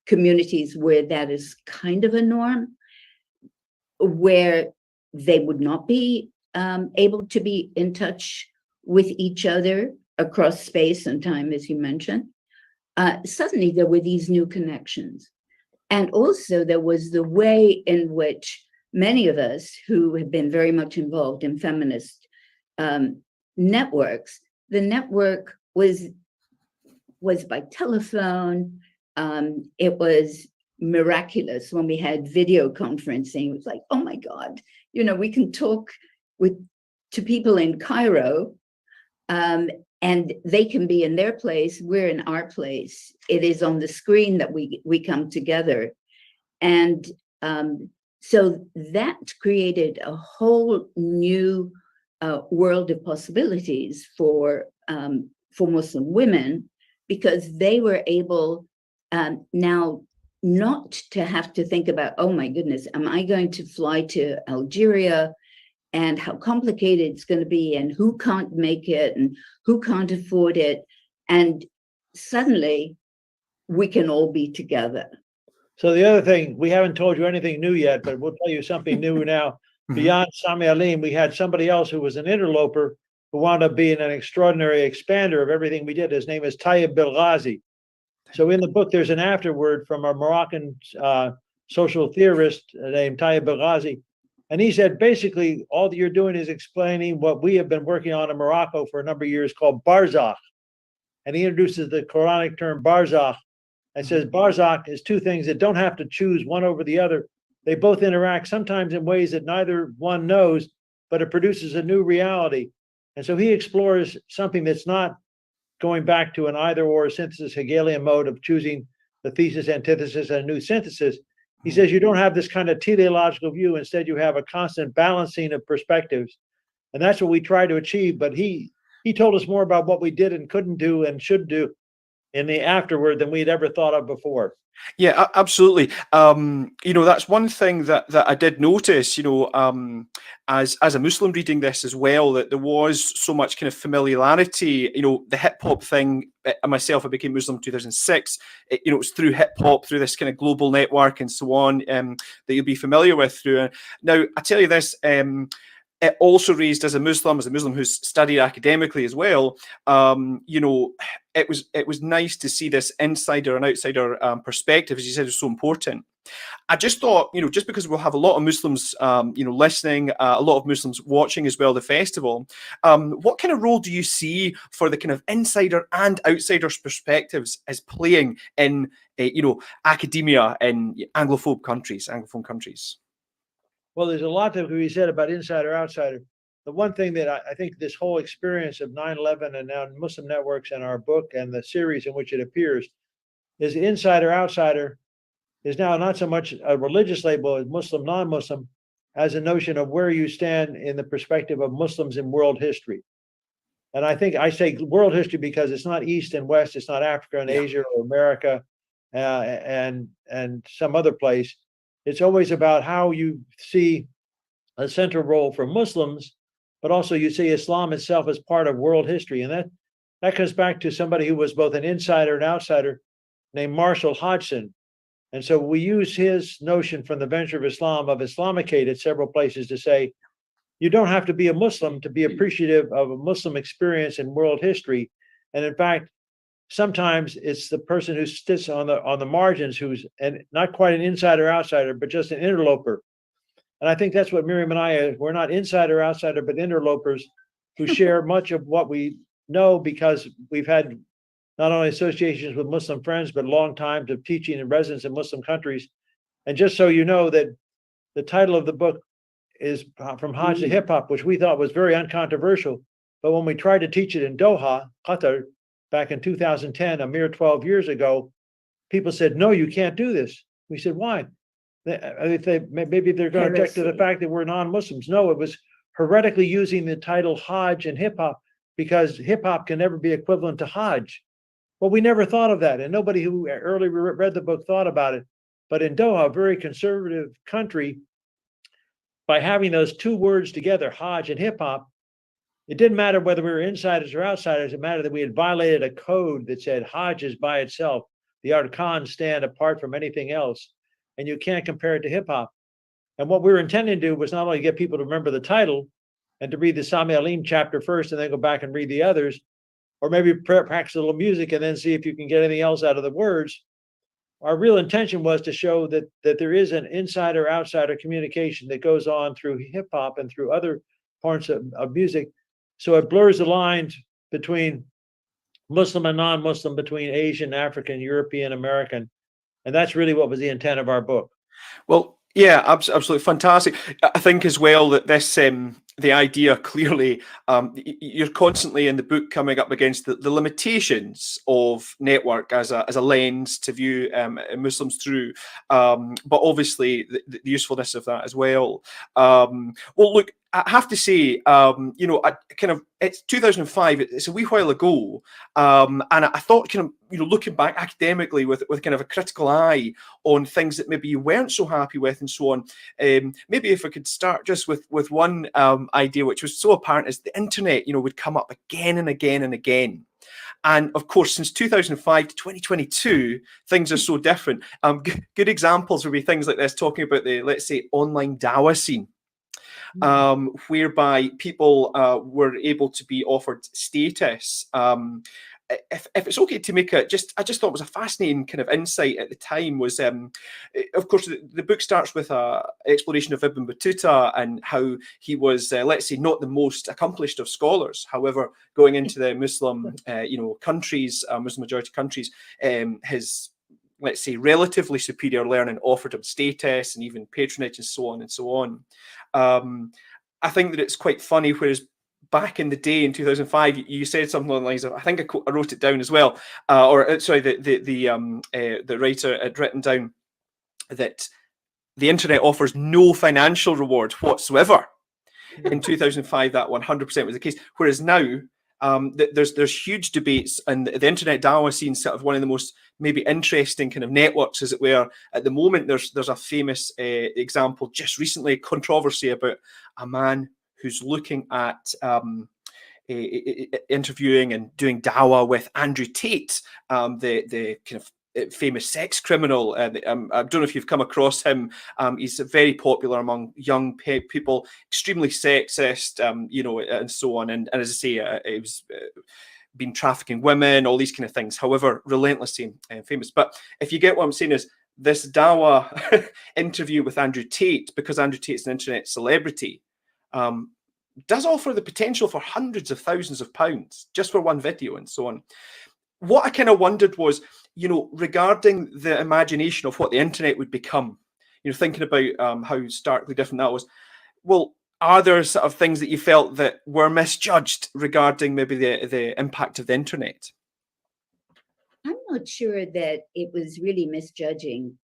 communities where that is kind of a norm, where they would not be able to be in touch with each other across space and time, as you mentioned, suddenly there were these new connections. And also there was the way in which many of us who have been very much involved in feminist networks, the network was by telephone. It was miraculous when we had video conferencing. It was like, oh my God, we can talk to people in Cairo, and they can be in their place, we're in our place. It is on the screen that we come together. And so that created a whole new world of possibilities for Muslim women, because they were able now not to have to think about, oh my goodness, am I going to fly to Algeria, and how complicated it's going to be, and who can't make it, and who can't afford it. And suddenly we can all be together. So the other thing, we haven't told you anything new yet, but we'll tell you something new now. Beyond Sami Alim, we had somebody else who was an interloper who wound up being an extraordinary expander of everything we did. His name is Tayyib Belghazi. So in the book, there's an afterword from a Moroccan social theorist named Tayyib Belghazi. And he said, basically, all that you're doing is explaining what we have been working on in Morocco for a number of years called barzakh. And he introduces the Quranic term barzakh and says barzakh is two things that don't have to choose one over the other. They both interact sometimes in ways that neither one knows, but it produces a new reality. And so he explores something that's not going back to an either or synthesis Hegelian mode of choosing the thesis, antithesis, and a new synthesis. He says you don't have this kind of teleological view. Instead, you have a constant balancing of perspectives. And that's what we try to achieve. But he told us more about what we did and couldn't do and should do in the afterward than we'd ever thought of before. Yeah, absolutely. That's one thing that I did notice, as a Muslim reading this as well, that there was so much kind of familiarity. The hip hop thing. Myself, I became Muslim in 2006. It was through hip hop, through this kind of global network and so on, that you'll be familiar with through. Now, I tell you this. It also raised, as a Muslim who's studied academically as well, it was nice to see this insider and outsider perspective, as you said, is so important. I just thought, just because we'll have a lot of Muslims, listening, a lot of Muslims watching as well the festival, what kind of role do you see for the kind of insider and outsiders perspectives as playing in, academia in Anglophone countries? Well, there's a lot to be said about insider, outsider. The one thing that I think this whole experience of 9/11 and now Muslim networks and our book and the series in which it appears is insider, outsider is now not so much a religious label as Muslim, non-Muslim, as a notion of where you stand in the perspective of Muslims in world history. And I think I say world history because it's not East and West, it's not Africa and Asia or America and some other place. It's always about how you see a central role for Muslims, but also you see Islam itself as part of world history. And that comes back to somebody who was both an insider and outsider named Marshall Hodgson. And so we use his notion from the Venture of Islam of Islamicate at several places to say, you don't have to be a Muslim to be appreciative of a Muslim experience in world history. And in fact, sometimes it's the person who sits on the margins who's not quite an insider outsider, but just an interloper. And I think that's what Miriam and I are. We're not insider outsider, but interlopers who share much of what we know because we've had not only associations with Muslim friends, but long times of teaching and residence in Muslim countries. And just so you know that the title of the book is From Hajj to Hip Hop, which we thought was very uncontroversial. But when we tried to teach it in Doha, Qatar, back in 2010, a mere 12 years ago, people said, no, you can't do this. We said, why? Maybe they're going to object to the fact that we're non-Muslims. No, it was heretically using the title Hajj and hip hop because hip hop can never be equivalent to Hajj. Well, we never thought of that. And nobody who early read the book thought about it. But in Doha, a very conservative country, by having those two words together, Hajj and hip hop, it didn't matter whether we were insiders or outsiders. It mattered that we had violated a code that said Hajj is by itself. The arkan stand apart from anything else, and you can't compare it to hip hop. And what we were intending to do was not only get people to remember the title and to read the Sami Alim chapter first and then go back and read the others, or maybe practice a little music and then see if you can get anything else out of the words. Our real intention was to show that there is an insider-outsider communication that goes on through hip hop and through other parts of music. So it blurs the lines between Muslim and non-Muslim, between Asian, African, European, American. And that's really what was the intent of our book. Well, yeah, absolutely fantastic. I think as well that this, the idea clearly, you're constantly in the book coming up against the limitations of network as a lens to view Muslims through, but obviously the usefulness of that as well. Well, look, I have to say, you know, it's 2005. It's a wee while ago, and I thought, kind of, you know, looking back academically with kind of a critical eye on things that maybe you weren't so happy with and so on. Maybe if I could start just with one idea, which was so apparent, is the internet, you know, would come up again and again and again. And of course, since 2005 to 2022, things are so different. Good examples would be things like this, talking about the, let's say, online dawah scene. Whereby people were able to be offered status. If it's okay to make I just thought it was a fascinating kind of insight at the time was, of course, the book starts with an exploration of Ibn Battuta and how he was, let's say, not the most accomplished of scholars. However, going into the Muslim, you know, countries, Muslim majority countries, his, let's say, relatively superior learning offered him status and even patronage and so on and so on. I think that it's quite funny, whereas back in the day in 2005, you said something along the lines of, I think I wrote it down as well, sorry, the writer had written down that the internet offers no financial reward whatsoever. In 2005, that 100% was the case, whereas now, there's huge debates, and the internet dawah scene sort of one of the most maybe interesting kind of networks, as it were. At the moment, there's a famous example just recently, controversy about a man who's looking at interviewing and doing dawah with Andrew Tate, the kind of famous sex criminal. I don't know if you've come across him. He's very popular among young people, extremely sexist, you know, and so on. And as I say, he was been trafficking women, all these kind of things. However, relentlessly famous. But if you get what I'm saying, is this dawah interview with Andrew Tate, because Andrew Tate's an internet celebrity, does offer the potential for hundreds of thousands of pounds just for one video and so on. What I kind of wondered was, you know, regarding the imagination of what the internet would become, you know, thinking about how starkly different that was. Well, are there sort of things that you felt that were misjudged regarding maybe the impact of the internet? I'm not sure that it was really misjudging,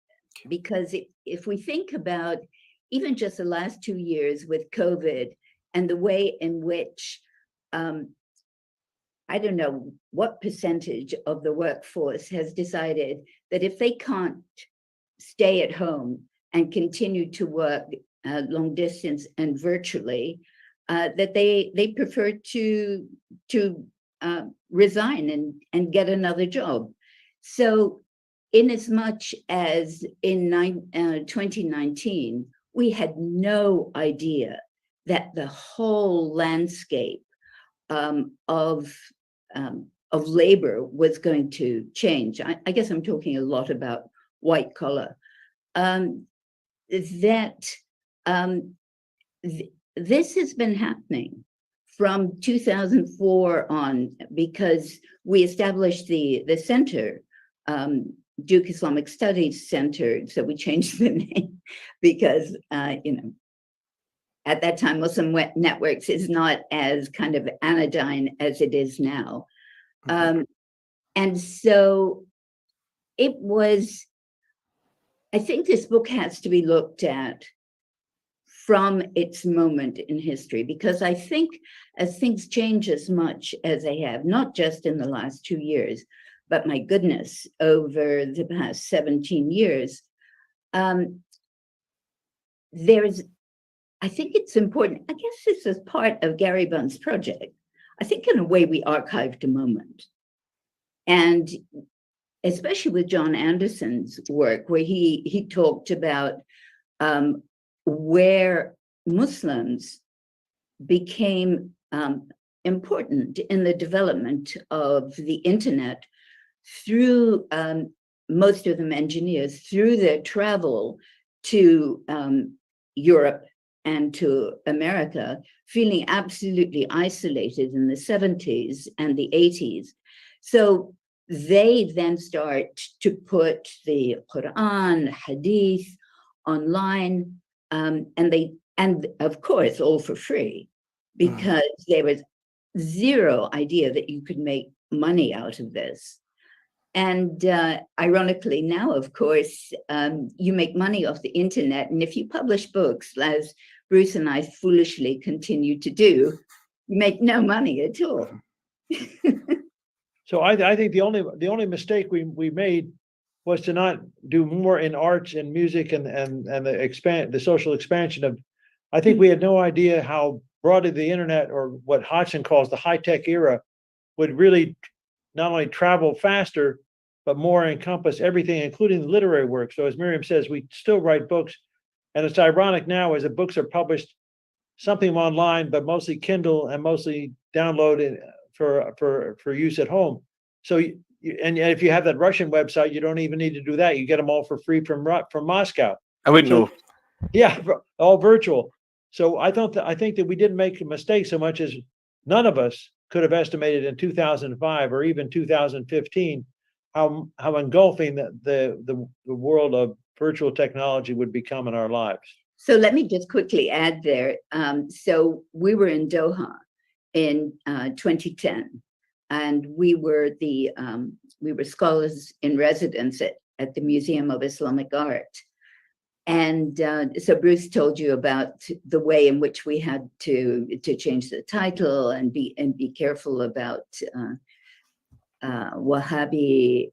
because if we think about even just the last 2 years with COVID and the way in which I don't know what percentage of the workforce has decided that if they can't stay at home and continue to work long distance and virtually, that they prefer to resign and get another job. So in as much as in 2019, we had no idea that the whole landscape of labor was going to change. I guess I'm talking a lot about white collar. This has been happening from 2004 on, because we established the center, Duke Islamic Studies Center, so we changed the name because, at that time, Muslim Networks is not as kind of anodyne as it is now. And so it was, I think this book has to be looked at from its moment in history, because I think as things change as much as they have, not just in the last 2 years, but my goodness, over the past 17 years, I think it's important. I guess this is part of Gary Bunn's project. I think in a way we archived a moment. And especially with John Anderson's work, where he talked about where Muslims became important in the development of the internet through, most of them engineers, through their travel to Europe and to America, feeling absolutely isolated in the 70s and the 80s. So they then start to put the Quran, Hadith online, and of course, all for free, because there was zero idea that you could make money out of this. And ironically now, of course, you make money off the internet. And if you publish books, as Bruce and I foolishly continue to do, you make no money at all. So I think the only mistake we made was to not do more in arts and music and the social expansion of. I think we had no idea how broadly the internet, or what Hodgson calls the high-tech era, would really not only travel faster, but more encompass everything, including the literary work. So as Miriam says, we still write books, and it's ironic now as the books are published, something online, but mostly Kindle and mostly downloaded for use at home. So and if you have that Russian website, you don't even need to do that. You get them all for free from Moscow. I wouldn't know. Yeah, all virtual. So I think that we didn't make a mistake so much as none of us could have estimated in 2005 or even 2015 how engulfing the world of virtual technology would become in our lives. So let me just quickly add there. So we were in Doha in 2010, and we were scholars in residence at the Museum of Islamic Art. And so Bruce told you about the way in which we had to change the title and be careful about Wahhabi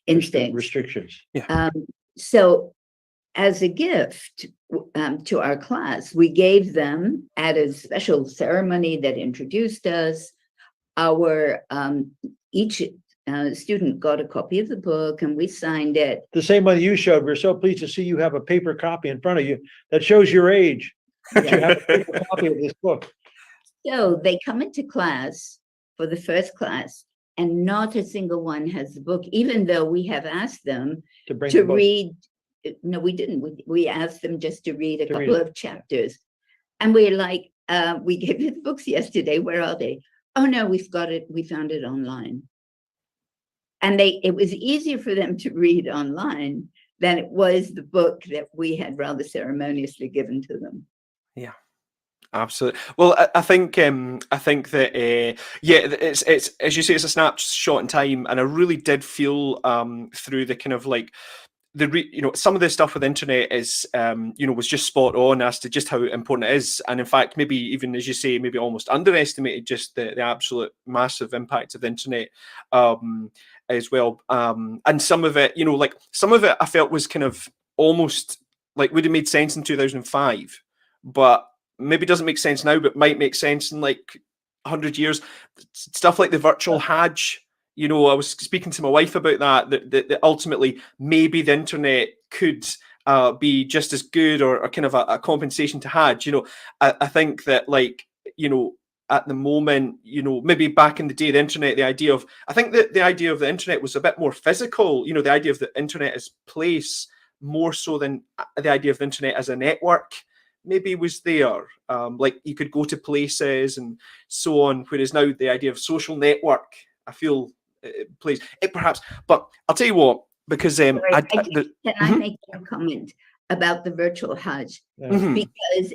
instincts. Restrictions. Yeah. So as a gift to our class, we gave them, at a special ceremony that introduced us, our each student got a copy of the book, and we signed it. The same one you showed. We're so pleased to see you have a paper copy in front of you. That shows your age. That you have a paper copy of this book. So they come into class for the first class, and not a single one has the book, even though we have asked them to read. No, we didn't. We asked them just to read a couple of chapters. And we're like, we gave you the books yesterday. Where are they? Oh, no, we've got it. We found it online. And it was easier for them to read online than it was the book that we had rather ceremoniously given to them. Yeah. Absolutely. Well, I think that it's as you say, it's a snapshot in time, and I really did feel through the kind of like some of the stuff with the internet is was just spot on as to just how important it is, and in fact maybe even, as you say, maybe almost underestimated just the absolute massive impact of the internet as well. And some of it, some of it I felt was kind of almost like would have made sense in 2005, but maybe doesn't make sense now, but might make sense in like 100 years. Stuff like the virtual Hajj. I was speaking to my wife about that ultimately maybe the internet could be just as good or kind of a compensation to Hajj. I think that at the moment, maybe back in the day, the internet, I think that the idea of the internet was a bit more physical, the idea of the internet as place more so than the idea of the internet as a network. maybe was there. Like you could go to places and so on, whereas now the idea of social network, I feel plays it perhaps. But I'll tell you what, because Can I make a comment about the virtual Hajj? Because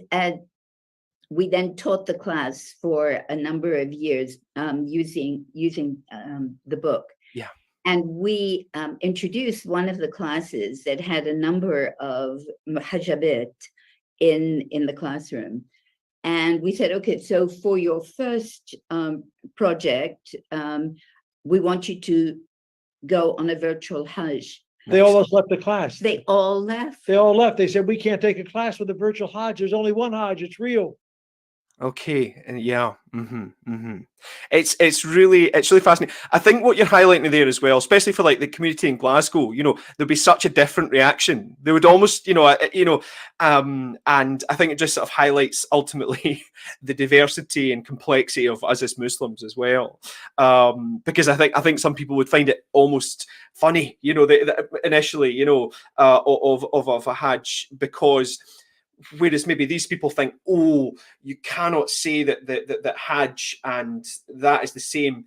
we then taught the class for a number of years using the book. Yeah. And we introduced one of the classes that had a number of muhajabit in the classroom. And we said, okay, so for your first project, we want you to go on a virtual Hajj. They almost left the class. They all left? They all left. They said, we can't take a class with a virtual Hajj. There's only one Hajj. It's real. Okay, and yeah, it's really fascinating. I think what you're highlighting there as well, especially for like the community in Glasgow, there'd be such a different reaction. They would almost, and I think it just sort of highlights ultimately the diversity and complexity of us as Muslims as well. Because I think some people would find it almost funny, initially, of a Hajj, because whereas maybe these people think, oh, you cannot say that Hajj and that is the same.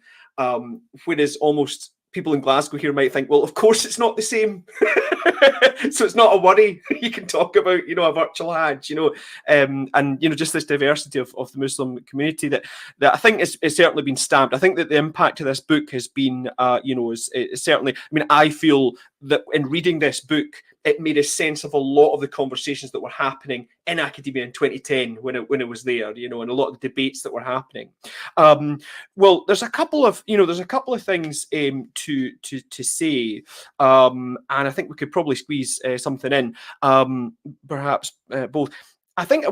Whereas almost people in Glasgow here might think, well, of course it's not the same. So it's not a worry. You can talk about, a virtual Hajj, and just this diversity of the Muslim community that I think is certainly been stamped. I think that the impact of this book has been, is certainly. I mean, I feel that in reading this book, it made a sense of a lot of the conversations that were happening in academia in 2010 when it was there, and a lot of the debates that were happening. Well, there's a couple of things to say, and I think we could probably squeeze something in, perhaps both. I think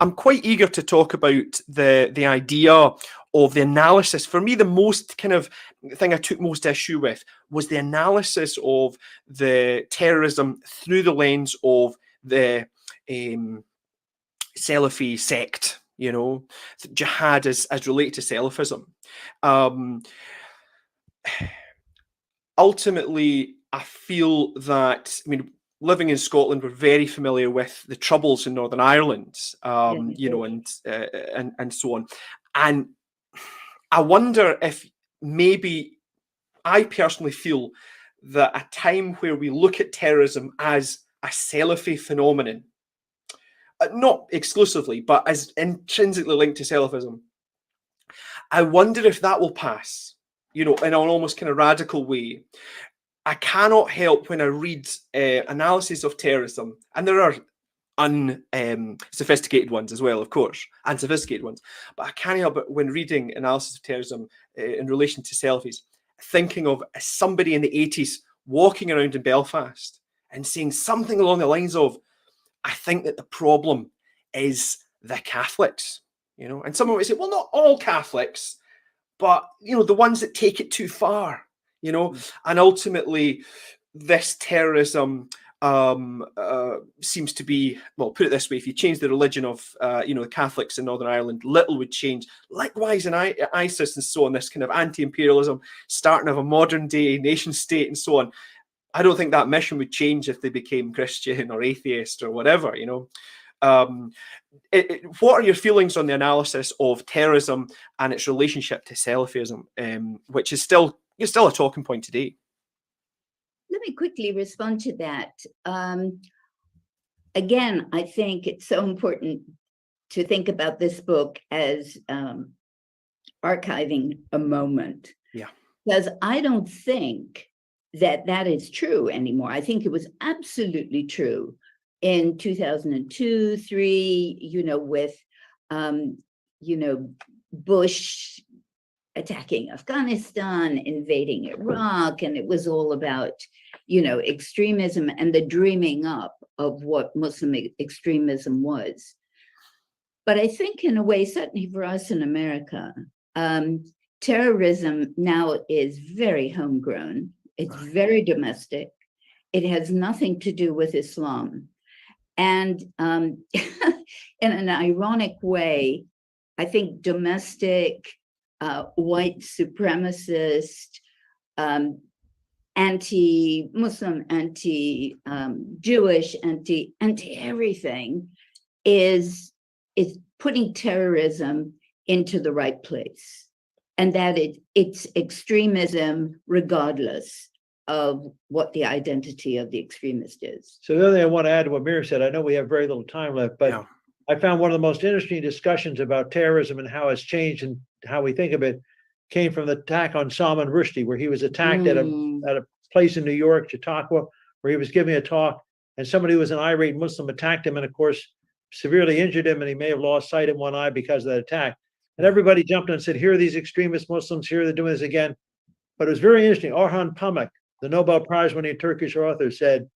I'm quite eager to talk about the idea of the analysis. For me, the most kind of thing I took most issue with was the analysis of the terrorism through the lens of the Salafi sect, jihad as related to Salafism. Ultimately, I feel that, living in Scotland, we're very familiar with the troubles in Northern Ireland, and so on. And I wonder if maybe I personally feel that a time where we look at terrorism as a Salafi phenomenon, not exclusively, but as intrinsically linked to Salafism, I wonder if that will pass, in an almost kind of radical way. I cannot help when I read analysis of terrorism, and there are unsophisticated ones as well, of course, and sophisticated ones, but I can't help it when reading analysis of terrorism in relation to Salafis, thinking of somebody in the 80s walking around in Belfast and saying something along the lines of, I think that the problem is the Catholics, and someone would say, well, not all Catholics, but, the ones that take it too far, and ultimately this terrorism seems to be, well, put it this way, if you change the religion of, the Catholics in Northern Ireland, little would change. Likewise in ISIS and so on, this kind of anti-imperialism, starting of a modern day nation state and so on. I don't think that mission would change if they became Christian or atheist or whatever, what are your feelings on the analysis of terrorism and its relationship to Salafism, which is still a talking point today? Let me quickly respond to that. Again, I think it's so important to think about this book as archiving a moment. Yeah. Because I don't think that is true anymore. I think it was absolutely true in 2002, 2003, with, Bush attacking Afghanistan, invading Iraq, and it was all about, extremism and the dreaming up of what Muslim extremism was. But I think in a way, certainly for us in America, terrorism now is very homegrown. It's very domestic. It has nothing to do with Islam. And in an ironic way, I think domestic, white supremacist, anti-Muslim, anti-Jewish, anti-everything is putting terrorism into the right place, and that it's extremism regardless of what the identity of the extremist is. So the other thing I want to add to what Miriam said, I know we have very little time left, but I found one of the most interesting discussions about terrorism and how it's changed and how we think of it came from the attack on Salman Rushdie, where he was attacked at a place in New York, Chautauqua, where he was giving a talk, and somebody who was an irate Muslim attacked him and, of course, severely injured him, and he may have lost sight in one eye because of that attack. And everybody jumped in and said, here are these extremist Muslims, here they're doing this again. But it was very interesting. Orhan Pamuk, the Nobel Prize winning Turkish author, said,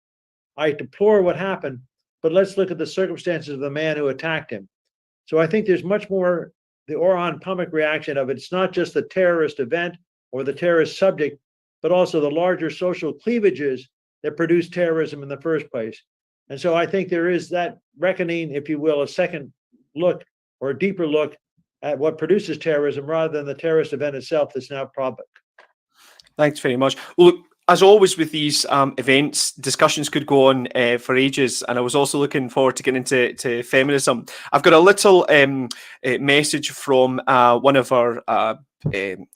I deplore what happened, but let's look at the circumstances of the man who attacked him. So I think there's much more the Orhan Pamuk reaction of it. It's not just the terrorist event or the terrorist subject, but also the larger social cleavages that produce terrorism in the first place. And so I think there is that reckoning, if you will, a second look or a deeper look at what produces terrorism rather than the terrorist event itself that's now public. Thanks very much. Well, look, as always with these events, discussions could go on for ages, and I was also looking forward to getting into feminism. I've got a little message from one of our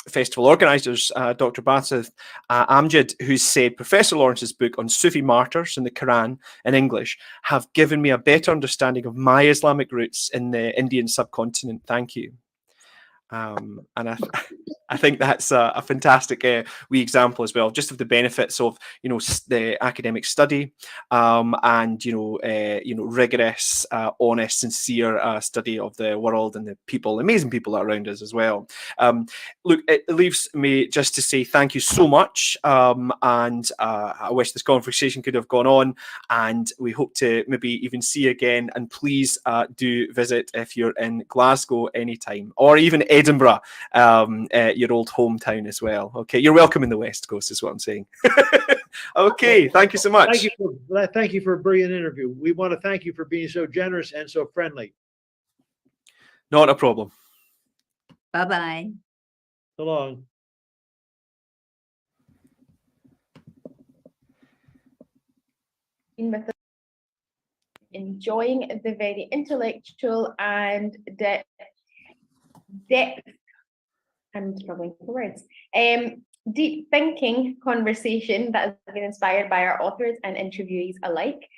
festival organisers, Dr. Basseth Amjad, who said, Professor Lawrence's book on Sufi martyrs and the Quran in English have given me a better understanding of my Islamic roots in the Indian subcontinent. Thank you. And I think that's a fantastic wee example as well, just of the benefits of the academic study and rigorous, honest, sincere study of the world and the people, amazing people that are around us as well. Look, it leaves me just to say thank you so much, and I wish this conversation could have gone on, and we hope to maybe even see you again. And please do visit if you're in Glasgow anytime, or even Edinburgh, your old hometown as well. Okay, you're welcome in the West Coast is what I'm saying. Okay, thank you so much. Thank you for a brilliant interview. We want to thank you for being so generous and so friendly. Not a problem. Bye-bye. So long. Enjoying the very intellectual and depth, I'm struggling for words, deep thinking conversation that has been inspired by our authors and interviewees alike.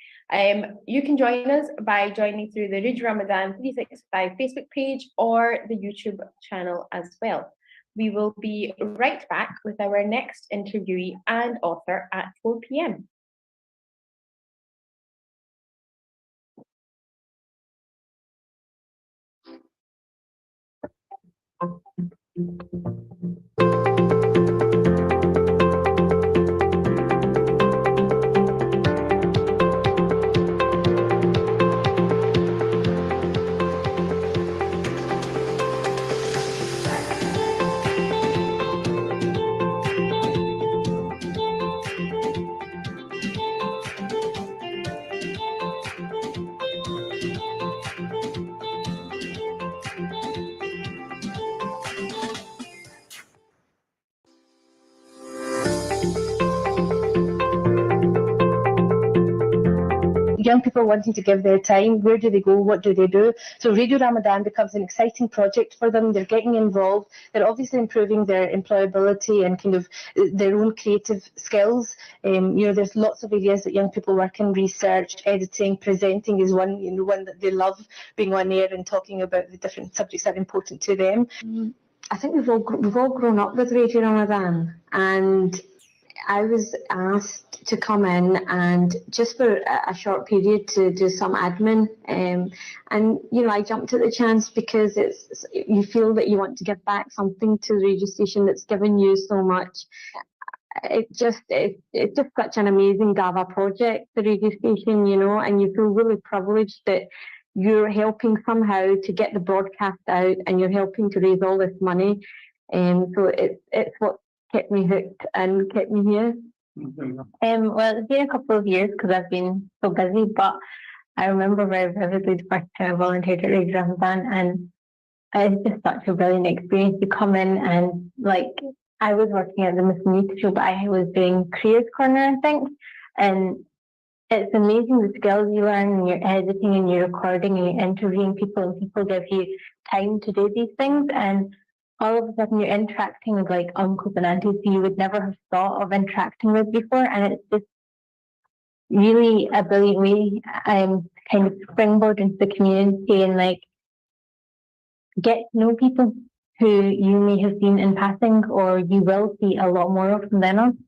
You can join us by joining through the Ridge Ramadan 365 Facebook page or the YouTube channel as well. We will be right back with our next interviewee and author at 4 p.m. Young people wanting to give their time, where do they go, what do they do? So Radio Ramadan becomes an exciting project for them. They're getting involved. They're obviously improving their employability and kind of their own creative skills. There's lots of areas that young people work in: research, editing, presenting is one that they love, being on air and talking about the different subjects that are important to them. I think we've all grown up with Radio Ramadan, and I was asked to come in and just for a short period to do some admin, and I jumped at the chance because you feel that you want to give back something to the radio station that's given you so much. It's just such an amazing GAVA project, the radio station, and you feel really privileged that you're helping somehow to get the broadcast out, and you're helping to raise all this money. So it's what kept me hooked and kept me here. Well, it's been a couple of years because I've been so busy, but I remember very vividly the first time I volunteered at Radio Ramadan, and it's just such a brilliant experience to come in and I was working at the Muslim Youth Show, but I was doing Careers Corner, I think, and it's amazing the skills you learn when you're editing and you're recording and you're interviewing people and people give you time to do these things, and all of a sudden you're interacting with like uncles and aunties who you would never have thought of interacting with before, and it's just really a brilliant way kind of springboard into the community and like get to know people who you may have seen in passing or you will see a lot more of from then on.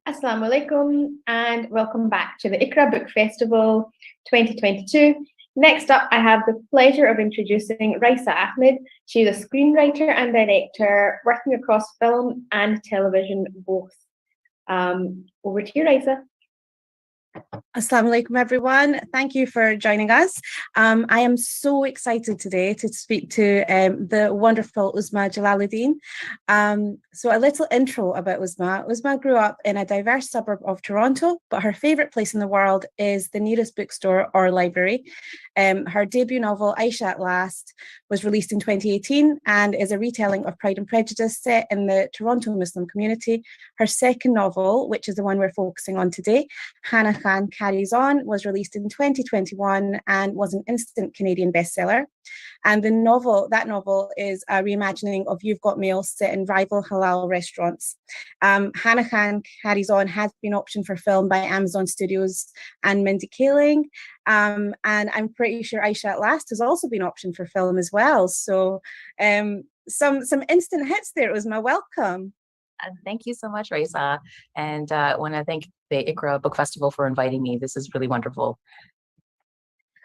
Assalamu alaikum and welcome back to the Iqra Book Festival 2022. Next up, I have the pleasure of introducing Raisa Ahmed. She's a screenwriter and director working across film and television both. Over to you, Raisa. Assalamu alaikum, everyone. Thank you for joining us. I am so excited today to speak to the wonderful Uzma Jalaluddin. So a little intro about Uzma. Uzma grew up in a diverse suburb of Toronto, but her favourite place in the world is the nearest bookstore or library. Her debut novel, Aisha at Last, was released in 2018 and is a retelling of Pride and Prejudice set in the Toronto Muslim community. Her second novel, which is the one we're focusing on today, Hannah Khan Carries On, was released in 2021 and was an instant Canadian bestseller. And that novel is a reimagining of You've Got Mail set in rival halal restaurants. Hannah Khan Carries On has been optioned for film by Amazon Studios and Mindy Kaling. And I'm pretty sure Aisha at Last has also been optioned for film as well. So some instant hits there, Uzma. Welcome. Thank you so much, Raisa. And I want to thank the Iqra Book Festival for inviting me. This is really wonderful.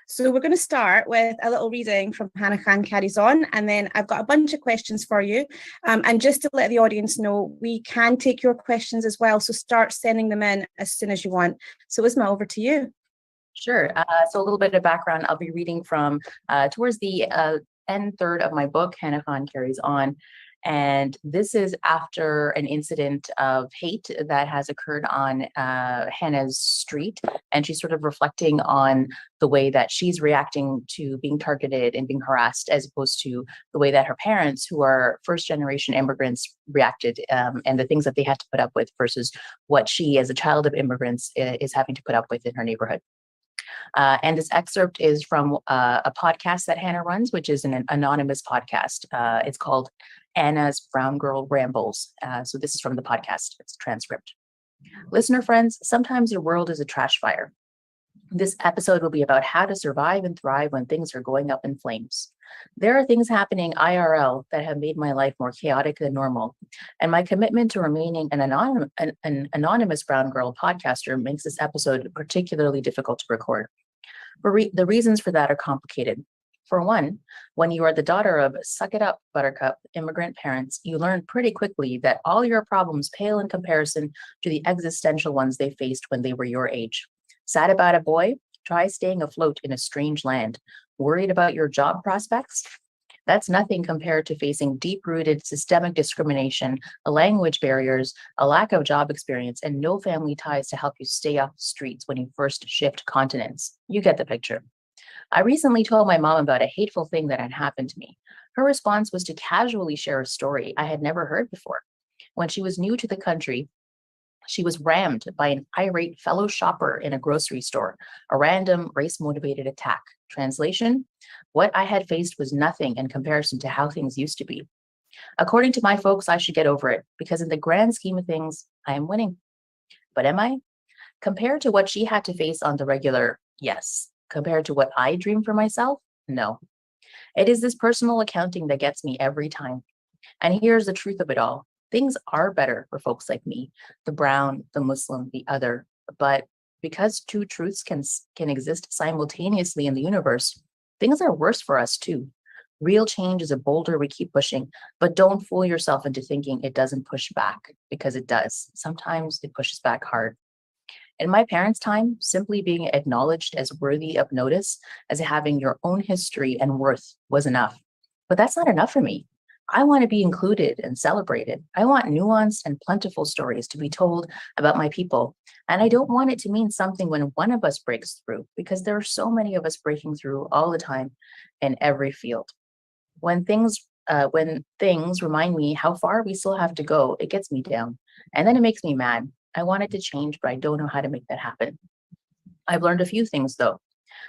So we're going to start with a little reading from Hannah Khan Carries On, and then I've got a bunch of questions for you. And just to let the audience know, we can take your questions as well, so start sending them in as soon as you want. So Uzma, over to you. Sure. So a little bit of background. I'll be reading from towards the end third of my book, Hannah Khan Carries On. And this is after an incident of hate that has occurred on Hannah's street. And she's sort of reflecting on the way that she's reacting to being targeted and being harassed, as opposed to the way that her parents, who are first generation immigrants, reacted and the things that they had to put up with versus what she, as a child of immigrants, is having to put up with in her neighborhood. And this excerpt is from a podcast that Hannah runs, which is an anonymous podcast. It's called Anna's Brown Girl Rambles. So this is from the podcast. It's a transcript. Listener friends, sometimes your world is a trash fire. This episode will be about how to survive and thrive when things are going up in flames. There are things happening IRL that have made my life more chaotic than normal, and my commitment to remaining an anonymous brown girl podcaster makes this episode particularly difficult to record. The reasons for that are complicated. For one, when you are the daughter of suck it up, buttercup, immigrant parents, you learn pretty quickly that all your problems pale in comparison to the existential ones they faced when they were your age. Sad about a boy? Try staying afloat in a strange land. Worried about your job prospects? That's nothing compared to facing deep-rooted systemic discrimination, language barriers, a lack of job experience, and no family ties to help you stay off the streets when you first shift continents. You get the picture. I recently told my mom about a hateful thing that had happened to me. Her response was to casually share a story I had never heard before. When she was new to the country, she was rammed by an irate fellow shopper in a grocery store, a random race-motivated attack. Translation: what I had faced was nothing in comparison to how things used to be. According to my folks, I should get over it, because in the grand scheme of things, I am winning. But am I? Compared to what she had to face on the regular, yes. Compared to what I dream for myself, no. It is this personal accounting that gets me every time. And here's the truth of it all. Things are better for folks like me, the brown, the Muslim, the other. But because two truths can exist simultaneously in the universe, things are worse for us too. Real change is a boulder we keep pushing, but don't fool yourself into thinking it doesn't push back, because it does. Sometimes it pushes back hard. In my parents' time, simply being acknowledged as worthy of notice, as having your own history and worth, was enough. But that's not enough for me. I want to be included and celebrated. I want nuanced and plentiful stories to be told about my people. And I don't want it to mean something when one of us breaks through, because there are so many of us breaking through all the time in every field. When things remind me how far we still have to go, it gets me down. And then it makes me mad. I want it to change, but I don't know how to make that happen. I've learned a few things, though.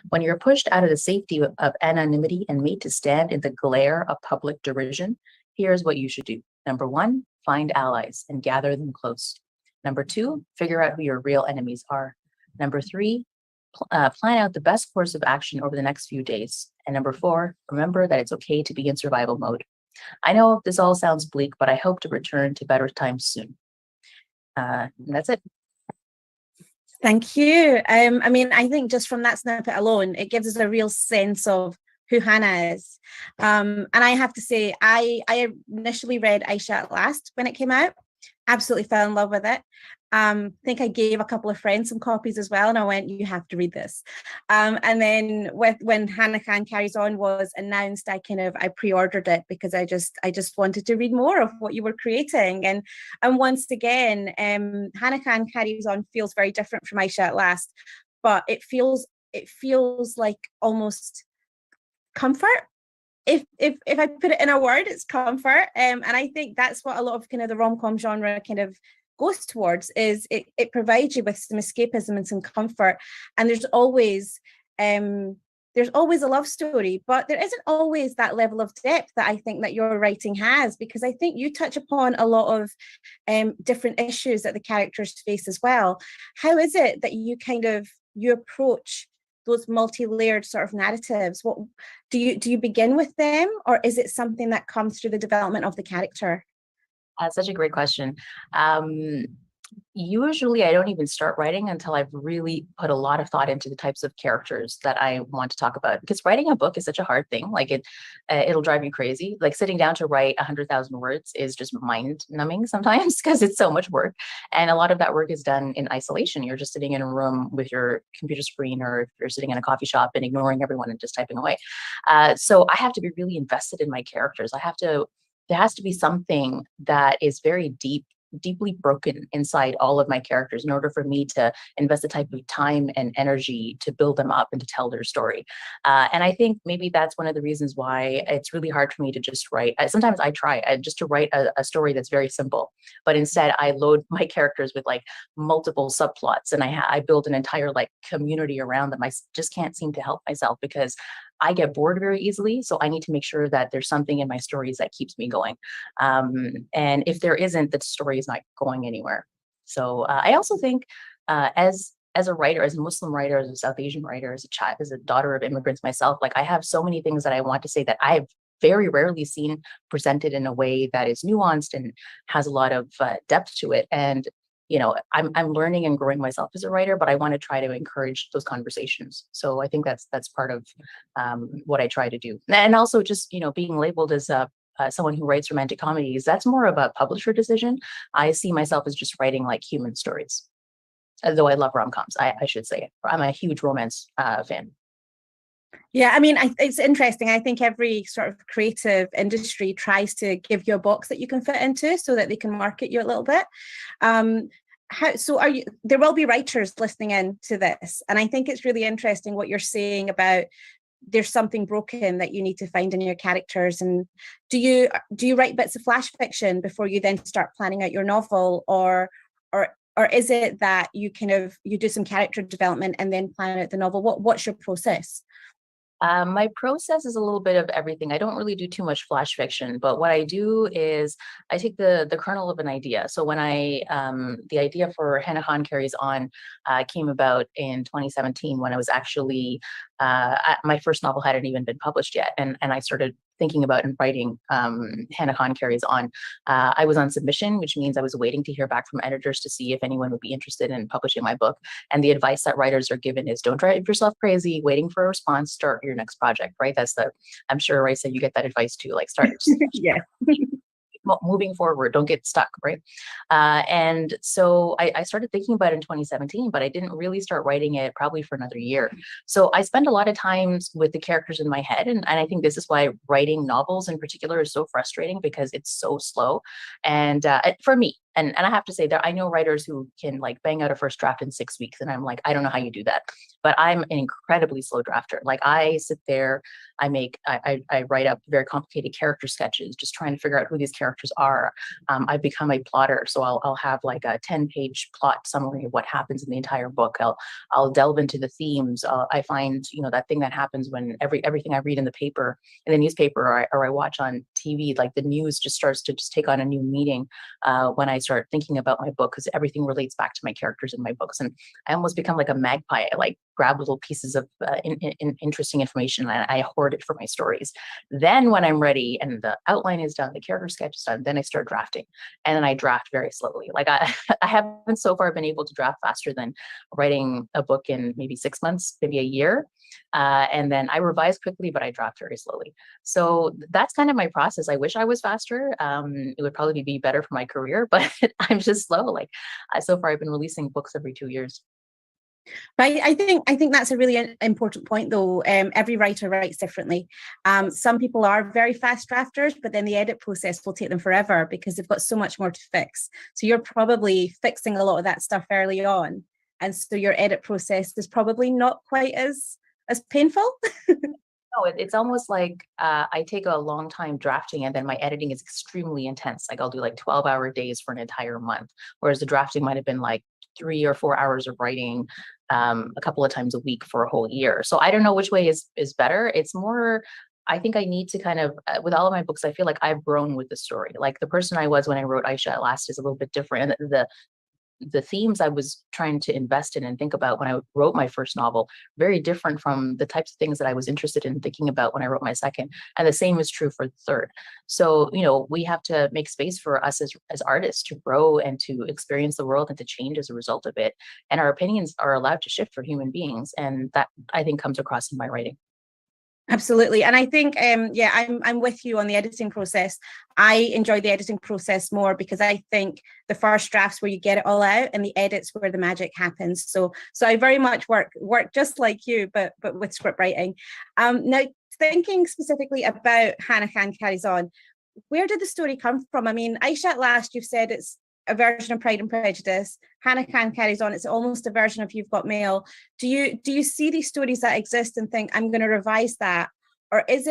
When you're pushed out of the safety of anonymity and made to stand in the glare of public derision, here's what you should do. Number one, find allies and gather them close. Number two, figure out who your real enemies are. Number three, plan out the best course of action over the next few days. And number four, remember that it's okay to be in survival mode. I know this all sounds bleak, but I hope to return to better times soon. And that's it. Thank you. I mean, I think just from that snippet alone, it gives us a real sense of who Hannah is. And I have to say, I initially read Aisha at Last when it came out. Absolutely fell in love with it. I think I gave a couple of friends some copies as well, and I went, you have to read this. And then when Hannah Khan Carries On was announced, I pre-ordered it because I just wanted to read more of what you were creating. And once again, Hannah Khan Carries On feels very different from Aisha at Last, but it feels like almost comfort. If I put it in a word, it's comfort. And I think that's what a lot of kind of the rom-com genre kind of goes towards, is it provides you with some escapism and some comfort. And there's always a love story, but there isn't always that level of depth that I think that your writing has, because I think you touch upon a lot of different issues that the characters face as well. How is it that you approach those multi-layered sort of narratives? What do you begin with them, or is it something that comes through the development of the character? Such a great question. Usually I don't even start writing until I've really put a lot of thought into the types of characters that I want to talk about, because writing a book is such a hard thing. Like it'll drive you crazy. Like sitting down to write 100,000 words is just mind numbing sometimes, because it's so much work. And a lot of that work is done in isolation. You're just sitting in a room with your computer screen, or if you're sitting in a coffee shop and ignoring everyone and just typing away. So I have to be really invested in my characters. There has to be something that is very deeply broken inside all of my characters in order for me to invest the type of time and energy to build them up and to tell their story. And I think maybe that's one of the reasons why it's really hard for me to just write. Sometimes I try just to write a story that's very simple, but instead I load my characters with like multiple subplots, and I build an entire like community around them. I just can't seem to help myself, because I get bored very easily. So I need to make sure that there's something in my stories that keeps me going. And if there isn't, the story is not going anywhere. So I also think as as a writer, as a Muslim writer, as a South Asian writer, as a child, as a daughter of immigrants myself, like I have so many things that I want to say that I've very rarely seen presented in a way that is nuanced and has a lot of depth to it. And I'm learning and growing myself as a writer, but I want to try to encourage those conversations. So I think that's part of what I try to do. And also just being labeled as someone who writes romantic comedies, that's more of a publisher decision. I see myself as just writing like human stories. Though I love rom-coms, I should say. I'm a huge romance fan. Yeah, I mean, it's interesting. I think every sort of creative industry tries to give you a box that you can fit into so that they can market you a little bit. There will be writers listening in to this, and I think it's really interesting what you're saying about there's something broken that you need to find in your characters. And do you write bits of flash fiction before you then start planning out your novel, or is it that you do some character development and then plan out the novel? What's your process? My process is a little bit of everything. I don't really do too much flash fiction, but what I do is I take the kernel of an idea. So when the idea for Hannah Khan Carries On came about in 2017, when I was actually, my first novel hadn't even been published yet. And I started thinking about and writing Hannah Khan Carries On. I was on submission, which means I was waiting to hear back from editors to see if anyone would be interested in publishing my book. And the advice that writers are given is don't drive yourself crazy, waiting for a response, start your next project, right? I'm sure, Raisa, you get that advice too, like start. Yeah. Moving forward, don't get stuck, right? And so I started thinking about it in 2017, but I didn't really start writing it probably for another year. So I spend a lot of times with the characters in my head, and I think this is why writing novels in particular is so frustrating, because it's so slow. And for me, and I have to say that I know writers who can like bang out a first draft in 6 weeks, and I'm like, I don't know how you do that. But I'm an incredibly slow drafter. Like I sit there, I write up very complicated character sketches, just trying to figure out who these characters are. I've become a plotter, so I'll have like a 10-page plot summary of what happens in the entire book. I'll delve into the themes. I find that thing that happens when everything I read in the paper, in the newspaper, or I watch on TV, like the news just starts to just take on a new meaning when I start thinking about my book, because everything relates back to my characters in my books, and I almost become like a magpie. I like grab little pieces of interesting information and I hoard it for my stories. Then when I'm ready and the outline is done, the character sketch is done, then I start drafting, and then I draft very slowly. Like I haven't so far been able to draft faster than writing a book in maybe 6 months, maybe a year. And then I revise quickly, but I draft very slowly. So that's kind of my process. I wish I was faster. It would probably be better for my career, but I'm just slow. Like so far I've been releasing books every 2 years. But I think that's a really important point, though. Every writer writes differently. Some people are very fast drafters, but then the edit process will take them forever because they've got so much more to fix. So you're probably fixing a lot of that stuff early on, and so your edit process is probably not quite as painful. No, it's almost like I take a long time drafting, and then my editing is extremely intense. Like I'll do like 12-hour days for an entire month, whereas the drafting might have been like 3 or 4 hours of writing a couple of times a week for a whole year. So I don't know which way is better. It's more, I think I need to kind of, with all of my books, I feel like I've grown with the story. Like the person I was when I wrote Aisha at Last is a little bit different. And the themes I was trying to invest in and think about when I wrote my first novel, very different from the types of things that I was interested in thinking about when I wrote my second. And the same is true for the third. So, we have to make space for us as artists to grow and to experience the world and to change as a result of it. And our opinions are allowed to shift for human beings. And that, I think, comes across in my writing. Absolutely. And I think, I'm with you on the editing process. I enjoy the editing process more because I think the first drafts where you get it all out and the edits where the magic happens. So I very much work just like you, but with script writing. Now, thinking specifically about Hannah Khan Carries On, where did the story come from? I mean, Aisha at Last, you've said it's a version of Pride and Prejudice. Hannah Khan Carries On, it's almost a version of You've Got Mail. Do you see these stories that exist and think, I'm going to revise that? Or does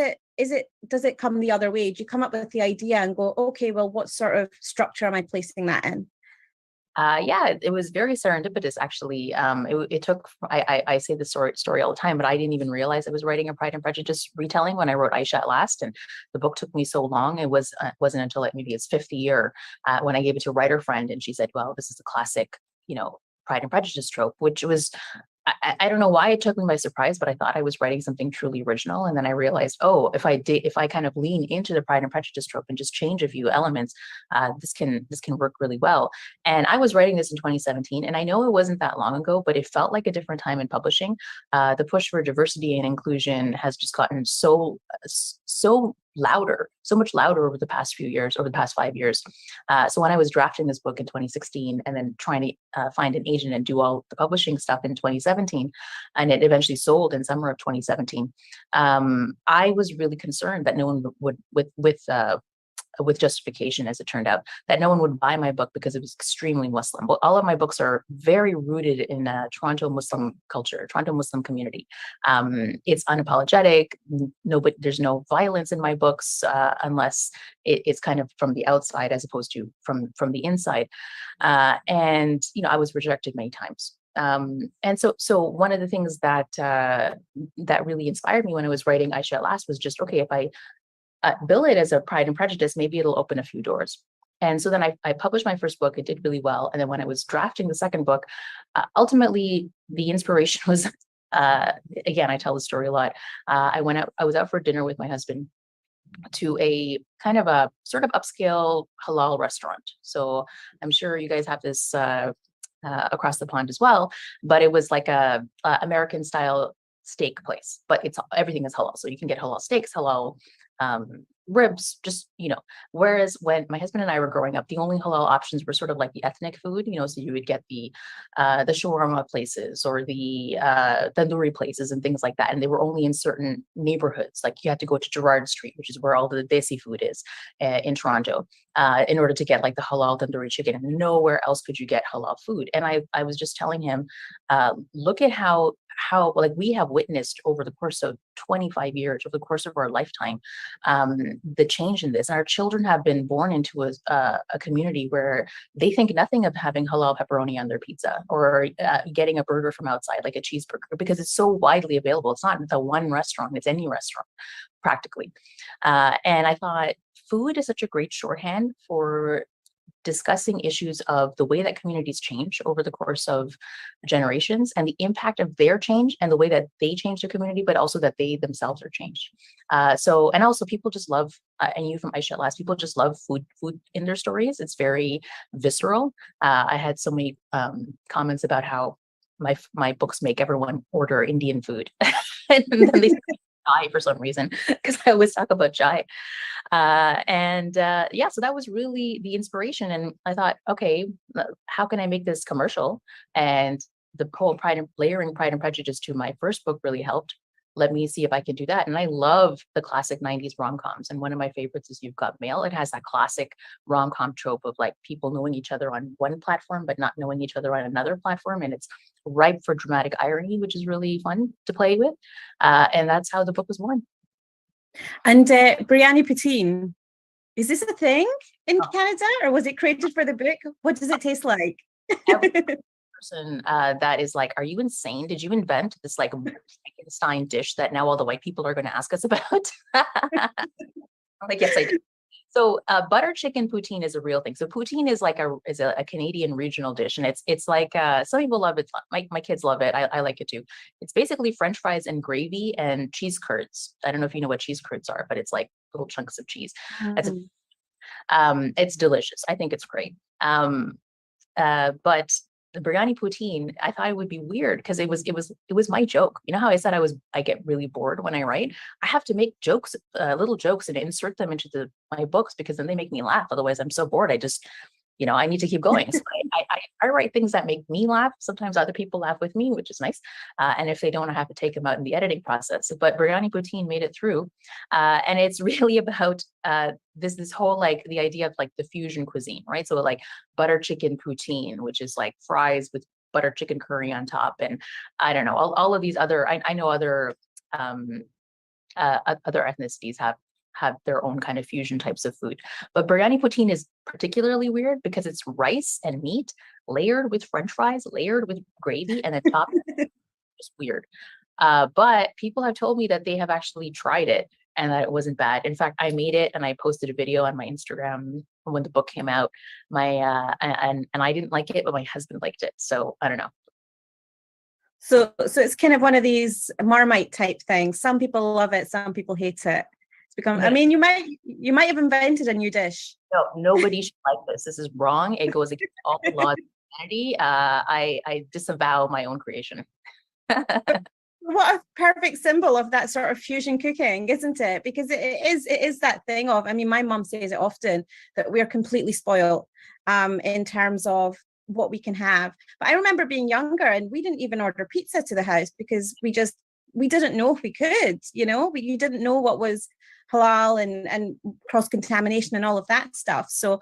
it come the other way? Do you come up with the idea and go, okay, well, what sort of structure am I placing that in? Yeah, it was very serendipitous, actually. It took, I say the story all the time, but I didn't even realize I was writing a Pride and Prejudice retelling when I wrote Aisha at Last. And the book took me so long. It wasn't until maybe its 5th year when I gave it to a writer friend and she said, well, this is a classic, Pride and Prejudice trope, which was, I don't know why it took me by surprise, but I thought I was writing something truly original. And then I realized, oh, if I kind of lean into the Pride and Prejudice trope and just change a few elements, this can work really well. And I was writing this in 2017, and I know it wasn't that long ago, but it felt like a different time in publishing. The push for diversity and inclusion has just gotten so much louder over the past few years, over the past 5 years. So when I was drafting this book in 2016 and then trying to find an agent and do all the publishing stuff in 2017, and it eventually sold in summer of 2017, I was really concerned that no one would, with justification, as it turned out, that no one would buy my book because it was extremely Muslim. Well, all of my books are very rooted in Toronto Muslim culture, Toronto Muslim community. It's unapologetic. There's no violence in my books unless it's kind of from the outside as opposed to from the inside. And I was rejected many times. And so one of the things that that really inspired me when I was writing Aisha at Last was just, okay, if I bill it as a Pride and Prejudice, maybe it'll open a few doors. And so then I published my first book. It did really well. And then when I was drafting the second book, ultimately the inspiration was, again, I tell the story a lot. I was out for dinner with my husband to a kind of a sort of upscale halal restaurant. So I'm sure you guys have this across the pond as well, but it was like a American style steak place, but everything is halal. So you can get halal steaks, halal ribs, just, whereas when my husband and I were growing up, the only halal options were sort of like the ethnic food, so you would get the shawarma places or the tandoori places and things like that. And they were only in certain neighborhoods. Like you had to go to Gerrard Street, which is where all the desi food is in Toronto, in order to get like the halal tandoori chicken. And nowhere else could you get halal food. And I was just telling him, look at how like we have witnessed over the course of 25 years, over the course of our lifetime, the change in this. And our children have been born into a community where they think nothing of having halal pepperoni on their pizza or getting a burger from outside, like a cheeseburger, because it's so widely available. It's not the one restaurant, it's any restaurant practically. And I thought food is such a great shorthand for discussing issues of the way that communities change over the course of generations and the impact of their change and the way that they change the community, but also that they themselves are changed. And also people just love, and you from Aisha at Last, people just love food in their stories. It's very visceral. I had so many comments about how my books make everyone order Indian food. And then they chai for some reason, because I always talk about chai. So that was really the inspiration. And I thought, okay, how can I make this commercial? And the whole layering Pride and Prejudice to my first book really helped. Let me see if I can do that. And I love the classic 90s rom-coms. And one of my favorites is You've Got Mail. It has that classic rom-com trope of like people knowing each other on one platform, but not knowing each other on another platform. And it's ripe for dramatic irony, which is really fun to play with. And that's how the book was born. And biryani poutine, is this a thing in Canada, or was it created for the book? What does it taste like? Person that is like, are you insane? Did you invent this like Frankenstein dish that now all the white people are going to ask us about? I'm like, yes, I did. So butter chicken poutine is a real thing. So poutine is like a Canadian regional dish, and it's like some people love it. My kids love it. I like it too. It's basically French fries and gravy and cheese curds. I don't know if you know what cheese curds are, but it's like little chunks of cheese. It's delicious. I think it's great. But the biryani poutine, I thought it would be weird because it was my joke. You know how I said I get really bored when I write? I have to make jokes, little jokes, and insert them into my books because then they make me laugh. Otherwise, I'm so bored. I just, I need to keep going. So I write things that make me laugh. Sometimes other people laugh with me, which is nice. And if they don't, I have to take them out in the editing process. But biryani poutine made it through, and it's really about this whole like the idea of like the fusion cuisine, right? So like butter chicken poutine, which is like fries with butter chicken curry on top, and I don't know, all of these other. I know other ethnicities have their own kind of fusion types of food. But biryani poutine is particularly weird because it's rice and meat layered with French fries, layered with gravy, and then topped. Just weird. But people have told me that they have actually tried it and that it wasn't bad. In fact, I made it and I posted a video on my Instagram when the book came out. And I didn't like it, but my husband liked it. So I don't know. So it's kind of one of these Marmite type things. Some people love it, some people hate it. It's become, I mean, you might have invented a new dish. No, nobody should like this. This is wrong. It goes against all the laws of humanity. I disavow my own creation. What a perfect symbol of that sort of fusion cooking, isn't it? Because it is that thing of, I mean, my mum says it often, that we're completely spoiled in terms of what we can have. But I remember being younger and we didn't even order pizza to the house because we didn't know if we could, you didn't know what was halal and cross-contamination and all of that stuff. So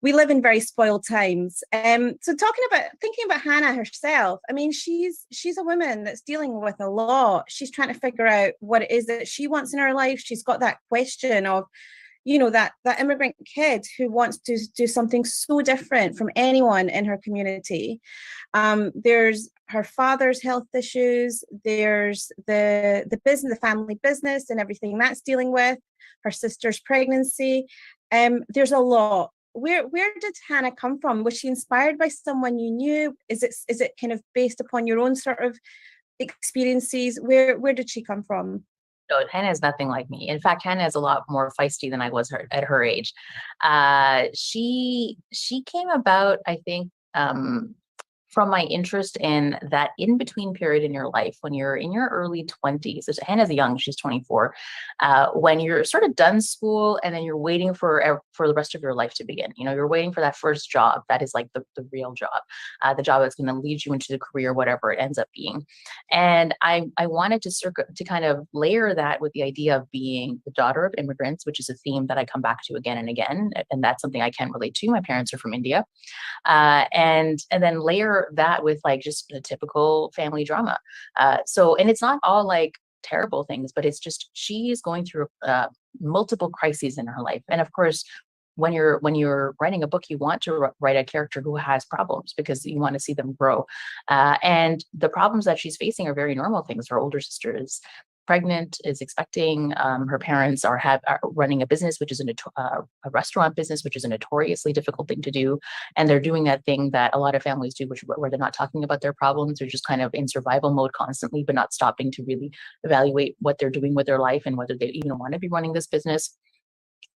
we live in very spoiled times. So thinking about Hannah herself, I mean, she's a woman that's dealing with a lot. She's trying to figure out what it is that she wants in her life. She's got that question of, that immigrant kid who wants to do something so different from anyone in her community. There's her father's health issues. There's the business, the family business and everything that's dealing with, her sister's pregnancy. There's a lot. Where did Hannah come from? Was she inspired by someone you knew? Is it kind of based upon your own sort of experiences? Where did she come from? No, Hannah is nothing like me. In fact, Hannah is a lot more feisty than I was at her age. She came about, I think, from my interest in that in-between period in your life when you're in your early 20s. Hannah's young, she's 24, when you're sort of done school and then you're waiting for the rest of your life to begin. You're waiting for that first job that is like the real job, the job that's going to lead you into the career, whatever it ends up being. And I wanted to kind of layer that with the idea of being the daughter of immigrants, which is a theme that I come back to again and again. And that's something I can relate to. My parents are from India. And then layer that with like just the typical family drama. And it's not all like terrible things, but it's just she is going through multiple crises in her life. And of course, when you're writing a book, you want to write a character who has problems because you want to see them grow. And the problems that she's facing are very normal things. Her older sister is pregnant, is expecting. Her parents are running a business, which is a restaurant business, which is a notoriously difficult thing to do. And they're doing that thing that a lot of families do, where they're not talking about their problems. They're just kind of in survival mode constantly, but not stopping to really evaluate what they're doing with their life and whether they even want to be running this business.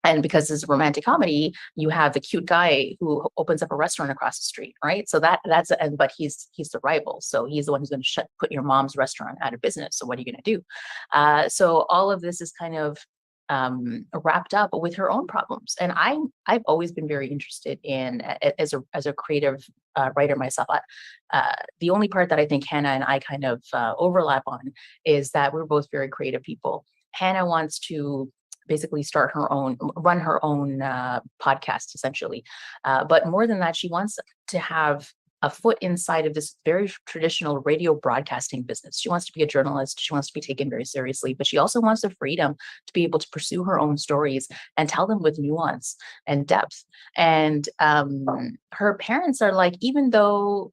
And because it's a romantic comedy, you have the cute guy who opens up a restaurant across the street, right? So but he's the rival. So he's the one who's going to put your mom's restaurant out of business. So what are you going to do? So all of this is kind of wrapped up with her own problems. And I've always been very interested in, as a creative writer myself. The only part that I think Hannah and I kind of overlap on is that we're both very creative people. Hannah wants to basically run her own podcast, essentially. But more than that, she wants to have a foot inside of this very traditional radio broadcasting business. She wants to be a journalist. She wants to be taken very seriously, but she also wants the freedom to be able to pursue her own stories and tell them with nuance and depth. And her parents are like, even though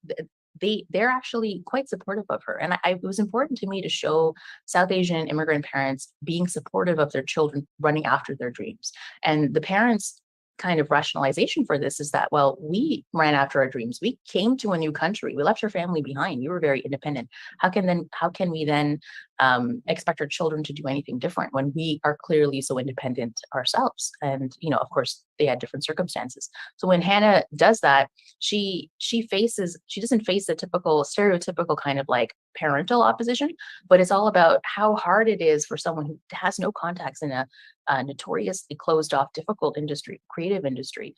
they're actually quite supportive of her. And it was important to me to show South Asian immigrant parents being supportive of their children running after their dreams. And the parents' kind of rationalization for this is that, well, we ran after our dreams. We came to a new country. We left our family behind. We were very independent. How can we then expect our children to do anything different when we are clearly so independent ourselves? And, of course, they had different circumstances. So when Hannah does that, she doesn't face the stereotypical kind of like parental opposition, but it's all about how hard it is for someone who has no contacts in a notoriously closed off, difficult industry, creative industry.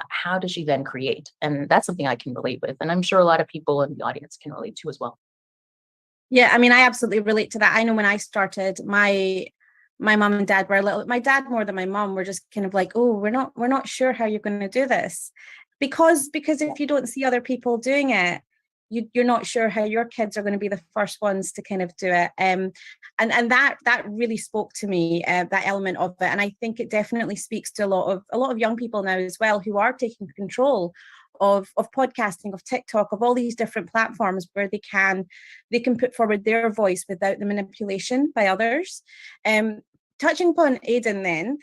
How does she then create? And that's something I can relate with. And I'm sure a lot of people in the audience can relate to as well. Yeah, I mean, I absolutely relate to that. I know when I started, my mom and dad were my dad more than my mom were just kind of like, oh, we're not sure how you're going to do this. Because if you don't see other people doing it, you're not sure how your kids are going to be the first ones to kind of do it. And that really spoke to me, that element of it. And I think it definitely speaks to a lot of young people now as well, who are taking control of podcasting, of TikTok, of all these different platforms where they can put forward their voice without the manipulation by others. touching upon Aidan then,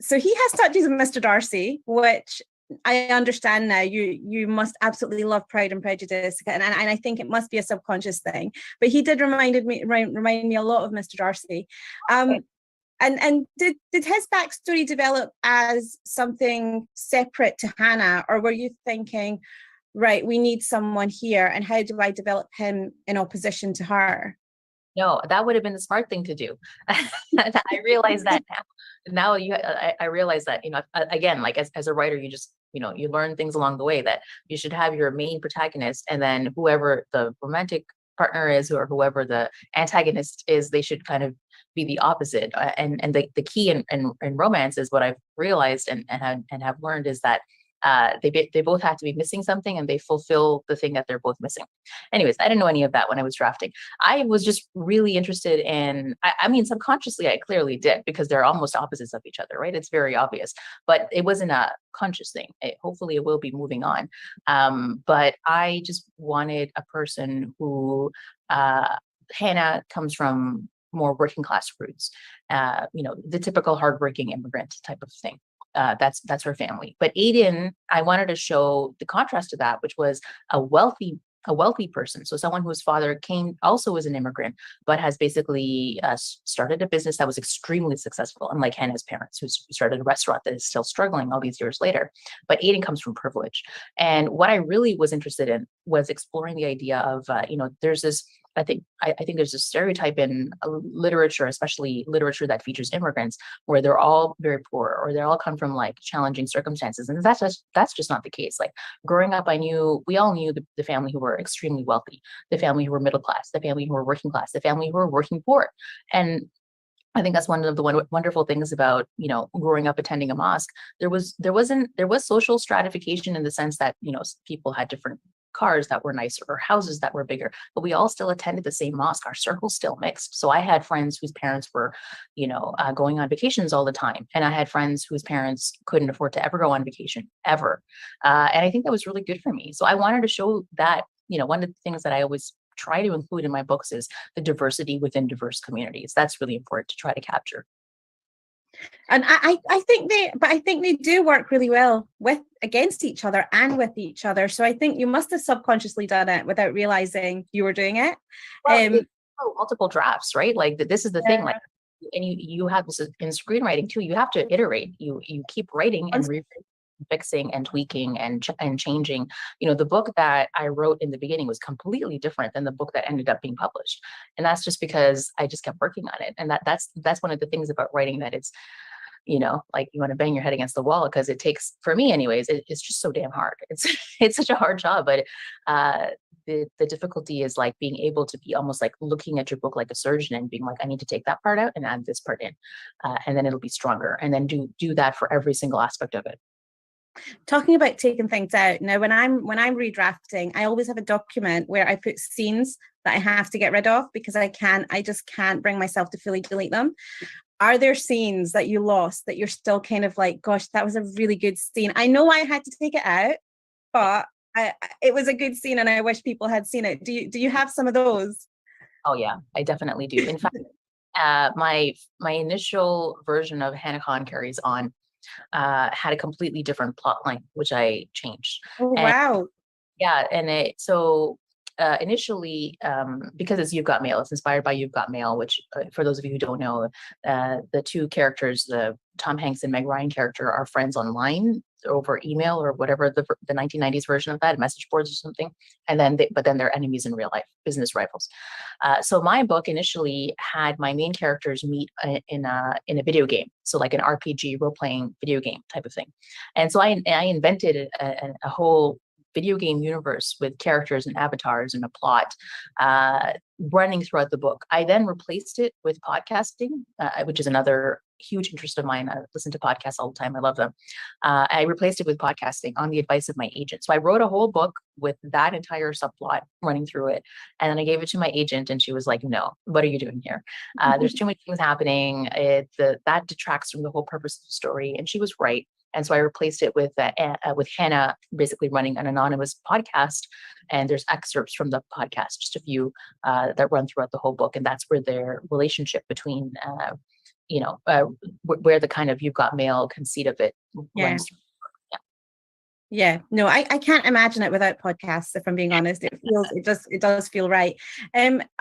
so he has touches of Mr. Darcy, which I understand now. You must absolutely love Pride and Prejudice, and I think it must be a subconscious thing. But he did remind me a lot of Mr. Darcy. And did his backstory develop as something separate to Hannah, or were you thinking, right, we need someone here, and how do I develop him in opposition to her? No, that would have been the smart thing to do. I realize that now. I realize that, again, like as a writer, you just, you learn things along the way, that you should have your main protagonist, and then whoever the romantic partner is, or whoever the antagonist is, they should kind of be the opposite. And the key in romance is what I've realized and have learned is that they both have to be missing something, and they fulfill the thing that they're both missing. Anyways, I didn't know any of that when I was drafting. I was just really interested in, I mean, subconsciously, I clearly did, because they're almost opposites of each other, right? It's very obvious, but it wasn't a conscious thing. Hopefully it will be moving on. But I just wanted a person who, Hannah comes from more working class roots, the typical hardworking immigrant type of thing. That's her family. But Aidan, I wanted to show the contrast to that, which was a wealthy person. So someone whose father also was an immigrant, but has basically started a business that was extremely successful, unlike Hannah's parents, who started a restaurant that is still struggling all these years later. But Aidan comes from privilege. And what I really was interested in was exploring the idea of, there's this, I think there's a stereotype in literature, especially literature that features immigrants, where they're all very poor, or they all come from like challenging circumstances, and that's just not the case. Like growing up, we all knew the family who were extremely wealthy, the family who were middle class, the family who were working class, the family who were working poor, and I think that's one of the wonderful things about, growing up attending a mosque. There was social stratification in the sense that, people had different cars that were nicer or houses that were bigger, but we all still attended the same mosque. Our circle's still mixed. So I had friends whose parents were, going on vacations all the time. And I had friends whose parents couldn't afford to ever go on vacation, ever. And I think that was really good for me. So I wanted to show that, one of the things that I always try to include in my books is the diversity within diverse communities. That's really important to try to capture. And I think they do work really well against each other and with each other. So I think you must have subconsciously done it without realizing you were doing it. Well, multiple drafts, right? Like this is the thing. Like, and you have this in screenwriting too. You have to iterate. You keep writing and fixing and tweaking and changing. The book that I wrote in the beginning was completely different than the book that ended up being published, and that's just because I just kept working on it. And that's one of the things about writing, that it's, like you want to bang your head against the wall, because it takes, for me anyways, it's just so damn hard. It's such a hard job, but the difficulty is like being able to be almost like looking at your book like a surgeon and being like, I need to take that part out and add this part in, and then it'll be stronger, and then do that for every single aspect of it. Talking about taking things out, now when I'm redrafting, I always have a document where I put scenes that I have to get rid of, because I just can't bring myself to fully delete them. Are there scenes that you lost that you're still kind of like, gosh, that was a really good scene? I know I had to take it out, but it was a good scene and I wish people had seen it. Do you have some of those? Oh yeah, I definitely do. In fact, my initial version of Hannah Khan Carries On had a completely different plot line, which I changed. Oh, wow. Yeah, and initially, because it's You've Got Mail, it's inspired by You've Got Mail, which for those of you who don't know, the two characters, the Tom Hanks and Meg Ryan character, are friends online over email or whatever, the 1990s version of that, message boards or something, but then they're enemies in real life, business rivals. So my book initially had my main characters meet in a video game, so like an RPG role-playing video game type of thing, and so I invented a whole video game universe with characters and avatars and a plot running throughout the book. I then replaced it with podcasting, which is another huge interest of mine. I listen to podcasts all the time. I love them. I replaced it with podcasting on the advice of my agent. So I wrote a whole book with that entire subplot running through it. And then I gave it to my agent and she was like, no, what are you doing here? There's too many things happening. That detracts from the whole purpose of the story. And she was right. And so I replaced it with Hannah basically running an anonymous podcast. And there's excerpts from the podcast, just a few that run throughout the whole book. And that's where their relationship between, where the kind of You've Got Mail conceit of it runs through. Yeah, no, I can't imagine it without podcasts, if I'm being honest. It does feel right.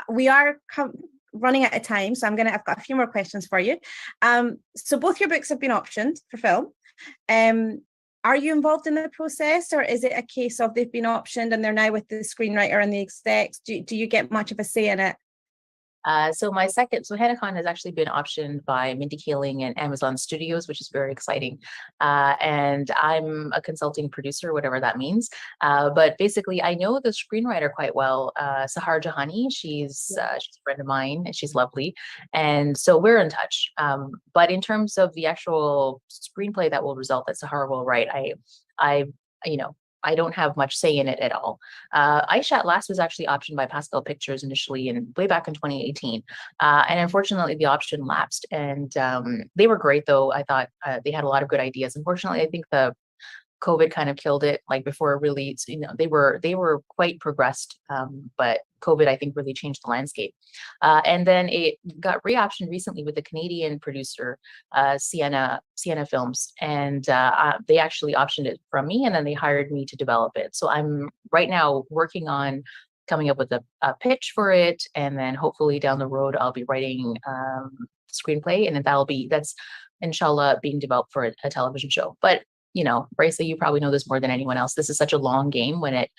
We are running out of time, so I've got a few more questions for you. So both your books have been optioned for film. Are you involved in the process, or is it a case of they've been optioned and they're now with the screenwriter and the execs? Do you get much of a say in it? So HannahCon has actually been optioned by Mindy Kaling and Amazon Studios, which is very exciting. And I'm a consulting producer, whatever that means. But basically, I know the screenwriter quite well, Sahar Jahani. She's a friend of mine, and she's lovely. And so we're in touch. But in terms of the actual screenplay that will result that Sahar will write, I don't have much say in it at all. Aisha at Last was actually optioned by Pascal Pictures initially way back in 2018. And unfortunately, the option lapsed. And they were great, though. I thought they had a lot of good ideas. Unfortunately, I think the COVID kind of killed it. Like before it really, they were quite progressed, but COVID, I think, really changed the landscape. And then it got re-optioned recently with the Canadian producer, Sienna Films, and they actually optioned it from me, and then they hired me to develop it. So I'm right now working on coming up with a pitch for it, and then hopefully down the road I'll be writing screenplay, and then that's inshallah being developed for a television show. But Raisa, you probably know this more than anyone else. This is such a long game when it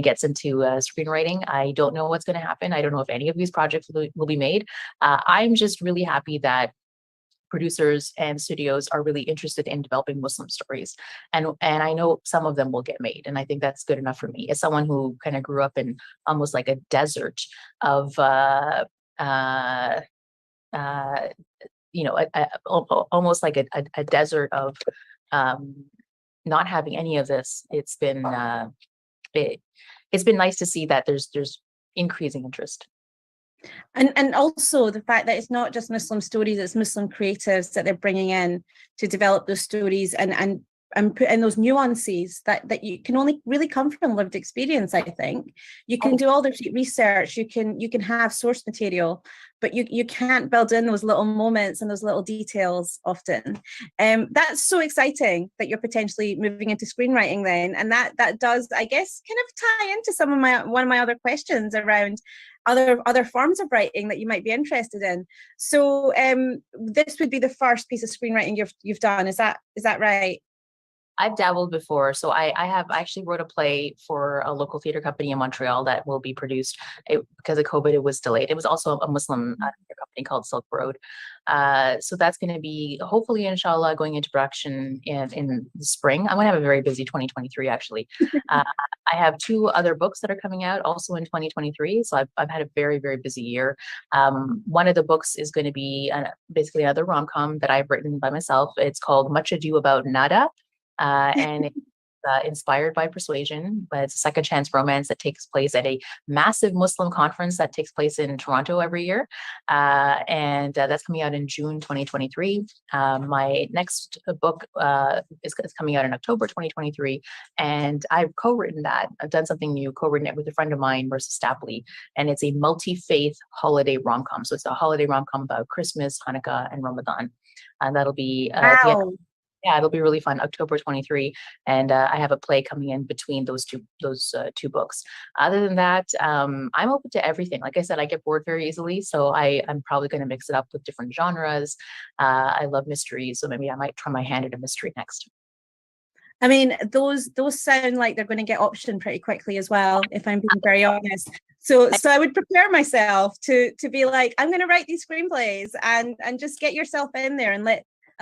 gets into screenwriting. I don't know what's going to happen. I don't know if any of these projects will be made. I'm just really happy that producers and studios are really interested in developing Muslim stories, and I know some of them will get made, and I think that's good enough for me. As someone who kind of grew up in almost like a desert of almost like a desert of not having any of this. It's been nice to see that there's increasing interest. And also the fact that it's not just Muslim stories, it's Muslim creatives that they're bringing in to develop those stories and put in those nuances that you can only really come from lived experience. I think you can do all the research, you can have source material, but you can't build in those little moments and those little details often. That's so exciting that you're potentially moving into screenwriting then, and that does, I guess, kind of tie into one of my other questions around other forms of writing that you might be interested in. So this would be the first piece of screenwriting you've done. Is that right? I've dabbled before. So I actually wrote a play for a local theater company in Montreal that will be produced. Because of COVID, it was delayed. It was also a Muslim theater company called Silk Road. So that's going to be hopefully, inshallah, going into production in the spring. I'm going to have a very busy 2023, actually. I have 2 other books that are coming out also in 2023. So I've had a very, very busy year. One of the books is going to be basically another rom-com that I've written by myself. It's called Much Ado About Nada. And it's inspired by Persuasion, but it's a second chance romance that takes place at a massive Muslim conference that takes place in Toronto every year. And that's coming out in June 2023. My next book is coming out in October 2023. And I've co-written that. I've done something new, co-written it with a friend of mine, Marissa Stapley. And it's a multi-faith holiday rom-com. So it's a holiday rom-com about Christmas, Hanukkah, and Ramadan. And that'll be yeah, it'll be really fun. October 23, and I have a play coming in between those two books. Other than that, I'm open to everything. Like I said, I get bored very easily, so I'm probably going to mix it up with different genres. I love mysteries, so maybe I might try my hand at a mystery next. I mean, those sound like they're going to get optioned pretty quickly as well, if I'm being very honest. So I would prepare myself to be like, I'm going to write these screenplays and just get yourself in there and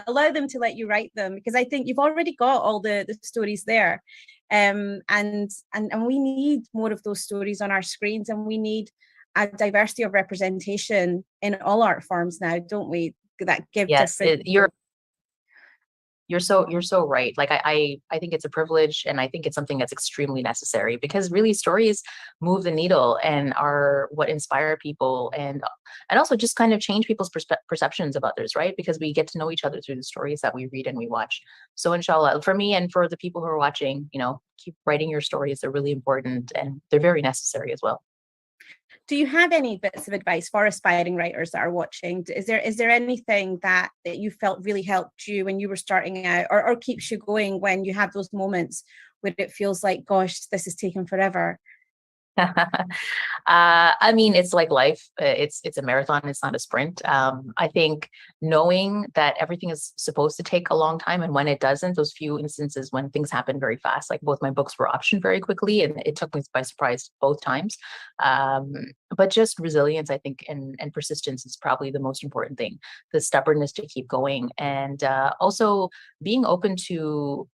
allow them to let you write them, because I think you've already got all the stories there, and we need more of those stories on our screens, and we need a diversity of representation in all art forms now, don't we? That give yes, different. You're so right. Like I think it's a privilege, and I think it's something that's extremely necessary, because really stories move the needle and are what inspire people, and also just kind of change people's perceptions of others, right? Because we get to know each other through the stories that we read and we watch. So inshallah, for me and for the people who are watching, keep writing your stories. They're really important and they're very necessary as well. Do you have any bits of advice for aspiring writers that are watching? Is there anything that you felt really helped you when you were starting out, or keeps you going when you have those moments where it feels like, gosh, this is taking forever? I mean, it's like life. It's a marathon. It's not a sprint. I think knowing that everything is supposed to take a long time, and when it doesn't, those few instances when things happen very fast, like both my books were optioned very quickly, and it took me by surprise both times. But just resilience, I think, and persistence is probably the most important thing. The stubbornness to keep going, and also being open to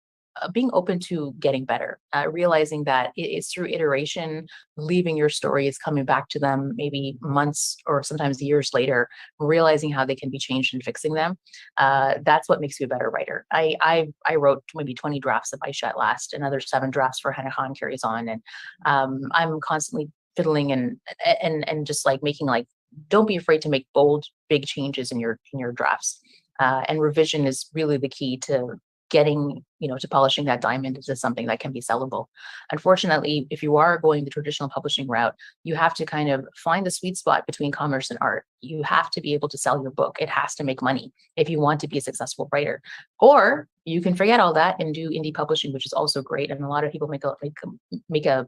getting better, realizing that it's through iteration, leaving your stories, coming back to them maybe months or sometimes years later, realizing how they can be changed and fixing them. That's what makes you a better writer. I wrote maybe 20 drafts of Aisha at Last, another 7 drafts for Hannah Khan Carries On, and I'm constantly fiddling and just like making, like, don't be afraid to make bold, big changes in your drafts. And revision is really the key to getting, to polishing that diamond into something that can be sellable. Unfortunately, if you are going the traditional publishing route, you have to kind of find the sweet spot between commerce and art. You have to be able to sell your book. It has to make money if you want to be a successful writer. Or you can forget all that and do indie publishing, which is also great. And a lot of people make a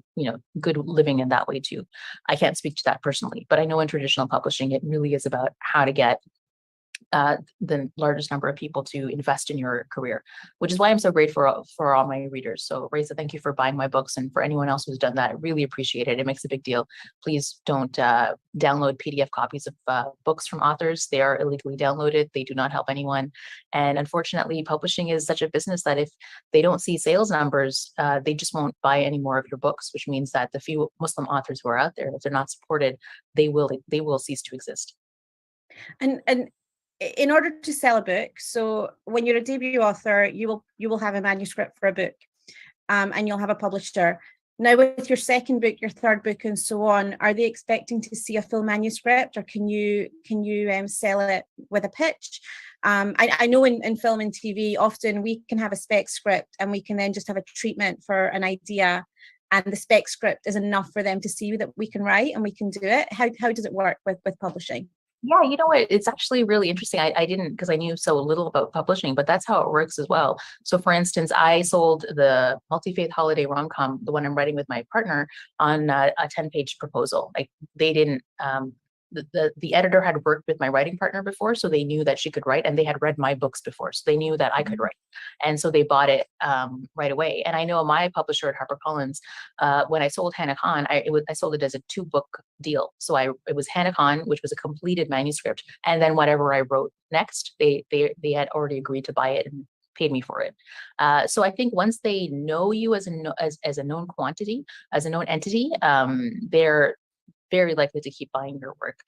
good living in that way too. I can't speak to that personally, but I know in traditional publishing, it really is about how to get the largest number of people to invest in your career, which is why I'm so grateful for all my readers. So Reza, thank you for buying my books, and for anyone else who's done that, I really appreciate it. It makes a big deal. Please don't download PDF copies of books from authors. They are illegally downloaded. They do not help anyone. And unfortunately, publishing is such a business that if they don't see sales numbers, they just won't buy any more of your books, which means that the few Muslim authors who are out there, if they're not supported, they will cease to exist. And in order to sell a book, so when you're a debut author, you will have a manuscript for a book, and you'll have a publisher. Now, with your second book, your third book, and so on, are they expecting to see a full manuscript, or can you sell it with a pitch? I know in film and TV, often we can have a spec script, and we can then just have a treatment for an idea, and the spec script is enough for them to see that we can write and we can do it. How does it work with publishing? Yeah, you know what? It's actually really interesting. I didn't, because I knew so little about publishing, but that's how it works as well. So for instance, I sold the multi-faith holiday rom-com, the one I'm writing with my partner, on a 10-page proposal. Like, they didn't, the editor had worked with my writing partner before, so they knew that she could write, and they had read my books before, so they knew that I could write. And so they bought it right away. And I know my publisher at HarperCollins, when I sold Hannah Khan, I sold it as a 2-book deal. So it was Hannah Khan, which was a completed manuscript, and then whatever I wrote next, they had already agreed to buy it and paid me for it. So I think once they know you as a known quantity, as a known entity, they're very likely to keep buying your work.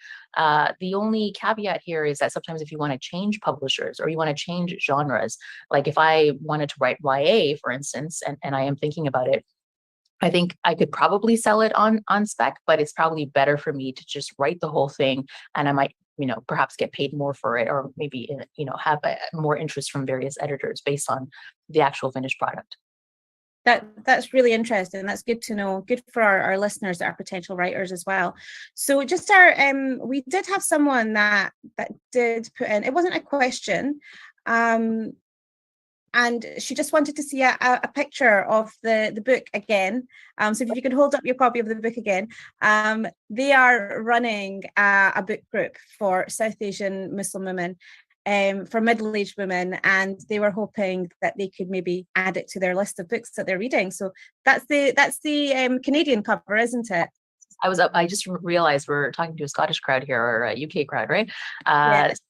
The only caveat here is that sometimes if you want to change publishers or you want to change genres, like if I wanted to write YA, for instance, and I am thinking about it, I think I could probably sell it on spec, but it's probably better for me to just write the whole thing, and I might, perhaps get paid more for it, or maybe, have more interest from various editors based on the actual finished product. That's really interesting. That's good to know. Good for our listeners that are potential writers as well. So just we did have someone that did put in, it wasn't a question, and she just wanted to see a picture of the book again. So if you could hold up your copy of the book again. They are running a book group for South Asian Muslim women, for middle-aged women, and they were hoping that they could maybe add it to their list of books that they're reading. So that's the Canadian cover, isn't it? I just realized we're talking to a Scottish crowd here, or a UK crowd, right? Yes.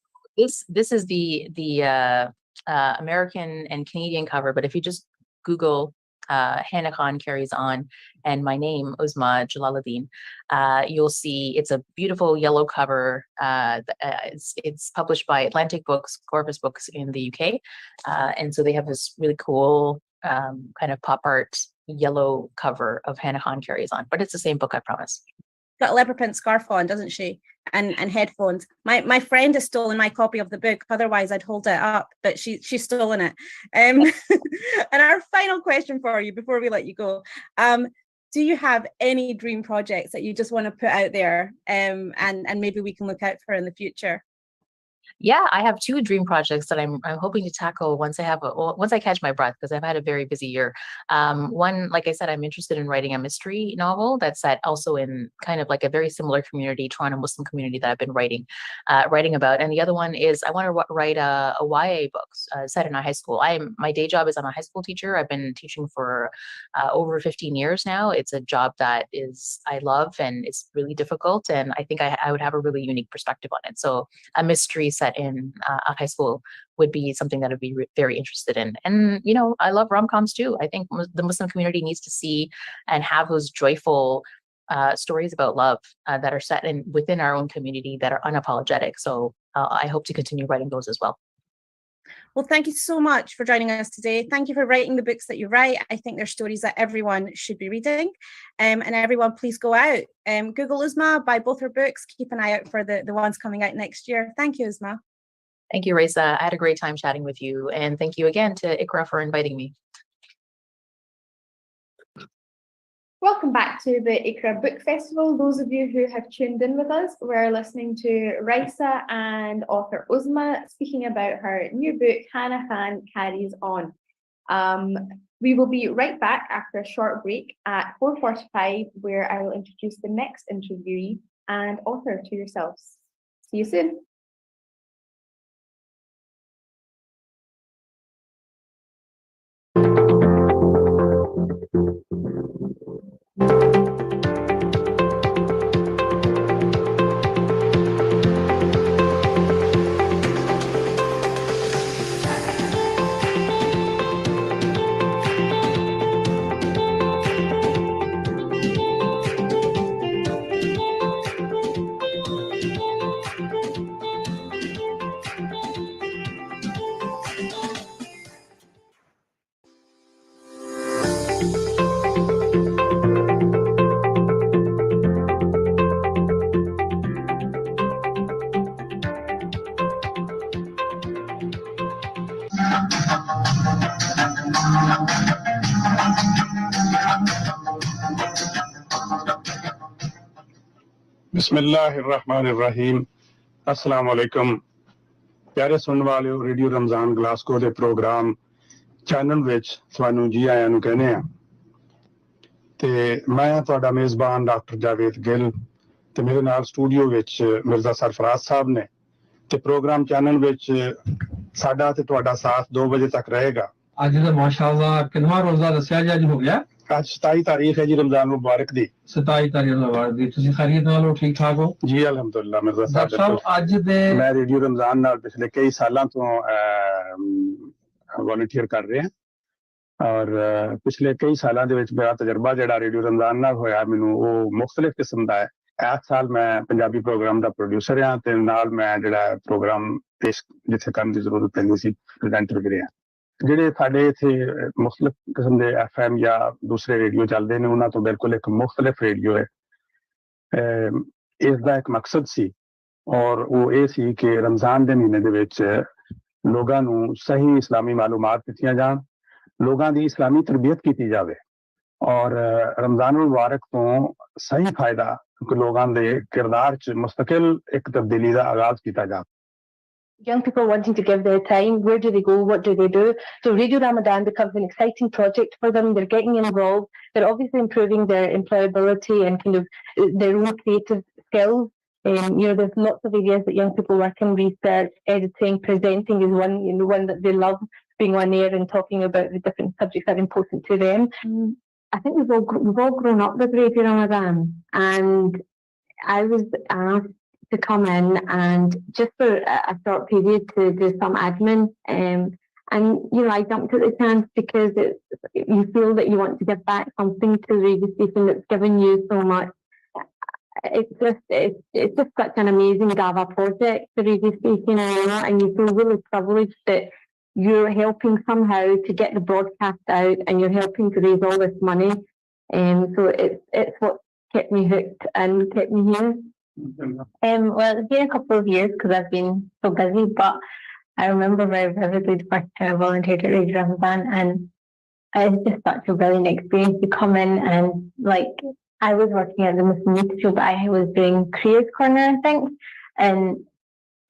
This is the American and Canadian cover, but if you just Google Hannah Khan Carries On, and my name, Uzma Jalaluddin. You'll see it's a beautiful yellow cover. It's published by Atlantic Books, Corvus Books in the UK. And so they have this really cool kind of pop art yellow cover of Hannah Khan Carries On, but it's the same book, I promise. Got a leopard print scarf on, doesn't she? And headphones. My friend has stolen my copy of the book. Otherwise, I'd hold it up, but she's stolen it. And our final question for you before we let you go: do you have any dream projects that you just want to put out there, and maybe we can look out for in the future? Yeah, I have two dream projects that I'm hoping to tackle once I catch my breath, because I've had a very busy year. One, like I said, I'm interested in writing a mystery novel that's set also in kind of like a very similar community, Toronto Muslim community that I've been writing about. And the other one is I want to write a YA book set in a high school. My day job is I'm a high school teacher. I've been teaching for over 15 years now. It's a job that I love, and it's really difficult. And I think I would have a really unique perspective on it. So a mystery set in a high school would be something that I'd be very interested in. And, I love rom-coms too. I think the Muslim community needs to see and have those joyful stories about love that are set within our own community that are unapologetic. So I hope to continue writing those as well. Well, thank you so much for joining us today. Thank you for writing the books that you write. I think they're stories that everyone should be reading. And everyone, please go out. Google Uzma, buy both her books. Keep an eye out for the ones coming out next year. Thank you, Uzma. Thank you, Raisa. I had a great time chatting with you. And thank you again to Iqra for inviting me. Welcome back to the Iqra Book Festival. Those of you who have tuned in with us, we're listening to Raisa and author Uzma speaking about her new book, Hannah Khan Carries On. We will be right back after a short break at 4:45, where I will introduce the next interviewee and author to yourselves. See you soon. ਬਿਸਮਿਲ੍ਲਾਹਿਰਰਹਿਮਾਨਿਰਰਹੀਮ अस्सलाम वालेकुम ਪਿਆਰੇ ਸੁਣਨ ਵਾਲਿਓ radio Ramzan Glasgow ਦੇ programme channel ਵਿੱਚ ਤੁਹਾਨੂੰ ਜੀ ਆਇਆਂ ਨੂੰ ਕਹਿੰਦੇ ਆ ਤੇ ਮੈਂ ਤੁਹਾਡਾ ਮੇਜ਼ਬਾਨ ਡਾਕਟਰ ਜਾਵੇਦ ਗਿੱਲ ਤੇ ਮੇਰੇ ਨਾਲ ਸਟੂਡੀਓ ਵਿੱਚ ਮਿਰਜ਼ਾ ਸਰਫਰਾਜ਼ ਸਾਹਿਬ ਨੇ ਤੇ ਪ੍ਰੋਗਰਾਮ ਚੈਨਲ ਵਿੱਚ ਸਾਡਾ ਤੇ ਤੁਹਾਡਾ ਸਾਥ 2 ਵਜੇ ਤੱਕ ਰਹੇਗਾ ਅੱਜ ਤਾਂ ਮਾਸ਼ਾਅੱਲਾ ਕਿੰਨਾ ਰੋਜ਼ਾ ਦੱਸਿਆ ਜੀ ਅੱਜ ਹੋ ਗਿਆ ਅੱਜ 27 ਤਾਰੀਖ ਹੈ ਜੀ ਰਮਜ਼ਾਨ ਮੁਬਾਰਕ ਦੀ 27 ਤਾਰੀਖ ਮੁਬਾਰਕ ਦੀ ਤੁਸੀਂ ਖੈਰੀਅਤ ਨਾਲ ਹੋ ਠੀਕ ਠਾਕ ਹੋ ਜੀ ਅਲਹਮਦੁਲਿਲਾ ਮਿਰਜ਼ਾ ਡਾਕਟਰ ਸਾਹਿਬ ਅੱਜ ਦੇ ਮੈਂ ਰੇਡੀਓ ਰਮਜ਼ਾਨ ਨਾਲ ਪਿਛਲੇ ਕਈ ਸਾਲਾਂ ਤੋਂ ਵੋਲੰਟੀਅਰ ਕਰ ਰਿਹਾ ਔਰ ਪਿਛਲੇ ਕਈ ਸਾਲਾਂ ਦੇ ਵਿੱਚ ਮੇਰਾ ਤਜਰਬਾ ਜਿਹੜਾ ਰੇਡੀਓ ਰਮਜ਼ਾਨ ਨਾਲ ਹੋਇਆ ਮੈਨੂੰ ਉਹ ਮੁxtਲਿਫ ਕਿਸਮ ਦਾ ਹੈ ਇਸ ਸਾਲ ਮੈਂ ਪੰਜਾਬੀ ਪ੍ਰੋਗਰਾਮ ਦਾ ਪ੍ਰੋਡਿਊਸਰ ਹਾਂ ਤੇ ਨਾਲ ਮੈਂ ਜਿਹੜਾ ਪ੍ਰੋਗਰਾਮ ਪੇਸ਼ ਜਿੱਥੇ ਕਰਨ ਦੀ ਜ਼ਰੂਰਤ ਪੈਂਦੀ ਸੀ ਪ੍ਰੈਜ਼ੈਂਟਰ ਵੀ ਰਿਹਾ ਜਿਹੜੇ ਸਾਡੇ ਇੱਥੇ ਮੁxtਲਿਫ ਕਿਸਮ ਦੇ FM ਜਾਂ ਦੂਸਰੇ ਰੇਡੀਓ ਚੱਲਦੇ ਨੇ ਉਹਨਾਂ ਤੋਂ ਬਿਲਕੁਲ ਇੱਕ ਮੁxtਲਿਫ ਰੇਡੀਓ ਹੈ ਇਸ ਦਾ ਇੱਕ ਮਕਸਦ ਸੀ ਔਰ ਉਹ ਇਹ ਸੀ ਕਿ ਰਮਜ਼ਾਨ ਦੇ ਮਹੀਨੇ ਦੇ ਵਿੱਚ ਲੋਕਾਂ ਨੂੰ ਸਹੀ ਇਸਲਾਮੀ ਮਾਲੂਮਾਤ ਦਿੱਤੀਆਂ ਜਾਣ ਲੋਕਾਂ ਦੀ ਇਸਲਾਮੀ ਤਰਬੀਅਤ ਕੀਤੀ ਜਾਵੇ ਔਰ ਰਮਜ਼ਾਨ ਮੁਬਾਰਕ ਤੋਂ ਸਹੀ ਫਾਇਦਾ ਲੋਕਾਂ ਦੇ ਕਿਰਦਾਰ 'ਚ ਮੁਸਤਕਿਲ ਇੱਕ ਤਬਦੀਲੀ ਦਾ ਆਗਾਜ਼ ਕੀਤਾ ਜਾਵੇ Young people wanting to give their time, where do they go, what do they do? So Radio Ramadan becomes an exciting project for them. They're getting involved. They're obviously improving their employability and kind of their own creative skills. There's lots of areas that young people work in: research, editing, presenting is one that they love, being on air and talking about the different subjects that are important to them. I think we've all grown up with Radio Ramadan, and I was asked to come in and just for a short period to do some admin And, I jumped at the chance because you feel that you want to give back something to the radio station that's given you so much. It's just such an amazing GAVA project, the radio station, and you feel really privileged that you're helping somehow to get the broadcast out and you're helping to raise all this money. So it's what kept me hooked and kept me here. Well, it's been a couple of years because I've been so busy, but I remember very vividly the first time I volunteered at Radio Ramadan, and it was just such a brilliant experience to come in and I was working at the Muslim Youth Show, but I was doing Careers Corner, I think, and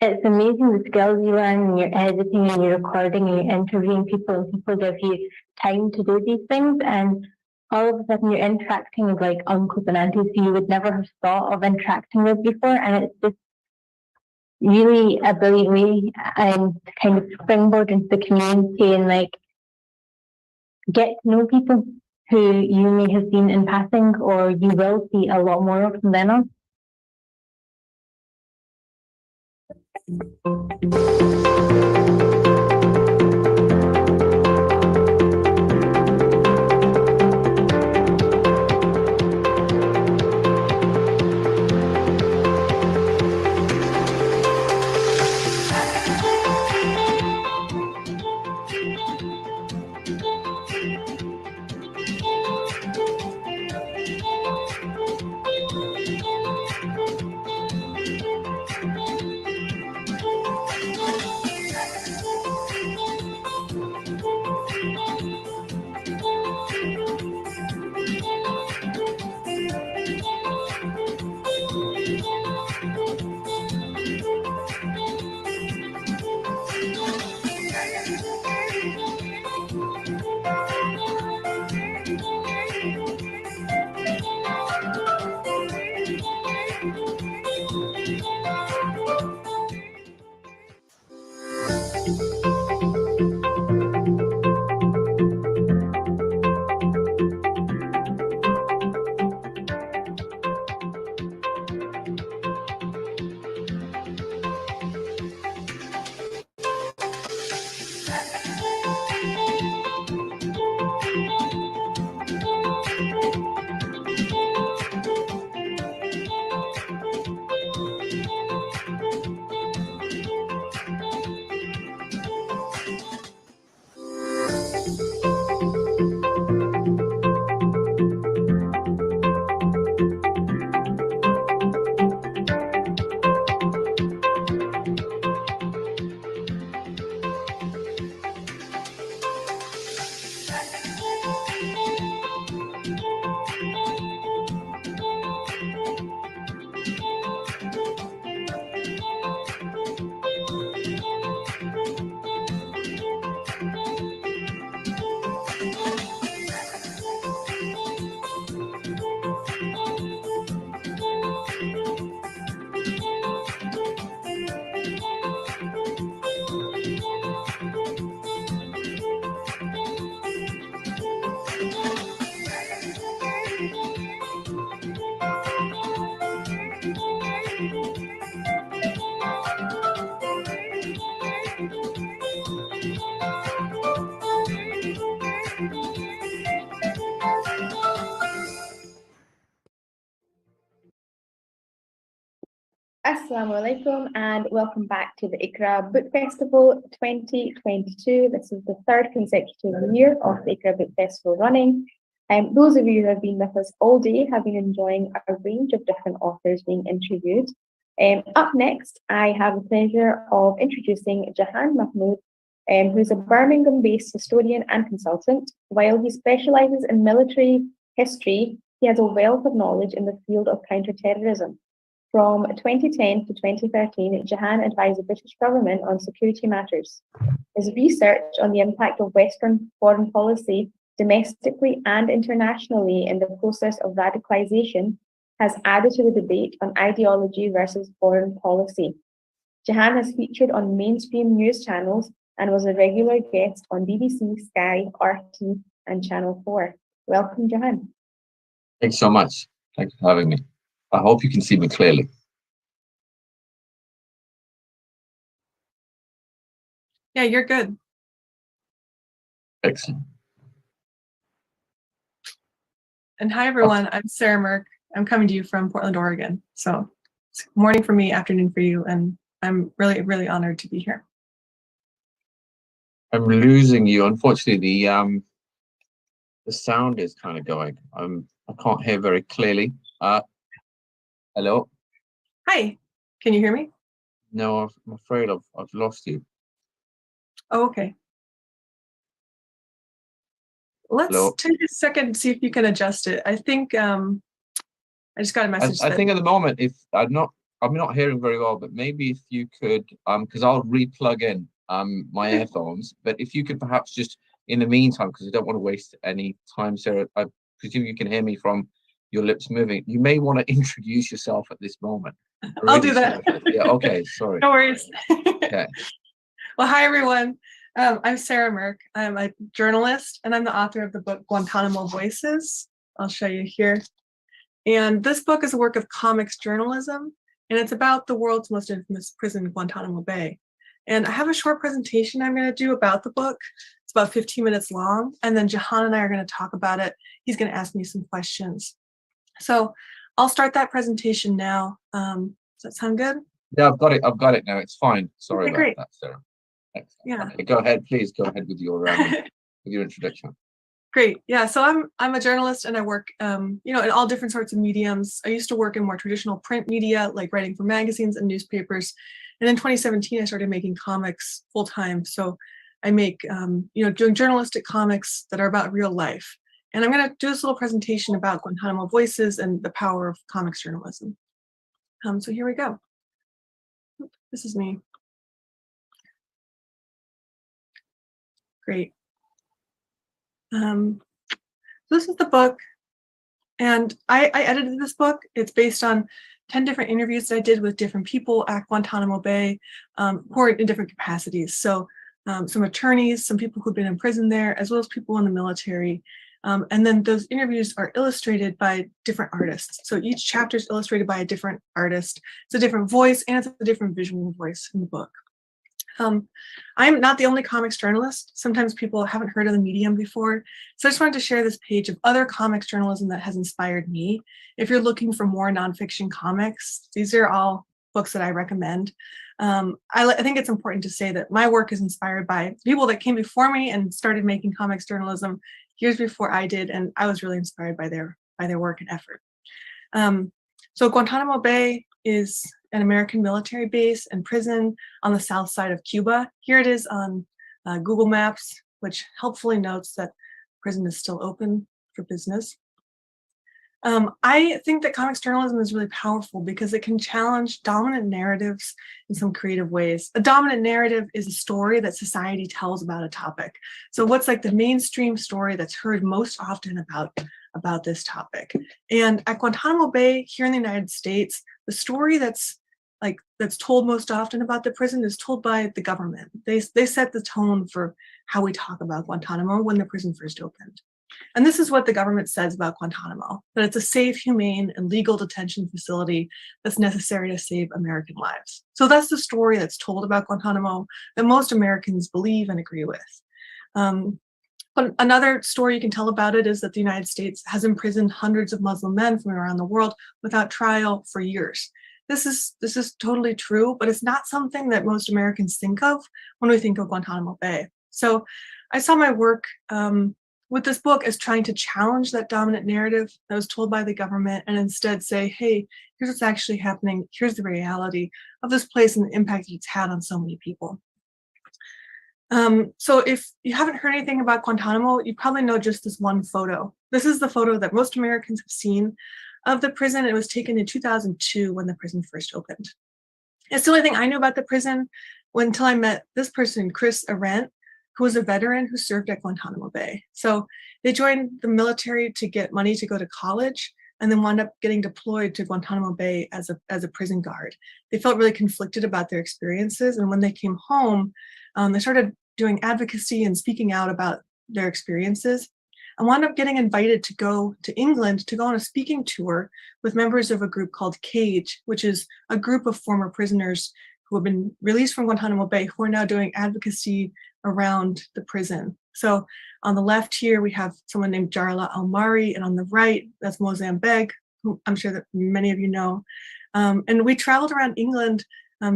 it's amazing the skills you learn, and you're editing and you're recording and you're interviewing people, and people give you time to do these things, and all of a sudden you're interacting with uncles and aunties who you would never have thought of interacting with before, and it's just really a brilliant way to kind of springboard into the community and get to know people who you may have seen in passing or you will see a lot more of from then on. Assalamu alaikum and welcome back to the Iqra Book Festival 2022. This is the third consecutive year of the Iqra Book Festival running. Those of you who have been with us all day have been enjoying a range of different authors being interviewed. Up next, I have the pleasure of introducing Jahan Mahmood, who's a Birmingham-based historian and consultant. While he specialises in military history, he has a wealth of knowledge in the field of counter-terrorism. From 2010 to 2013, Jahan advised the British government on security matters. His research on the impact of Western foreign policy domestically and internationally in the process of radicalisation has added to the debate on ideology versus foreign policy. Jahan has featured on mainstream news channels and was a regular guest on BBC, Sky, RT and Channel 4. Welcome, Jahan. Thanks so much. Thanks for having me. I hope you can see me clearly. Yeah, you're good. Excellent. And hi, everyone. I'm Sarah Merck. I'm coming to you from Portland, Oregon. So it's morning for me, afternoon for you, and I'm really, really honored to be here. I'm losing you. Unfortunately, the sound is kind of going. I can't hear very clearly. Hello? Hi, can you hear me? No, I'm afraid I've lost you. Oh, okay. Let's Hello? take a second and see if you can adjust it. I think I just got a message. I think at the moment, if I'm not hearing very well, but maybe if you could, because I'll re-plug in my earphones, but if you could perhaps just in the meantime, because I don't want to waste any time, Sarah, I presume you can hear me from your lips moving. You may want to introduce yourself at this moment. I'll do that. Yeah, okay, sorry. No worries. Okay. Well, hi, everyone. I'm Sarah Merck. I'm a journalist, and I'm the author of the book Guantanamo Voices. I'll show you here. And this book is a work of comics journalism, and it's about the world's most infamous prison, Guantanamo Bay. And I have a short presentation I'm going to do about the book. It's about 15 minutes long, and then Jahan and I are going to talk about it. He's going to ask me some questions. So I'll start that presentation now. Does that sound good? Yeah, I've got it now. It's fine. Sorry Okay, about great. that, Sarah. Excellent. Yeah. Okay, go ahead, please. Go ahead with your introduction. Great. Yeah. So I'm a journalist, and I work, in all different sorts of mediums. I used to work in more traditional print media, like writing for magazines and newspapers. And in 2017, I started making comics full time. So I make, doing journalistic comics that are about real life. And I'm going to do this little presentation about Guantanamo Voices and the power of comics journalism. So here we go. This is me. Great. This is the book, and I edited this book. It's based on 10 different interviews that I did with different people at Guantanamo Bay, who are in different capacities. So some attorneys, some people who've been in prison there, as well as people in the military. And then those interviews are illustrated by different artists. So each chapter is illustrated by a different artist. It's a different voice, and it's a different visual voice in the book. I'm not the only comics journalist. Sometimes people haven't heard of the medium before. So I just wanted to share this page of other comics journalism that has inspired me. If you're looking for more nonfiction comics, these are all books that I recommend. I think it's important to say that my work is inspired by people that came before me and started making comics journalism years before I did, and I was really inspired by their work and effort. So Guantanamo Bay is an American military base and prison on the south side of Cuba. Here it is on Google Maps, which helpfully notes that prison is still open for business. I think that comics journalism is really powerful because it can challenge dominant narratives in some creative ways. A dominant narrative is a story that society tells about a topic. So what's like the mainstream story that's heard most often about this topic? And at Guantanamo Bay here in the United States, the story that's told most often about the prison is told by the government. They set the tone for how we talk about Guantanamo when the prison first opened. And this is what the government says about Guantanamo, that it's a safe, humane, and legal detention facility that's necessary to save American lives. So that's the story that's told about Guantanamo that most Americans believe and agree with. But another story you can tell about it is that the United States has imprisoned hundreds of Muslim men from around the world without trial for years. This is totally true, but it's not something that most Americans think of when we think of Guantanamo Bay. So I saw my work with this book as trying to challenge that dominant narrative that was told by the government and instead say, hey, here's what's actually happening. Here's the reality of this place and the impact it's had on so many people. So if you haven't heard anything about Guantanamo, you probably know just this one photo. This is the photo that most Americans have seen of the prison. It was taken in 2002 when the prison first opened. It's the only thing I knew about the prison until I met this person, Chris Arendt, who was a veteran who served at Guantanamo Bay. So they joined the military to get money to go to college and then wound up getting deployed to Guantanamo Bay as a prison guard. They felt really conflicted about their experiences. And when they came home, they started doing advocacy and speaking out about their experiences. I wound up getting invited to go to England to go on a speaking tour with members of a group called CAGE, which is a group of former prisoners who have been released from Guantanamo Bay who are now doing advocacy around the prison. So on the left here, we have someone named Jarla Almari, and on the right, that's Mozambique, who I'm sure that many of you know. And we traveled around England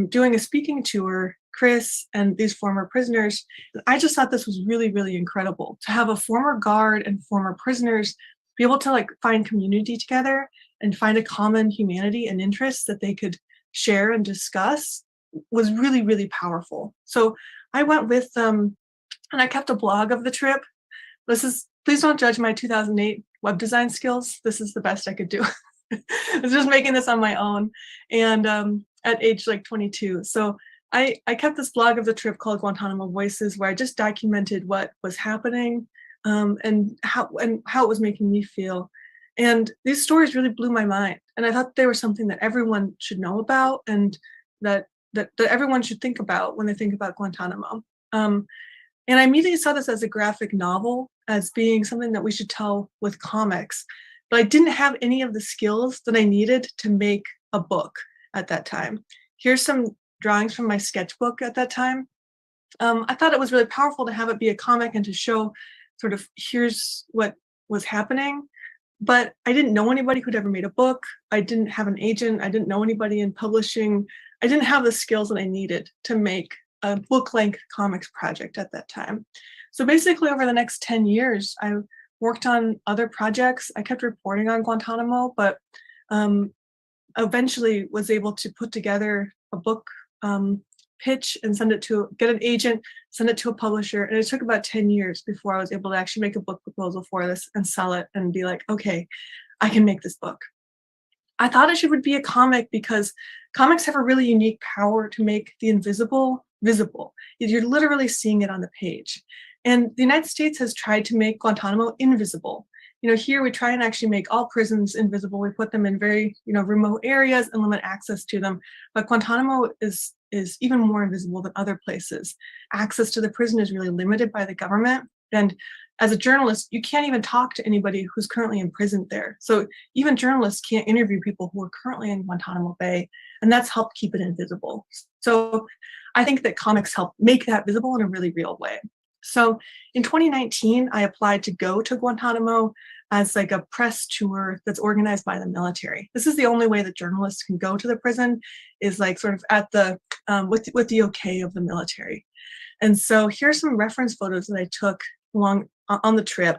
doing a speaking tour, Chris and these former prisoners. I just thought this was really, really incredible to have a former guard and former prisoners be able to like find community together and find a common humanity and interests that they could share and discuss was really, really powerful. So I went with them and I kept a blog of the trip. Please don't judge my 2008 web design skills. This is the best I could do. I was just making this on my own and at age like 22. So I kept this blog of the trip called Guantanamo Voices, where I just documented what was happening and how it was making me feel. And these stories really blew my mind. And I thought they were something that everyone should know about and that everyone should think about when they think about Guantanamo. And I immediately saw this as a graphic novel, as being something that we should tell with comics. But I didn't have any of the skills that I needed to make a book at that time. Here's some drawings from my sketchbook at that time. I thought it was really powerful to have it be a comic and to show sort of here's what was happening. But I didn't know anybody who'd ever made a book. I didn't have an agent. I didn't know anybody in publishing. I didn't have the skills that I needed to make a book-length comics project at that time. So basically over the next 10 years, I worked on other projects. I kept reporting on Guantanamo, but eventually was able to put together a book pitch and get an agent, send it to a publisher. And it took about 10 years before I was able to actually make a book proposal for this and sell it and be like, okay, I can make this book. I thought it would be a comic because comics have a really unique power to make the invisible visible. You're literally seeing it on the page. And the United States has tried to make Guantanamo invisible. Here we try and actually make all prisons invisible. We put them in very, remote areas and limit access to them. But Guantanamo is even more invisible than other places. Access to the prison is really limited by the government. And as a journalist, you can't even talk to anybody who's currently imprisoned there. So even journalists can't interview people who are currently in Guantanamo Bay, and that's helped keep it invisible. So I think that comics help make that visible in a really real way. So in 2019, I applied to go to Guantanamo as like a press tour that's organized by the military. This is the only way that journalists can go to the prison, is like sort of at the with the okay of the military. And so here's some reference photos that I took along on the trip.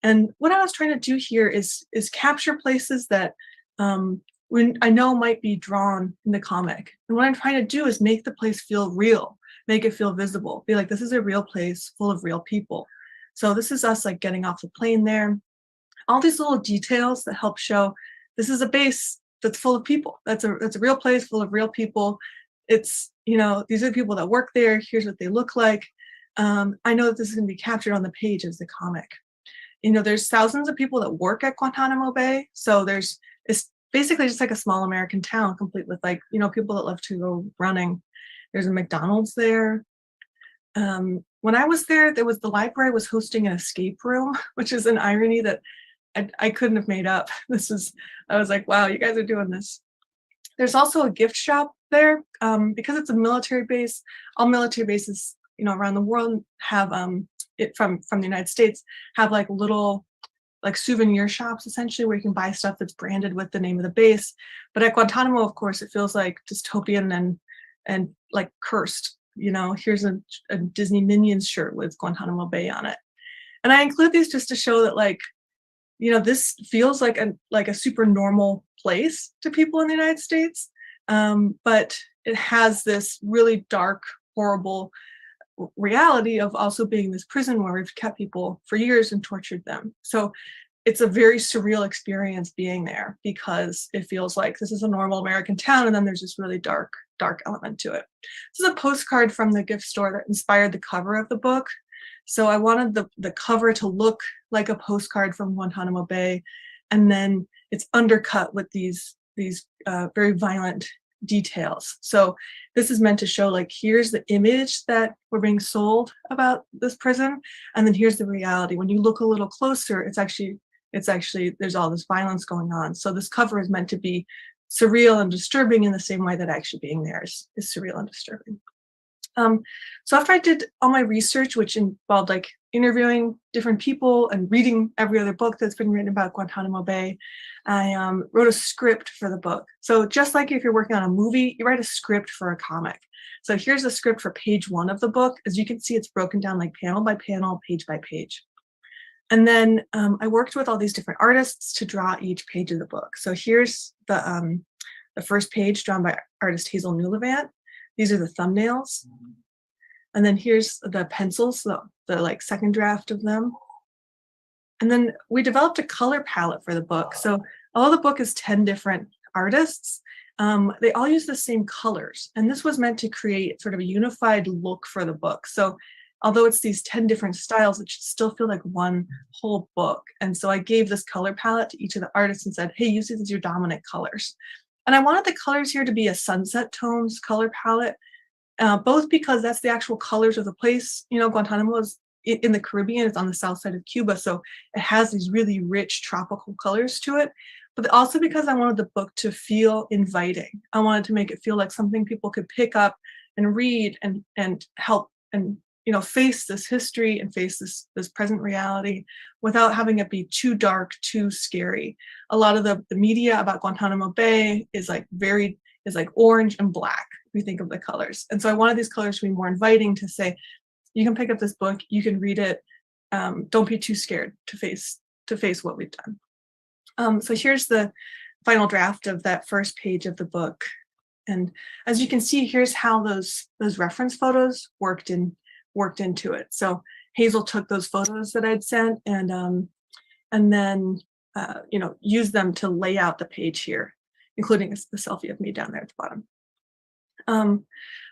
And what I was trying to do here is capture places that I know might be drawn in the comic. And what I'm trying to do is make the place feel real, make it feel visible, be like, this is a real place full of real people. So this is us like getting off the plane there. All these little details that help show this is a base that's full of people. That's a real place full of real people. It's, these are the people that work there. Here's what they look like. I know that this is going to be captured on the page as the comic. There's thousands of people that work at Guantanamo Bay. So it's basically just like a small American town, complete with like, people that love to go running. There's a McDonald's there. When I was there, the library was hosting an escape room, which is an irony that I couldn't have made up. I was like, wow, you guys are doing this. There's also a gift shop there because it's a military base. All military bases, around the world have it from the United States have like little like souvenir shops essentially where you can buy stuff that's branded with the name of the base. But at Guantanamo, of course, it feels like dystopian and like cursed. Here's a Disney Minions shirt with Guantanamo Bay on it. And I include these just to show that like, this feels like a super normal place to people in the United States. But it has this really dark, horrible reality of also being this prison where we've kept people for years and tortured them. So it's a very surreal experience being there because it feels like this is a normal American town and then there's this really dark element to it. This is a postcard from the gift store that inspired the cover of the book. So I wanted the cover to look like a postcard from Guantanamo Bay, and then it's undercut with these very violent details. So this is meant to show like, here's the image that we're being sold about this prison, and then here's the reality. When you look a little closer, it's actually there's all this violence going on. So this cover is meant to be surreal and disturbing in the same way that actually being there is surreal and disturbing. So after I did all my research, which involved like interviewing different people and reading every other book that's been written about Guantanamo Bay, I wrote a script for the book. So just like if you're working on a movie, you write a script for a comic. So here's a script for page 1 of the book. As you can see, it's broken down like panel by panel, page by page. And then I worked with all these different artists to draw each page of the book. So here's the first page drawn by artist Hazel Newlevant. These are the thumbnails. And then here's the pencils, the like second draft of them. And then we developed a color palette for the book. So although the book is 10 different artists, they all use the same colors. And this was meant to create sort of a unified look for the book. So although it's these 10 different styles, it should still feel like one whole book. And so I gave this color palette to each of the artists and said, hey, use these as your dominant colors. And I wanted the colors here to be a sunset tones color palette, both because that's the actual colors of the place. You know, Guantanamo is in the Caribbean, it's on the south side of Cuba, so it has these really rich tropical colors to it, but also because I wanted the book to feel inviting. I wanted to make it feel like something people could pick up and read and help and, you know, face this history and face this present reality without having it be too dark, too scary. A lot of the media about Guantanamo Bay is like orange and black, if you think of the colors. And so I wanted these colors to be more inviting, to say, you can pick up this book, you can read it, don't be too scared to face what we've done. So here's the final draft of that first page of the book. And as you can see, here's how those reference photos worked into it. So Hazel took those photos that I'd sent and then you know, used them to lay out the page here, including the selfie of me down there at the bottom.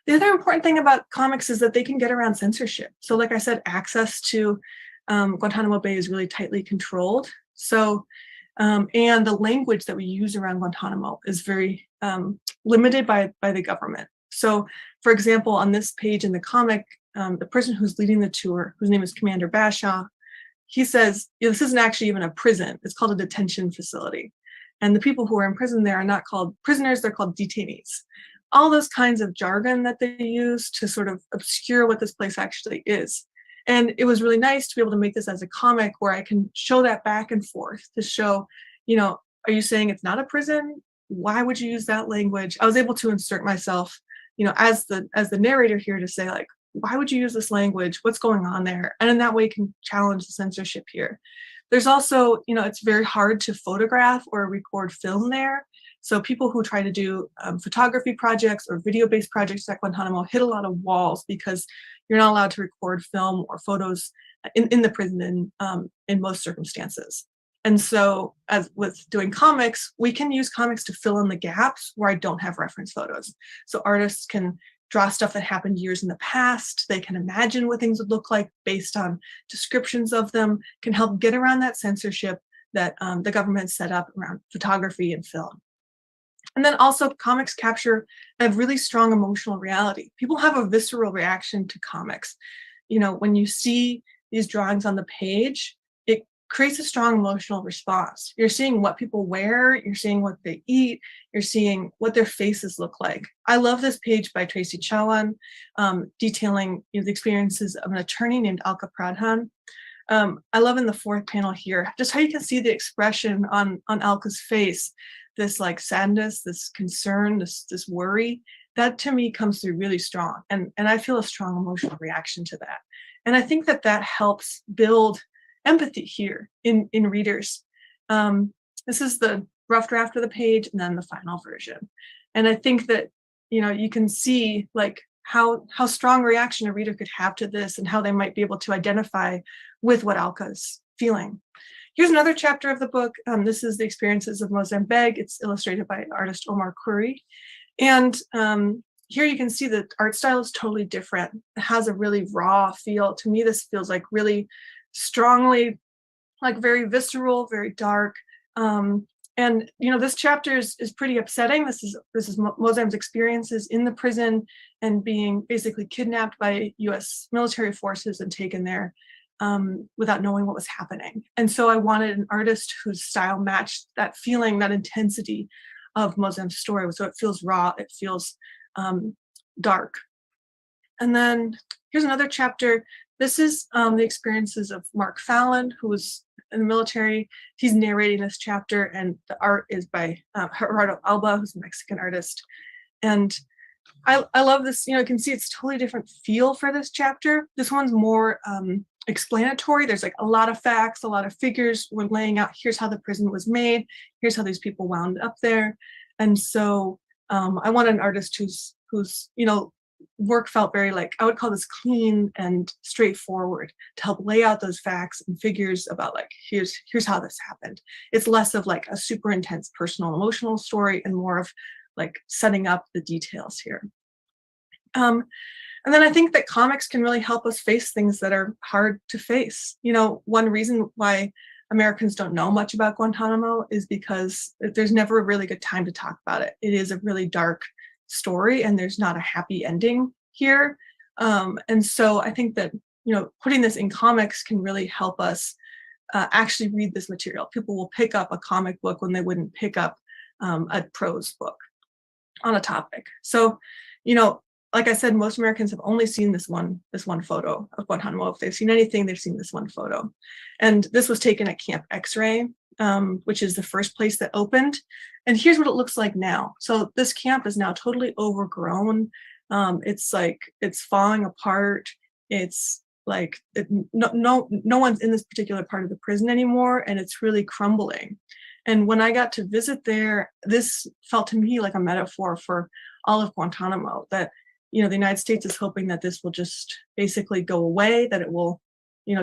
The other important thing about comics is that they can get around censorship. So like I said, access to Guantanamo Bay is really tightly controlled. So, and the language that we use around Guantanamo is very limited by the government. So for example, on this page in the comic, the person who's leading the tour, whose name is Commander Bashaw, he says, you know, this isn't actually even a prison, it's called a detention facility. And the people who are in prison there are not called prisoners, they're called detainees. All those kinds of jargon that they use to sort of obscure what this place actually is. And it was really nice to be able to make this as a comic where I can show that back and forth to show, you know, are you saying it's not a prison? Why would you use that language? I was able to insert myself, you know, as the narrator here to say, like, why would you use this language? What's going on there? And in that way can challenge the censorship here. There's also, you know, it's very hard to photograph or record film there. So people who try to do photography projects or video-based projects at Guantanamo hit a lot of walls because you're not allowed to record film or photos in the prison in most circumstances. And so as with doing comics, we can use comics to fill in the gaps where I don't have reference photos. So artists can draw stuff that happened years in the past. They can imagine what things would look like based on descriptions of them, can help get around that censorship that the government set up around photography and film. And then also comics capture a really strong emotional reality. People have a visceral reaction to comics. You know, when you see these drawings on the page, it creates a strong emotional response. You're seeing what people wear, you're seeing what they eat, you're seeing what their faces look like. I love this page by Tracy Chawan, detailing, you know, the experiences of an attorney named Alka Pradhan. I love in the fourth panel here, just how you can see the expression on Alka's face, this like sadness, this concern, this worry. That to me comes through really strong. And I feel a strong emotional reaction to that. And I think that helps build empathy here in readers. This is the rough draft of the page and then the final version. And I think that, you know, you can see like how strong a reaction a reader could have to this and how they might be able to identify with what Alka's feeling. Here's another chapter of the book. This is the experiences of Mozambique. It's illustrated by artist Omar Khoury. And here you can see the art style is totally different. It has a really raw feel. To me, this feels like really strongly, like very visceral, very dark. And you know, this chapter is pretty upsetting. This is Mozam's experiences in the prison and being basically kidnapped by US military forces and taken there without knowing what was happening. And so I wanted an artist whose style matched that feeling, that intensity of Muslim's story. So it feels raw, it feels dark. And then here's another chapter. This is the experiences of Mark Fallon, who was in the military. He's narrating this chapter, and the art is by Gerardo Alba, who's a Mexican artist. And I love this. You can see it's totally different feel for this chapter. This one's more explanatory. There's like a lot of facts, a lot of figures. We're laying out, here's how the prison was made, here's how these people wound up there. And so I want an artist who's work felt very, like, I would call this clean and straightforward, to help lay out those facts and figures about, like, here's how this happened. It's less of like a super intense personal emotional story and more of like setting up the details here. And then I think that comics can really help us face things that are hard to face. One reason why Americans don't know much about Guantanamo is because there's never a really good time to talk about it. It is a really dark story, and there's not a happy ending here. And so I think that, putting this in comics can really help us actually read this material. People will pick up a comic book when they wouldn't pick up a prose book on a topic. So, like I said, most Americans have only seen this one photo of Guantanamo. If they've seen anything, they've seen this one photo. And this was taken at Camp X-Ray, which is the first place that opened. And here's what it looks like now. So this camp is now totally overgrown. It's like, it's falling apart. It's like, no one's in this particular part of the prison anymore, and it's really crumbling. And when I got to visit there, this felt to me like a metaphor for all of Guantanamo, that, the United States is hoping that this will just basically go away, that it will,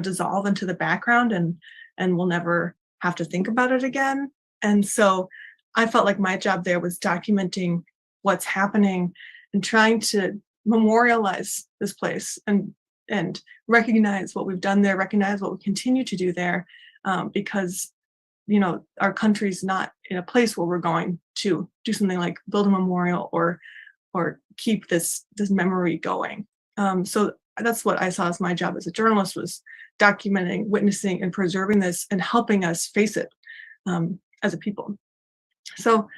dissolve into the background, and we'll never have to think about it again. And so I felt like my job there was documenting what's happening and trying to memorialize this place and recognize what we've done there, recognize what we continue to do there, because our country's not in a place where we're going to do something like build a memorial or keep this memory going. So that's what I saw as my job as a journalist, was documenting, witnessing, and preserving this, and helping us face it as a people. So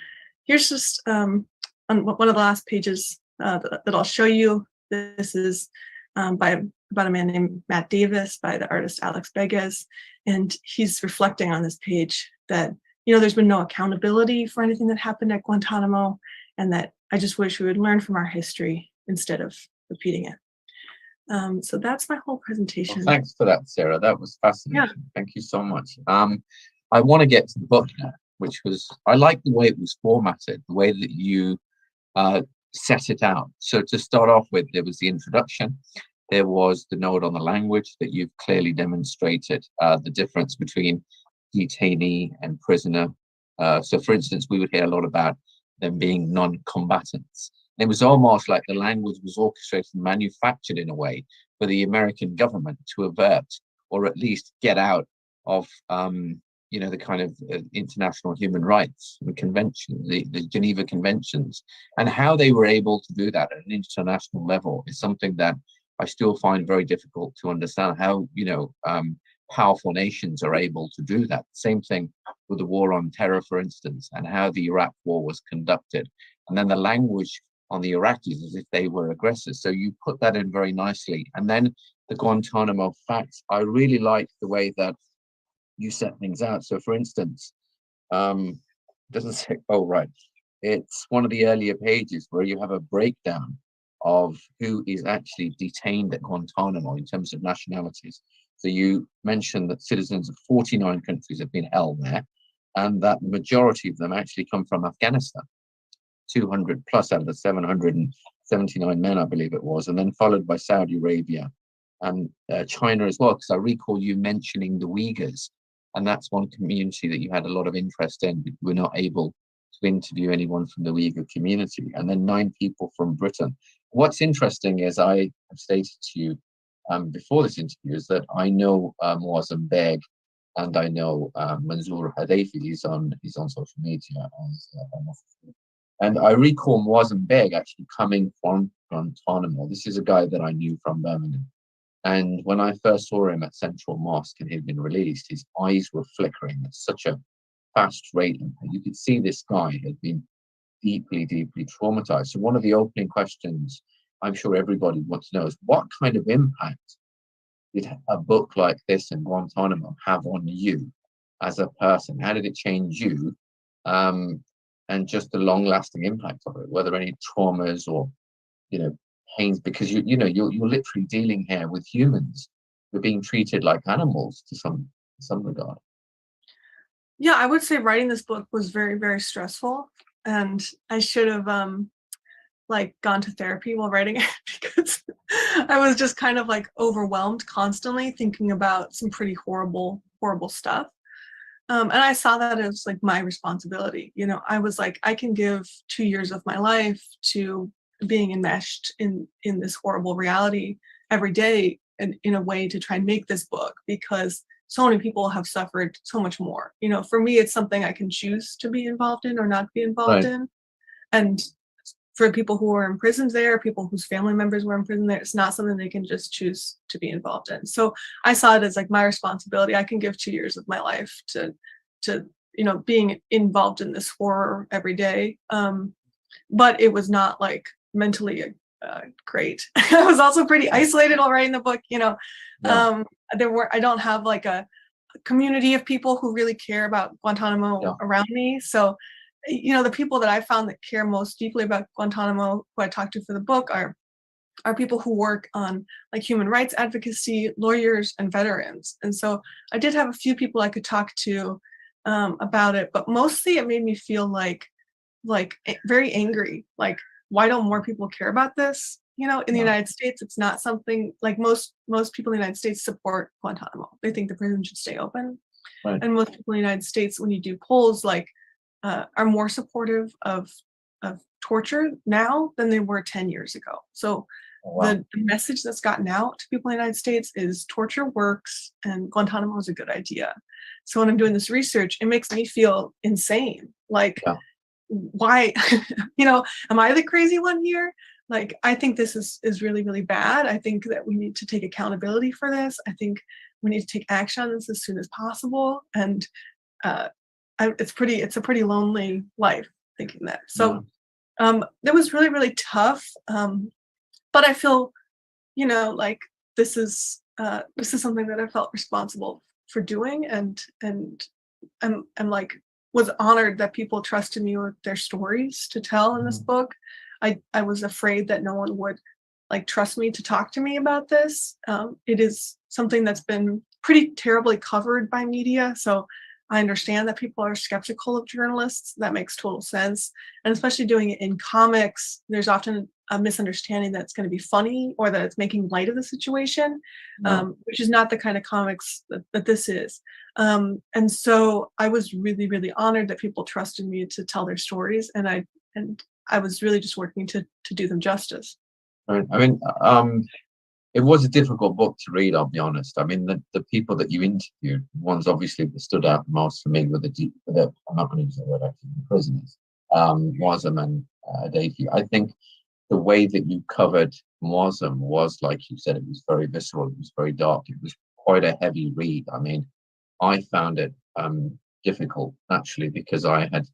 here's just on one of the last pages that I'll show you. This is about a man named Matt Davis, by the artist Alex Begues, and he's reflecting on this page that there's been no accountability for anything that happened at Guantanamo, and that I just wish we would learn from our history instead of repeating it. So that's my whole presentation. Well, thanks for that, Sarah. That was fascinating. Yeah. Thank you so much. I want to get to the book now, which was, I like the way it was formatted, the way that you set it out. So to start off with, there was the introduction. There was the note on the language that you've clearly demonstrated, the difference between detainee and prisoner. So for instance, we would hear a lot about them being non-combatants. It was almost like the language was orchestrated and manufactured in a way for the American government to avert, or at least get out of, the kind of international human rights and convention, the Geneva Conventions, and how they were able to do that at an international level is something that I still find very difficult to understand. How, powerful nations are able to do that. Same thing with the war on terror, for instance, and how the Iraq war was conducted. And then the language on the Iraqis as if they were aggressors. So you put that in very nicely. And then the Guantanamo facts, I really like the way that you set things out. So for instance, doesn't say, oh, right. It's one of the earlier pages where you have a breakdown of who is actually detained at Guantanamo in terms of nationalities. So you mentioned that citizens of 49 countries have been held there, and that the majority of them actually come from Afghanistan, 200 plus out of the 779 men, I believe it was, and then followed by Saudi Arabia and China as well, because I recall you mentioning the Uyghurs, and that's one community that you had a lot of interest in, but you were not able to interview anyone from the Uyghur community, and then 9 people from Britain. What's interesting is, I have stated to you before this interview, is that I know Muazzam Beg, and I know Manzoor Hadifi. He's on social media, and I recall Muazzam Beg actually coming from Guantanamo. This is a guy that I knew from Birmingham, and when I first saw him at Central Mosque and he'd been released, his eyes were flickering at such a fast rate, and you could see this guy had been deeply, deeply traumatized. So one of the opening questions I'm sure everybody wants to know is, what kind of impact did a book like this in Guantanamo have on you as a person? How did it change you? And just the long-lasting impact of it, were there any traumas or, pains? Because you're literally dealing here with humans. We're being treated like animals to some regard. Yeah, I would say writing this book was very, very stressful, and I should have gone to therapy while writing it because I was just kind of overwhelmed constantly thinking about some pretty horrible stuff. And I saw that as my responsibility. I was like, I can give 2 years of my life to being enmeshed in this horrible reality every day, and in a way to try and make this book, because so many people have suffered so much more. For me, it's something I can choose to be involved in or not be involved in. And for people who are imprisoned there, people whose family members were imprisoned there, it's not something they can just choose to be involved in. So I saw it as my responsibility. I can give 2 years of my life to being involved in this horror every day. But it was not mentally great. I was also pretty isolated while writing the book. I don't have a community of people who really care about Guantanamo around me. So, the people that I found that care most deeply about Guantanamo, who I talked to for the book, are people who work on human rights advocacy, lawyers, and veterans. And so I did have a few people I could talk to about it, but mostly it made me feel very angry. Why don't more people care about this? In the United States, it's not something most people in the United States support Guantanamo. They think the prison should stay open. Right. And most people in the United States, when you do polls, are more supportive of torture now than they were 10 years ago. So the message that's gotten out to people in the United States is torture works and Guantanamo is a good idea. So when I'm doing this research, it makes me feel insane. Why, am I the crazy one here? I think this is really, really bad. I think that we need to take accountability for this. I think we need to take action on this as soon as possible. And it's a pretty lonely life thinking that. So it was really, really tough. But I feel, this is something that I felt responsible for doing, and I'm was honored that people trusted me with their stories to tell in this book. I was afraid that no one would trust me to talk to me about this. It is something that's been pretty terribly covered by media, so I understand that people are skeptical of journalists. That makes total sense. And especially doing it in comics, there's often a misunderstanding that it's going to be funny or that it's making light of the situation, which is not the kind of comics that this is. And so I was really, really honored that people trusted me to tell their stories, and I was really just working to do them justice. Right. I mean, it was a difficult book to read, I'll be honest. I mean, the people that you interviewed, ones obviously that stood out most for me were I'm not going to use the word actually, the prisoners, Moazzam and Adaifi. I think the way that you covered Moazzam was, like you said, it was very visceral, it was very dark, it was quite a heavy read. I mean, I found it difficult, actually, because I had,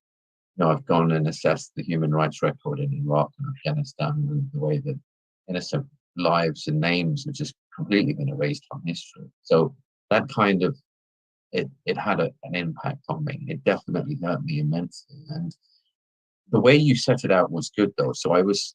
I've gone and assessed the human rights record in Iraq and Afghanistan, and the way that innocent lives and names have just completely been erased from history. So that kind of, it had an impact on me. It definitely hurt me immensely. And the way you set it out was good, though. So I was,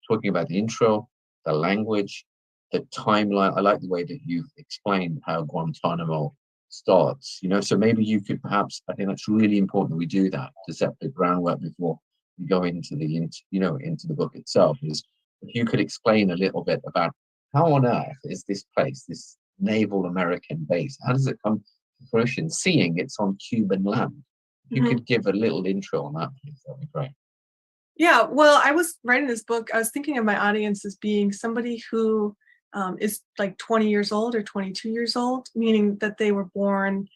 talking about the intro, the language, the timeline. I like the way that you've explained how Guantanamo starts, so maybe you could perhaps, I think that's really important that we do that, to set the groundwork before we go into the book itself. Is if you could explain a little bit about how on earth is this place, this naval American base, how does it come to fruition, seeing it's on Cuban land? If you could give a little intro on that, please, that'd be great. Yeah, well, I was writing this book, I was thinking of my audience as being somebody who is 20 years old or 22 years old, meaning that they were born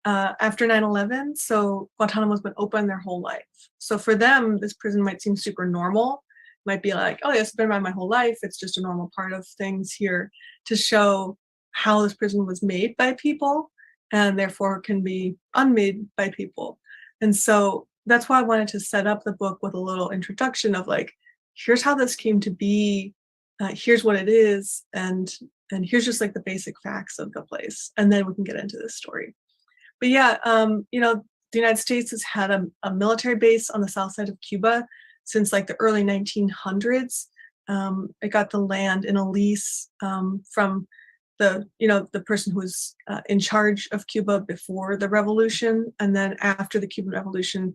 after 9/11. So Guantanamo's been open their whole life. So for them, this prison might seem super normal. Might be like, oh, yes, it's been around my whole life. It's just a normal part of things here, to show how this prison was made by people and therefore can be unmade by people. And so that's why I wanted to set up the book with a little introduction of like, here's how this came to be, here's what it is, and here's just like the basic facts of the place, and then we can get into this story. But yeah, you know, the United States has had a military base on the south side of Cuba since like the early 1900s. It got the land in a lease from the person who was in charge of Cuba before the revolution, and then after the Cuban Revolution,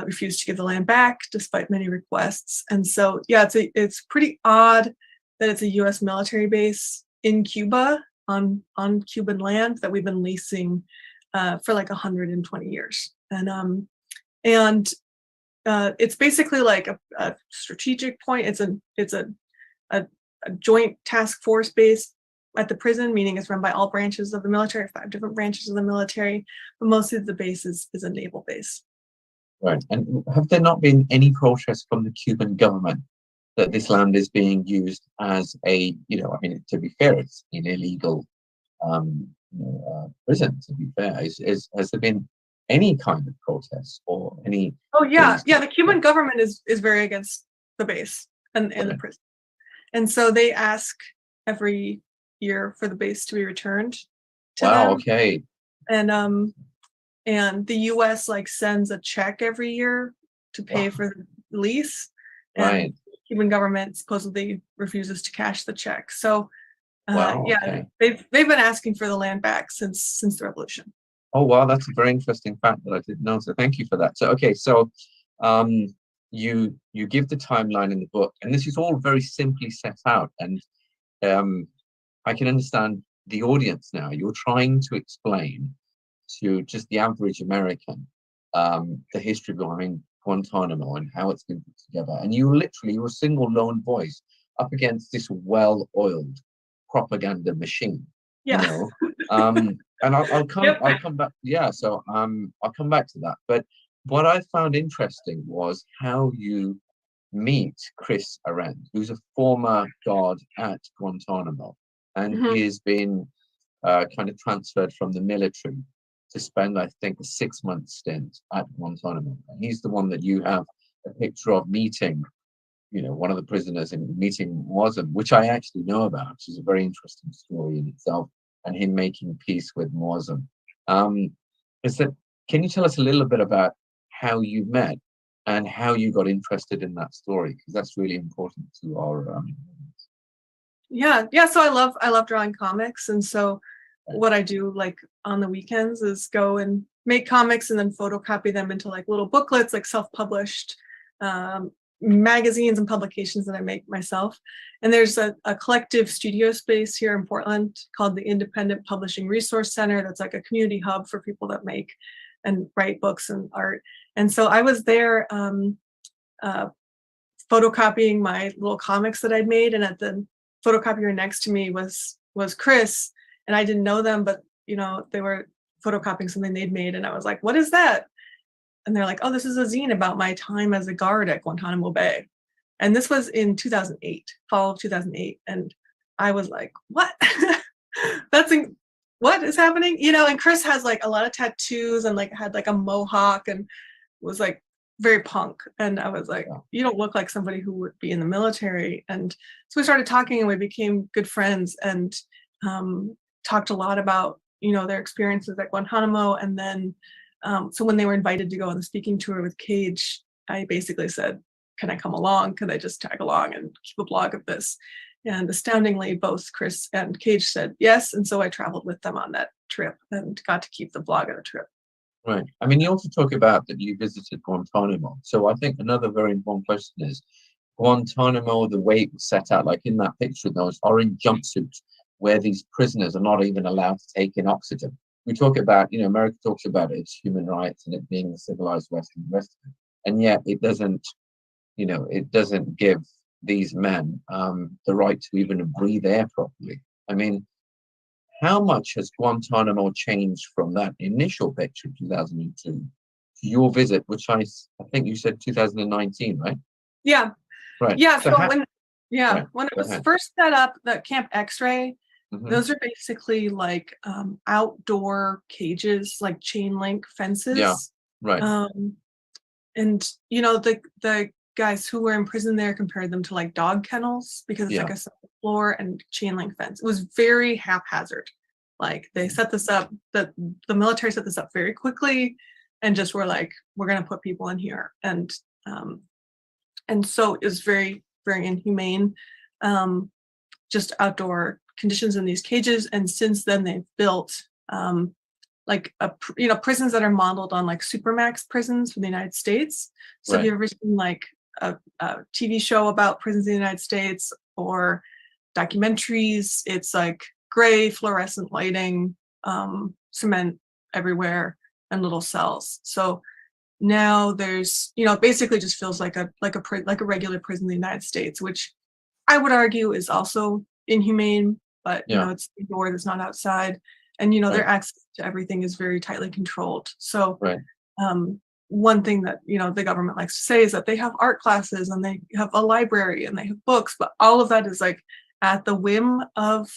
refused to give the land back despite many requests. And so, yeah, it's pretty odd that it's a U.S. military base in Cuba on Cuban land that we've been leasing for like 120 years, and it's basically like a strategic point. It's a joint task force base at the prison, meaning it's run by all branches of the military, 5 different branches of the military, but mostly the base is a naval base. Right. And have there not been any protests from the Cuban government that this land is being used as a, I mean, to be fair, it's an illegal prison, to be fair. Has there been any kind of protest or any? Oh yeah, the Cuban government is very against the base and the prison. And so they ask every year for the base to be returned to them. Okay. And the US like sends a check every year to pay for the lease. And the Cuban government supposedly refuses to cash the check. So they've been asking for the land back since the revolution. Oh wow, that's a very interesting fact that I didn't know. So thank you for that. So okay, so you give the timeline in the book, and this is all very simply set out, and I can understand the audience now. You're trying to explain to just the average American the history behind Guantanamo and how it's been put together, and you're a single lone voice up against this well-oiled propaganda machine. Yeah. And I'll come back. Yeah, so I'll come back to that. But what I found interesting was how you meet Chris Arend, who's a former guard at Guantanamo, and he has been kind of transferred from the military to spend, I think, a 6-month stint at Guantanamo. And he's the one that you have a picture of meeting, one of the prisoners and meeting Moazzam, which I actually know about, which is a very interesting story in itself, and him making peace with Moazzam. Can you tell us a little bit about how you met and how you got interested in that story? Because that's really important to our Yeah. So I love drawing comics, and so what I do like on the weekends is go and make comics and then photocopy them into like little booklets, like self-published magazines and publications that I make myself. And there's a collective studio space here in Portland called the Independent Publishing Resource Center. That's like a community hub for people that make and write books and art. And so I was there photocopying my little comics that I'd made, and at the photocopier next to me was Chris, and I didn't know them, but they were photocopying something they'd made, and I was like, what is that? And they're like, oh, this is a zine about my time as a guard at Guantanamo Bay. And this was in 2008, fall of 2008. And I was like, what? What is happening? And Chris has like a lot of tattoos and like had like a mohawk and was like very punk. And I was like, you don't look like somebody who would be in the military. And so we started talking and we became good friends, and talked a lot about, their experiences at Guantanamo. And then, so when they were invited to go on the speaking tour with Cage, I basically said, can I come along? Can I just tag along and keep a blog of this? And astoundingly, both Chris and Cage said yes. And so I traveled with them on that trip and got to keep the blog of the trip. Right. I mean, you also talk about that you visited Guantanamo. So I think another very important question is Guantanamo, the way it was set out, like in that picture, those orange jumpsuits where these prisoners are not even allowed to take in oxygen. We talk about, America talks about it, it's human rights and it being the civilized West and the rest of it. And yet it doesn't, it doesn't give these men the right to even breathe air properly. I mean, how much has Guantanamo changed from that initial picture in 2002 to your visit, which I think you said 2019, right? Yeah. Right. Yeah. So when it was first set up, the Camp X-Ray, those are basically like outdoor cages, like chain link fences. Yeah. Right. you know, the guys who were in prison there compared them to like dog kennels because it's like a separate floor and chain link fence. It was very haphazard. Like they set this up, the military set this up very quickly and just were like, we're going to put people in here. And so it was very, very inhumane, just outdoor conditions in these cages. And since then they've built like prisons that are modeled on like supermax prisons from the United States. So have you ever seen like a TV show about prisons in the United States or documentaries? It's like gray fluorescent lighting, cement everywhere, and little cells. So now there's, you know, it basically just feels like a regular prison in the United States, which I would argue is also inhumane, but you know, it's indoors, it's not outside. And you know, their access to everything is very tightly controlled. So one thing that, you know, the government likes to say is that they have art classes and they have a library and they have books, but all of that is like at the whim of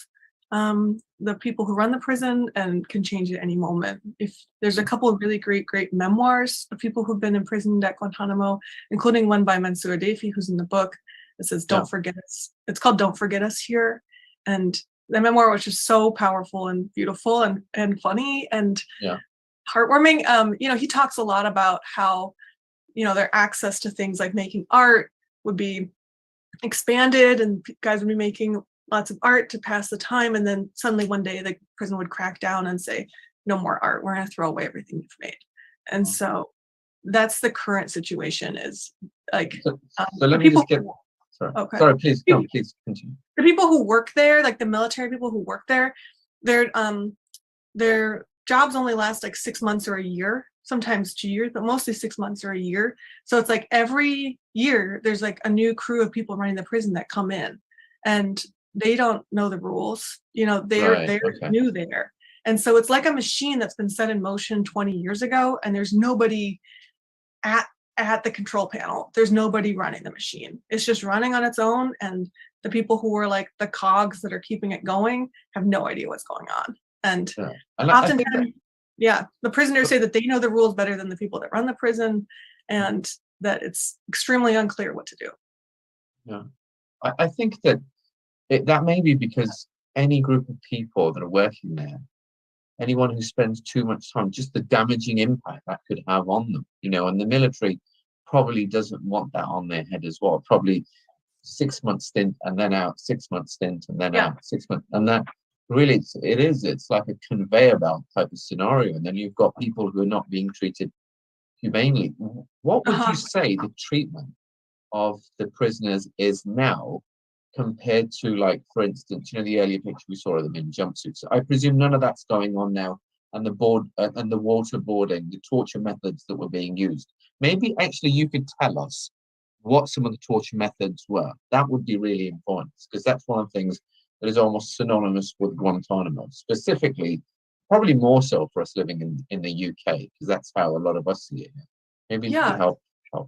the people who run the prison and can change at any moment. If there's a couple of really great memoirs of people who've been imprisoned at Guantanamo, including one by Mansour Defi, who's in the book. It says, "Don't forget us." It's called "Don't Forget Us Here," and the memoir was just so powerful and beautiful and funny and heartwarming. You know, he talks a lot about how, you know, their access to things like making art would be expanded and guys would be making lots of art to pass the time, and then suddenly one day the prison would crack down and say, no more art, we're going to throw away everything you've made. And so that's the current situation, is like so let me just get sorry, please continue. The people who work there, like the military people who work there, their jobs only last like 6 months or a year, sometimes 2 years, but mostly 6 months or a year. So it's like every year there's like a new crew of people running the prison that come in, and they don't know the rules. You know, they're new there. And so it's like a machine that's been set in motion 20 years ago, and there's nobody at the control panel. There's nobody running the machine. It's just running on its own, and the people who are like the cogs that are keeping it going have no idea what's going on. And oftentimes, the prisoners say that they know the rules better than the people that run the prison, and that it's extremely unclear what to do. Yeah, I think that that may be because any group of people that are working there, anyone who spends too much time, just the damaging impact that could have on them, you know, and the military probably doesn't want that on their head as well. Probably 6 month stint and then out, 6 month stint and then out, 6 months, and that really it's like a conveyor belt type of scenario. And then you've got people who are not being treated humanely. What would you say the treatment of the prisoners is now compared to, like, for instance, you know, the earlier picture we saw of them in jumpsuits? I presume none of that's going on now, and the waterboarding, the torture methods that were being used. Maybe actually you could tell us what some of the torture methods were. That would be really important, because that's one of the things that is almost synonymous with Guantanamo, specifically, probably more so for us living in the UK, because that's how a lot of us see it. Maybe you could help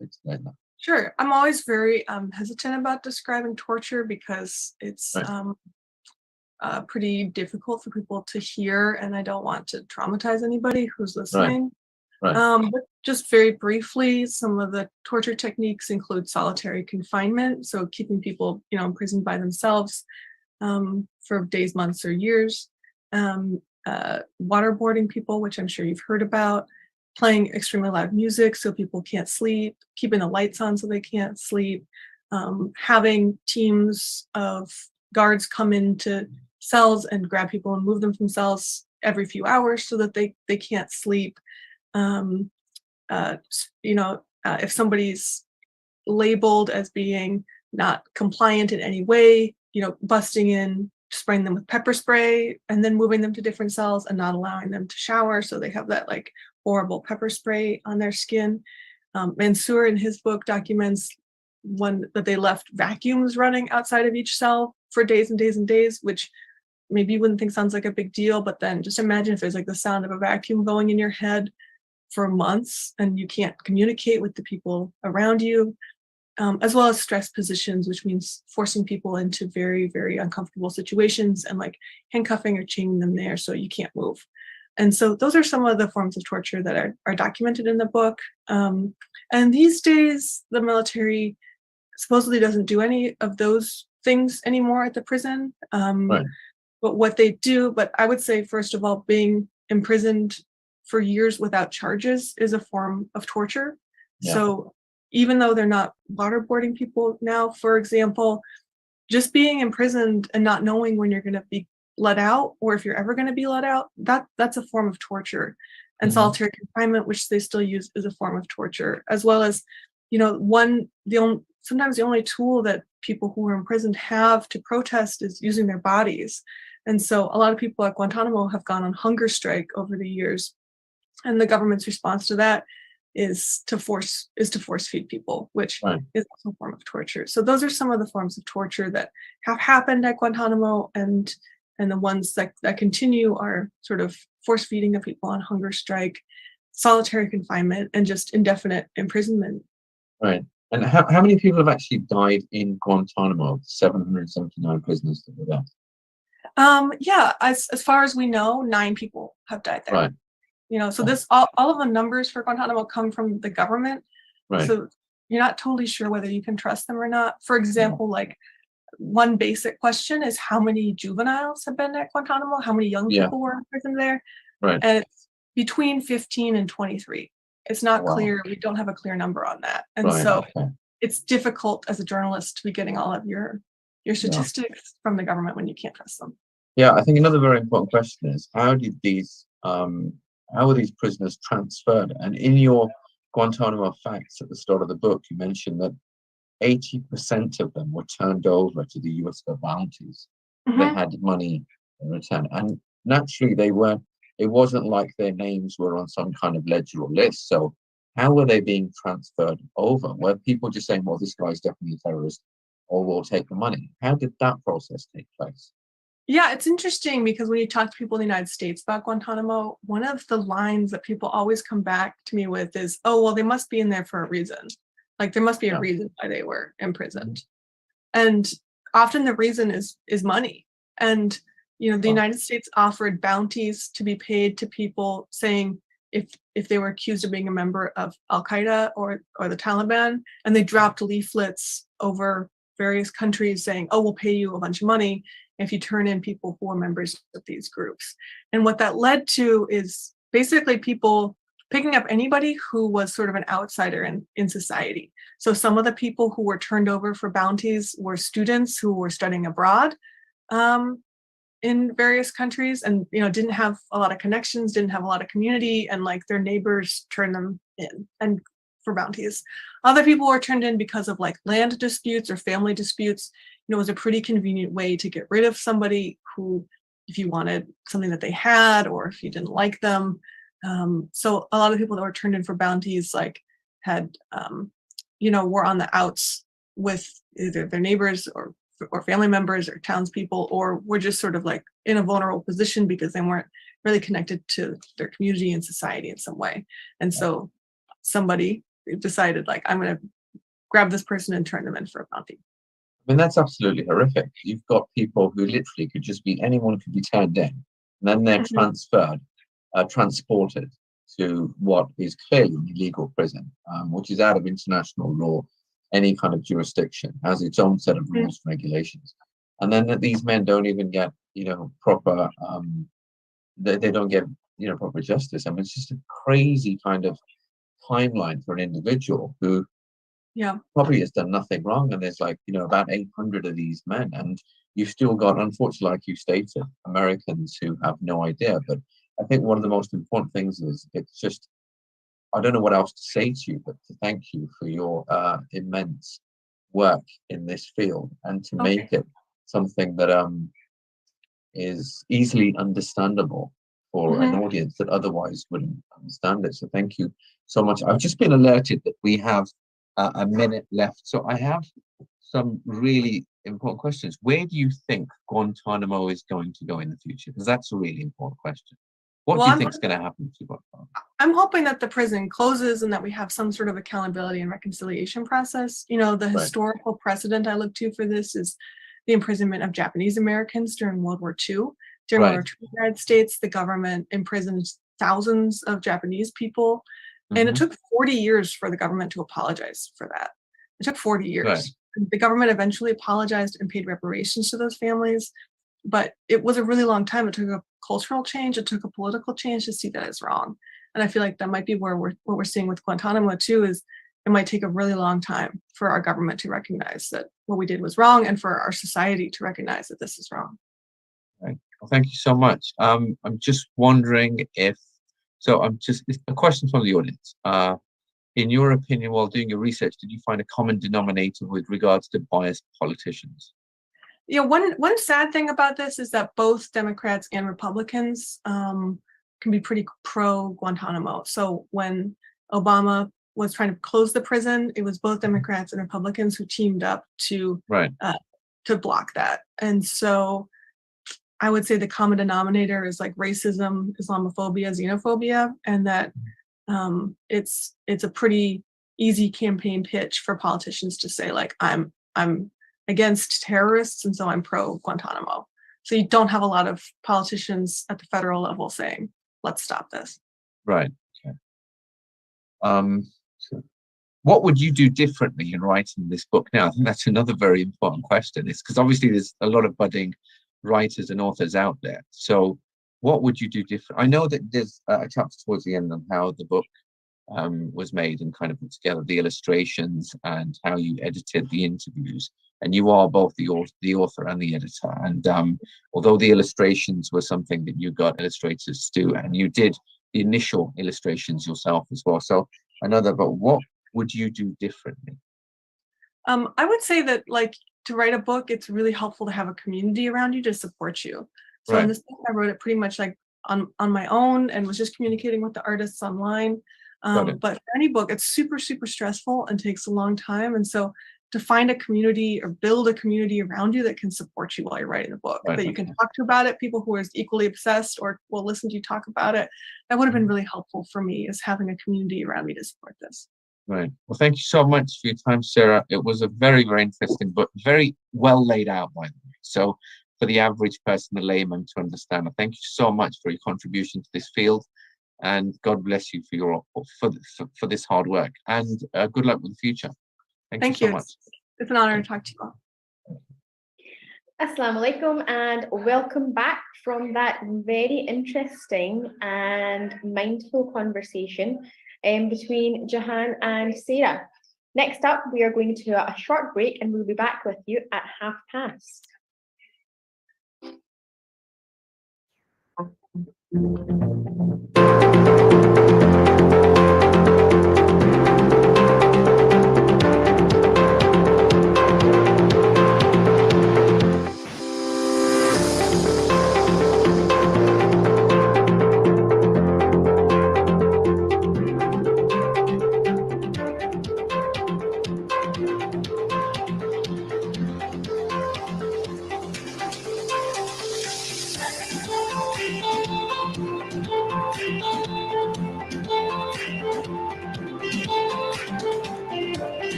explain that. Sure. I'm always very hesitant about describing torture because it's pretty difficult for people to hear, and I don't want to traumatize anybody who's listening. But just very briefly, some of the torture techniques include solitary confinement, so keeping people, you know, imprisoned by themselves for days, months, or years. Waterboarding people, which I'm sure you've heard about. Playing extremely loud music so people can't sleep, keeping the lights on so they can't sleep, having teams of guards come into cells and grab people and move them from cells every few hours so that they can't sleep. You know, if somebody's labeled as being not compliant in any way, you know, busting in, spraying them with pepper spray, and then moving them to different cells and not allowing them to shower, so they have that like horrible pepper spray on their skin. Mansour in his book documents one that they left vacuums running outside of each cell for days and days and days, which maybe you wouldn't think sounds like a big deal, but then just imagine if there's like the sound of a vacuum going in your head for months and you can't communicate with the people around you. As well as stress positions, which means forcing people into very, very uncomfortable situations and like handcuffing or chaining them there so you can't move. And so those are some of the forms of torture that are documented in the book. And these days, the military supposedly doesn't do any of those things anymore at the prison. But what they do, but I would say, first of all, being imprisoned for years without charges is a form of torture. Yeah. So even though they're not waterboarding people now, for example, just being imprisoned and not knowing when you're going to be let out, or if you're ever going to be let out, that's a form of torture. And solitary confinement, which they still use, is a form of torture, as well as, sometimes the only tool that people who are imprisoned have to protest is using their bodies. And so a lot of people at Guantanamo have gone on hunger strike over the years, and the government's response to that is to force feed people, which is also a form of torture. So those are some of the forms of torture that have happened at Guantanamo, and the ones that continue are sort of force feeding of people on hunger strike, solitary confinement, and just indefinite imprisonment. Right. And how many people have actually died in Guantanamo? 779 prisoners that were there. Yeah, as far as we know, 9 people have died there. Right. So this all of the numbers for Guantanamo come from the government. Right. So you're not totally sure whether you can trust them or not. For example, like one basic question is how many juveniles have been at Guantanamo? How many young people were in prison there? Right. And it's between 15 and 23. It's not clear. We don't have a clear number on that. And it's difficult as a journalist to be getting all of your statistics from the government when you can't trust them. Yeah, I think another very important question is how were these prisoners transferred? And in your Guantanamo facts at the start of the book, you mentioned that 80% of them were turned over to the US for bounties. They had money in return. And naturally, it wasn't like their names were on some kind of ledger or list. So how were they being transferred over? Were people just saying, well, this guy's definitely a terrorist, or we'll take the money? How did that process take place? Yeah, it's interesting because when you talk to people in the United States about Guantanamo, one of the lines that people always come back to me with is, oh, well, they must be in there for a reason. Like there must be a reason why they were imprisoned. And often the reason is money. And, the United States offered bounties to be paid to people saying if they were accused of being a member of Al-Qaeda or the Taliban, and they dropped leaflets over various countries saying, oh, we'll pay you a bunch of money if you turn in people who are members of these groups. And what that led to is basically people picking up anybody who was sort of an outsider in society. So some of the people who were turned over for bounties were students who were studying abroad in various countries and, didn't have a lot of connections, didn't have a lot of community, and like their neighbors turned them in and for bounties. Other people were turned in because of like land disputes or family disputes. It was a pretty convenient way to get rid of somebody who, if you wanted something that they had, or if you didn't like them. So a lot of people that were turned in for bounties had, were on the outs with either their neighbors or family members or townspeople, or were just sort of like in a vulnerable position because they weren't really connected to their community and society in some way. And so somebody decided I'm going to grab this person and turn them in for a bounty. I mean, that's absolutely horrific. You've got people who literally could just be, anyone could be turned in, and then they're transported to what is clearly an illegal prison, which is out of international law. Any kind of jurisdiction has its own set of rules and regulations. And then that these men don't even get, proper, they don't get, proper justice. I mean, it's just a crazy kind of timeline for an individual who probably has done nothing wrong. And there's about 800 of these men. And you've still got, unfortunately, like you stated, Americans who have no idea. But I think one of the most important things is it's just, I don't know what else to say to you, but to thank you for your immense work in this field and to make it something that is easily understandable for an audience that otherwise wouldn't understand it. So thank you so much. I've just been alerted that we have a minute left. So I have some really important questions. Where do you think Guantanamo is going to go in the future? Because that's a really important question. What do you think is going to happen to Guantanamo? I'm hoping that the prison closes and that we have some sort of accountability and reconciliation process. The historical precedent I look to for this is the imprisonment of Japanese Americans during World War II. During my Right. retreat in the United States, the government imprisoned thousands of Japanese people, and it Mhm. took 40 years for the government to apologize for that. It took 40 years. Right. The government eventually apologized and paid reparations to those families, but it was a really long time. It took a cultural change, it took a political change to see that as wrong. And I feel like that might be where what we're seeing with Guantanamo too, is it might take a really long time for our government to recognize that what we did was wrong, and for our society to recognize that this is wrong. Right. Well, thank you so much. I'm just wondering if, so I'm just, a question from the audience. In your opinion, while doing your research, did you find a common denominator with regards to biased politicians? Yeah, one sad thing about this is that both Democrats and Republicans can be pretty pro Guantanamo. So when Obama was trying to close the prison, it was both Democrats and Republicans who teamed up to Right. block that. And so I would say the common denominator is like racism, Islamophobia, xenophobia, and that it's a pretty easy campaign pitch for politicians to say, like, I'm against terrorists, and so I'm pro Guantanamo. So you don't have a lot of politicians at the federal level saying, let's stop this. Right. Okay. So what would you do differently in writing this book now? I think that's another very important question. It's because obviously there's a lot of budding writers and authors out there. So what would you do different? I know that there's a chapter towards the end on how the book was made and kind of put together, the illustrations and how you edited the interviews. And you are both the author and the editor. And although the illustrations were something that you got illustrators to do, and you did the initial illustrations yourself as well. So I know that, but what would you do differently? I would say that, like, to write a book, it's really helpful to have a community around you to support you. So in Right. this book, I wrote it pretty much like on my own and was just communicating with the artists online. Got it. But for any book, it's super, super stressful and takes a long time. And so to find a community or build a community around you that can support you while you're writing the book, Right. that you can talk to about it, people who are equally obsessed or will listen to you talk about it, that would have been really helpful for me, is having a community around me to support this. Right. Well, thank you so much for your time, Sarah. It was a very, very interesting book, very well laid out, by the way. So for the average person, the layman, to understand. Thank you so much for your contribution to this field, and God bless you for your for this hard work. And good luck with the future. Thank you so much. It's an honor to talk to you all. Assalamu alaikum, and welcome back from that very interesting and mindful conversation between Jahan and Sarah. Next up, we are going to a short break, and we'll be back with you at past.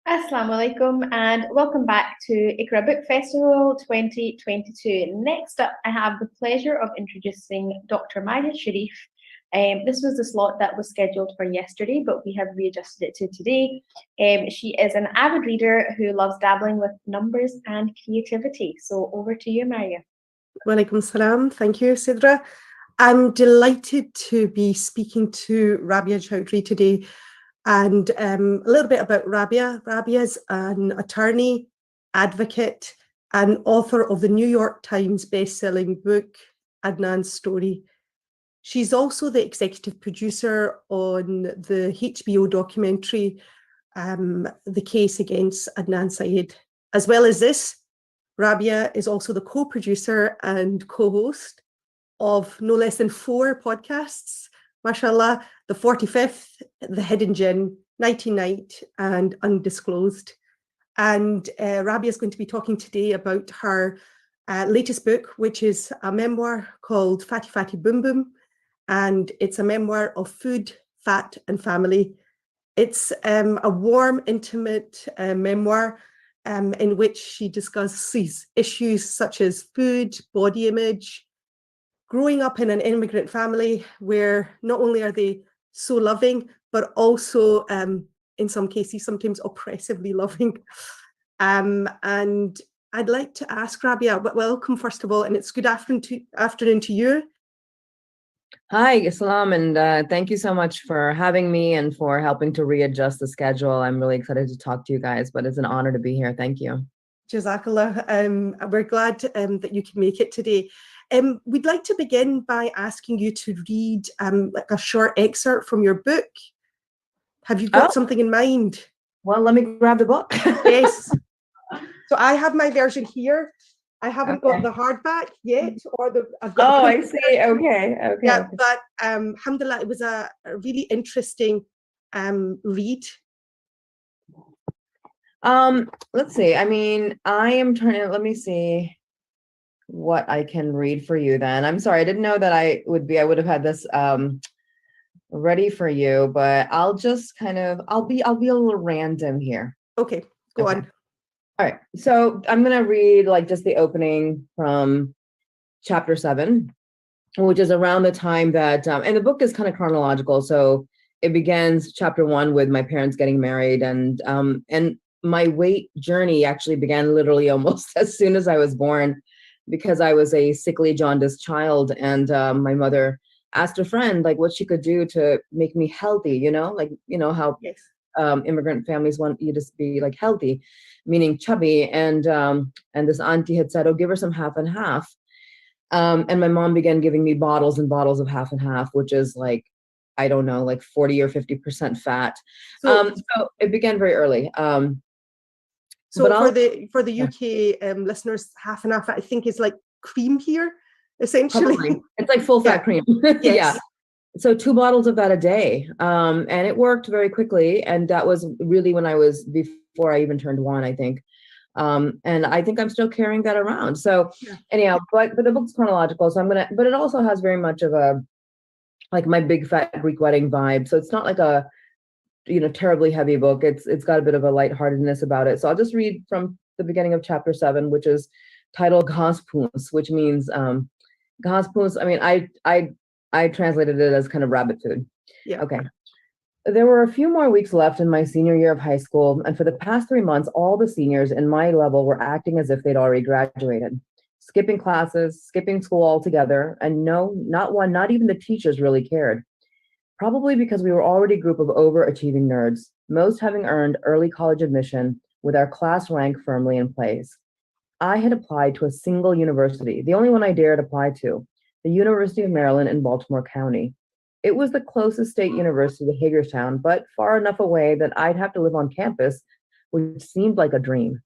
Assalamu alaikum, and welcome back to Iqra Book Festival 2022. Next up, I have the pleasure of introducing Dr. Maya Sharif. This was the slot that was scheduled for yesterday, but we have readjusted it to today. She is an avid reader who loves dabbling with numbers and creativity. So over to you, Maria. Walaikum salam. Thank you, Sidra. I'm delighted to be speaking to Rabia Chowdhury today. And a little bit about Rabia. Rabia's an attorney, advocate, and author of the New York Times best-selling book, Adnan's Story. She's also the executive producer on the HBO documentary, The Case Against Adnan Syed. As well as this, Rabia is also the co-producer and co-host of no less than 4 podcasts, mashallah, the 45th, The Hidden Gin, Nighty Night, and Undisclosed. And Rabia is going to be talking today about her latest book, which is a memoir called Fatty Fatty Boom Boom. And it's a memoir of food, fat, and family. It's a warm, intimate memoir in which she discusses issues such as food, body image, growing up in an immigrant family where not only are they so loving, but also in some cases, sometimes oppressively loving. And I'd like to ask Rabia, welcome first of all, and it's good afternoon to you. Hi, Islam, and thank you so much for having me and for helping to readjust the schedule. I'm really excited to talk to you guys, but it's an honor to be here. Thank you. Jazakallah. We're glad that you can make it today. We'd like to begin by asking you to read like a short excerpt from your book. Have you got something in mind? Well, let me grab the book. Yes. So I have my version here. I haven't got the hardback yet, or I've got. Oh, I see. Okay. Yeah, but alhamdulillah, it was a really interesting read. Let's see. I mean, I am trying to, let me see what I can read for you then. I'm sorry, I didn't know that I would have had this ready for you, but I'll just kind of, I'll be a little random here. Okay, go on. All right, so I'm gonna read like just the opening from chapter 7, which is around the time that, and the book is kind of chronological. So it begins chapter 1 with my parents getting married, and my weight journey actually began literally almost as soon as I was born, because I was a sickly, jaundiced child, and my mother asked a friend like what she could do to make me healthy. Like how yes. Immigrant families want you to be like healthy, meaning chubby, and this auntie had said, "Oh, give her some half and half." And my mom began giving me bottles and bottles of half and half, which is like, I don't know, like 40 or 50% fat. So it began very early. So for the UK listeners, half and half, I think is like cream here, essentially. Probably. It's like full fat cream. Yes. Yeah. So 2 bottles of that a day. And it worked very quickly. And that was really when I was, before I even turned 1, I think. And I think I'm still carrying that around. So anyhow, but the book's chronological. So but it also has very much of a, like my big fat Greek wedding vibe. So it's not like a, terribly heavy book. It's got a bit of a lightheartedness about it. So I'll just read from the beginning of chapter 7, which is titled Ghaspons, which means, Ghaspons. I mean, I translated it as kind of rabbit food. Yeah. Okay. There were a few more weeks left in my senior year of high school, and for the past 3 months, all the seniors in my level were acting as if they'd already graduated, skipping classes, skipping school altogether, and no, not one, not even the teachers really cared. Probably because we were already a group of overachieving nerds, most having earned early college admission with our class rank firmly in place. I had applied to a single university, the only one I dared apply to, the University of Maryland in Baltimore County. It was the closest state university to Hagerstown, but far enough away that I'd have to live on campus, which seemed like a dream.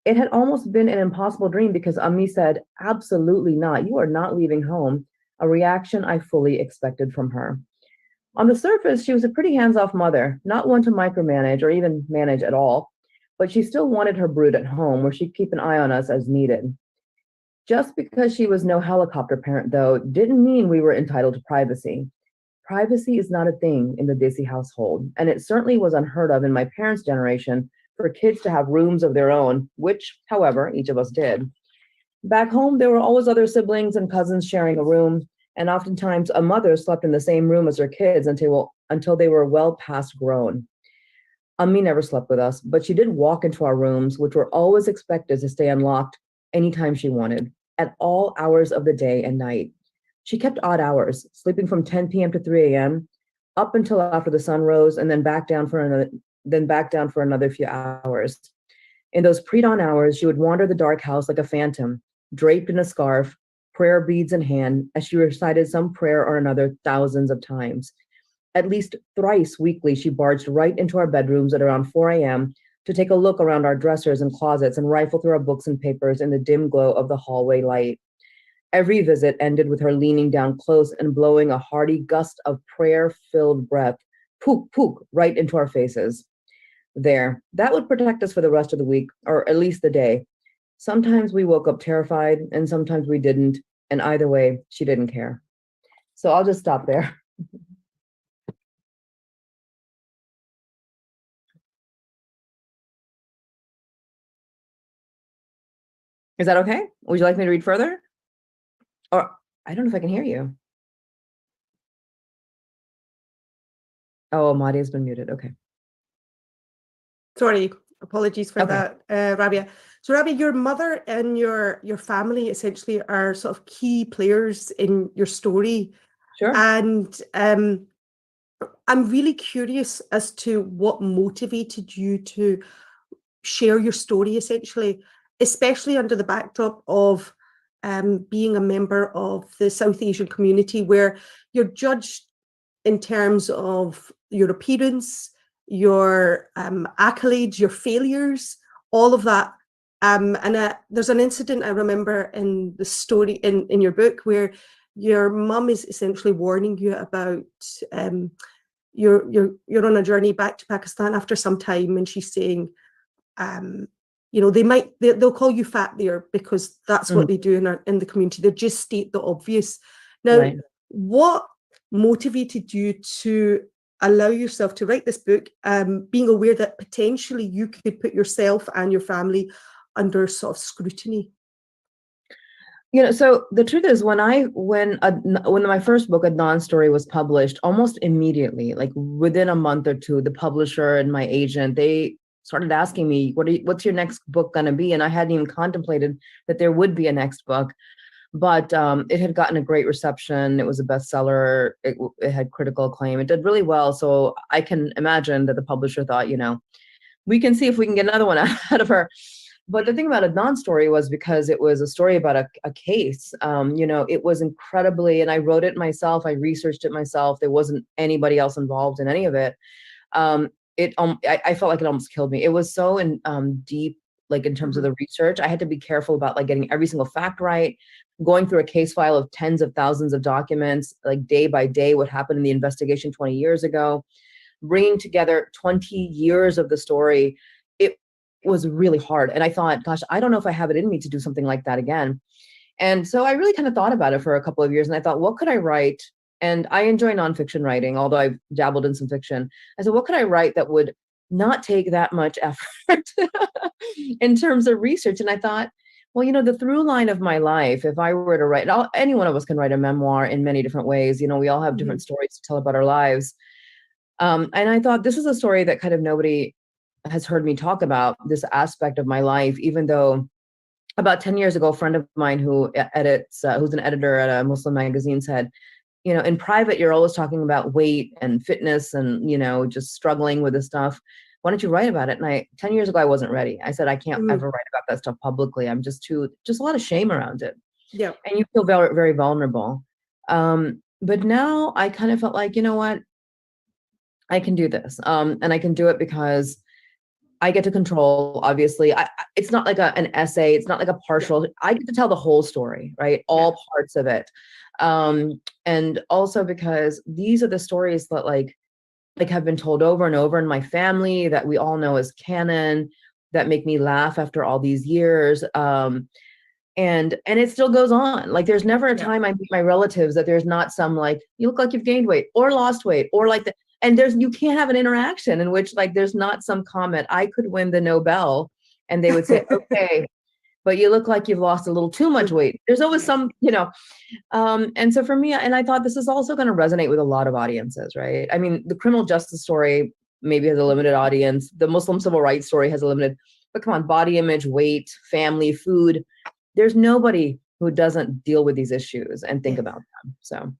It had almost been an impossible dream because Ammi said, "Absolutely not, you are not leaving home," a reaction I fully expected from her. On the surface, she was a pretty hands-off mother, not one to micromanage or even manage at all, but she still wanted her brood at home where she'd keep an eye on us as needed. Just because she was no helicopter parent, though, didn't mean we were entitled to privacy. Privacy is not a thing in the Desi household, and it certainly was unheard of in my parents' generation for kids to have rooms of their own, which, however, each of us did. Back home, there were always other siblings and cousins sharing a room, and oftentimes a mother slept in the same room as her kids until they were well past grown. Ammi never slept with us, but she did walk into our rooms, which were always expected to stay unlocked anytime she wanted, at all hours of the day and night. She kept odd hours, sleeping from 10 p.m. to 3 a.m., up until after the sun rose, and then back down for another few hours. In those pre-dawn hours, she would wander the dark house like a phantom, draped in a scarf, prayer beads in hand, as she recited some prayer or another thousands of times. At least thrice weekly, she barged right into our bedrooms at around 4 a.m. to take a look around our dressers and closets and rifle through our books and papers in the dim glow of the hallway light. Every visit ended with her leaning down close and blowing a hearty gust of prayer-filled breath, pook, pook, right into our faces. There, that would protect us for the rest of the week, or at least the day. Sometimes we woke up terrified, and sometimes we didn't, and either way, she didn't care. So I'll just stop there. Is that okay? Would you like me to read further? Or I don't know if I can hear you. Oh, Madia's been muted. Okay. Sorry, apologies for that, Rabia. So Rabia, your mother and your family essentially are sort of key players in your story. Sure. And I'm really curious as to what motivated you to share your story, essentially, especially under the backdrop of being a member of the South Asian community, where you're judged in terms of your appearance, your accolades, your failures, all of that. And there's an incident I remember in the story in your book where your mum is essentially warning you about you're on a journey back to Pakistan after some time, and she's saying, you know, they'll call you fat there because that's what they do in the community. They just state the obvious. Now, what motivated you to allow yourself to write this book, being aware that potentially you could put yourself and your family under sort of scrutiny? You know, so the truth is, when my first book, Adnan's Story, was published, almost immediately, like within a month or two, the publisher and my agent, they started asking me, what's your next book going to be? And I hadn't even contemplated that there would be a next book, but it had gotten a great reception. It was a bestseller. It had critical acclaim. It did really well. So I can imagine that the publisher thought, you know, we can see if we can get another one out of her. But the thing about Adnan's Story was because it was a story about a case, you know, it was incredibly, and I wrote it myself, I researched it myself. There wasn't anybody else involved in any of it. I felt like it almost killed me. It was so deep, like in terms of the research. I had to be careful about like getting every single fact right, going through a case file of tens of thousands of documents, like day by day, what happened in the investigation 20 years ago, bringing together 20 years of the story. It was really hard. And I thought, gosh, I don't know if I have it in me to do something like that again. And so I really kind of thought about it for a couple of years, and I thought, what could I write? And I enjoy nonfiction writing, although I've dabbled in some fiction. I said, what could I write that would not take that much effort in terms of research? And I thought, well, you know, the through line of my life, if I were to write, any one of us can write a memoir in many different ways. You know, we all have different stories to tell about our lives. And I thought this is a story that kind of nobody has heard me talk about, this aspect of my life, even though about 10 years ago, a friend of mine who edits, who's an editor at a Muslim magazine said, you know, in private, you're always talking about weight and fitness and, you know, just struggling with this stuff. Why don't you write about it? And 10 years ago, I wasn't ready. I said, I can't ever write about that stuff publicly. I'm just a lot of shame around it. Yeah. And you feel very, very vulnerable. But now I kind of felt like, you know what, I can do this. And I can do it because I get to control, obviously. It's not like an essay. It's not like a partial. I get to tell the whole story, right? All parts of it. And also because these are the stories that like have been told over and over in my family, that we all know as canon, that make me laugh after all these years. And it still goes on. Like there's never a time I meet my relatives that there's not some like, you look like you've gained weight or lost weight or like and you can't have an interaction in which like there's not some comment. I could win the Nobel and they would say, okay, but you look like you've lost a little too much weight. There's always some, you know, and so for me, and I thought this is also going to resonate with a lot of audiences, right? I mean, the criminal justice story maybe has a limited audience. The Muslim civil rights story has a limited, but come on, body image, weight, family, food. There's nobody who doesn't deal with these issues and think about them. So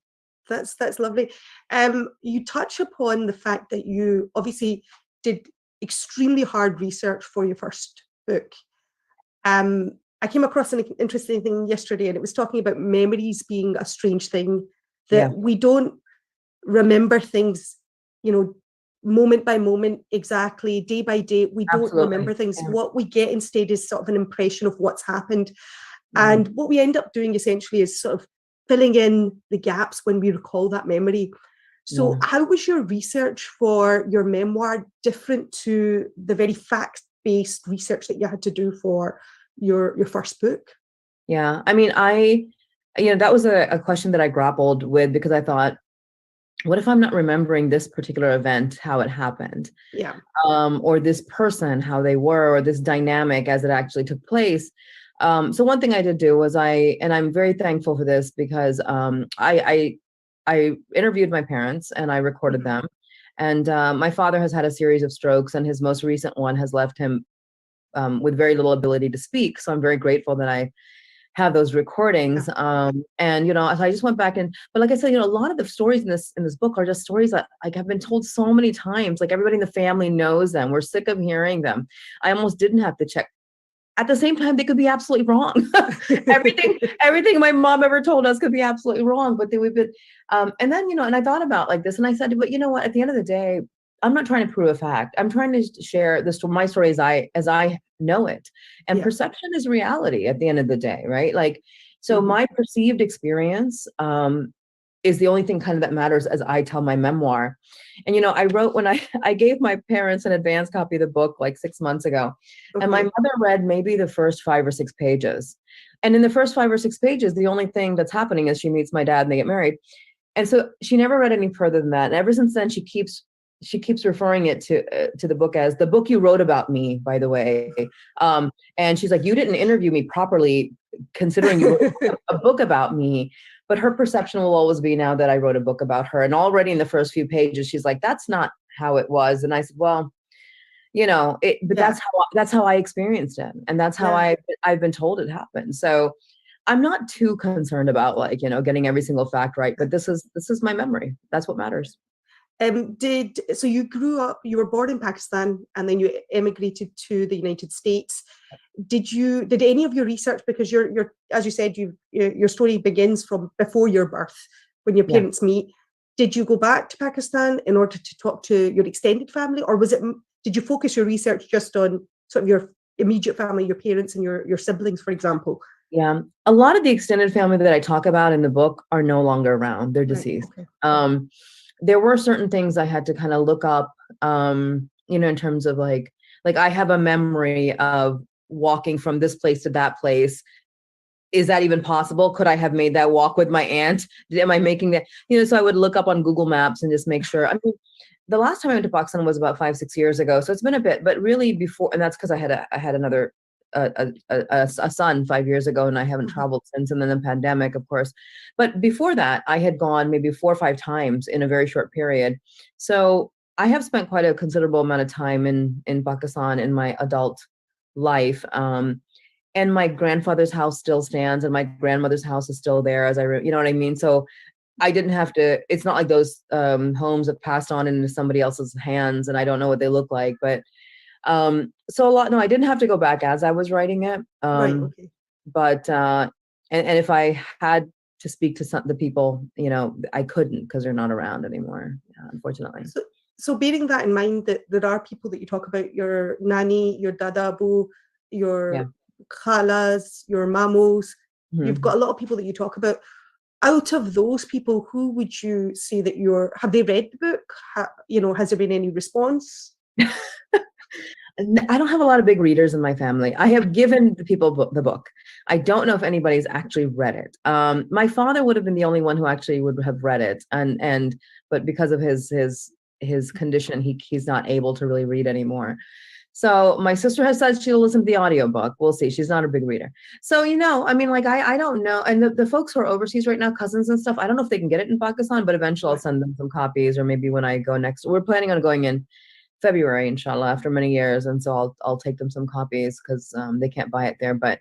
that's lovely. You touch upon the fact that you obviously did extremely hard research for your first book. I came across an interesting thing yesterday, and it was talking about memories being a strange thing, that we don't remember things, you know, moment by moment, exactly, day by day. We don't remember things. What we get instead is sort of an impression of what's happened. And what we end up doing essentially is sort of filling in the gaps when we recall that memory. So how was your research for your memoir different to the very fact-based research that you had to do for your first book? Yeah, I mean, that was a question that I grappled with, because I thought, what if I'm not remembering this particular event, how it happened? Yeah. Or this person, how they were, or this dynamic as it actually took place. So one thing I did do was and I'm very thankful for this, because I interviewed my parents and I recorded them. And my father has had a series of strokes, and his most recent one has left him with very little ability to speak. So I'm very grateful that I have those recordings. And, so I just went back but like I said, a lot of the stories in this book are just stories that like have been told so many times, like everybody in the family knows them. We're sick of hearing them. I almost didn't have to check. At the same time, they could be absolutely wrong. everything my mom ever told us could be absolutely wrong, but they would be, and then, and I thought about like this, and I said, but you know what, at the end of the day, I'm not trying to prove a fact. I'm trying to share my story as I know it. And perception is reality at the end of the day, right? Like, so my perceived experience is the only thing kind of that matters as I tell my memoir. And, I wrote, when I gave my parents an advance copy of the book like 6 months ago, and my mother read maybe the first 5 or 6 pages. And in the first 5 or 6 pages, the only thing that's happening is she meets my dad and they get married. And so she never read any further than that. And ever since then, she keeps referring it to the book as the book you wrote about me, by the way. And she's like, you didn't interview me properly, considering you wrote a book about me. But her perception will always be now that I wrote a book about her. And already in the first few pages, she's like, that's not how it was. And I said, well, but that's how I experienced it. And that's how I've been told it happened. So I'm not too concerned about like, getting every single fact right, but this is my memory. That's what matters. So you grew up, you were born in Pakistan, and then you emigrated to the United States. Did any of your research, because you're as you said, your story begins from before your birth, when your parents meet, did you go back to Pakistan in order to talk to your extended family, or did you focus your research just on sort of your immediate family, your parents and your siblings, for example? Yeah, a lot of the extended family that I talk about in the book are no longer around. They're deceased. Okay. There were certain things I had to kind of look up, in terms of like I have a memory of walking from this place to that place. Is that even possible? Could I have made that walk with my aunt? Am I making that? So I would look up on Google Maps and just make sure. I mean, the last time I went to Pakistan was about 5-6 years ago. So it's been a bit, but really before, and that's because I had another a son 5 years ago, and I haven't traveled since, and then the pandemic, of course. But before that, I had gone maybe 4 or 5 times in a very short period. So I have spent quite a considerable amount of time in Pakistan in my adult life. And my grandfather's house still stands, and my grandmother's house is still there, you know what I mean? So I didn't have to, it's not like those homes have passed on into somebody else's hands and I don't know what they look like, but so I didn't have to go back as I was writing it. Right, okay. But, and if I had to speak to the people, I couldn't, because they're not around anymore, unfortunately. So bearing that in mind, that there are people that you talk about, your nani, your dada abu, your khalas, your mamus, you've got a lot of people that you talk about. Out of those people, who would you say that have they read the book? Has there been any response? I don't have a lot of big readers in my family. I have given the people the book. I don't know if anybody's actually read it. My father would have been the only one who actually would have read it, but because of his condition, he's not able to really read anymore. So my sister has said she'll listen to the audiobook. We'll see. She's not a big reader. So, I mean, like, I don't know. And the folks who are overseas right now, cousins and stuff, I don't know if they can get it in Pakistan, but eventually I'll send them some copies, or maybe when I go next. We're planning on going in February, inshallah, after many years. And so I'll take them some copies, because they can't buy it there. But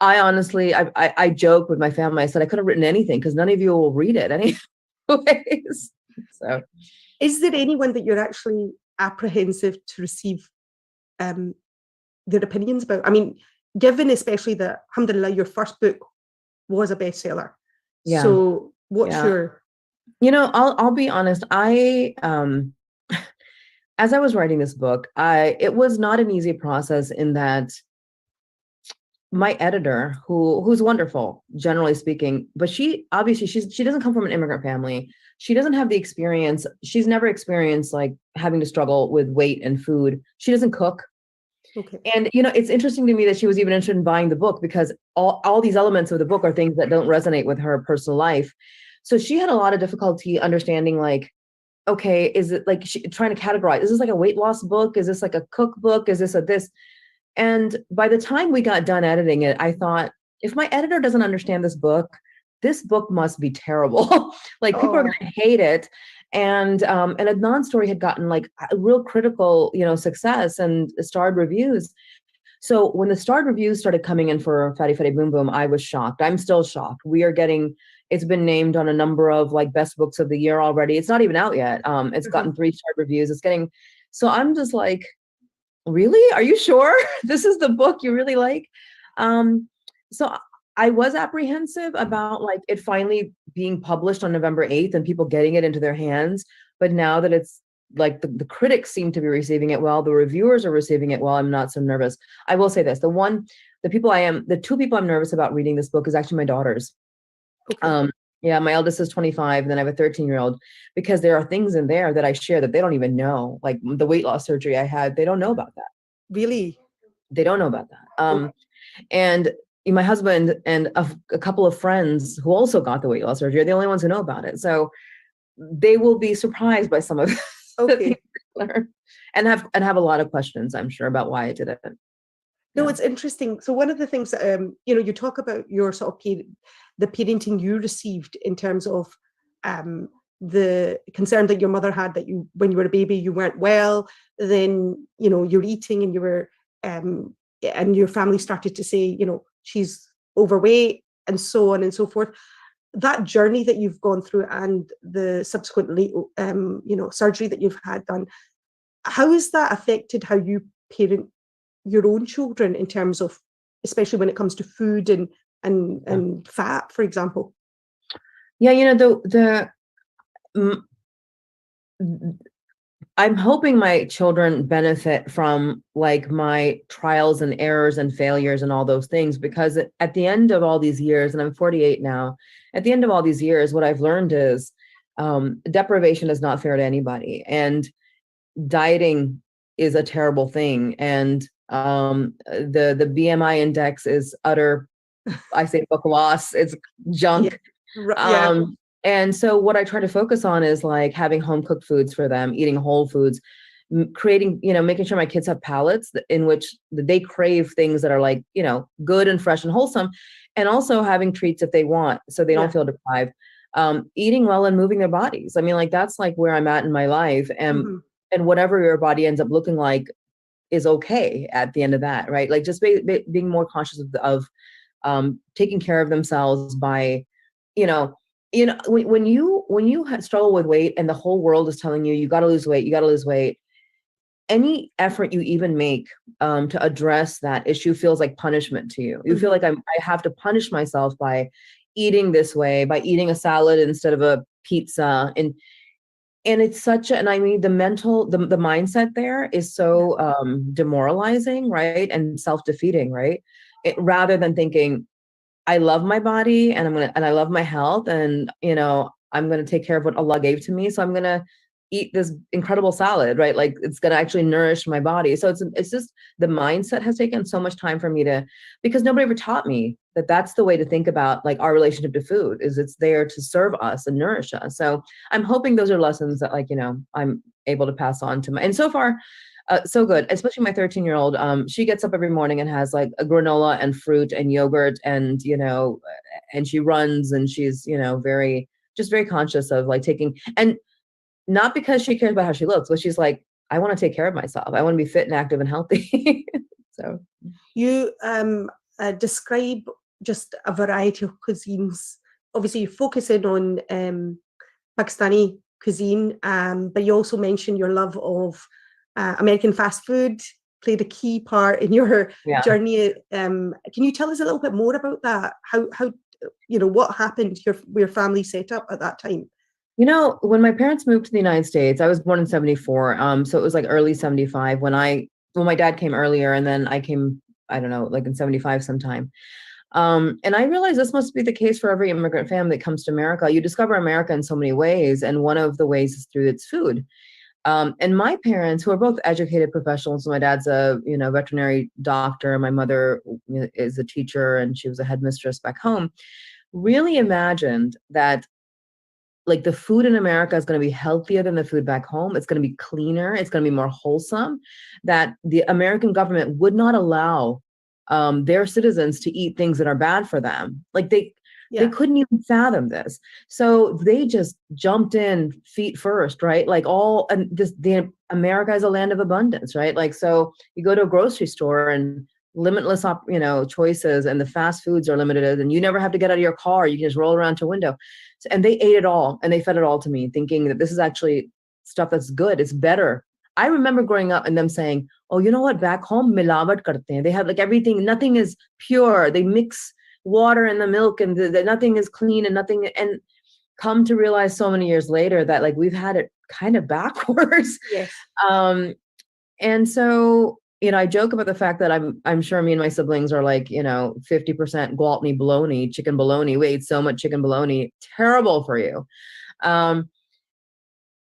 I honestly, I joke with my family. I said, I could have written anything, because none of you will read it anyways. So is there anyone that you're actually apprehensive to receive their opinions about? I mean, given especially that, alhamdulillah, your first book was a bestseller. Yeah. So what's Yeah. your... I'll be honest. As I was writing this book, it was not an easy process in that my editor, who's wonderful, generally speaking, but she doesn't come from an immigrant family. She doesn't have the experience. She's never experienced like having to struggle with weight and food. She doesn't cook. Okay. And it's interesting to me that she was even interested in buying the book, because all these elements of the book are things that don't resonate with her personal life. So she had a lot of difficulty understanding, like, okay, is it like trying to categorize? Is this like a weight loss book? Is this like a cookbook? Is this a this? And by the time we got done editing it, I thought, if my editor doesn't understand this book must be terrible. Like people are going to hate it. And Adnan's story had gotten like a real critical, success and starred reviews. So when the starred reviews started coming in for Fatty Fatty Boom Boom, I was shocked. I'm still shocked. It's been named on a number of like best books of the year already. It's not even out yet. It's gotten 3-star reviews. So I'm just like, really? Are you sure this is the book you really like? So I was apprehensive about like it finally being published on November 8th and people getting it into their hands. But now that it's like the critics seem to be receiving it well, the reviewers are receiving it well, I'm not so nervous. I will say this, the two people I'm nervous about reading this book is actually my daughters. Okay. Yeah, my eldest is 25, and then I have a 13-year-old, because there are things in there that I share that they don't even know. Like the weight loss surgery I had, they don't know about that. Really? They don't know about that. And my husband and a couple of friends who also got the weight loss surgery are the only ones who know about it. So they will be surprised by some of the things I learned, and have a lot of questions, I'm sure, about why I did it. No, it's interesting. So one of the things that, you talk about your sort of the parenting you received in terms of the concern that your mother had that when you were a baby, you weren't well, then, you're eating and you were, and your family started to say, she's overweight and so on and so forth. That journey that you've gone through and the subsequently, surgery that you've had done, how has that affected how you parent your own children in terms of, especially when it comes to food and fat, for example? Yeah, I'm hoping my children benefit from like my trials and errors and failures and all those things, because at the end of all these years, and I'm 48 now, at the end of all these years, what I've learned is deprivation is not fair to anybody, and dieting is a terrible thing, and the BMI index is utter, I say, book loss. It's junk. Yeah. And so what I try to focus on is like having home cooked foods for them, eating whole foods, creating, making sure my kids have palates in which they crave things that are like, good and fresh and wholesome, and also having treats if they want, so they don't feel deprived. Eating well and moving their bodies. I mean, like that's like where I'm at in my life, and whatever your body ends up looking like is okay at the end of that, right? Like just being more conscious of taking care of themselves by, when you struggle with weight and the whole world is telling you, you got to lose weight, any effort you even make to address that issue feels like punishment to you. You feel like I have to punish myself by eating this way, by eating a salad instead of a pizza. And it's and I mean, the mindset there is so demoralizing, right? And self-defeating, right? Rather than thinking, I love my body and I love my health, and I'm gonna take care of what Allah gave to me. So I'm gonna eat this incredible salad, right? Like it's gonna actually nourish my body. So it's just the mindset has taken so much time for me because nobody ever taught me that that's the way to think about like our relationship to food, is it's there to serve us and nourish us. So I'm hoping those are lessons that I'm able to pass on to and so far, so good, especially my 13-year-old. She gets up every morning and has like a granola and fruit and yogurt, and and she runs, and she's very conscious of like taking, and not because she cares about how she looks, but she's like, I want to take care of myself. I want to be fit and active and healthy. So you describe just a variety of cuisines. Obviously, you focus in on Pakistani cuisine, but you also mention your love of American fast food, played a key part in your Yeah. journey. Can you tell us a little bit more about that? How what happened, your family set up at that time? When my parents moved to the United States, I was born in 74. So it was like early 75 when my dad came earlier, and then I came, I don't know, like in 75 sometime. And I realized this must be the case for every immigrant family that comes to America. You discover America in so many ways, and one of the ways is through its food. And my parents, who are both educated professionals, my dad's a veterinary doctor, my mother is a teacher, and she was a headmistress back home, really imagined that like the food in America is going to be healthier than the food back home. It's going to be cleaner. It's going to be more wholesome, that the American government would not allow their citizens to eat things that are bad for them. Like they couldn't even fathom this. So they just jumped in feet first, right? Like America is a land of abundance, right? Like, so you go to a grocery store and limitless choices, and the fast foods are limited, and you never have to get out of your car. You can just roll around to a window. And they ate it all, and they fed it all to me, thinking that this is actually stuff that's good. It's better. I remember growing up and them saying, oh, you know what? Back home, milawat karte hain. They have like everything. Nothing is pure. They mix water in the milk, and nothing is clean, and nothing. And come to realize so many years later that like we've had it kind of backwards. Yes. And so, I joke about the fact that I'm sure me and my siblings are like, 50% Gwaltney bologna, chicken bologna. We ate so much chicken bologna, terrible for you.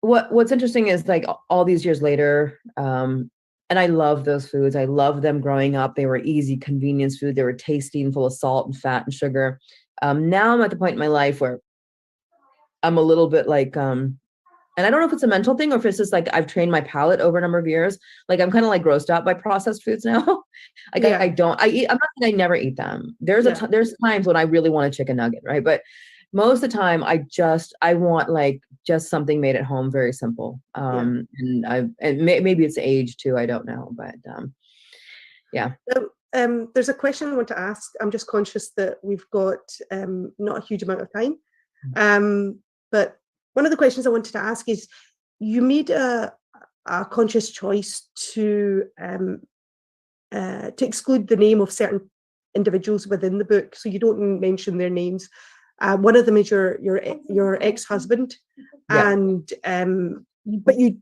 What's interesting is like all these years later, and I love those foods. I love them growing up. They were easy, convenience food. They were tasty and full of salt and fat and sugar. Now I'm at the point in my life where I'm a little bit like, and I don't know if it's a mental thing or if it's just like I've trained my palate over a number of years. Like I'm kind of like grossed out by processed foods now. Like I'm not saying I never eat them. There's times when I really want a chicken nugget, right? But most of the time I want like just something made at home, very simple. And maybe it's age too. I don't know, but yeah. There's a question I want to ask. I'm just conscious that we've got not a huge amount of time. But one of the questions I wanted to ask is, you made a conscious choice to exclude the name of certain individuals within the book, so you don't mention their names. One of them is your ex-husband, and but you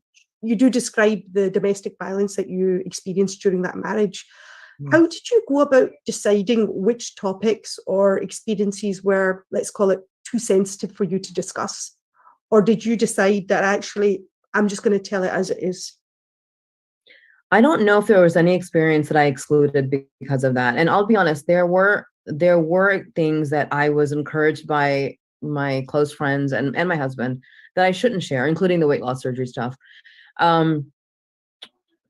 do describe the domestic violence that you experienced during that marriage. How did you go about deciding which topics or experiences were, let's call it, too sensitive for you to discuss? Or did you decide that actually, I'm just going to tell it as it is? I don't know if there was any experience that I excluded because of that. And I'll be honest, there were things that I was encouraged by my close friends and my husband that I shouldn't share, including the weight loss surgery stuff. And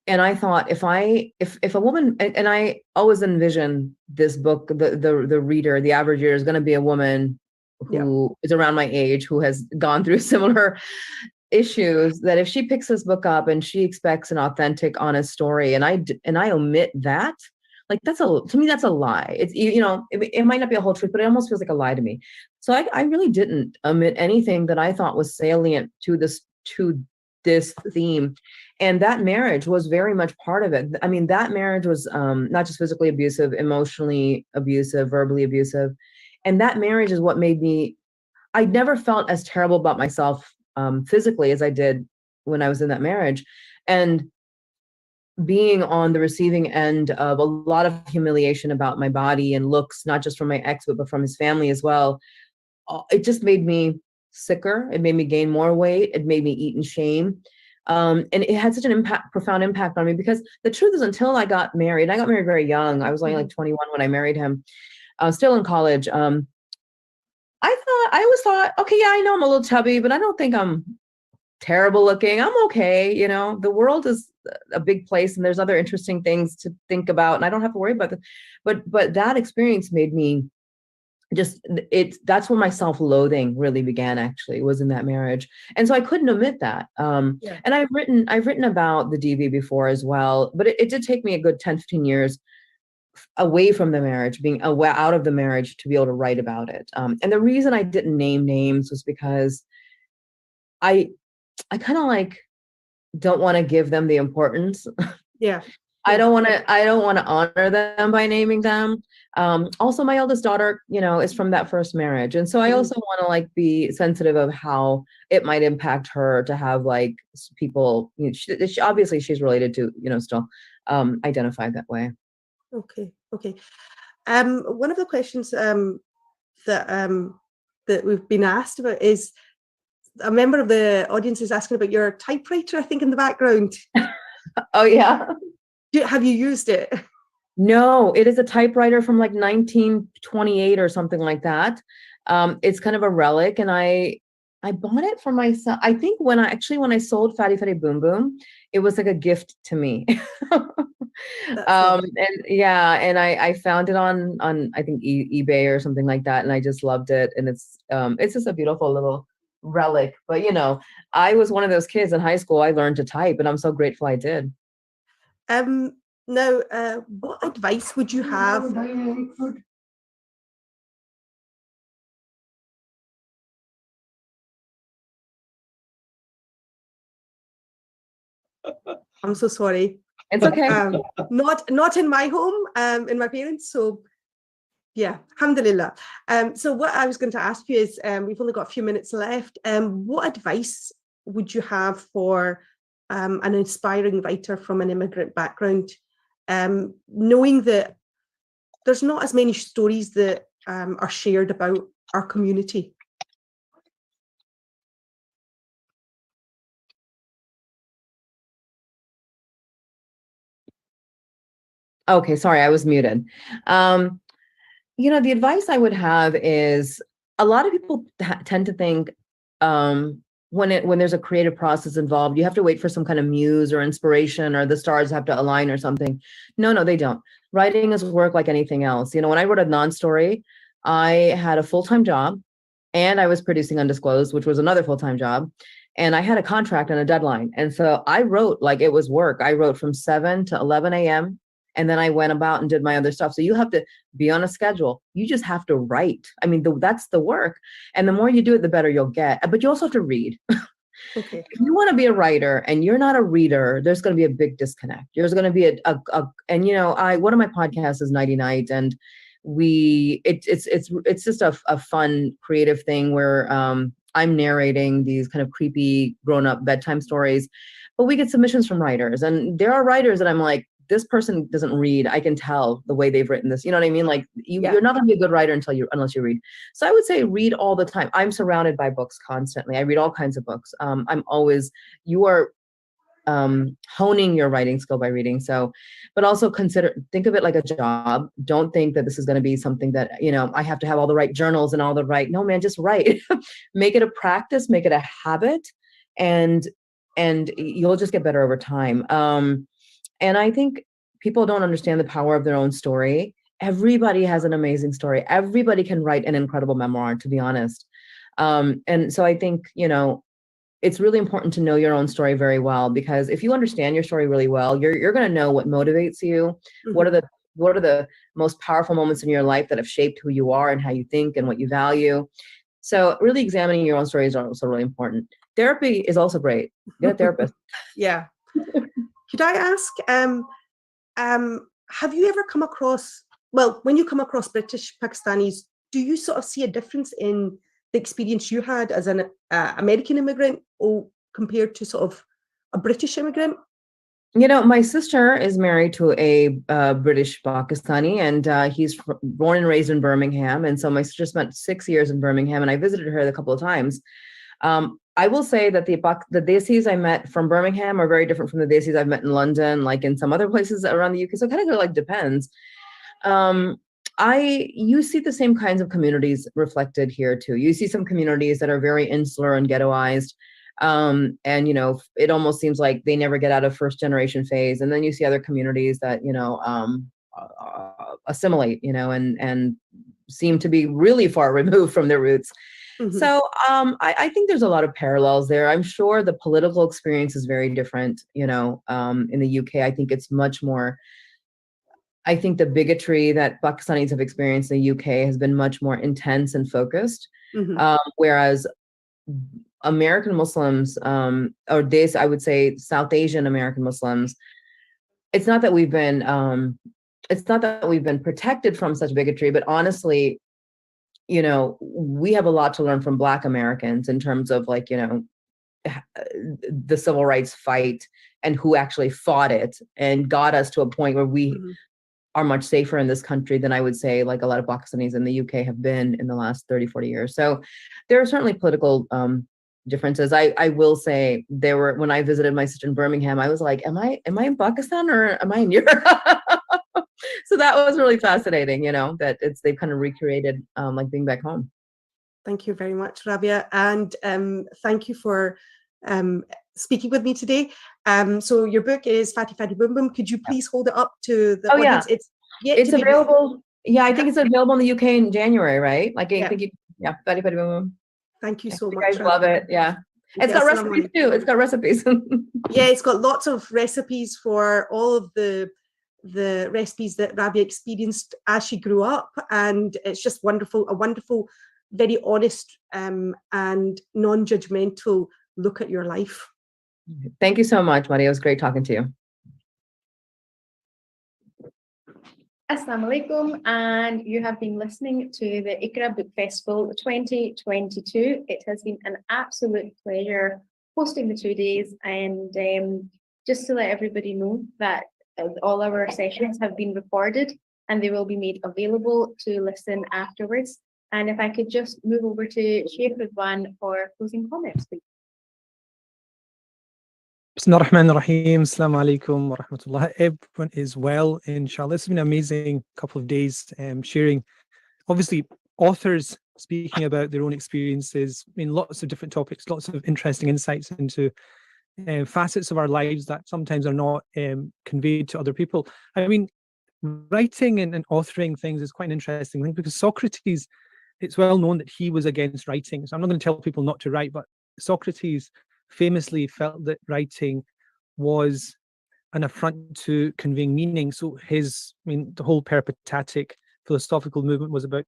I thought if a woman, and I always envision this book, the reader, the average reader is going to be a woman who is around my age, who has gone through similar issues, that if she picks this book up and she expects an authentic, honest story, and I omit that, like to me, that's a lie. It's, it might not be a whole truth, but it almost feels like a lie to me. So I really didn't omit anything that I thought was salient to this theme. And that marriage was very much part of it. I mean, that marriage was not just physically abusive, emotionally abusive, verbally abusive. And that marriage is what made me, I never felt as terrible about myself physically as I did when I was in that marriage. And being on the receiving end of a lot of humiliation about my body and looks, not just from my ex, but from his family as well, it just made me sicker. It made me gain more weight. It made me eat in shame. And it had such an profound impact on me, because the truth is, until I got married very young. I was only like 21 when I married him. Still in college. I always thought, okay, yeah, I know I'm a little chubby, but I don't think I'm terrible looking. I'm okay. The world is a big place, and there's other interesting things to think about, and I don't have to worry about that. But that experience made me that's where my self-loathing really began, actually, was in that marriage. And so I couldn't omit that. And I've written about the DV before as well, but it did take me a good 10, 15 years away from the marriage, being out of the marriage, to be able to write about it. And the reason I didn't name names was because I kind of like don't want to give them the importance. Yeah. I don't want to honor them by naming them. Also, my eldest daughter, is from that first marriage, and so I also want to like be sensitive of how it might impact her to have like people. Obviously she's related to still identify that way. Okay. One of the questions that we've been asked about is a member of the audience is asking about your typewriter, I think, in the background. Oh yeah. Have you used it? No, it is a typewriter from like 1928 or something like that. It's kind of a relic, and I bought it for myself. I think when I sold Fatty Fatty Boom Boom, it was like a gift to me. And I found it on I think eBay or something like that, and I just loved it, and it's just a beautiful little relic. But I was one of those kids in high school. I learned to type, and I'm so grateful I did. Now, what advice would you have? I'm so sorry. It's okay. Not in my home, in my parents. So yeah, alhamdulillah. So what I was going to ask you is, we've only got a few minutes left. What advice would you have for an inspiring writer from an immigrant background, knowing that there's not as many stories that are shared about our community? Okay, sorry, I was muted. The advice I would have is, a lot of people tend to think when there's a creative process involved, you have to wait for some kind of muse or inspiration, or the stars have to align or something. No, they don't. Writing is work like anything else. When I wrote a non-story, I had a full-time job, and I was producing Undisclosed, which was another full-time job. And I had a contract and a deadline. And so I wrote like it was work. I wrote from 7 to 11 a.m. And then I went about and did my other stuff. So you have to be on a schedule. You just have to write. I mean, that's the work. And the more you do it, the better you'll get. But you also have to read. Okay. If you want to be a writer and you're not a reader, there's going to be a big disconnect. There's going to be one of my podcasts is Nighty Night, and it's just a fun creative thing where I'm narrating these kind of creepy grown-up bedtime stories, but we get submissions from writers, and there are writers that I'm like, this person doesn't read. I can tell the way they've written this. You know what I mean? Like you're not going to be a good writer unless you read. So I would say read all the time. I'm surrounded by books constantly. I read all kinds of books. You are honing your writing skill by reading. So, but also think of it like a job. Don't think that this is going to be something that, I have to have all the right journals and all the right, no man, just write. Make it a practice, make it a habit, and you'll just get better over time. And I think people don't understand the power of their own story. Everybody has an amazing story. Everybody can write an incredible memoir, to be honest. And so I think, it's really important to know your own story very well, because if you understand your story really well, you're going to know what motivates you. Mm-hmm. What are the most powerful moments in your life that have shaped who you are and how you think and what you value. So really examining your own story is also really important. Therapy is also great. Get a therapist. Yeah. Could I ask, have you ever come across, when you come across British Pakistanis, do you sort of see a difference in the experience you had as an American immigrant compared to sort of a British immigrant? My sister is married to a British Pakistani, and he's born and raised in Birmingham. And so my sister spent 6 years in Birmingham, and I visited her a couple of times. I will say that the Desis I met from Birmingham are very different from the Desis I've met in London, like in some other places around the UK. So it kind of depends. You see the same kinds of communities reflected here too. You see some communities that are very insular and ghettoized. And it almost seems like they never get out of first generation phase. And then you see other communities that, assimilate, and seem to be really far removed from their roots. Mm-hmm. So I think there's a lot of parallels there. I'm sure the political experience is very different, in the UK. I think it's much more, I think the bigotry that Pakistanis have experienced in the UK has been much more intense and focused. Mm-hmm. Whereas American Muslims, I would say South Asian American Muslims, it's not that we've been protected from such bigotry, but honestly, you know, we have a lot to learn from Black Americans in terms of, like, you know, the civil rights fight and who actually fought it and got us to a point where we are much safer in this country than I would say like a lot of Pakistanis in the UK have been in the last 30, 40 years. So there are certainly political differences. I will say there were, when I visited my sister in Birmingham, I was like, am I in Pakistan or am I in Europe? So that was really fascinating, you know, that they've kind of recreated like being back home. Thank you very much, Rabia, and thank you for speaking with me today. So your book is Fatty Fatty Boom Boom. Could you please hold it up to the audience? It's available. Yeah, I think it's available in the UK in January, right? Like I think Fatty Fatty Boom Boom. Thank you so much. You guys love it. Yeah. It's got recipes too. It's got recipes. Yeah, it's got lots of recipes for all of the recipes that Rabia experienced as she grew up, and it's just wonderful, a wonderful, very honest and non-judgmental look at your life. Thank you so much, Maria. It was great talking to you. Assalamu alaikum, and you have been listening to the Iqra Book Festival 2022. It has been an absolute pleasure hosting the 2 days, and just to let everybody know that all our sessions have been recorded and they will be made available to listen afterwards. And if I could just move over to Sheikh Ridwan for closing comments, please. Bismillah ar-Rahman ar-Rahim. Assalamu alaikum wa rahmatullah. Everyone is well, inshallah. It's been an amazing couple of days sharing, obviously, authors speaking about their own experiences in lots of different topics, lots of interesting insights into facets of our lives that sometimes are not conveyed to other people. I mean, writing and authoring things is quite an interesting thing, because Socrates, it's well known that he was against writing. So I'm not going to tell people not to write, but Socrates famously felt that writing was an affront to conveying meaning. So the whole peripatetic philosophical movement was about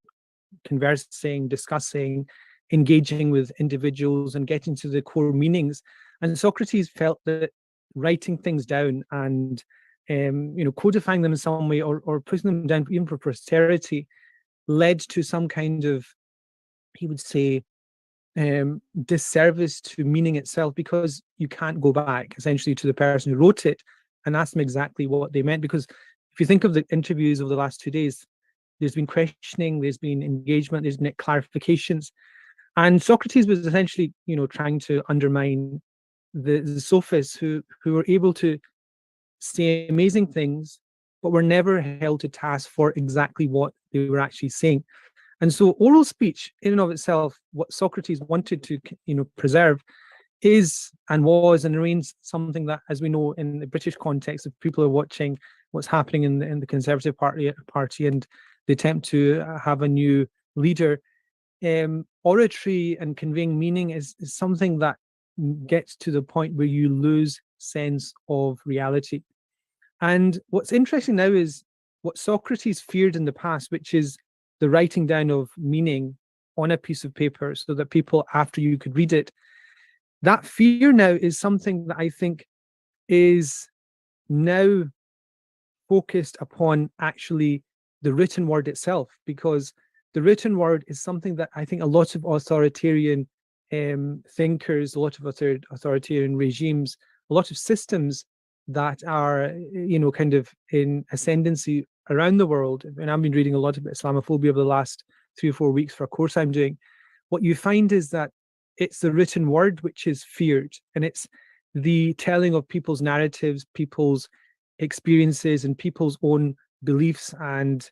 conversing, discussing, engaging with individuals and getting to the core meanings. And Socrates felt that writing things down and codifying them in some way, or putting them down even for posterity, led to some kind of, he would say, disservice to meaning itself, because you can't go back essentially to the person who wrote it and ask them exactly what they meant. Because if you think of the interviews of the last 2 days, there's been questioning, there's been engagement, there's been clarifications, and Socrates was essentially, trying to undermine the sophists who were able to say amazing things, but were never held to task for exactly what they were actually saying. And so oral speech in and of itself, what Socrates wanted to preserve, is and was and remains something that, as we know in the British context, if people are watching what's happening in the Conservative Party and the attempt to have a new leader, oratory and conveying meaning is something that gets to the point where you lose sense of reality. And what's interesting now is what Socrates feared in the past, which is the writing down of meaning on a piece of paper so that people after you could read it. That fear now is something that I think is now focused upon actually the written word itself, because the written word is something that I think a lot of authoritarian thinkers, a lot of authoritarian regimes, a lot of systems that are, kind of in ascendancy around the world, and I've been reading a lot about Islamophobia over the last 3 or 4 weeks for a course I'm doing, what you find is that it's the written word which is feared, and it's the telling of people's narratives, people's experiences, and people's own beliefs and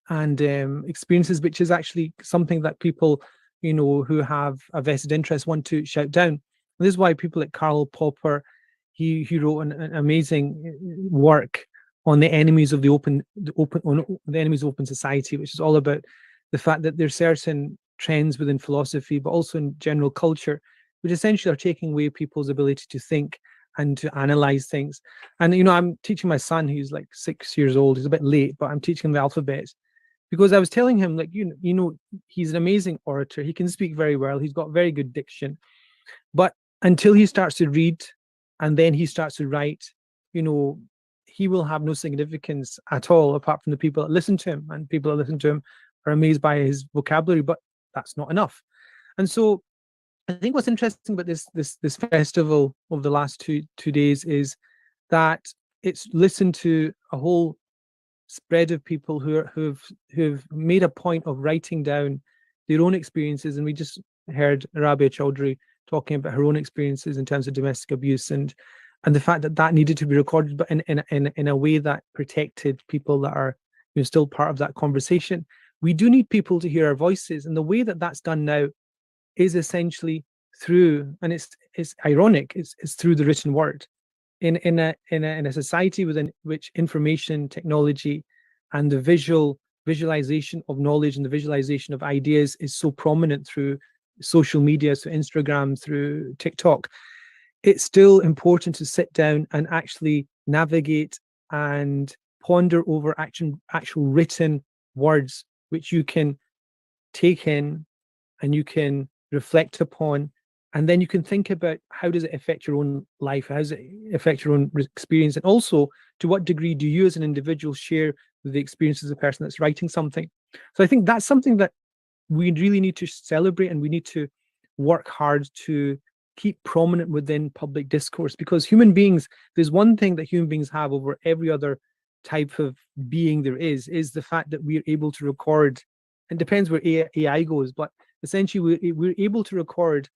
experiences, which is actually something that people, who have a vested interest want to shout down. And this is why people like Karl Popper, he wrote an amazing work on the enemies of the open society, which is all about the fact that there's certain trends within philosophy, but also in general culture, which essentially are taking away people's ability to think and to analyze things. And I'm teaching my son, who's like 6 years old. He's a bit late, but I'm teaching him the alphabet, because I was telling him, like, he's an amazing orator. He can speak very well. He's got very good diction, but until he starts to read and then he starts to write, he will have no significance at all apart from the people that listen to him, and people that listen to him are amazed by his vocabulary, but that's not enough. And so I think what's interesting about this festival over the last two days is that it's listened to a whole spread of people who've made a point of writing down their own experiences. And we just heard Rabia Chaudhry talking about her own experiences in terms of domestic abuse, and the fact that that needed to be recorded, but in a way that protected people that are, you know, still part of that conversation. We do need people to hear our voices, and the way that that's done now is essentially through, and it's ironic, it's through the written word. In a society within which information technology and the visualization of knowledge and the visualization of ideas is so prominent through social media, so Instagram, through TikTok, it's still important to sit down and actually navigate and ponder over actual written words, which you can take in and you can reflect upon, and then you can think about how does it affect your own life, how does it affect your own experience, and also to what degree do you as an individual share with the experiences of the person that's writing something. So I think that's something that we really need to celebrate, and we need to work hard to keep prominent within public discourse, because human beings, there's one thing that human beings have over every other type of being there is the fact that we're able to record. It depends where AI goes, but essentially we're able to record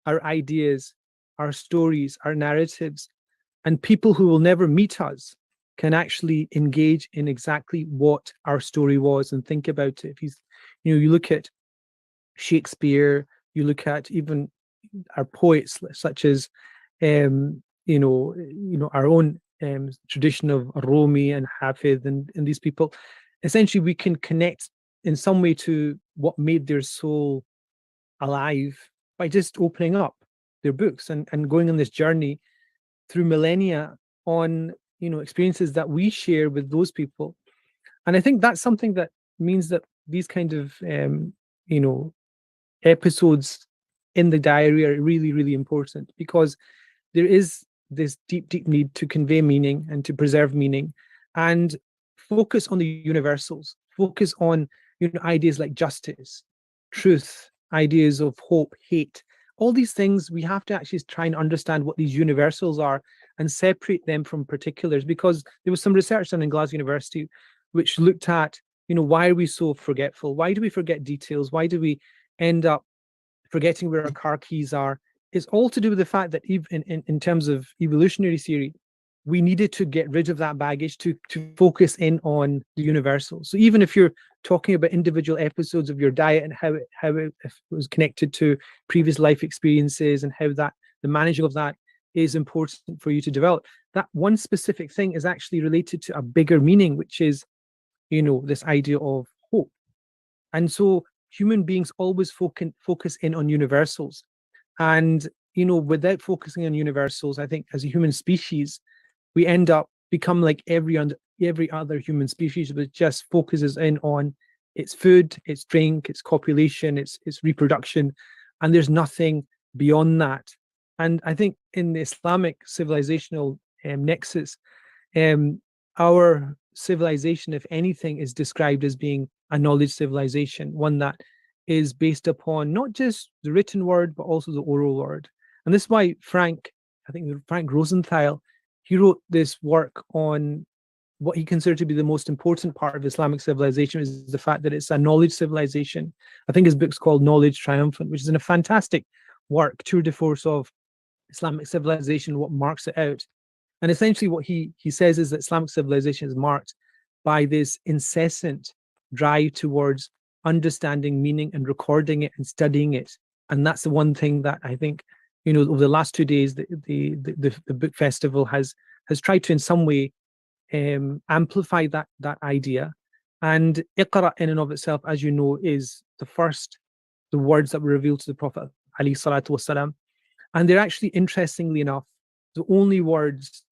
our ideas, our stories, our narratives, and people who will never meet us can actually engage in exactly what our story was and think about it. If you look at Shakespeare, you look at even our poets such as our own tradition of Rumi and Hafid and these people. Essentially, we can connect in some way to what made their soul alive by just opening up their books and going on this journey through millennia on experiences that we share with those people. And I think that's something that means that these kind of episodes in the diary are really, really important, because there is this deep need to convey meaning and to preserve meaning and focus on the universals, focus on ideas like justice, truth, ideas of hope, hate. All these things, we have to actually try and understand what these universals are and separate them from particulars, because there was some research done in Glasgow University which looked at, why are we so forgetful? Why do we forget details? Why do we end up forgetting where our car keys are? It's all to do with the fact that even in terms of evolutionary theory, we needed to get rid of that baggage to focus in on the universal. So even if you're talking about individual episodes of your diet and how it was connected to previous life experiences and how that the managing of that is important for you to develop, that one specific thing is actually related to a bigger meaning, which is, this idea of hope. And so human beings always focus in on universals. And, without focusing on universals, I think as a human species, we end up become like every other human species, which just focuses in on its food, its drink, its copulation, its reproduction, and there's nothing beyond that. And I think in the Islamic civilizational nexus, our civilization, if anything, is described as being a knowledge civilization, one that is based upon not just the written word, but also the oral word. And this is why Frank Rosenthal, he wrote this work on what he considered to be the most important part of Islamic civilization, is the fact that it's a knowledge civilization. I think his book's called Knowledge Triumphant, which is a fantastic work, tour de force of Islamic civilization, what marks it out. And essentially what he says is that Islamic civilization is marked by this incessant drive towards understanding meaning and recording it and studying it. And that's the one thing that I think, over the last 2 days, the book festival has tried to in some way amplify that idea. And Iqra in and of itself, as you know, is the words that were revealed to the Prophet alayhi salatu wasalam. And they're actually, interestingly enough, the only words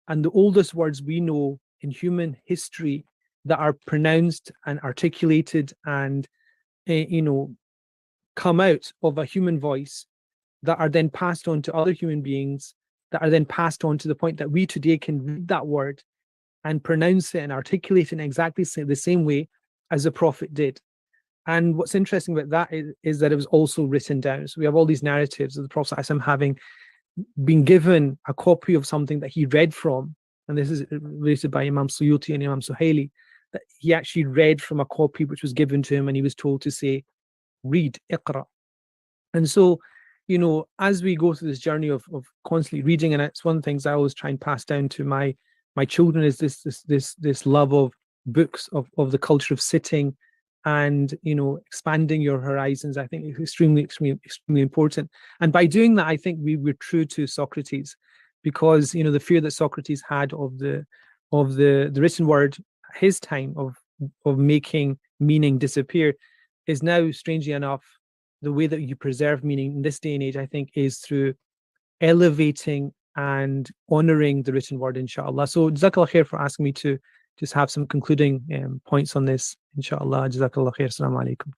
and the oldest words we know in human history that are pronounced and articulated and come out of a human voice, that are then passed on to other human beings, that are then passed on to the point that we today can read that word and pronounce it and articulate it in exactly the same way as the Prophet did. And what's interesting about that is that it was also written down. So we have all these narratives of the Prophet ﷺ having been given a copy of something that he read from, and this is related by Imam Suyuti and Imam Suhaili, that he actually read from a copy which was given to him, and he was told to say, read, Iqra. And so, you know, as we go through this journey of constantly reading, and it's one of the things I always try and pass down to my children, is this love of books, of the culture of sitting and, you know, expanding your horizons. I think is extremely important. And by doing that, I think we were true to Socrates, because, you know, the fear that Socrates had of the written word, his time of making meaning disappear, is now, strangely enough, the way that you preserve meaning in this day and age, I think, is through elevating and honoring the written word, inshallah. So Jazakallah khair for asking me to just have some concluding points on this, inshallah. Jazakallah khair. Assalamu alaikum.